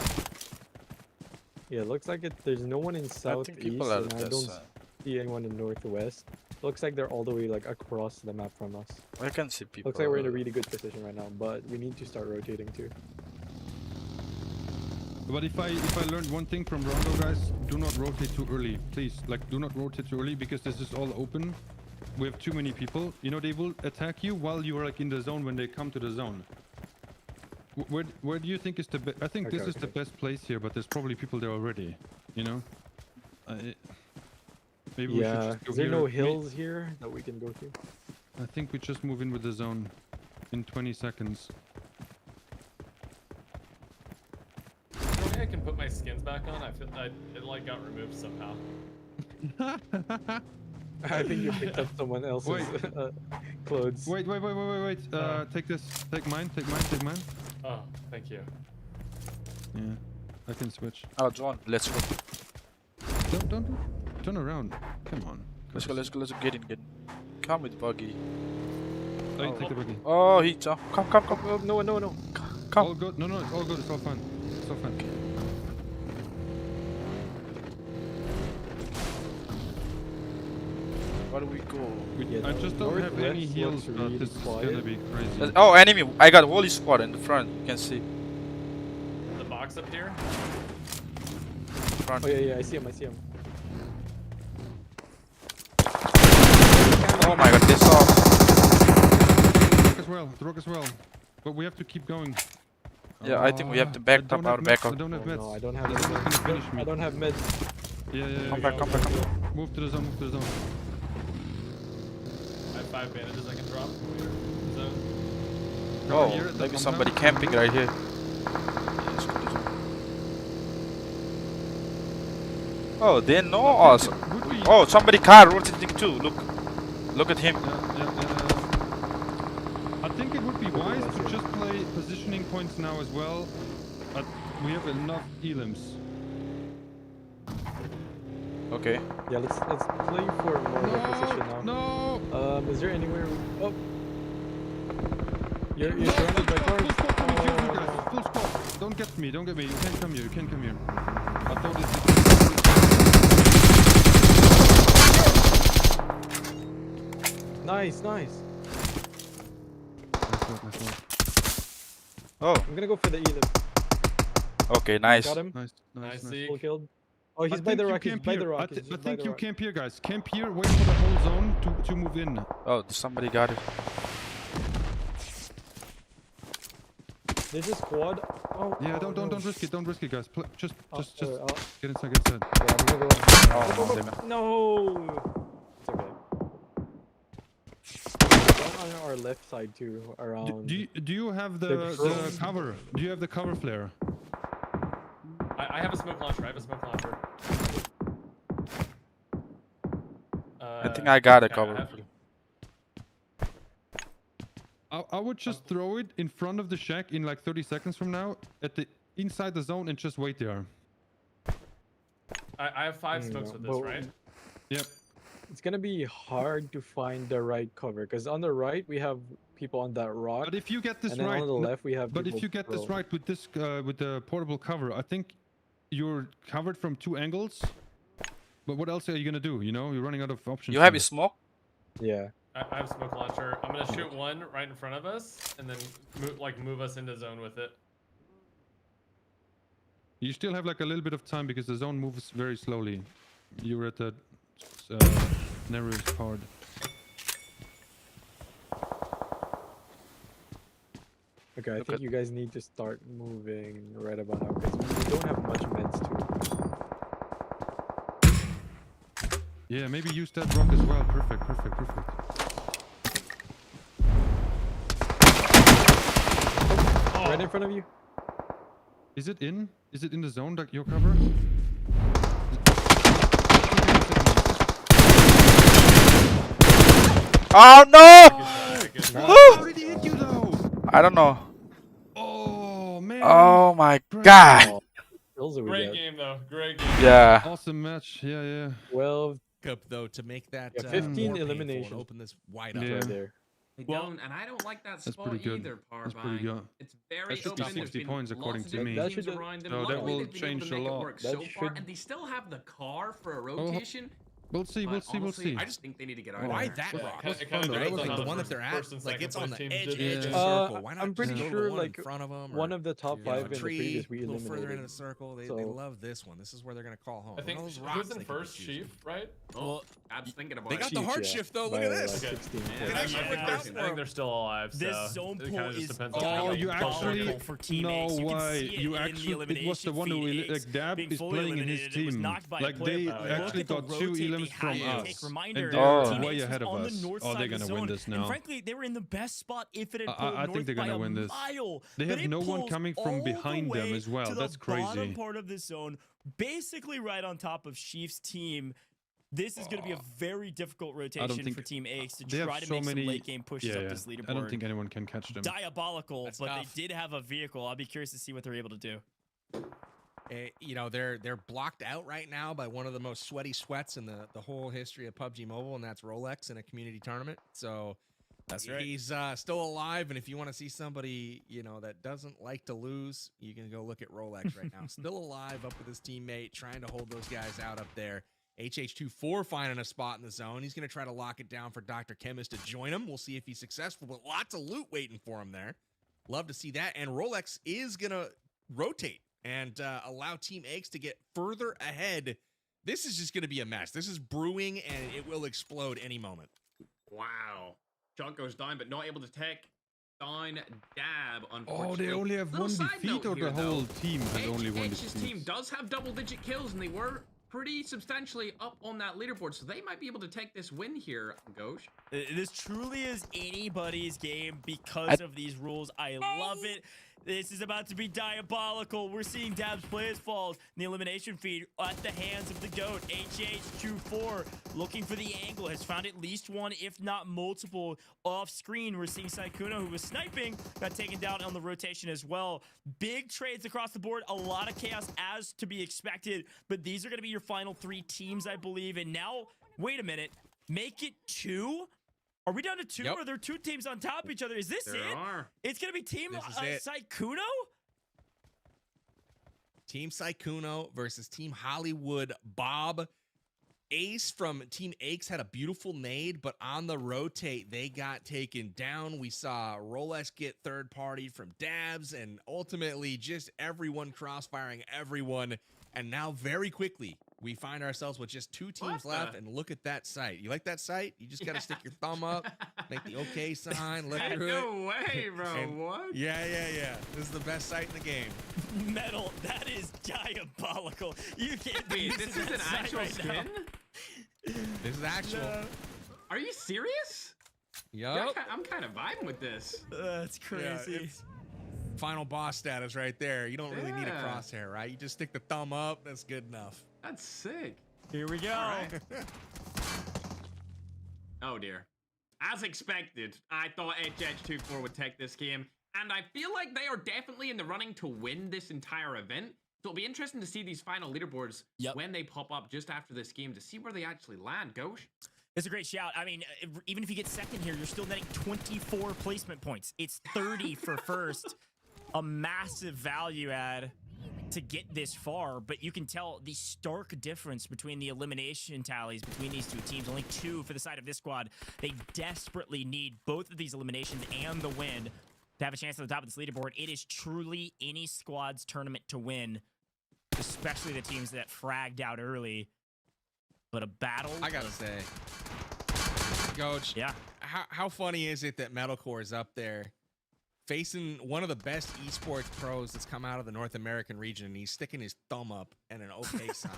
Yeah, looks like there's no one in southeast, people are and I at don't this, see anyone in northwest. Looks like they're all the way like across the map from us. I can see people. Looks like we're in a really good position right now, but we need to start rotating too. But if I learned one thing from Rondo, guys, do not rotate too early, please. Like, do not rotate too early because this is all open. We have too many people. You know, they will attack you while you are like in the zone when they come to the zone. Where do you think is the best? I think this is the best place here, but there's probably people there already. You know. Maybe we should just go is there here. no hills here that we can go to? I think we just move in with the zone in 20 seconds. I can put my skins back on. I feel it like got removed somehow. I think you picked up someone else's clothes. Wait. Take this. Take mine. Oh, thank you. Yeah, I can switch. Oh, John, let's go. Don't turn around. Come on. Let's go. Get in. Come with buggy. Oh, take the buggy. Oh, he jump. Come. Oh, no. Come. All good. No, it's all good. It's all fine. Where do we go? I just don't have any heals, but this is gonna be crazy. Oh, enemy! I got Wally squad in the front. You can see. The box up here. Front. Oh yeah, I see him. Oh my god, this off. The rock as well. But we have to keep going. Yeah, I think we have to back up our backup. I don't have meds. No, I don't have meds. I don't have meds. Yeah. Come back. Move to the zone. I have 5 bandages I can drop. Zone. Oh, maybe somebody camping right here. Oh, they know us. Oh, somebody car rotating too. Look at him. I think it would be wise to just play positioning points now as well. But we have enough elims. Okay. Yeah, let's play for more of a position now. No. Is there anywhere? Oh. You're surrounded by cars. Full squad. Don't get me. You can't come here. I thought Nice. Nice work. Oh, I'm gonna go for the Elim. okay, nice. Got him. Nice. Full killed. Oh, he's I by the think rock. you He's camp by here. the rock. I think you camp here, guys. Camp here. Wait for the whole zone to move in. Oh, somebody got it. There's this quad. Oh. Yeah, oh, don't risk it. Don't risk it, guys. Just sorry, get inside. Get inside. Yeah, I'm gonna go. Oh, damn it. No. It's okay. One on our left side too, around. Do you have the cover? Do you have the cover flare? I have a smoke launcher. I think I got a cover. I would just throw it in front of the shack in like 30 seconds from now, inside the zone, and just wait there. I have 5 smokes with this, right? Yep. It's gonna be hard to find the right cover because on the right we have people on that rock. But if you get this and then right, on the left we have. but if you get this right with this with the portable cover, I think you're covered from 2 angles. But what else are you gonna do? You know, you're running out of options. You have a smoke? Yeah. I have smoke launcher. I'm gonna shoot one right in front of us, and then move us into zone with it. You still have like a little bit of time because the zone moves very slowly. You're at the narrowest part. Okay, I think you guys need to start moving right about now because we don't have much meds too. Yeah, maybe use that rock as well. Perfect. Right in front of you. Is it in? Is it in the zone that your cover? Oh no! How did he hit you though? I don't know. Oh man! Oh my god! Great game though. Great game. Yeah. Awesome match. Yeah. 12 up though to make that 15 eliminations. open this wide up. Yeah. Right there. And I don't like that That's spot pretty good. either, That's pretty good. It's very That should be open. There's 60 been points according lots to of me. different teams around them. So that Luckily, will they've been able change to a make it lot. work so far, and they still have the car for a rotation. We'll see. I just think they need to get out Why of there. that rock? It kind of Right? depends Like on the one that they're at, first and like it's second on the place edge teams of the did. circle. Why not I'm pretty just go to sure the one like in front of them, one of the top 5 in the tree, previous we a little eliminated. further into the circle. They love this one. This is where they're gonna call home. I think Those who's rocks in they first? can choose. Chief, right? Oh, Ab's thinking about They it. got the hard shift though. Look at this. Okay. It actually worked out I for think them. they're still alive. This so zone it pool kinda just is depends on Oh, how you they actually call it. for Team no Ace. You can way. see it You in the actually it was the one who elimination like Dab being is fully playing in his eliminated. It was team. knocked by a Like player, they but look actually at the got 2 rotate they elims had from to us, take. and Reminder, they're Team way Ace ahead was of on us. the north Oh, side they're of the gonna zone, win this and now. frankly, they were in the best spot if it had pulled I think north they're by gonna a win this. mile. They But have it no one pulls coming all from the behind them way as well. to That's the bottom crazy. part of the zone, basically right on top of Sheaf's team. This is going to be a very difficult rotation for Team Ace to they try have to so make many some late game pushes up this leaderboard. I don't think anyone can catch them. Diabolical, That's but tough. they did have a vehicle. I'll be curious to see what they're able to do. You know, they're blocked out right now by one of the most sweaty sweats in the whole history of PUBG Mobile, and that's Rolex in a community tournament. So that's right. He's still alive, and if you want to see somebody, you know, that doesn't like to lose, you can go look at Rolex right now. Still alive, up with his teammate, trying to hold those guys out up there. HH24 finding a spot in the zone. He's going to try to lock it down for DrChemist to join him. We'll see if he's successful, but lots of loot waiting for him there. Love to see that. And Rolex is going to rotate and allow Team Ace to get further ahead. This is just going to be a mess. This is brewing, and it will explode any moment. Wow. Shot goes down, but not able to take down Dab, Oh, unfortunately. they only have Little one side defeat, note or here, the whole though. team has only one H's defeat? team does have double-digit kills, and they were pretty substantially up on that leaderboard, so they might be able to take this win here, Ghosh. This truly is anybody's game because of these rules. I love it. This is about to be diabolical. We're seeing Dab's players falls in the elimination feed at the hands of the GOAT. HH24 looking for the angle, has found at least one, if not multiple, off screen. We're seeing Sykkuno, who was sniping, got taken down on the rotation as well. Big trades across the board, a lot of chaos as to be expected, but these are going to be your final 3 teams, I believe. And now, wait a minute, make it 2? Are we down to 2? Yep. Are there 2 teams on top of each other? Is this There it? are. It's going to be Team Sykkuno? Team Sykkuno versus Team HollywoodBob. Ace from Team Aches had a beautiful nade, but on the rotate, they got taken down. We saw Rolex get third party from Dabs, and ultimately just everyone crossfiring everyone. And now very quickly, we find ourselves with just 2 teams left, and look at that sight. You like that sight? You just got to stick your thumb up, make the okay sign, look through it. No way, bro. What? Yeah. This is the best sight in the game. Metal, that is diabolical. You can't Wait, this is an actual skin? This is actual. No. Are you serious? Yup. Yeah, I'm kind of vibing with this. That's crazy. Yeah, final boss status right there. You don't really need a crosshair, right? You just stick the thumb up. That's good enough. That's sick. Here we go. Right. Oh, dear. As expected, I thought HH24 would take this game, and I feel like they are definitely in the running to win this entire event. So it'll be interesting to see these final leaderboards when they pop up just after this game to see where they actually land. Ghosh. It's a great shout. I mean, even if you get second here, you're still netting 24 placement points. It's 30 for first. A massive value add to get this far, but you can tell the stark difference between the elimination tallies between these 2 teams. Only 2 for the side of this squad. They desperately need both of these eliminations and the win to have a chance at the top of this leaderboard. It is truly any squad's tournament to win, especially the teams that fragged out early. But a battle, I gotta say, Coach, how funny is it that Medalcore is up there facing one of the best esports pros that's come out of the North American region, and he's sticking his thumb up and an okay sign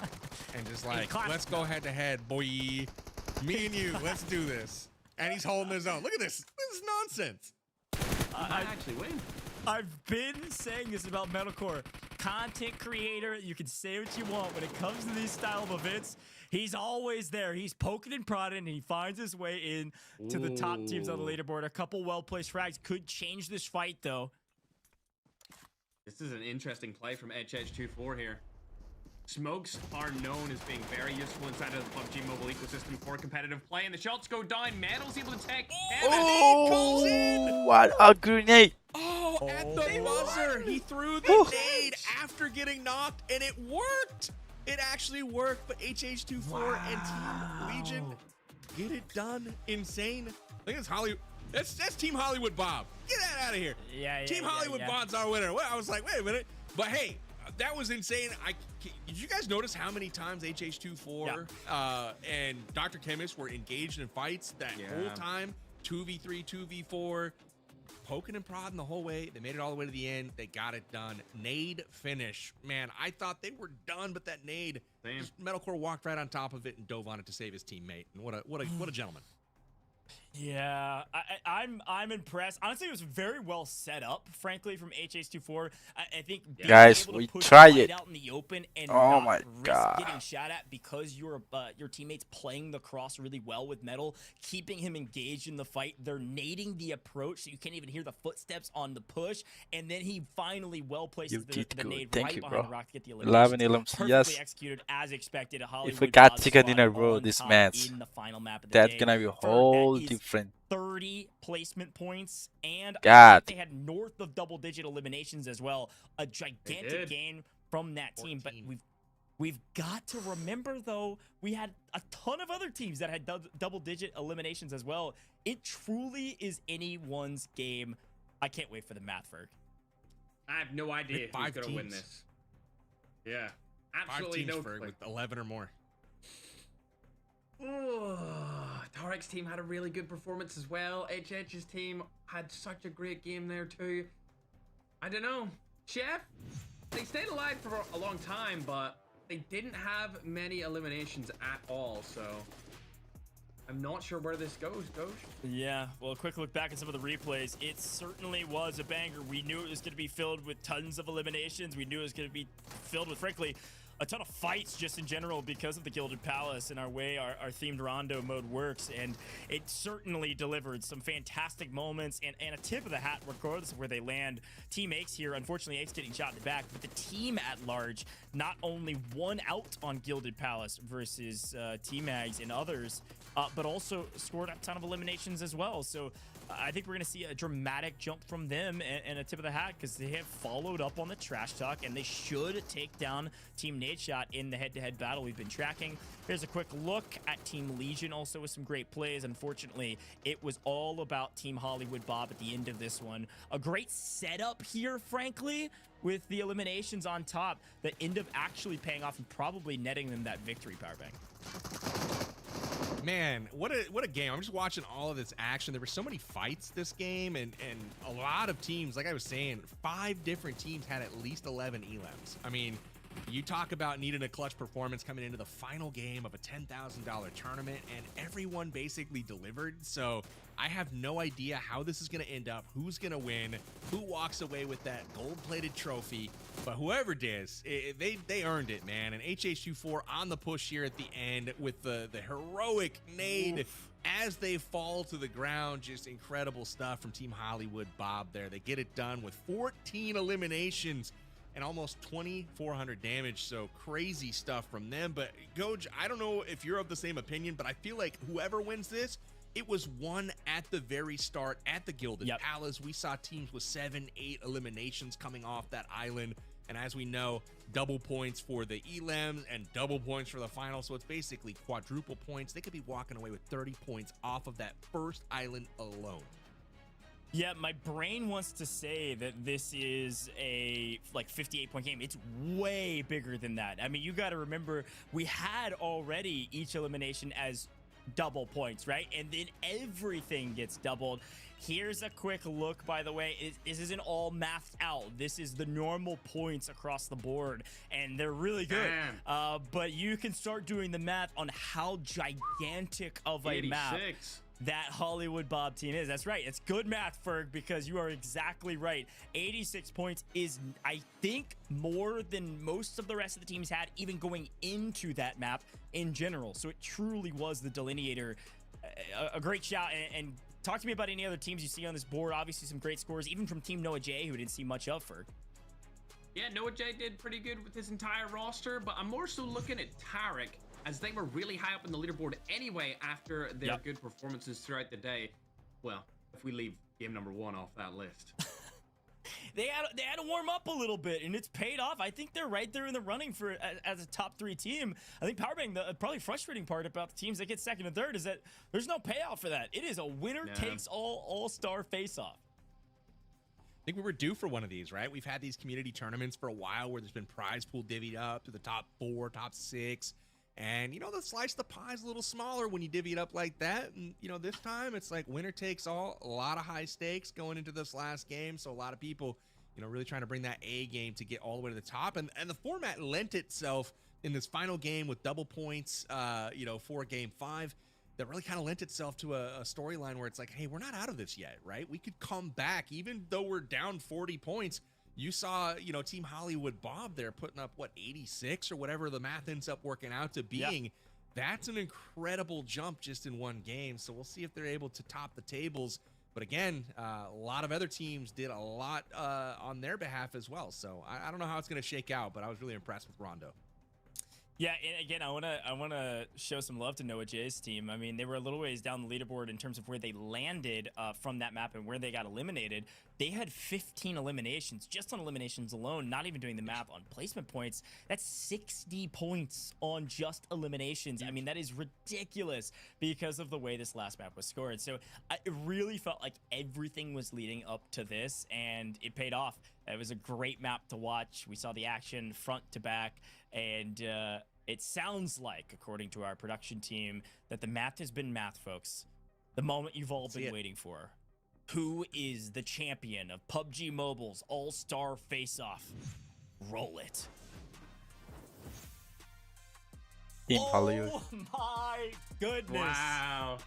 and just like, let's go head to head, boy. Me and you, let's do this. And he's holding his own. Look at this. This is nonsense. I actually win. I've been saying this about Medalcore. Content creator, you can say what you want. When it comes to these style of events, he's always there. He's poking and prodding, and he finds his way in to the top teams on the leaderboard. A couple well-placed frags could change this fight, though. This is an interesting play from HH24 here. Smokes are known as being very useful inside of the PUBG mobile ecosystem for competitive play, and the shots go down. Metal's able to take. Oh, what a grenade! Oh, at the buzzer, he threw the nade after getting knocked, and it worked. It actually worked, but HH24 and Team Legion get it done. Insane. I think it's Hollywood. That's Team HollywoodBob. Get that out of here. Team HollywoodBob's our winner. Well, I was like, wait a minute. But hey, that was insane. Did you guys notice how many times HH24 and DrChemist were engaged in fights that whole time? 2v3, 2v4, poking and prodding the whole way. They made it all the way to the end. They got it done. Nade finish. Man, I thought they were done, but that nade, Medalcore walked right on top of it and dove on it to save his teammate. And what a gentleman. Yeah, I'm impressed. Honestly, it was very well set up, frankly, from HH24. I think guys, we tried it out in the open and oh not my risk god, getting shot at because your teammates playing the cross really well with Metal, keeping him engaged in the fight. They're nading the approach, so you can't even hear the footsteps on the push, and then he finally well places the nade right behind the rock to get the elimination. Perfectly executed as expected. If we got second in a row this match, in the final map of the that's day. gonna be a whole different 30 placement points, and they had north of double-digit eliminations as well. A gigantic gain from that team. But we've got to remember, though, we had a ton of other teams that had double-digit eliminations as well. It truly is anyone's game. I can't wait for the math, Ferg. I have no idea who's going to win this. Yeah, absolutely 5 teams, Ferg, with 11 or more. Tarik's team had a really good performance as well. HH's team had such a great game there too. I don't know. Chef, they stayed alive for a long time, but they didn't have many eliminations at all, so I'm not sure where this goes, Yeah, well, a quick look back at some of the replays. It certainly was a banger. We knew it was going to be filled with tons of eliminations. We knew it was going to be filled with, frankly, a ton of fights just in general because of the Gilded Palace and our way our themed Rondo mode works, and it certainly delivered some fantastic moments and a tip of the hat regardless of where they land. Team Aches here, unfortunately Aches getting shot in the back, but the team at large not only won out on Gilded Palace versus T-Mags and others, but also scored a ton of eliminations as well. So I think we're going to see a dramatic jump from them and a tip of the hat because they have followed up on the trash talk, and they should take down Team Nadeshot Nadeshot in the head-to-head battle we've been tracking. Here's a quick look at Team LEGIQN, also with some great plays. Unfortunately, it was all about Team HollywoodBob at the end of this one. A great setup here, frankly, with the eliminations on top that end up actually paying off and probably netting them that victory, Powerbank. Man, what a game. I'm just watching all of this action. There were so many fights this game, and a lot of teams, like I was saying, 5 different teams had at least 11 elims. I mean, you talk about needing a clutch performance coming into the final game of a $10,000 tournament, and everyone basically delivered. So I have no idea how this is going to end up, who's going to win, who walks away with that gold-plated trophy. But whoever does, they earned it, man. And HH24 on the push here at the end with the heroic nade. Oof. As they fall to the ground. Just incredible stuff from Team HollywoodBob there. They get it done with 14 eliminations and almost 2,400 damage. So crazy stuff from them. But Goj, I don't know if you're of the same opinion, but I feel like whoever wins this, it was won at the very start at the Gilded Palace. We saw teams with 7, 8 eliminations coming off that island. And as we know, double points for the elims and double points for the final. So it's basically quadruple points. They could be walking away with 30 points off of that first island alone. Yeah, my brain wants to say that this is a 58-point game. It's way bigger than that. I mean, you got to remember, we had already each elimination as double points, right? And then everything gets doubled. Here's a quick look, by the way. This isn't all mathed out. This is the normal points across the board, and they're really good. But you can start doing the math on how gigantic of a map that HollywoodBob team is. That's right. It's good math, Ferg, because you are exactly right. 86 points is, I think, more than most of the rest of the teams had, even going into that map in general. So it truly was the delineator. A great shout. And talk to me about any other teams you see on this board. Obviously, some great scores, even from Team Noah J, who didn't see much of, Ferg. Yeah, Noah J did pretty good with his entire roster, but I'm more so looking at Tarik, as they were really high up in the leaderboard anyway after their good performances throughout the day. Well, if we leave game number 1 off that list. They had to warm up a little bit, and it's paid off. I think they're right there in the running for as a top 3 team. I think Powerbank, the probably frustrating part about the teams that get second and third is that there's no payout for that. It is a winner takes all-star face-off. I think we were due for one of these, right? We've had these community tournaments for a while where there's been prize pool divvied up to the top 4, top 6. And, you know, the slice of the pie is a little smaller when you divvy it up like that. And, you know, this time it's like winner takes all, a lot of high stakes going into this last game. So a lot of people, you know, really trying to bring that A game to get all the way to the top. And the format lent itself in this final game with double points, you know, for game 5. That really kind of lent itself to a storyline where it's like, hey, we're not out of this yet, right? We could come back even though we're down 40 points. You saw, you know, Team HollywoodBob there putting up, what, 86 or whatever the math ends up working out to being. That's an incredible jump just in one game. So we'll see if they're able to top the tables. But again, a lot of other teams did a lot on their behalf as well. So I don't know how it's going to shake out, but I was really impressed with Rondo. Yeah, and again, I wanna show some love to Noah J's team. I mean, they were a little ways down the leaderboard in terms of where they landed from that map and where they got eliminated. They had 15 eliminations just on eliminations alone, not even doing the math on placement points. That's 60 points on just eliminations. I mean, that is ridiculous because of the way this last map was scored. So it really felt like everything was leading up to this, and it paid off. It was a great map to watch. We saw the action front to back, and it sounds like, according to our production team, that the math has been math, folks. The moment you've all been waiting for. Who is the champion of PUBG Mobile's All-Star Face-Off? Roll it. Team Hollywood. Oh my goodness. Wow.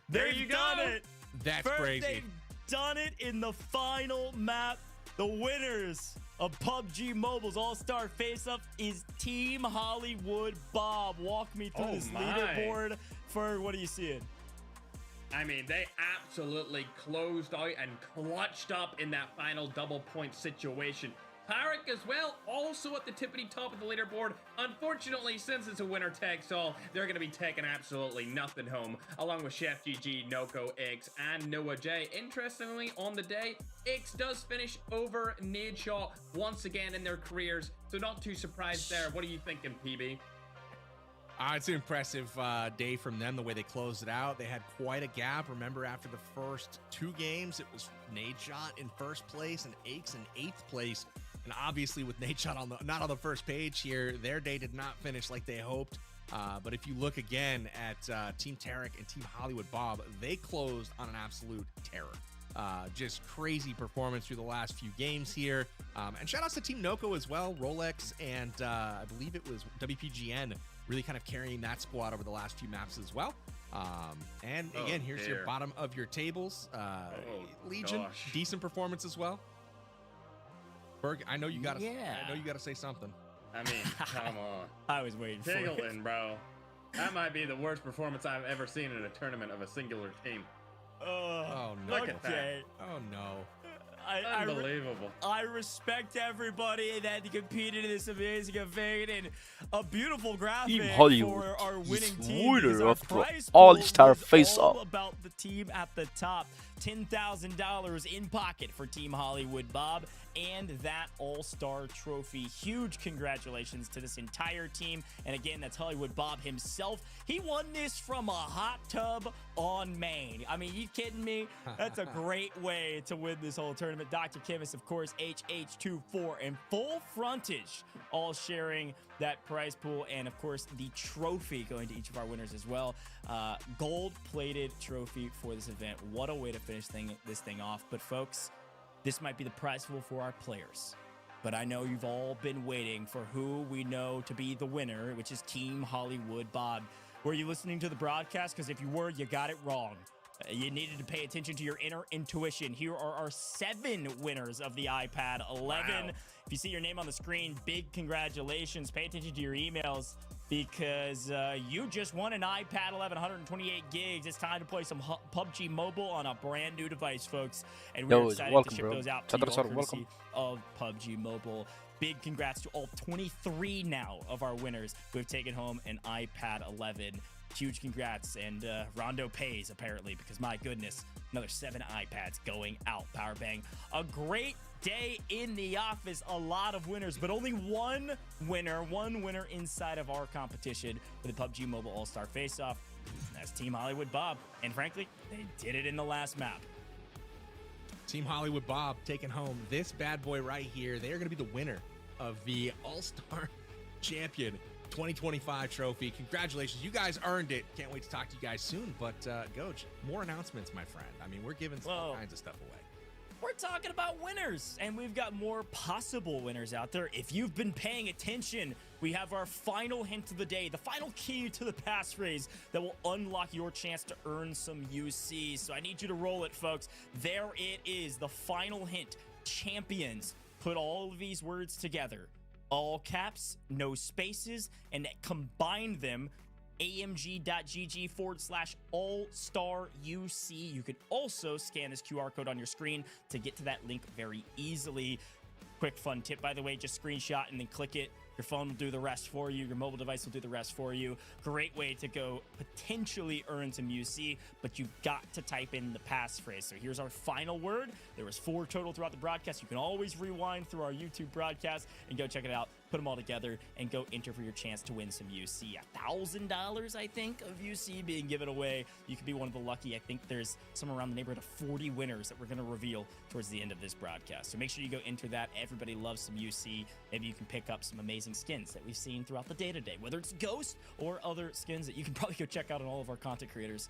There you got it. That's crazy. They've done it in the final map. The winners of PUBG Mobile's All-Star Face-Off is Team HollywoodBob. Walk me through this leaderboard. Ferg, what are you seeing? I mean, they absolutely closed out and clutched up in that final double point situation. Tarik as well, also at the tippity top of the leaderboard. Unfortunately, since it's a winner takes all, they're going to be taking absolutely nothing home, along with Chef GG, Noko, X, and Noah J. Interestingly, on the day, X does finish over Nadeshot once again in their careers, so not too surprised there. What are you thinking, PB? It's an impressive day from them, the way they closed it out. They had quite a gap. Remember, after the first 2 games, it was Nadeshot in first place and Aches in 8th place. And obviously, with Nadeshot not on the first page here, their day did not finish like they hoped. But if you look again at Team Tarik and Team HollywoodBob, they closed on an absolute terror. Just crazy performance through the last few games here. And shout outs to Team Noko as well, Rolex, and I believe it was WPGN, really kind of carrying that squad over the last few maps as well. And again, here's your bottom of your tables. Legion, decent performance as well. Berg, I know you gotta say something. I mean, come on. I was waiting for it. Tiggling, bro. That might be the worst performance I've ever seen in a tournament of a singular team. Oh no. Look at that. Oh no. Unbelievable. I respect everybody that competed in this amazing event, and a beautiful graphic for our winning team. Winner of the prize All-Star pool Face-Off. all about the team at the top. $10,000 in pocket for Team HollywoodBob and that All-Star trophy. Huge congratulations to this entire team. And again, that's HollywoodBob himself. He won this from a hot tub on Maine. I mean, you kidding me? That's a great way to win this whole tournament. DrChemist, of course, HH24, and FullFrontage all sharing that prize pool, and of course the trophy going to each of our winners as well. Gold-plated trophy for this event. What a way to finish this thing off. But folks, this might be the prize pool for our players, but I know you've all been waiting for who we know to be the winner, which is Team HollywoodBob. Were you listening to the broadcast? Because if you were, you got it wrong. You needed to pay attention to your inner intuition. Here are our 7 winners of the iPad 11. Wow. If you see your name on the screen, big congratulations. Pay attention to your emails, because you just won an iPad 11, 128 gigs. It's time to play some PUBG Mobile on a brand new device, folks. And we're excited to ship those out to you all courtesy of PUBG Mobile. Big congrats to all 23 now of our winners who have taken home an iPad 11. Huge congrats, and Rondo pays, apparently, because my goodness, another 7 iPads going out. Power bang. A great day in the office. A lot of winners, but only one winner inside of our competition for the PUBG Mobile All-Star Face-Off. That's Team HollywoodBob, and frankly, they did it in the last map. Team HollywoodBob taking home this bad boy right here. They are going to be the winner of the All-Star Champion 2025 trophy. Congratulations. You guys earned it. Can't wait to talk to you guys soon. But, Goj, more announcements, my friend. I mean, we're giving all kinds of stuff away. We're talking about winners, and we've got more possible winners out there. If you've been paying attention, we have our final hint of the day, the final key to the passphrase that will unlock your chance to earn some UC. So I need you to roll it, folks. There it is, the final hint. Champions. Put all of these words together. All caps, no spaces, and combine them. amg.gg/all-star-UC. You can also scan this QR code on your screen to get to that link very easily. Quick fun tip, by the way, just screenshot and then click it. Your phone will do the rest for you. Your mobile device will do the rest for you. Great way to go potentially earn some UC, but you've got to type in the passphrase. So here's our final word. There was 4 total throughout the broadcast. You can always rewind through our YouTube broadcast and go check it out. Put them all together and go enter for your chance to win some UC. $1,000, I think, of UC being given away. You could be one of the lucky. I think there's somewhere around the neighborhood of 40 winners that we're going to reveal towards the end of this broadcast. So make sure you go enter that. Everybody loves some UC. Maybe you can pick up some amazing skins that we've seen throughout the day today, whether it's Ghost or other skins that you can probably go check out on all of our content creators,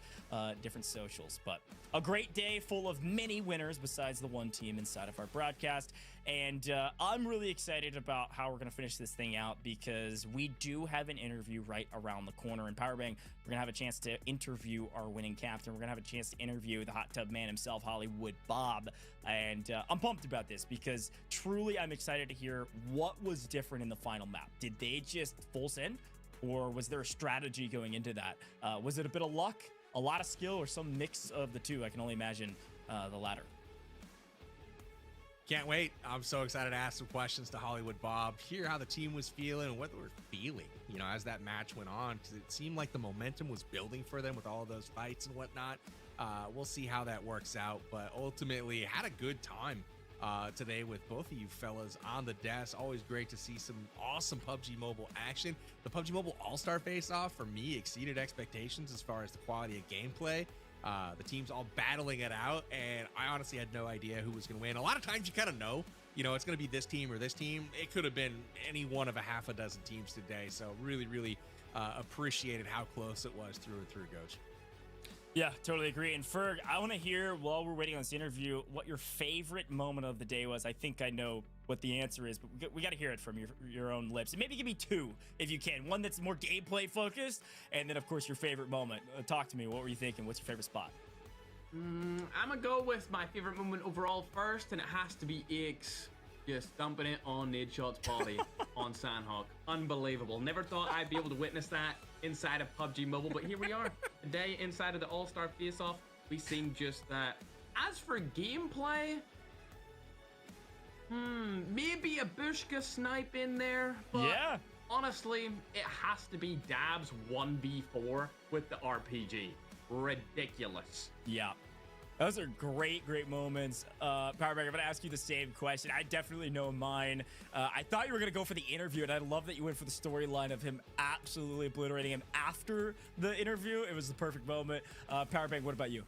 different socials. But a great day full of many winners besides the one team inside of our broadcast. And I'm really excited about how we're going to finish this thing out, because we do have an interview right around the corner. In Powerbang, we're going to have a chance to interview our winning captain. We're going to have a chance to interview the hot tub man himself, HollywoodBob. And I'm pumped about this, because truly I'm excited to hear what was different in the final map. Did they just full send, or was there a strategy going into that? Was it a bit of luck, a lot of skill, or some mix of the two? I can only imagine the latter. Can't wait. I'm so excited to ask some questions to HollywoodBob, hear how the team was feeling and what they were feeling, you know, as that match went on, because it seemed like the momentum was building for them with all of those fights and whatnot. We'll see how that works out, but ultimately had a good time today with both of you fellas on the desk. Always great to see some awesome PUBG Mobile action. The PUBG Mobile All-Star Face-Off for me exceeded expectations as far as the quality of gameplay. The teams all battling it out, and I honestly had no idea who was going to win. A lot of times you kind of know, you know, it's going to be this team or this team. It could have been any one of a half a dozen teams today, so really appreciated how close it was through and through, Coach. Yeah, totally agree. And Ferg, I want to hear, while we're waiting on this interview, what your favorite moment of the day was. I think I know what the answer is, but we got to hear it from your own lips. And maybe give me two, if you can. One that's more gameplay focused, and then, of course, your favorite moment. Talk to me. What were you thinking? What's your favorite spot? I'm going to go with my favorite moment overall first, and it has to be Aix just dumping it on Nadeshot's body on Sandhawk. Unbelievable. Never thought I'd be able to witness that inside of PUBG Mobile, but here we are. Today, inside of the All-Star Face-Off, we seen just that. As for gameplay, maybe a Bushka snipe in there, but yeah, honestly, it has to be Dab's 1v4 with the RPG. Ridiculous. Yeah. Those are great moments. Powerbank, I'm going to ask you the same question. I definitely know mine. I thought you were going to go for the interview, and I love that you went for the storyline of him absolutely obliterating him after the interview. It was the perfect moment. Powerbank, what about you?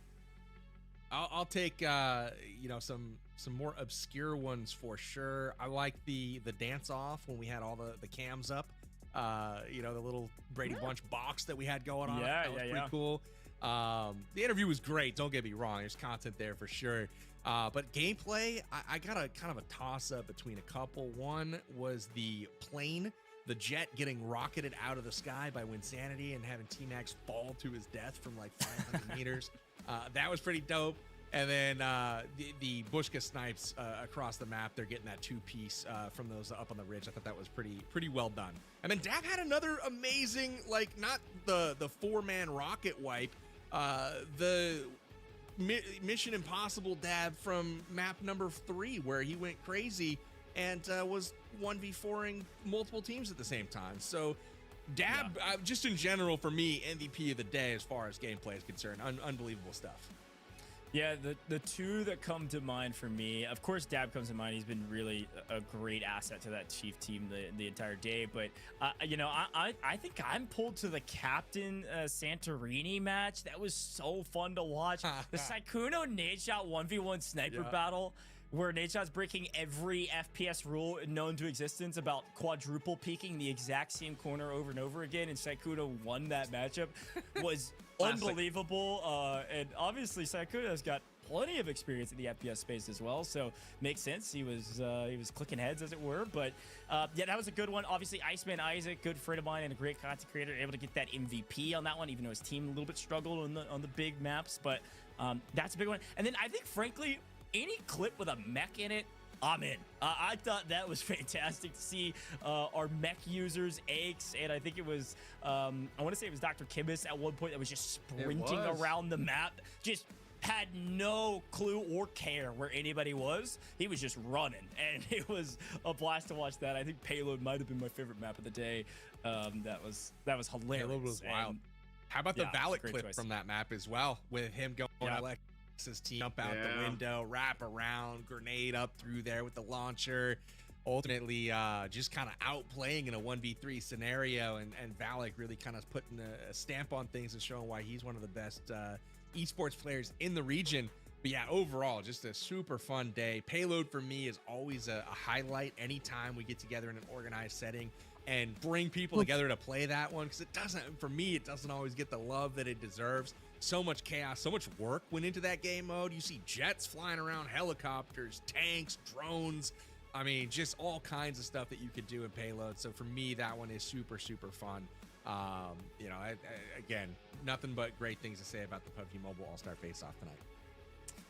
I'll take you know, some more obscure ones for sure. I like the dance off when we had all the cams up. You know, the little Brady Bunch box that we had going on. That was pretty cool. The interview was great, don't get me wrong, there's content there for sure, but gameplay, I got a kind of a toss-up between a couple. One was the plane, the jet getting rocketed out of the sky by Wynnsanity and having T-Max fall to his death from like 500 meters. That was pretty dope. And then the Bushka snipes across the map, they're getting that two-piece from those up on the ridge. I thought that was pretty well done. And then Dab had another amazing, like, not the four-man rocket wipe, the Mission Impossible Dab from map number 3, where he went crazy and was 1v4ing multiple teams at the same time. So Dab, just in general, for me, MVP of the day as far as gameplay is concerned. Unbelievable stuff. Yeah, the two that come to mind for me, of course, Dab comes to mind. He's been really a great asset to that Chief team the entire day. But, you know, I think I'm pulled to the Captain Santorini match. That was so fun to watch. The Sykkuno Nadeshot 1v1 sniper battle, where Nadeshot's breaking every FPS rule known to existence about quadruple peeking the exact same corner over and over again, and Sykkuno won that matchup, was unbelievable. And obviously Sykkuno's got plenty of experience in the FPS space as well, so makes sense. He was clicking heads, as it were. But yeah, that was a good one. Obviously, Iceman Isaac, good friend of mine and a great content creator, able to get that MVP on that one, even though his team a little bit struggled on the big maps. But that's a big one. And then I think, frankly, any clip with a mech in it, I'm in. I thought that was fantastic to see our mech users, Aix, and I think it was, I want to say it was DrChemist at one point that was just sprinting around the map, just had no clue or care where anybody was. He was just running, and it was a blast to watch that. I think Payload might have been my favorite map of the day. That was hilarious. Payload was wild. How about the Valic clip from that map as well, with him going his team jump out the window, wrap around, grenade up through there with the launcher, ultimately just kind of outplaying in a 1v3 scenario, and Valic really kind of putting a stamp on things and showing why he's one of the best esports players in the region. But yeah, overall, just a super fun day. Payload for me is always a highlight anytime we get together in an organized setting and bring people together to play that one, because it doesn't, for me, it doesn't always get the love that it deserves. So much chaos, so much work went into that game mode. You see jets flying around, helicopters, tanks, drones. I mean, just all kinds of stuff that you could do in Payload. So for me, that one is super fun. You know, again, nothing but great things to say about the PUBG Mobile All-Star Face-Off tonight.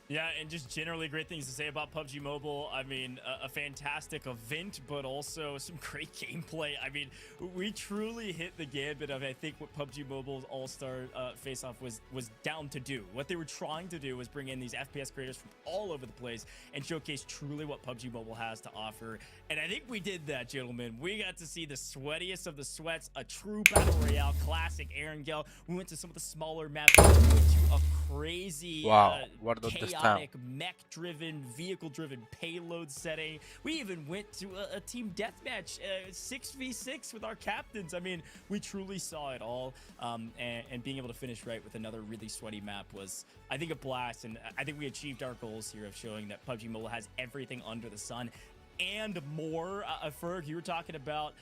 Yeah, and just generally great things to say about PUBG Mobile. I mean, a fantastic event, but also some great gameplay. I mean, we truly hit the gambit of, I think, what PUBG Mobile's All-Star Face-Off was down to do. What they were trying to do was bring in these FPS creators from all over the place and showcase truly what PUBG Mobile has to offer. And I think we did that, gentlemen. We got to see the sweatiest of the sweats, a true Battle Royale classic Erangel. We went to some of the smaller maps, we went to a crazy, what about this chaotic, mech-driven, vehicle-driven payload setting. We even went to a team deathmatch, 6v6 with our captains. I mean, we truly saw it all, and being able to finish right with another really sweaty map was, I think, a blast, and I think we achieved our goals here of showing that PUBG Mobile has everything under the sun and more. Ferg, you were talking about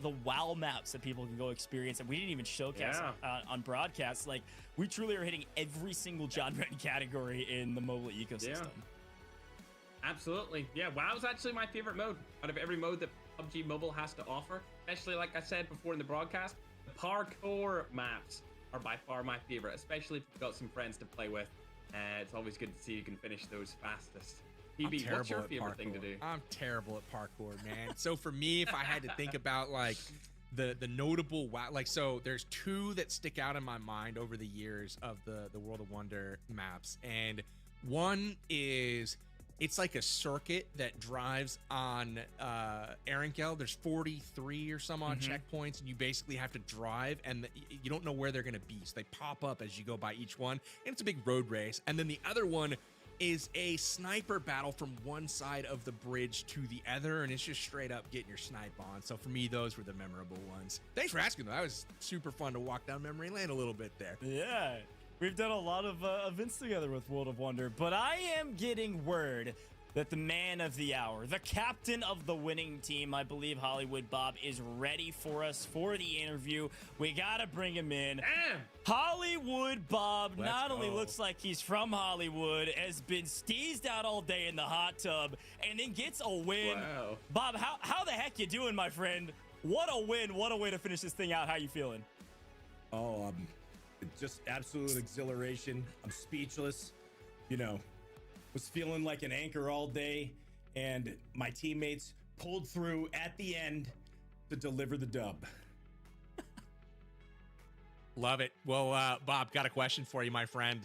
the WoW maps that people can go experience, and we didn't even showcase on broadcast. Like, we truly are hitting every single genre and category in the mobile ecosystem. Absolutely. Yeah, WoW's actually my favorite mode out of every mode that PUBG Mobile has to offer. Especially, like I said before in the broadcast, the parkour maps are by far my favorite, especially if you've got some friends to play with. It's always good to see you can finish those fastest. PB, what's your favorite thing to do? I'm terrible at parkour, man. So for me, if I had to think about like the notable WoW, like, so there's two that stick out in my mind over the years of the World of Wonder maps, and one is, it's like a circuit that drives on Erangel. There's 43 or some odd checkpoints, and you basically have to drive, and you don't know where they're gonna be, so they pop up as you go by each one, and it's a big road race. And then the other one is a sniper battle from one side of the bridge to the other, and it's just straight up getting your snipe on. So for me, those were the memorable ones. Thanks for asking, though. That was super fun to walk down memory lane a little bit there. Yeah, we've done a lot of events together with World of Wonder, but I am getting word that the man of the hour, the captain of the winning team, I believe HollywoodBob, is ready for us for the interview. We gotta bring him in. HollywoodBob not only looks like he's from Hollywood, has been steezed out all day in the hot tub, and then gets a win. Wow. Bob, how the heck you doing, my friend? What a win. What a way to finish this thing out. How you feeling? Oh, just absolute exhilaration. I'm speechless. You know, was feeling like an anchor all day, and my teammates pulled through at the end to deliver the dub. Love it. Well, Bob, got a question for you, my friend.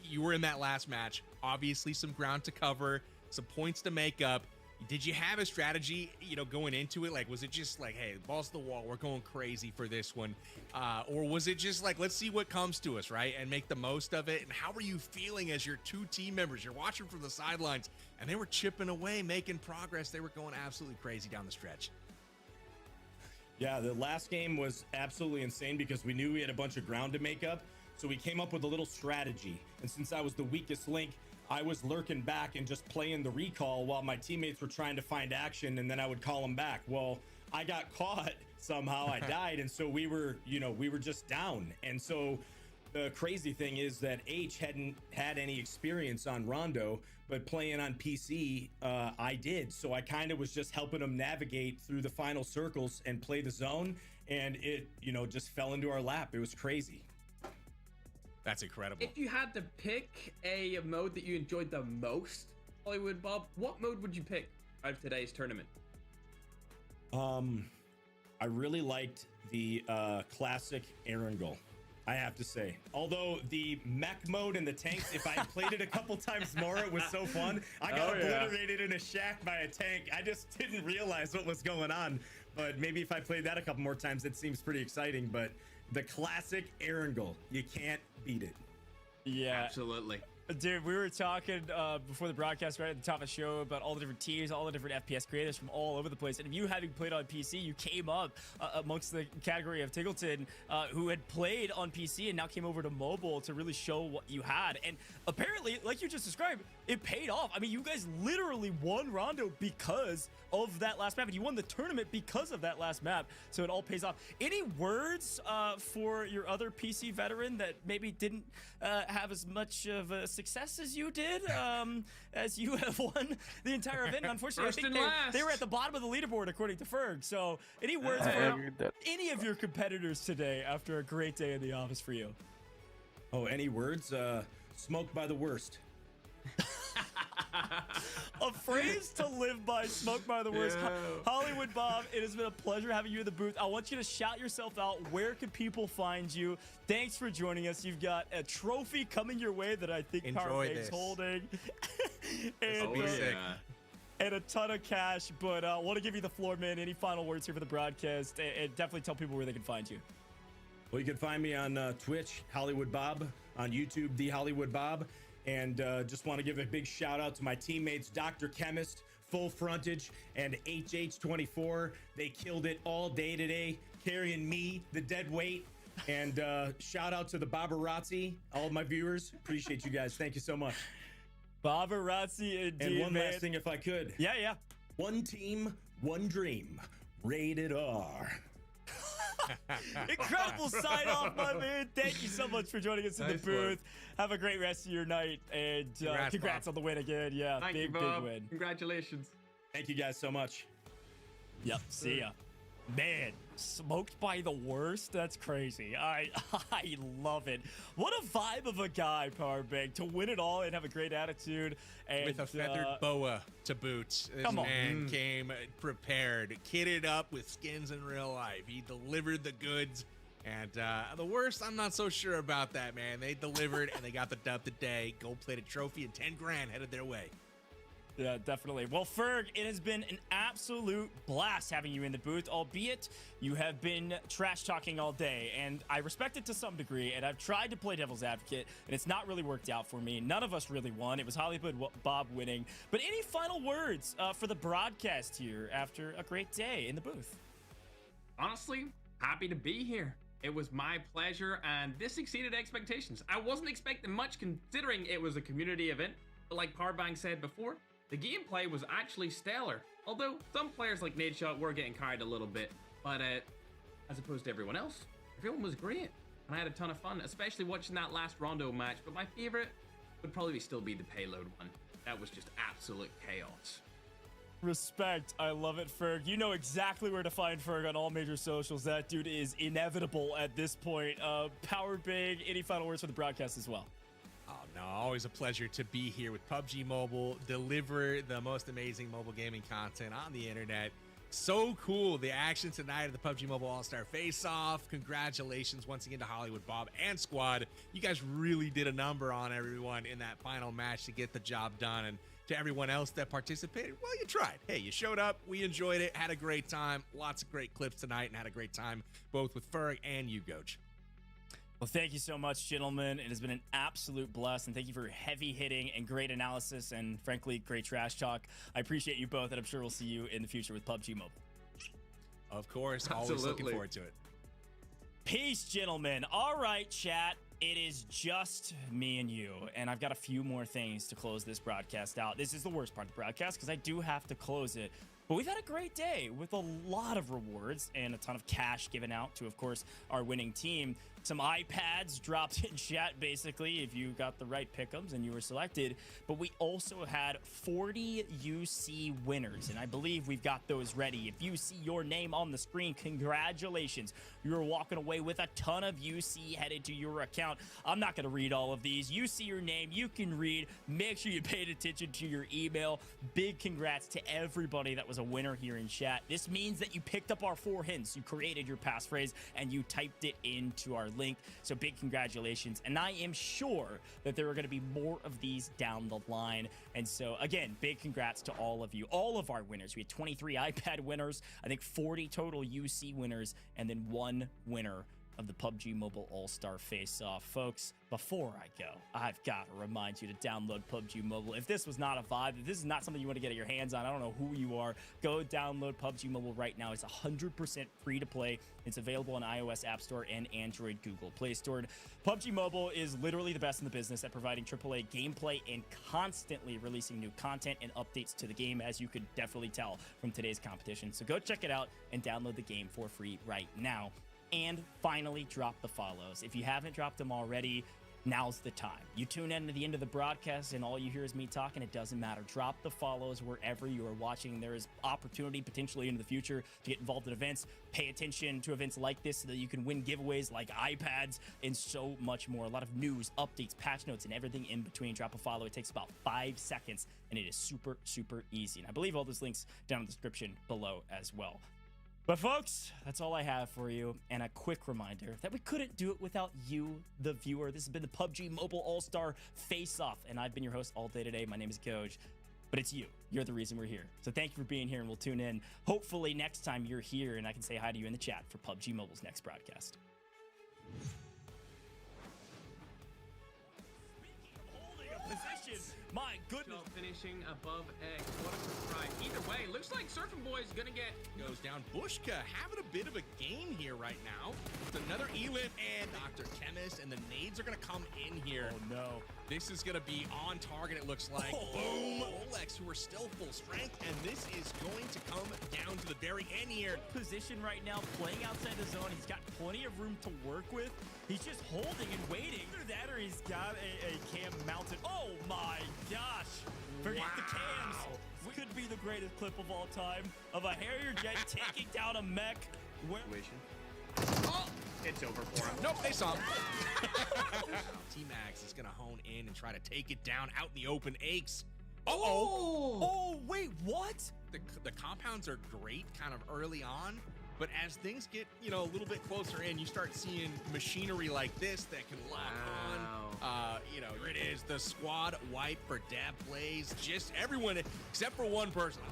You were in that last match. Obviously, some ground to cover, some points to make up. Did you have a strategy, you know, going into it? Like, was it just like, hey, balls to the wall, we're going crazy for this one? Or was it just like, let's see what comes to us, right? And make the most of it? And how were you feeling as your two team members? You're watching from the sidelines, and they were chipping away, making progress. They were going absolutely crazy down the stretch. Yeah, the last game was absolutely insane because we knew we had a bunch of ground to make up. So we came up with a little strategy. And since I was the weakest link, I was lurking back and just playing the recall while my teammates were trying to find action, and then I would call them back. Well, I got caught somehow. I died, and so we were just down. And so the crazy thing is that H hadn't had any experience on Rondo, but playing on PC, I did. So I kind of was just helping them navigate through the final circles and play the zone, and it, just fell into our lap. It was crazy. That's incredible. If you had to pick a mode that you enjoyed the most, HollywoodBob, what mode would you pick out of today's tournament? I really liked the classic Erangel, I have to say. Although the mech mode and the tanks, if I played it a couple times more, it was so fun. I got obliterated in a shack by a tank. I just didn't realize what was going on. But maybe if I played that a couple more times, it seems pretty exciting. But the classic Erangel, you can't beat it. Yeah, absolutely. Dude, we were talking before the broadcast right at the top of the show about all the different teams, all the different FPS creators from all over the place. And if you having played on PC, you came up amongst the category of Tiggleton who had played on PC and now came over to mobile to really show what you had. And apparently, like you just described, it paid off. I mean, you guys literally won Rondo because of that last map, and you won the tournament because of that last map. So it all pays off. Any words for your other PC veteran that maybe didn't have as much of a success as you did, as you have won the entire event? And unfortunately, I think they were at the bottom of the leaderboard according to Ferg. So any words for any of your competitors today after a great day in the office for you? Oh, any words? Smoked by the worst. A phrase to live by, smoked by the worst. Yeah. HollywoodBob, it has been a pleasure having you in the booth. I want you to shout yourself out. Where can people find you? Thanks for joining us. You've got a trophy coming your way that I think Powerbank's holding. And a ton of cash, but I want to give you the floor, man. Any final words here for the broadcast? And definitely tell people where they can find you. Well, you can find me on Twitch, HollywoodBob, on YouTube, The HollywoodBob. And just want to give a big shout out to my teammates, DrChemist, FullFrontage, and HH24. They killed it all day today, carrying me, the dead weight. And shout out to the Babarazzi, all of my viewers. Appreciate you guys. Thank you so much. Babarazzi indeed, and one man. last thing, if I could. Yeah. One team, one dream. Rated R. Incredible sign off, my man. Thank you so much for joining us in the booth. Have a great rest of your night, and congrats on the win again. Yeah, Thank big you, Bob. win. Congratulations. Thank you guys so much. Yep, see ya. Man, smoked by the worst? That's crazy. I love it. What a vibe of a guy, Powerbank, to win it all and have a great attitude. And, with a feathered boa to boot. This Come on. man came prepared, kitted up with skins in real life. He delivered the goods. And the worst, I'm not so sure about that, man. They delivered and they got the dub today. Gold-plated trophy and 10 grand headed their way. Yeah, definitely. Well, Ferg, it has been an absolute blast having you in the booth, albeit you have been trash talking all day, and I respect it to some degree, and I've tried to play devil's advocate, and it's not really worked out for me. None of us really won. It was HollywoodBob winning. But any final words for the broadcast here after a great day in the booth? Honestly, happy to be here. It was my pleasure, and this exceeded expectations. I wasn't expecting much considering it was a community event, but like Powerbank said before, the gameplay was actually stellar, although some players like Nadeshot were getting carried a little bit, but as opposed to everyone else, everyone was great, and I had a ton of fun, especially watching that last Rondo match, but my favorite would probably still be the Payload one. That was just absolute chaos. Respect. I love it, Ferg. You know exactly where to find Ferg on all major socials. That dude is inevitable at this point. Powerbank, any final words for the broadcast as well? Oh, no, always a pleasure to be here with PUBG Mobile, deliver the most amazing mobile gaming content on the internet. So cool, the action tonight at the PUBG Mobile All-Star Face-Off. Congratulations once again to HollywoodBob and squad. You guys really did a number on everyone in that final match to get the job done. And to everyone else that participated, well, you tried. Hey, you showed up, we enjoyed it, had a great time. Lots of great clips tonight and had a great time both with Ferg and you, Goach. Well, thank you so much, gentlemen. It has been an absolute blast, and thank you for your heavy hitting and great analysis and, frankly, great trash talk. I appreciate you both, and I'm sure we'll see you in the future with PUBG Mobile. Of course, always looking forward to it. Peace, gentlemen. All right, chat. It is just me and you, and I've got a few more things to close this broadcast out. This is the worst part of the broadcast because I do have to close it. But we've had a great day with a lot of rewards and a ton of cash given out to, of course, our winning team. Some iPads dropped in chat, basically, if you got the right pick'ems and you were selected. But we also had 40 UC winners, and I believe we've got those ready. If you see your name on the screen, congratulations. You're walking away with a ton of UC headed to your account. I'm not going to read all of these. You see your name, you can read. Make sure you paid attention to your email. Big congrats to everybody that was a winner here in chat. This means that you picked up our 4 hints. You created your passphrase and you typed it into our link. So big congratulations. And I am sure that there are going to be more of these down the line. And so again, big congrats to all of you, all of our winners. We had 23 iPad winners, I think 40 total UC winners, and then 1 winner of the PUBG Mobile All-Star Face-Off. Folks, before I go, I've got to remind you to download PUBG Mobile. If this was not a vibe, if this is not something you want to get your hands on, I don't know who you are, go download PUBG Mobile right now. It's 100% free to play. It's available on iOS App Store and Android Google Play Store. PUBG Mobile is literally the best in the business at providing AAA gameplay and constantly releasing new content and updates to the game, as you could definitely tell from today's competition. So go check it out and download the game for free right now. And finally, drop the follows. If you haven't dropped them already, now's the time. You tune in to the end of the broadcast and all you hear is me talking, it doesn't matter. Drop the follows wherever you are watching. There is opportunity potentially into the future to get involved in events. Pay attention to events like this so that you can win giveaways like iPads and so much more. A lot of news, updates, patch notes, and everything in between. Drop a follow. It takes about 5 seconds and it is super, super easy. And I believe all those links down in the description below as well. But folks, that's all I have for you. And a quick reminder that we couldn't do it without you, the viewer. This has been the PUBG Mobile All-Star Face-Off. And I've been your host all day today. My name is Coach. But it's you. You're the reason we're here. So thank you for being here and we'll tune in. Hopefully next time you're here and I can say hi to you in the chat for PUBG Mobile's next broadcast. Holding a position. My goodness. Finishing above X. What a surprise. Either way, looks like SurfnBoy is going to get... Goes down. Bushka having a bit of a game here right now. It's another Elif and DrChemist, and the nades are going to come in here. Oh, no. This is going to be on target, it looks like. Boom. Rolex, who are still full strength, and this is going to come down to the very end here. Position right now, playing outside the zone. He's got plenty of room to work with. He's just holding and waiting. Either that or he's got a cam mounted. Oh, my gosh. Forget the cams. Could be the greatest clip of all time of a Harrier jet taking down a mech. Oh, it's over for him. Nope, they saw him. T-Max is going to hone in and try to take it down out in the open. Aches. Uh-oh. Oh, wait, what? The compounds are great kind of early on, but as things get, you know, a little bit closer in, you start seeing machinery like this that can lock on. You know, here it is, the squad wipe for Dab Plays. Just everyone except for one person.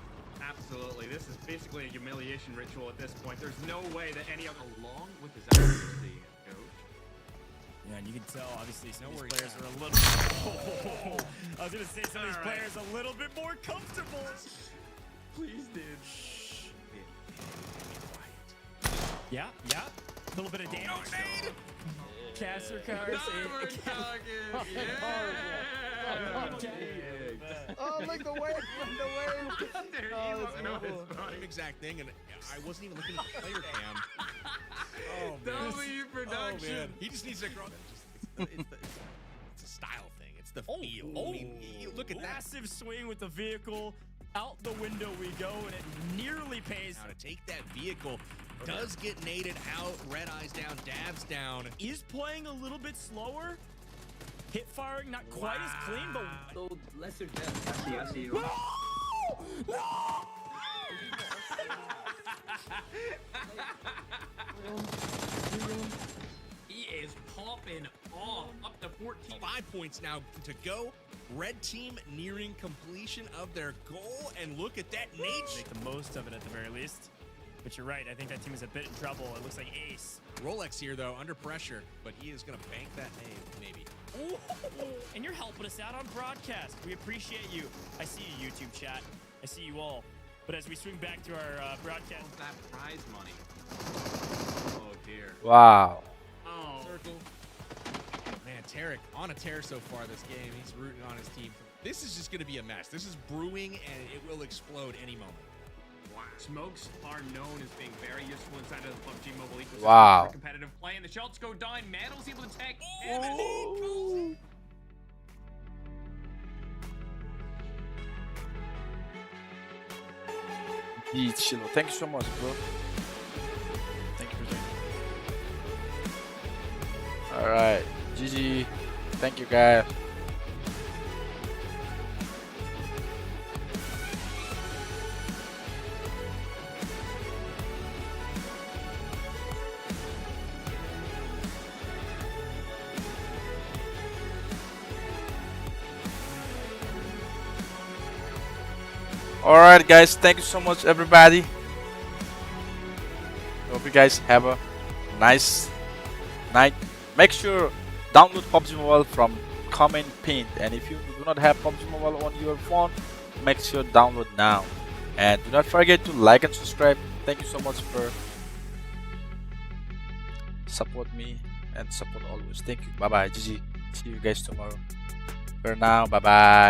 Absolutely. This is basically a humiliation ritual at this point. There's no way that any other along with his accuracy, Coach. Yeah, and you can tell, obviously, some of these players are a little... I was going to say some of these players a little bit more comfortable. Please, dude. Yeah. A little bit of damage. Caster cars. Oh, look the wave! Same exact thing, and I wasn't even looking at the player cam. Oh, man. W production. Oh, man. He just needs to grow. It's a style thing. It's the feel. I mean, you look at that. Massive swing with the vehicle. Out the window we go, and it nearly pays. Now to take that vehicle does get naded out. Red eyes down, dabs down. Is playing a little bit slower. Hit firing not quite as clean, but So lesser death. I see you. No! He is popping off. Up to 14. 5 points now to go. Red team nearing completion of their goal, and look at that nade. Make the most of it at the very least. But you're right, I think that team is a bit in trouble. It looks like Ace. Rolex here, though, under pressure, but he is going to bank that nade, maybe. Ooh. And you're helping us out on broadcast. We appreciate you. I see you, YouTube chat. I see you all. But as we swing back to our broadcast. That prize money. Oh, dear. Wow. Oh. Circle. Man, Tarik on a tear so far this game. He's rooting on his team. This is just going to be a mess. This is brewing, and it will explode any moment. Wow. Smokes are known as being very useful inside of the PUBG Mobile ecosystem. Wow. For competitive play, and the shots go down. Mandel's able to tech. Chilo. Thank you so much, bro. Thank you for joining. Alright. GG. Thank you, guys. Alright guys, thank you so much everybody. Hope you guys have a nice night. Make sure download PUBG Mobile from comment pinned, and if you do not have PUBG Mobile on your phone, make sure download now. And do not forget to like and subscribe. Thank you so much for support me and support always. Thank you. Bye bye. GG. See you guys tomorrow. For now, bye bye.